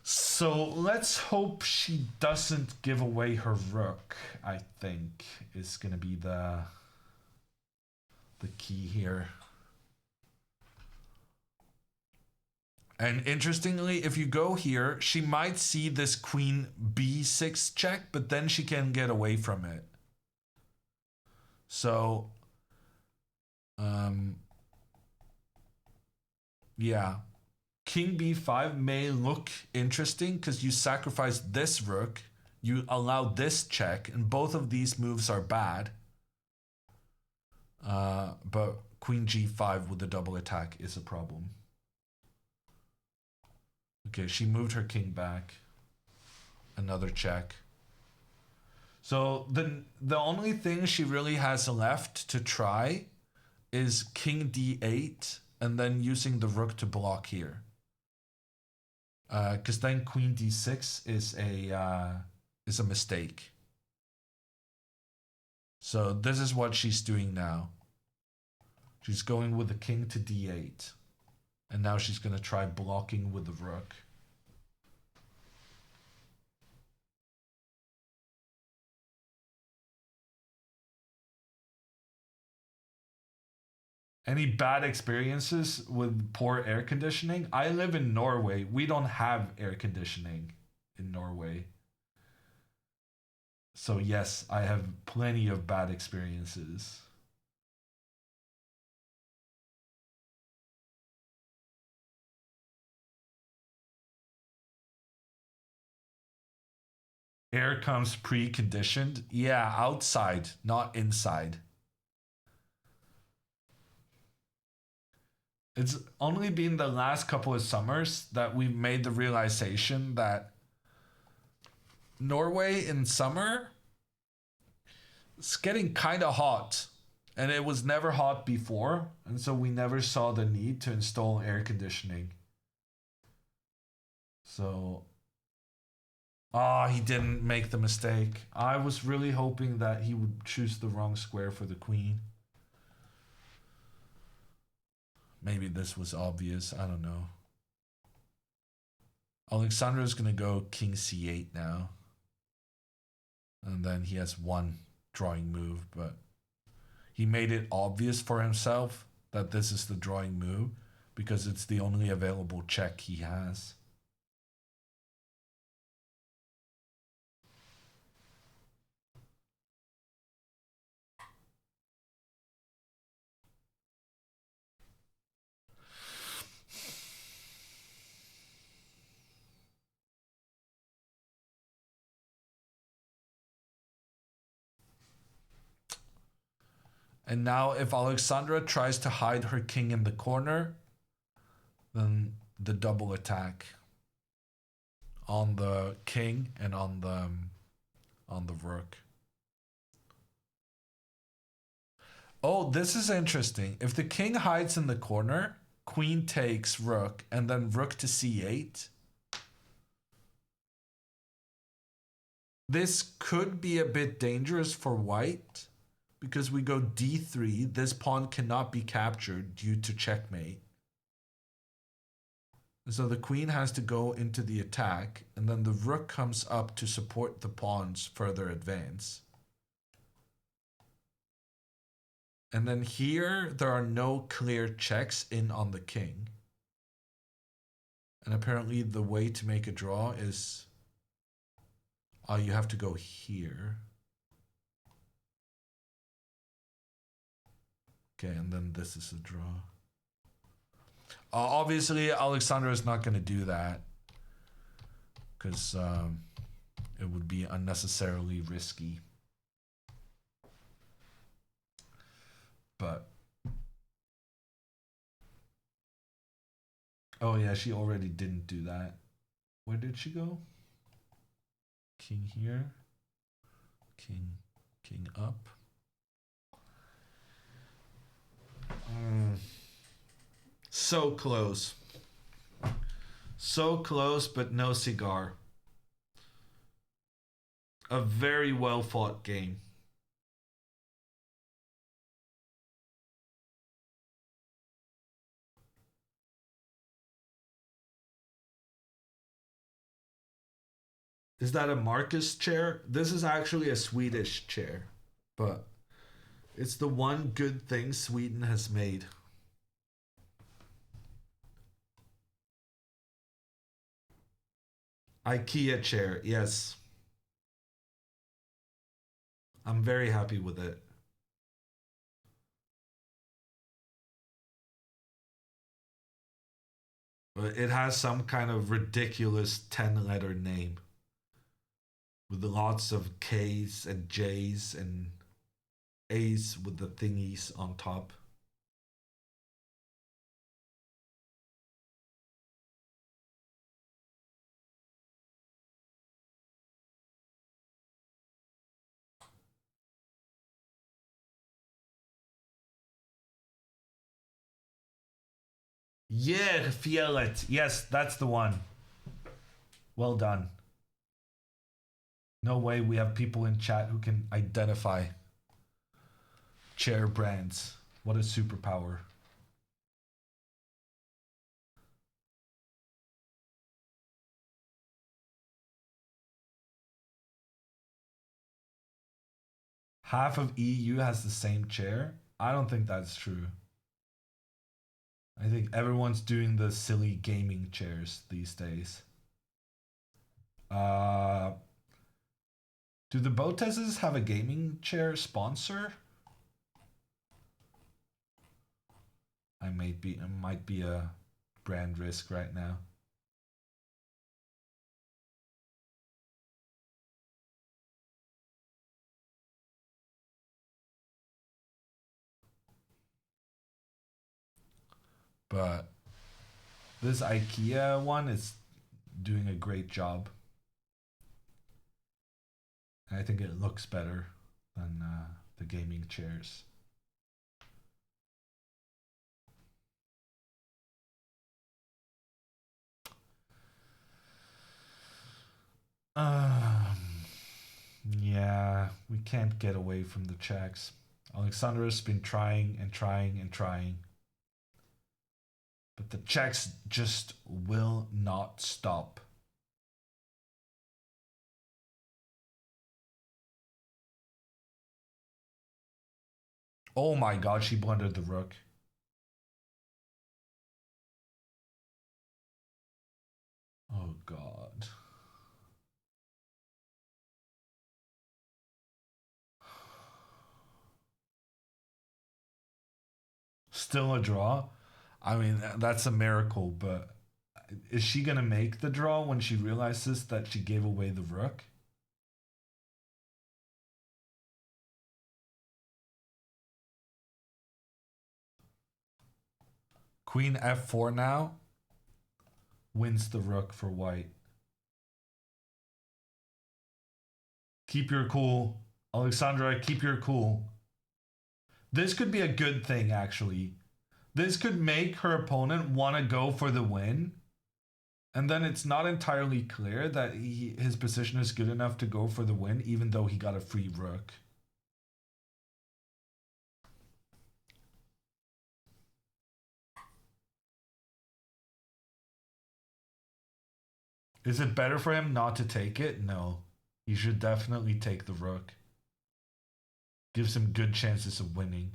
So let's hope she doesn't give away her rook, I think, is going to be the key here. And interestingly, if you go here, she might see this queen b6 check, but then she can get away from it. So, yeah. King b5 may look interesting because you sacrifice this rook, you allow this check, and both of these moves are bad. But queen g5 with the double attack is a problem. Okay, she moved her king back. Another check. So the only thing she really has left to try is king d8 and then using the rook to block here. Because then queen d6 is a mistake. So this is what she's doing now. She's going with the king to d8. And now she's going to try blocking with the rook. Any bad experiences with poor air conditioning? I live in Norway. We don't have air conditioning in Norway. So yes, I have plenty of bad experiences. Air comes preconditioned. Yeah, outside, not inside. It's only been the last couple of summers that we've made the realization that Norway in summer, it's getting kind of hot. And it was never hot before. And so we never saw the need to install air conditioning. So... he didn't make the mistake. I was really hoping that he would choose the wrong square for the queen. Maybe this was obvious. I don't know. Alexandra is going to go king c8 now. And then he has one drawing move, but he made it obvious for himself that this is the drawing move because it's the only available check he has. And now if Alexandra tries to hide her king in the corner, then the double attack on the king and on the rook. Oh, this is interesting. If the king hides in the corner, queen takes rook, and then rook to c8. This could be a bit dangerous for white. Because we go d3, this pawn cannot be captured due to checkmate. So the queen has to go into the attack, and then the rook comes up to support the pawn's further advance. And then here, there are no clear checks in on the king. And apparently the way to make a draw is... you have to go here. Okay, and then this is a draw. Obviously, Alexandra is not going to do that. Because it would be unnecessarily risky. But... oh yeah, she already didn't do that. Where did she go? King here. King up. So close. So close, but no cigar. A very well fought game. Is that a Marcus chair? This is actually a Swedish chair, but it's the one good thing Sweden has made. IKEA chair, yes. I'm very happy with it. But it has some kind of ridiculous 10-letter name. With lots of K's and J's and A's with the thingies on top. Yeah, feel it. Yes, that's the one. Well done. No way we have people in chat who can identify chair brands. What a superpower. Half of EU has the same chair? I don't think that's true. I think everyone's doing the silly gaming chairs these days. Do the Botezes have a gaming chair sponsor? It might be a brand risk right now. But this IKEA one is doing a great job. I think it looks better than the gaming chairs. Yeah, we can't get away from the checks. Alexandra's been trying and trying and trying. But the checks just will not stop. Oh my god, she blundered the rook. Oh god. Still a draw? I mean, that's a miracle, but is she gonna make the draw when she realizes that she gave away the rook? Queen f4 now wins the rook for white. Keep your cool. Alexandra, keep your cool. This could be a good thing, actually. This could make her opponent want to go for the win. And then it's not entirely clear that his position is good enough to go for the win, even though he got a free rook. Is it better for him not to take it? No. He should definitely take the rook. Gives him good chances of winning.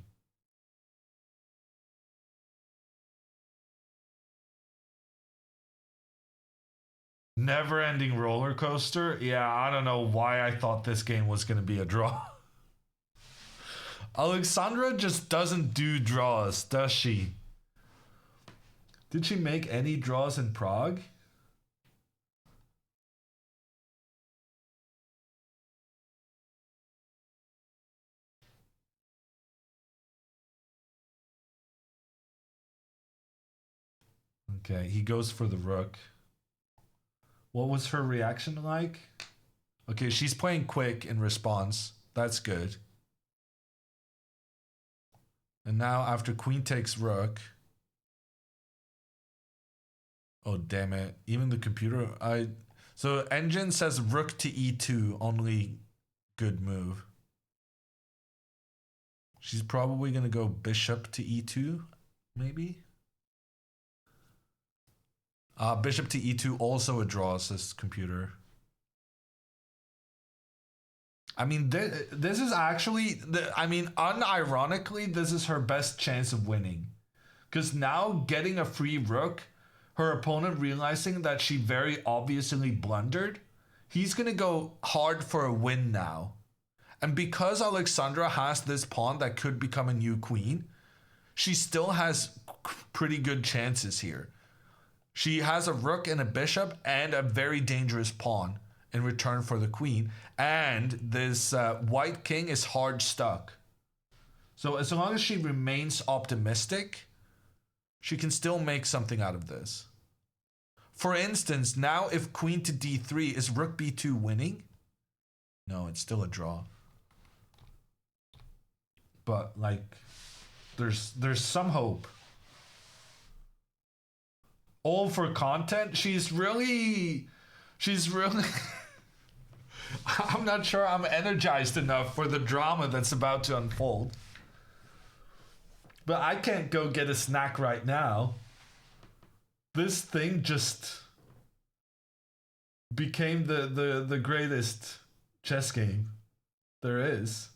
Never-ending roller coaster? Yeah, I don't know why I thought this game was going to be a draw. Alexandra just doesn't do draws, does she? Did she make any draws in Prague? Okay, he goes for the rook. What was her reaction like? Okay, she's playing quick in response. That's good. And now after queen takes rook. Oh, damn it. Even the computer... So engine says rook to e2, only good move. She's probably going to go bishop to e2, maybe? Bishop to e2 also a draw, says computer. I mean, this is actually... unironically, this is her best chance of winning. Because now getting a free rook, her opponent realizing that she very obviously blundered, he's going to go hard for a win now. And because Alexandra has this pawn that could become a new queen, she still has pretty good chances here. She has a rook and a bishop and a very dangerous pawn in return for the queen. And this white king is hard stuck. So as long as she remains optimistic, she can still make something out of this. For instance, now if queen to d3, is rook b2 winning? No, it's still a draw. But like, there's some hope. All for content. She's really I'm not sure I'm energized enough for the drama that's about to unfold. But I can't go get a snack right now. This thing just became the greatest chess game there is.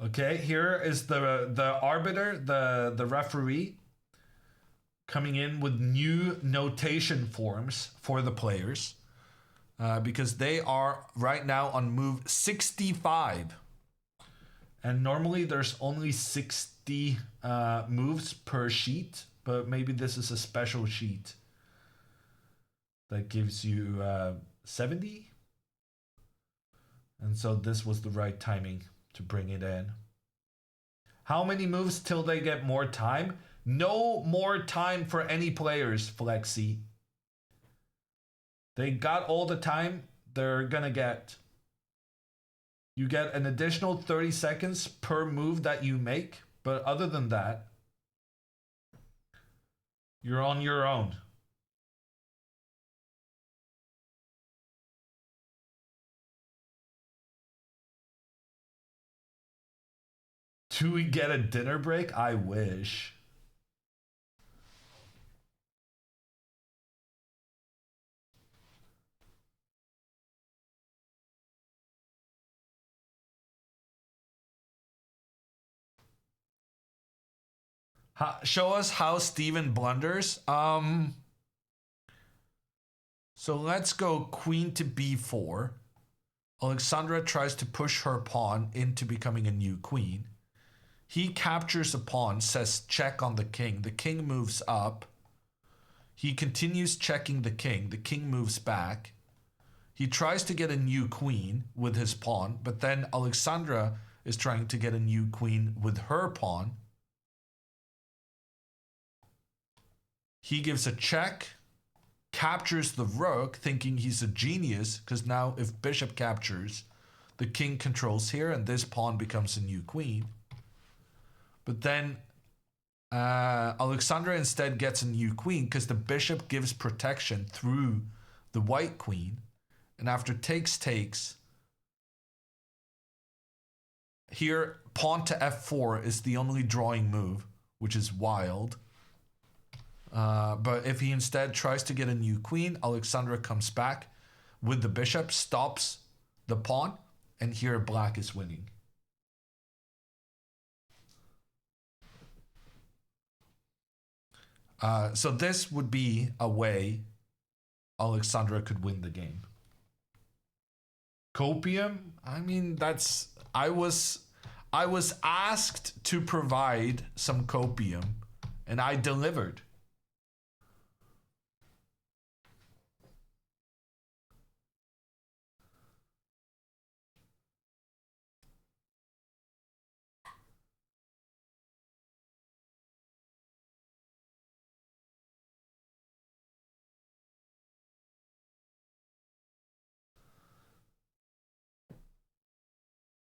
Okay, here is the arbiter, the referee, coming in with new notation forms for the players, because they are right now on move 65. And normally there's only 60 moves per sheet, but maybe this is a special sheet that gives you 70. And so this was the right timing to bring it in. How many moves till they get more time? No more time for any players, Flexi. They got all the time they're gonna get. You get an additional 30 seconds per move that you make, but other than that, you're on your own. Do we get a dinner break? I wish. Show us how Steven blunders. So let's go queen to b4. Alexandra tries to push her pawn into becoming a new queen. He captures a pawn, says check on the king. The king moves up. He continues checking the king. The king moves back. He tries to get a new queen with his pawn, but then Alexandra is trying to get a new queen with her pawn. He gives a check, captures the rook, thinking he's a genius, because now if bishop captures, the king controls here, and this pawn becomes a new queen. But then Alexandra instead gets a new queen because the bishop gives protection through the white queen. And after takes, here pawn to f4 is the only drawing move, which is wild. But if he instead tries to get a new queen, Alexandra comes back with the bishop, stops the pawn, and here black is winning. So this would be a way Alexandra could win the game. Copium? I mean, that's... I was asked to provide some copium, and I delivered.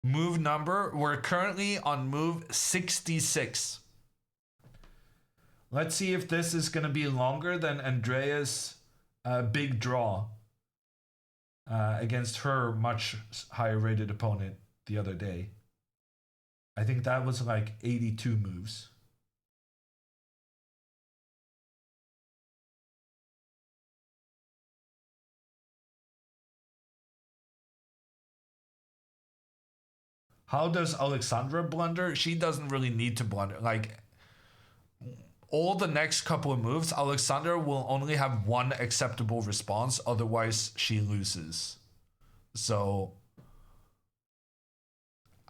Move number, we're currently on move 66. Let's see if this is going to be longer than Andrea's big draw against her much higher rated opponent the other day. I think that was like 82 moves. How does Alexandra blunder? She doesn't really need to blunder. Like, all the next couple of moves, Alexandra will only have one acceptable response, otherwise she loses. So,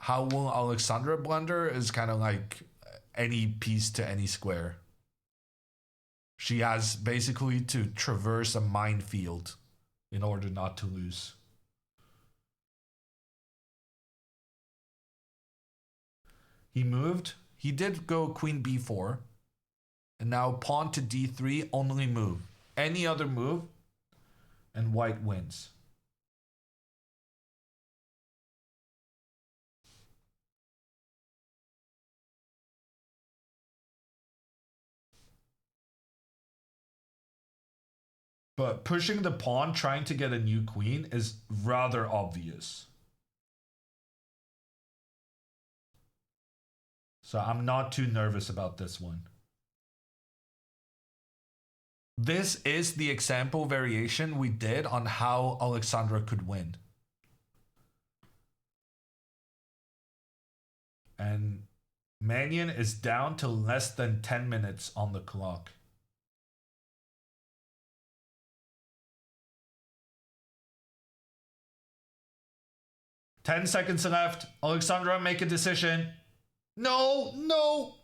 how will Alexandra blunder is kind of like any piece to any square. She has basically to traverse a minefield in order not to lose. He moved. He did go queen b4. And now pawn to d3, only move. Any other move, and white wins. But pushing the pawn, trying to get a new queen, is rather obvious. So I'm not too nervous about this one. This is the example variation we did on how Alexandra could win. And Mannion is down to less than 10 minutes on the clock. Ten seconds left. Alexandra, make a decision. No, no.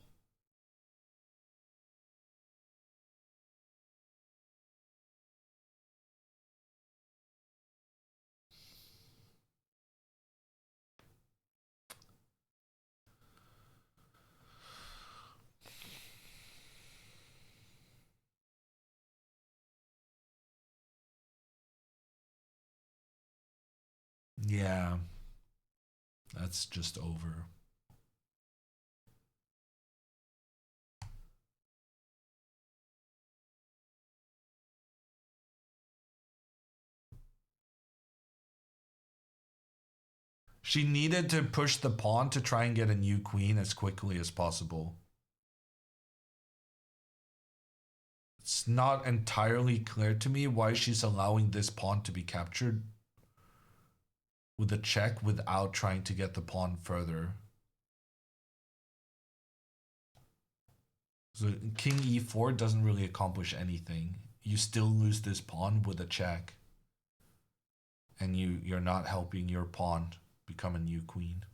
Yeah. That's just over. She needed to push the pawn to try and get a new queen as quickly as possible. It's not entirely clear to me why she's allowing this pawn to be captured with a check without trying to get the pawn further. So king e4 doesn't really accomplish anything. You still lose this pawn with a check. And you're not helping your pawn become a new queen.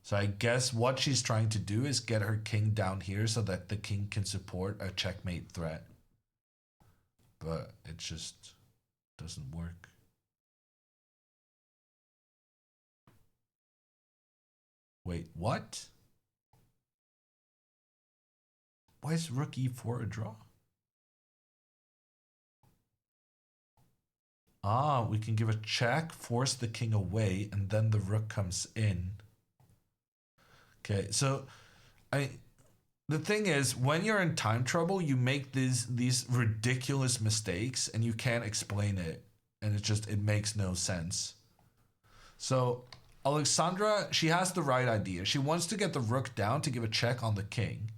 So I guess what she's trying to do is get her king down here so that the king can support a checkmate threat. But it just doesn't work. Wait, what? Why is rook e4 a draw? Ah, we can give a check, force the king away, and then the rook comes in. Okay, so the thing is, when you're in time trouble, you make these ridiculous mistakes and you can't explain it. And it makes no sense. So Alexandra, she has the right idea. She wants to get the rook down to give a check on the king.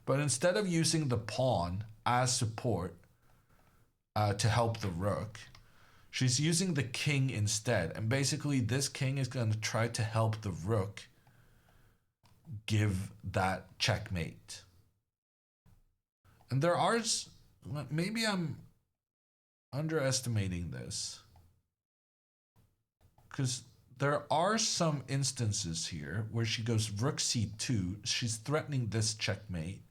But instead of using the pawn as support to help the rook, she's using the king instead. And basically this king is going to try to help the rook give that checkmate. And there are, maybe I'm underestimating this, because there are some instances here where she goes rook c2, she's threatening this checkmate,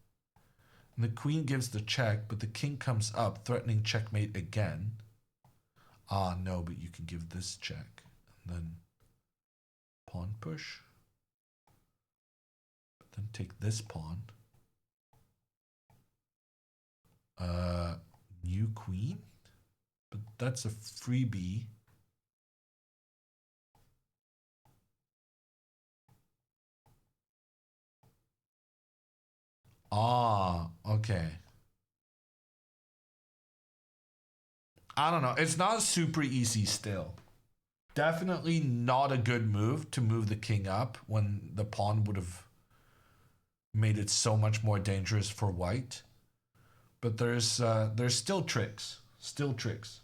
and the queen gives the check, but the king comes up threatening checkmate again. Ah, no, but you can give this check, and then pawn push. Then take this pawn. New queen? But that's a freebie. Ah, okay. I don't know. It's not super easy still. Definitely not a good move to move the king up when the pawn would have made it so much more dangerous for white. But there's still tricks. Still tricks.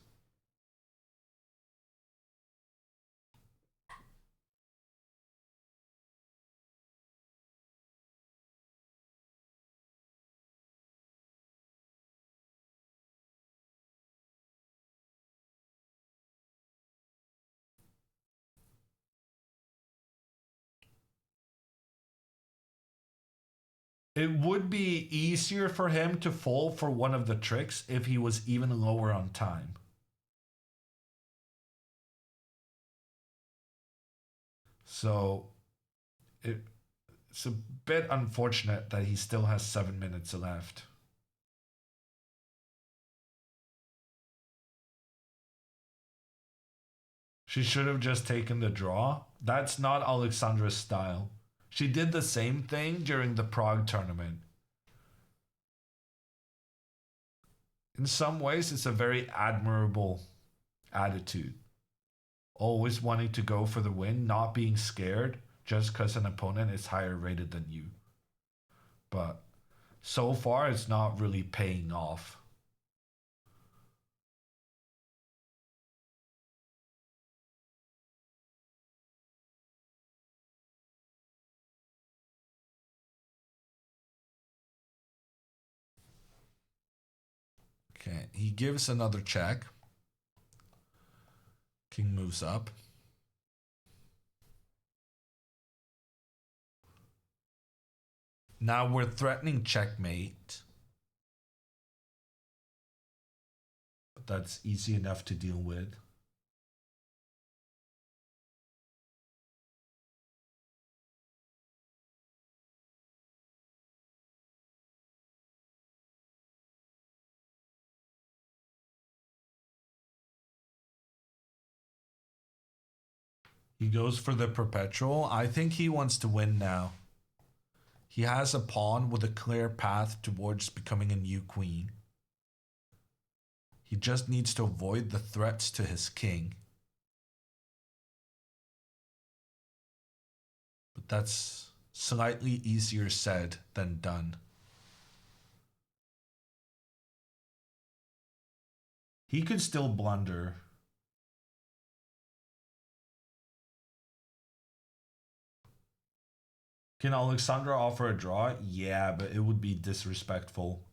It would be easier for him to fall for one of the tricks if he was even lower on time. So it's a bit unfortunate that he still has 7 minutes left. She should have just taken the draw. That's not Alexandra's style. She did the same thing during the Prague tournament. In some ways, it's a very admirable attitude. Always wanting to go for the win, not being scared just because an opponent is higher rated than you. But so far, it's not really paying off. Okay, he gives another check. King moves up. Now we're threatening checkmate. But that's easy enough to deal with. He goes for the perpetual. I think he wants to win now. He has a pawn with a clear path towards becoming a new queen. He just needs to avoid the threats to his king. But that's slightly easier said than done. He could still blunder. Can Alexandra offer a draw? Yeah, but it would be disrespectful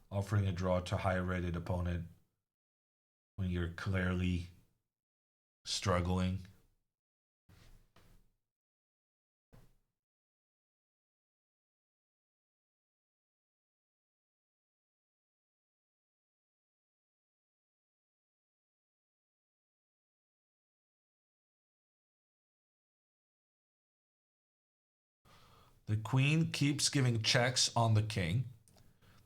offering a draw to a higher rated opponent when you're clearly struggling. The queen keeps giving checks on the king.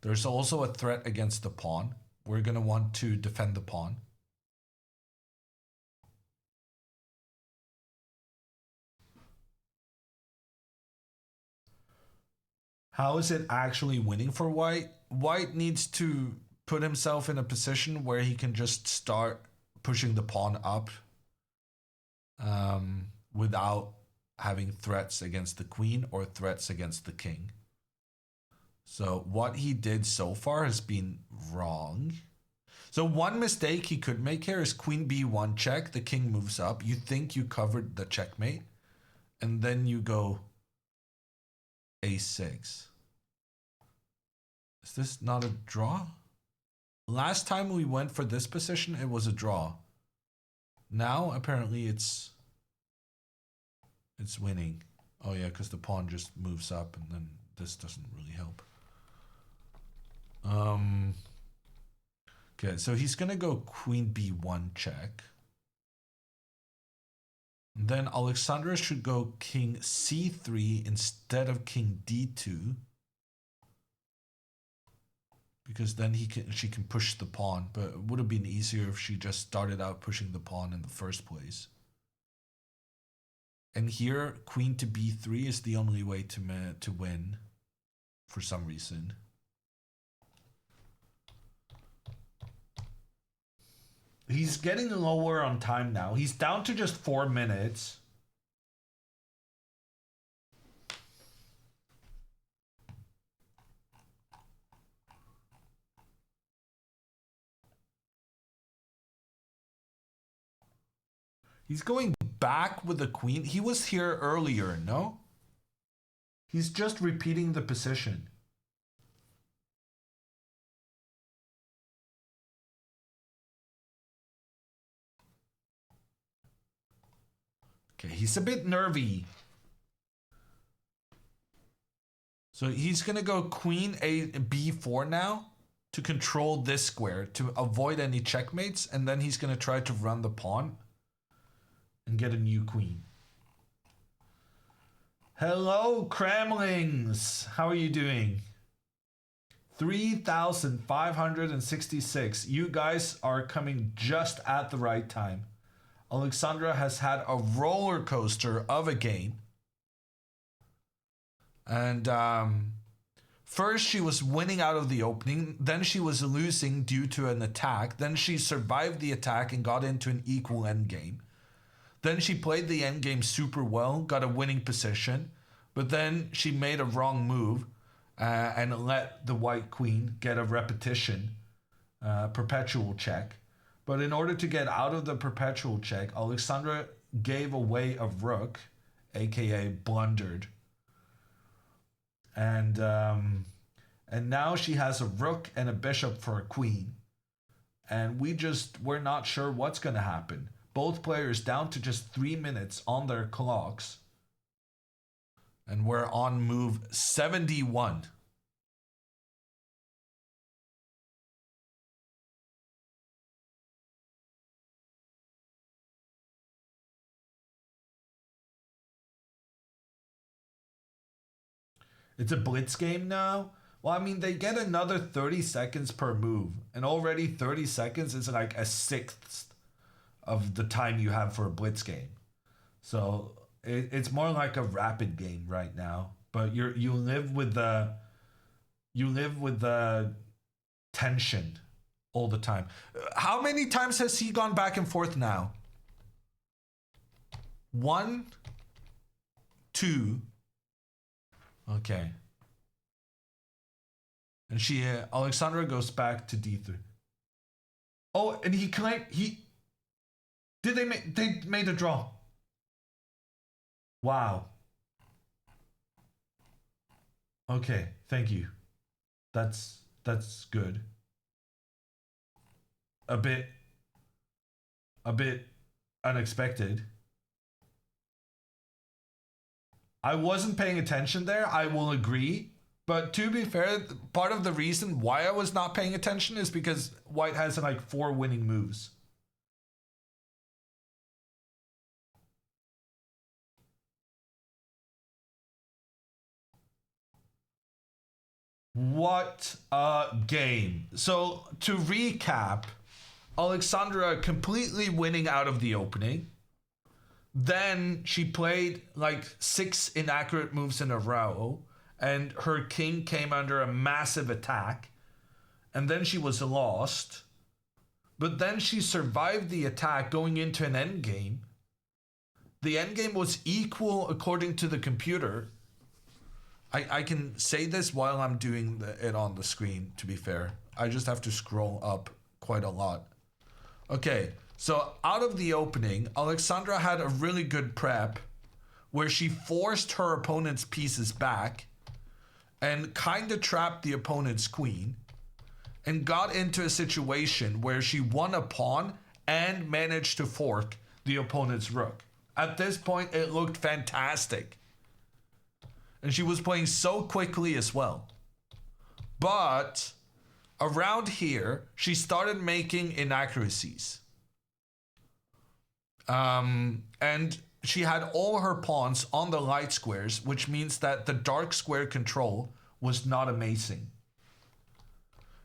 There's also a threat against the pawn. We're going to want to defend the pawn. How is it actually winning for white? White needs to put himself in a position where he can just start pushing the pawn up without having threats against the queen or threats against the king. So what he did so far has been wrong. So one mistake he could make here is queen b1 check. The king moves up. You think you covered the checkmate. And then you go a6. Is this not a draw? Last time we went for this position, it was a draw. Now, apparently, it's winning. Oh, yeah, because the pawn just moves up, and then this doesn't really help. Okay, so he's going to go queen b1 check. Then Alexandra should go king c3 instead of king d2. Because then she can push the pawn, but it would have been easier if she just started out pushing the pawn in the first place. And here, queen to b3 is the only way to win, for some reason. He's getting lower on time now. He's down to just 4 minutes. He's going back with the queen. He was here earlier, no? He's just repeating the position. Okay, he's a bit nervy. So he's going to go queen b4 now to control this square, to avoid any checkmates, and then he's going to try to run the pawn and get a new queen. Hello, Cramlings. How are you doing? 3,566. You guys are coming just at the right time. Alexandra has had a roller coaster of a game. And first she was winning out of the opening. Then she was losing due to an attack. Then she survived the attack and got into an equal endgame. Then she played the endgame super well, got a winning position. But then she made a wrong move and let the white queen get a repetition, perpetual check. But in order to get out of the perpetual check, Alexandra gave away a rook, aka blundered. And now she has a rook and a bishop for a queen. And we're not sure what's going to happen. Both players down to just 3 minutes on their clocks. And we're on move 71. It's a blitz game now? Well, I mean, they get another 30 seconds per move. And already 30 seconds is like a sixth of the time you have for a blitz game. So it's more like a rapid game right now. But you live with the tension all the time. How many times has he gone back and forth now? 1, 2. Okay. And Alexandra goes back to d3. Oh, and they made a draw. Wow. Okay, thank you. That's good. A bit unexpected. I wasn't paying attention there, I will agree. But to be fair, part of the reason why I was not paying attention is because white has like 4 winning moves. What a game. So to recap, Alexandra completely winning out of the opening. Then she played like 6 inaccurate moves in a row, and her king came under a massive attack, and then she was lost. But then she survived the attack going into an endgame. The endgame was equal according to the computer. I can say this while I'm doing it on the screen, to be fair. I just have to scroll up quite a lot. Okay, so out of the opening, Alexandra had a really good prep where she forced her opponent's pieces back and kind of trapped the opponent's queen and got into a situation where she won a pawn and managed to fork the opponent's rook. At this point, it looked fantastic. And she was playing so quickly as well. But around here, she started making inaccuracies. And she had all her pawns on the light squares, which means that the dark square control was not amazing.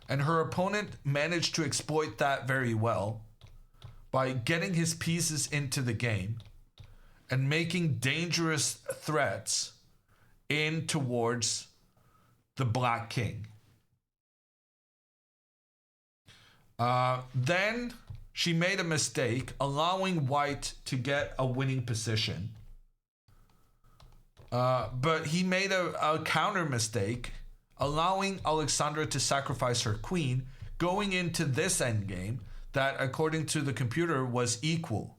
And her opponent managed to exploit that very well by getting his pieces into the game and making dangerous threats in towards the black king. Then she made a mistake, allowing white to get a winning position. But he made a counter mistake, allowing Alexandra to sacrifice her queen, going into this endgame that, according to the computer, was equal.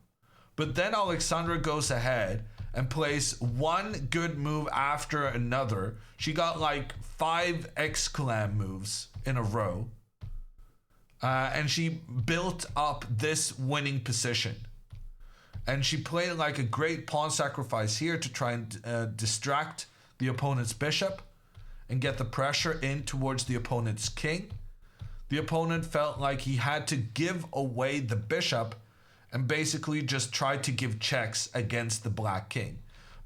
But then Alexandra goes ahead and plays one good move after another. She got like 5 exclam moves in a row. And she built up this winning position. And she played like a great pawn sacrifice here to try and distract the opponent's bishop and get the pressure in towards the opponent's king. The opponent felt like he had to give away the bishop and basically just tried to give checks against the black king.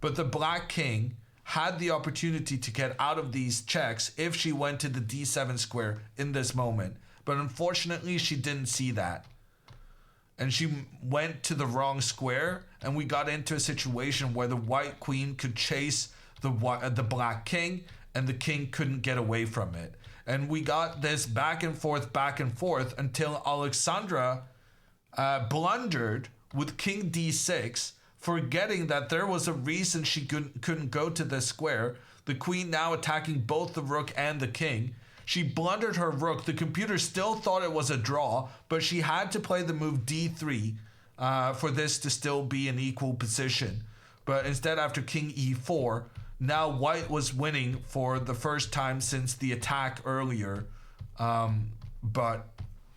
But the black king had the opportunity to get out of these checks if she went to the d7 square in this moment. But unfortunately, she didn't see that. And she went to the wrong square, and we got into a situation where the white queen could chase the black king, and the king couldn't get away from it. And we got this back and forth until Alexandra blundered with king d6, forgetting that there was a reason she couldn't go to this square. The queen now attacking both the rook and the king. She blundered her rook. The computer still thought it was a draw, but she had to play the move d3 for this to still be an equal position. But instead, after king e4, now white was winning for the first time since the attack earlier. But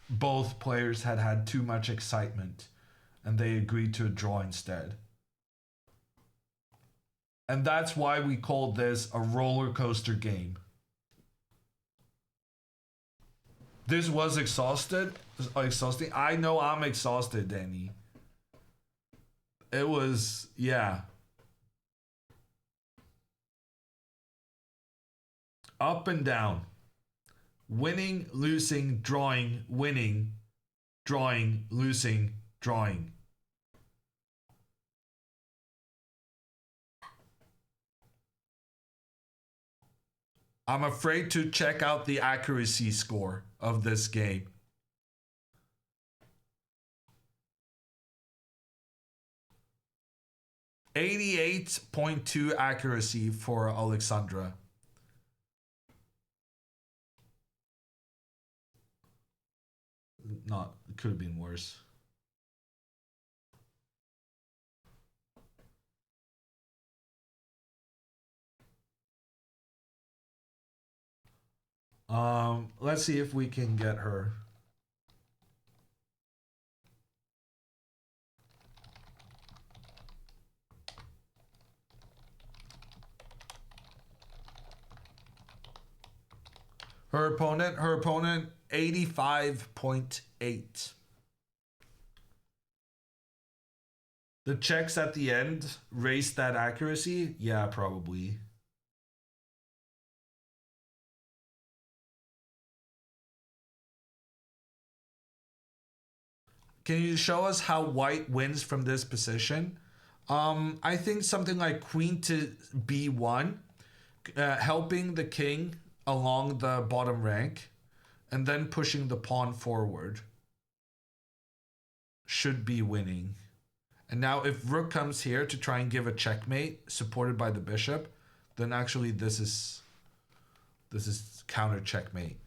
both players had too much excitement, and they agreed to a draw instead. And that's why we called this a roller coaster game. This was exhausting. I know I'm exhausted, Danny. It was, yeah. Up and down. Winning, losing, drawing, winning, drawing, losing, drawing. I'm afraid to check out the accuracy score of this game. .82 accuracy for Alexandra. Not, it could have been worse. Let's see if we can get her. Her opponent 85.8. The checks at the end raised that accuracy? Yeah, probably. Can you show us how white wins from this position? I think something like queen to b1, helping the king along the bottom rank, and then pushing the pawn forward should be winning. And now if rook comes here to try and give a checkmate supported by the bishop, then actually this is counter checkmate.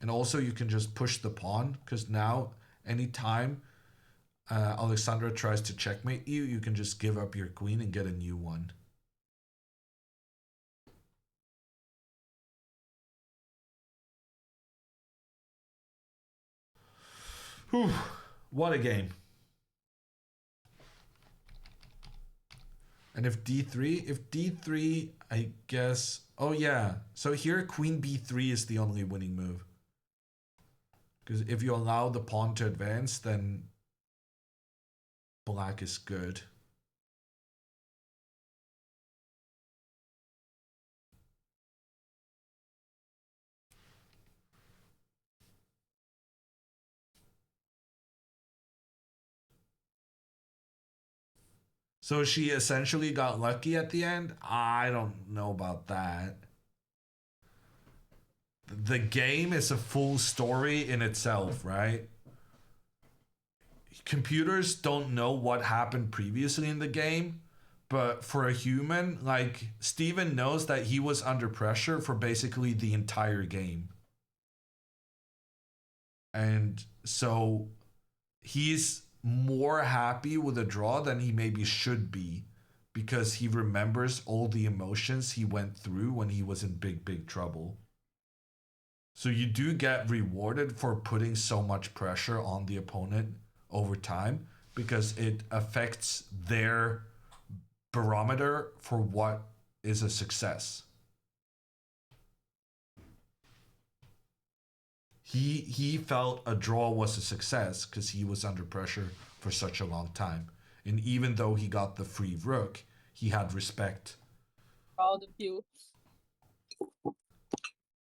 And also you can just push the pawn, because now anytime Alexandra tries to checkmate you, you can just give up your queen and get a new one. Whew, what a game. And if d3, I guess, oh yeah. So here queen b3 is the only winning move. Because if you allow the pawn to advance, then black is good. So she essentially got lucky at the end? I don't know about that. The game is a full story in itself, right? Computers don't know what happened previously in the game, but for a human, like, Steven knows that he was under pressure for basically the entire game. And so he's more happy with a draw than he maybe should be, because he remembers all the emotions he went through when he was in big trouble. So you do get rewarded for putting so much pressure on the opponent over time, because it affects their barometer for what is a success. He felt a draw was a success because he was under pressure for such a long time. And even though he got the free rook, he had respect. Proud of you.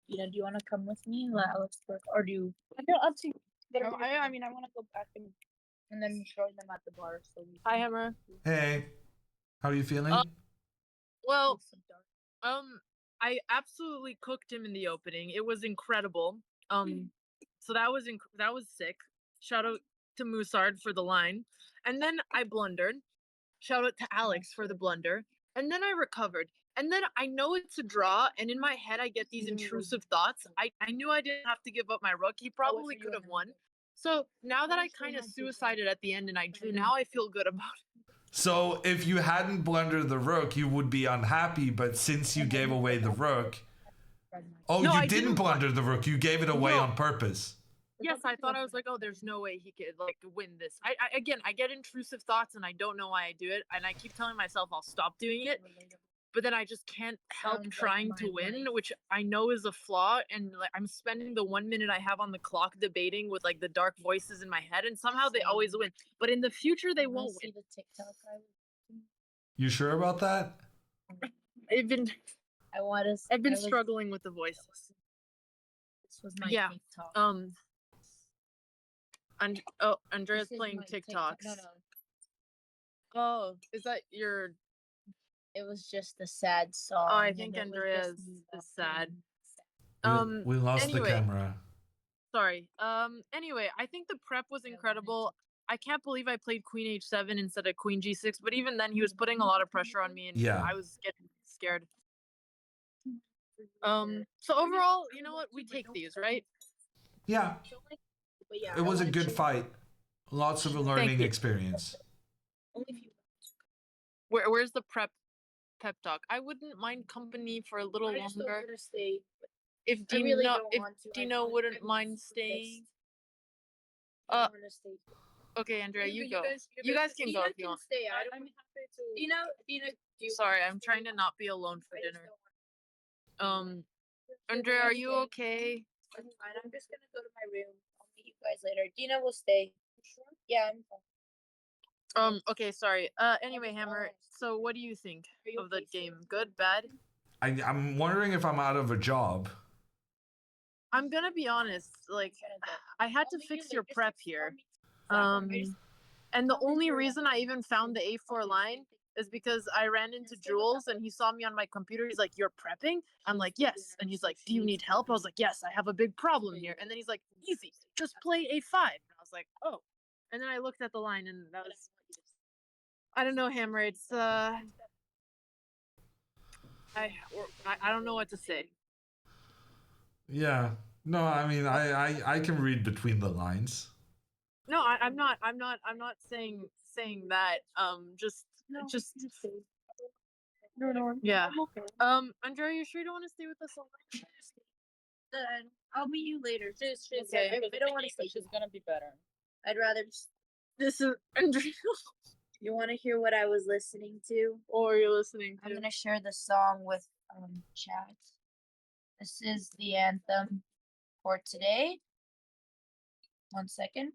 You know, do you want to come with me, let Alex work, or do you? I feel up to you. I mean, I want to go back and then join them at the bar. So Hi, Hammer. Hey, how are you feeling? Well, I absolutely cooked him in the opening. It was incredible. So that was sick. Shout out to Musard for the line, and then I blundered. Shout out to Alex for the blunder, and then I recovered. And then I know it's a draw, and in my head I get these intrusive thoughts. I knew I didn't have to give up my rook. He probably could have won. So now that I kind of suicided at the end and I drew, now I feel good about it. So if you hadn't blundered the rook, you would be unhappy, but since you gave away the rook... Oh, no, you didn't blunder the rook. You gave it away on purpose. Yes, I thought, I was like, oh, there's no way he could like win this. I get intrusive thoughts and I don't know why I do it, and I keep telling myself I'll stop doing it, but then I just can't help trying to win, which I know is a flaw. And like, I'm spending the 1 minute I have on the clock debating with like the dark voices in my head, and somehow they always win. But in the future, they won't win. You sure about that? I've been struggling with the voices. This was my TikTok. Andrea's playing TikToks. No. Oh, is that your? It was just a sad song. Oh, I think Andrea's is sad. We lost the camera. Sorry. Anyway, I think the prep was incredible. I can't believe I played Queen H7 instead of Queen G6, but even then he was putting a lot of pressure on me, and I was getting scared. So overall, you know what? We take these, right? Yeah. It was a good fight. Lots of a learning experience. Where's the pep talk? I wouldn't mind company for a little longer. if Dino wouldn't mind staying. Okay, Andrea, you go. You guys can go if you want. Stay. I'm happy to. Dina, Sorry, I'm trying to not be alone for dinner. Andrea, are you okay? I'm fine. I'm just gonna go to my room. I'll meet you guys later. Dina will stay. Sure? Yeah, I'm fine. Okay, sorry. Anyway, Hammer, so what do you think of the game? Good, bad? I'm wondering if I'm out of a job. I'm gonna be honest, like, I had to fix your prep here. And the only reason I even found the A4 line is because I ran into Jules and he saw me on my computer. He's like, "You're prepping?" I'm like, "Yes." And he's like, "Do you need help?" I was like, "Yes, I have a big problem here." And then he's like, "Easy, just play A5." And I was like, "Oh." And then I looked at the line and that was, I don't know, Hammer. It's I don't know what to say. Yeah. No, I mean, I can read between the lines. No, I'm not saying that. Just. No. Yeah. Andrea, you sure you don't want to stay with us all night? I'll meet you later. Okay. I don't want to stay. She's gonna be better. I'd rather just. This is Andrea. You want to hear what I was listening to? Or are you listening to? I'm gonna share the song with chat. This is the anthem for today. 1 second.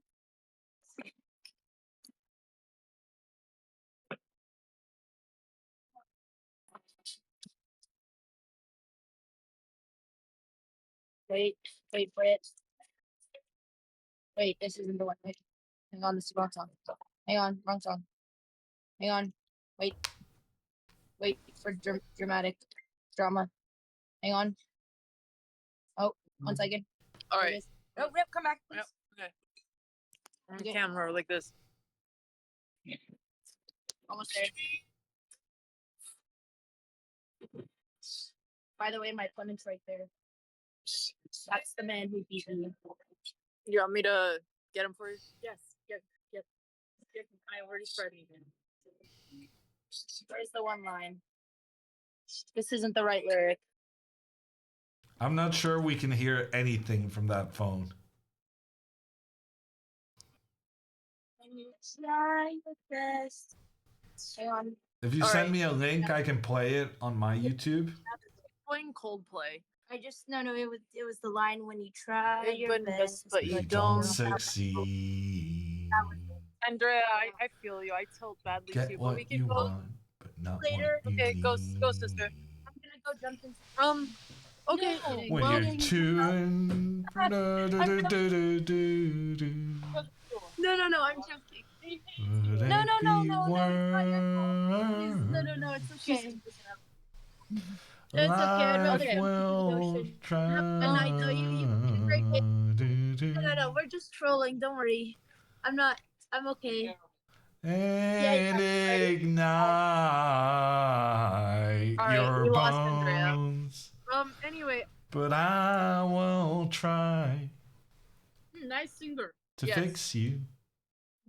Wait for it. Wait, this isn't the one. Wait. Hang on, this is the wrong song. Hang on, wrong song. Hang on. Wait for drama. Hang on. Oh, 1 second. All right. Oh, come back, please. Yep. Okay. On camera like this. Almost there. By the way, my opponent's right there. That's the man who beat me. You want me to get him for you? Yes. Get. I already started him. Where's the one line? This isn't the right lyric. I'm not sure we can hear anything from that phone. Try the best. Hang on. If you send me a link, I can play it on my YouTube. Playing Coldplay. No, it was the line when you try your best, but you don't succeed. Andrea, I feel you. I tilt badly Get too, but what we can you go want, but not later. what you Okay, go, need. sister. I'm gonna go jump into. Okay. No. When well, you're chewing. No, I'm joking. No, it's okay. It's okay. Will try. No, we're just trolling. Don't worry. I'm okay. And ignite your we lost Andrea. bones. Anyway. But I will try Nice singer. to fix you.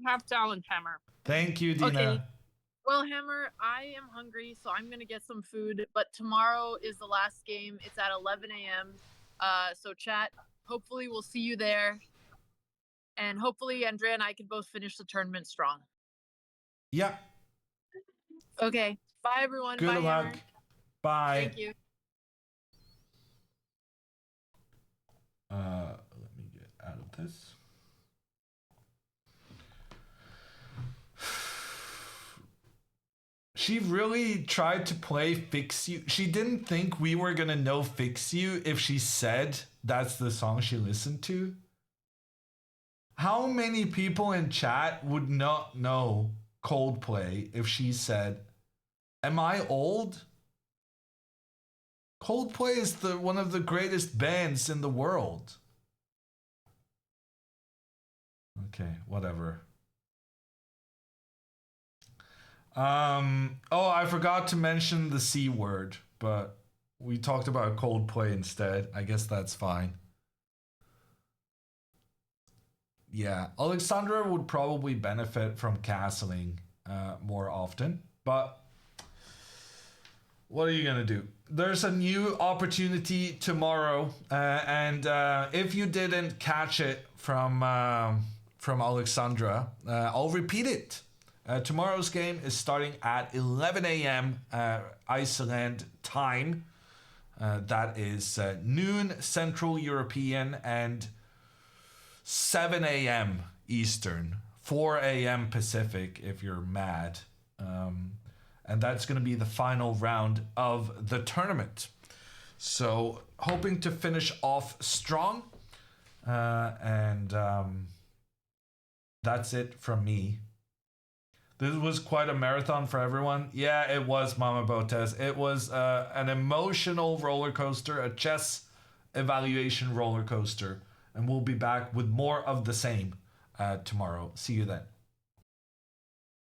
Have talent, Hammer. Thank you, Dina. Okay. Well, Hammer, I am hungry, so I'm gonna get some food. But tomorrow is the last game. It's at 11 a.m. So chat. Hopefully, we'll see you there, and hopefully, Andrea and I can both finish the tournament strong. Yeah. Okay. Bye, everyone. Good Bye, luck. Hammer. Bye. Thank you. Let me get out of this. She really tried to play Fix You. She didn't think we were gonna know Fix You if she said that's the song she listened to. How many people in chat would not know Coldplay if she said, "Am I old?" Coldplay is one of the greatest bands in the world. Okay, whatever. Oh, I forgot to mention the C word, but we talked about Coldplay instead. I guess that's fine. Yeah, Alexandra would probably benefit from castling more often, but what are you gonna do? there's a new opportunity tomorrow, and if you didn't catch it from Alexandra, I'll repeat it. Tomorrow's game is starting at 11 a.m. Iceland time. That is noon Central European and 7 a.m. Eastern, 4 a.m. Pacific if you're mad. And that's going to be the final round of the tournament. So hoping to finish off strong. And that's it from me. This was quite a marathon for everyone. Yeah, it was, Mama Botez. It was an emotional roller coaster, a chess evaluation roller coaster. And we'll be back with more of the same tomorrow. See you then.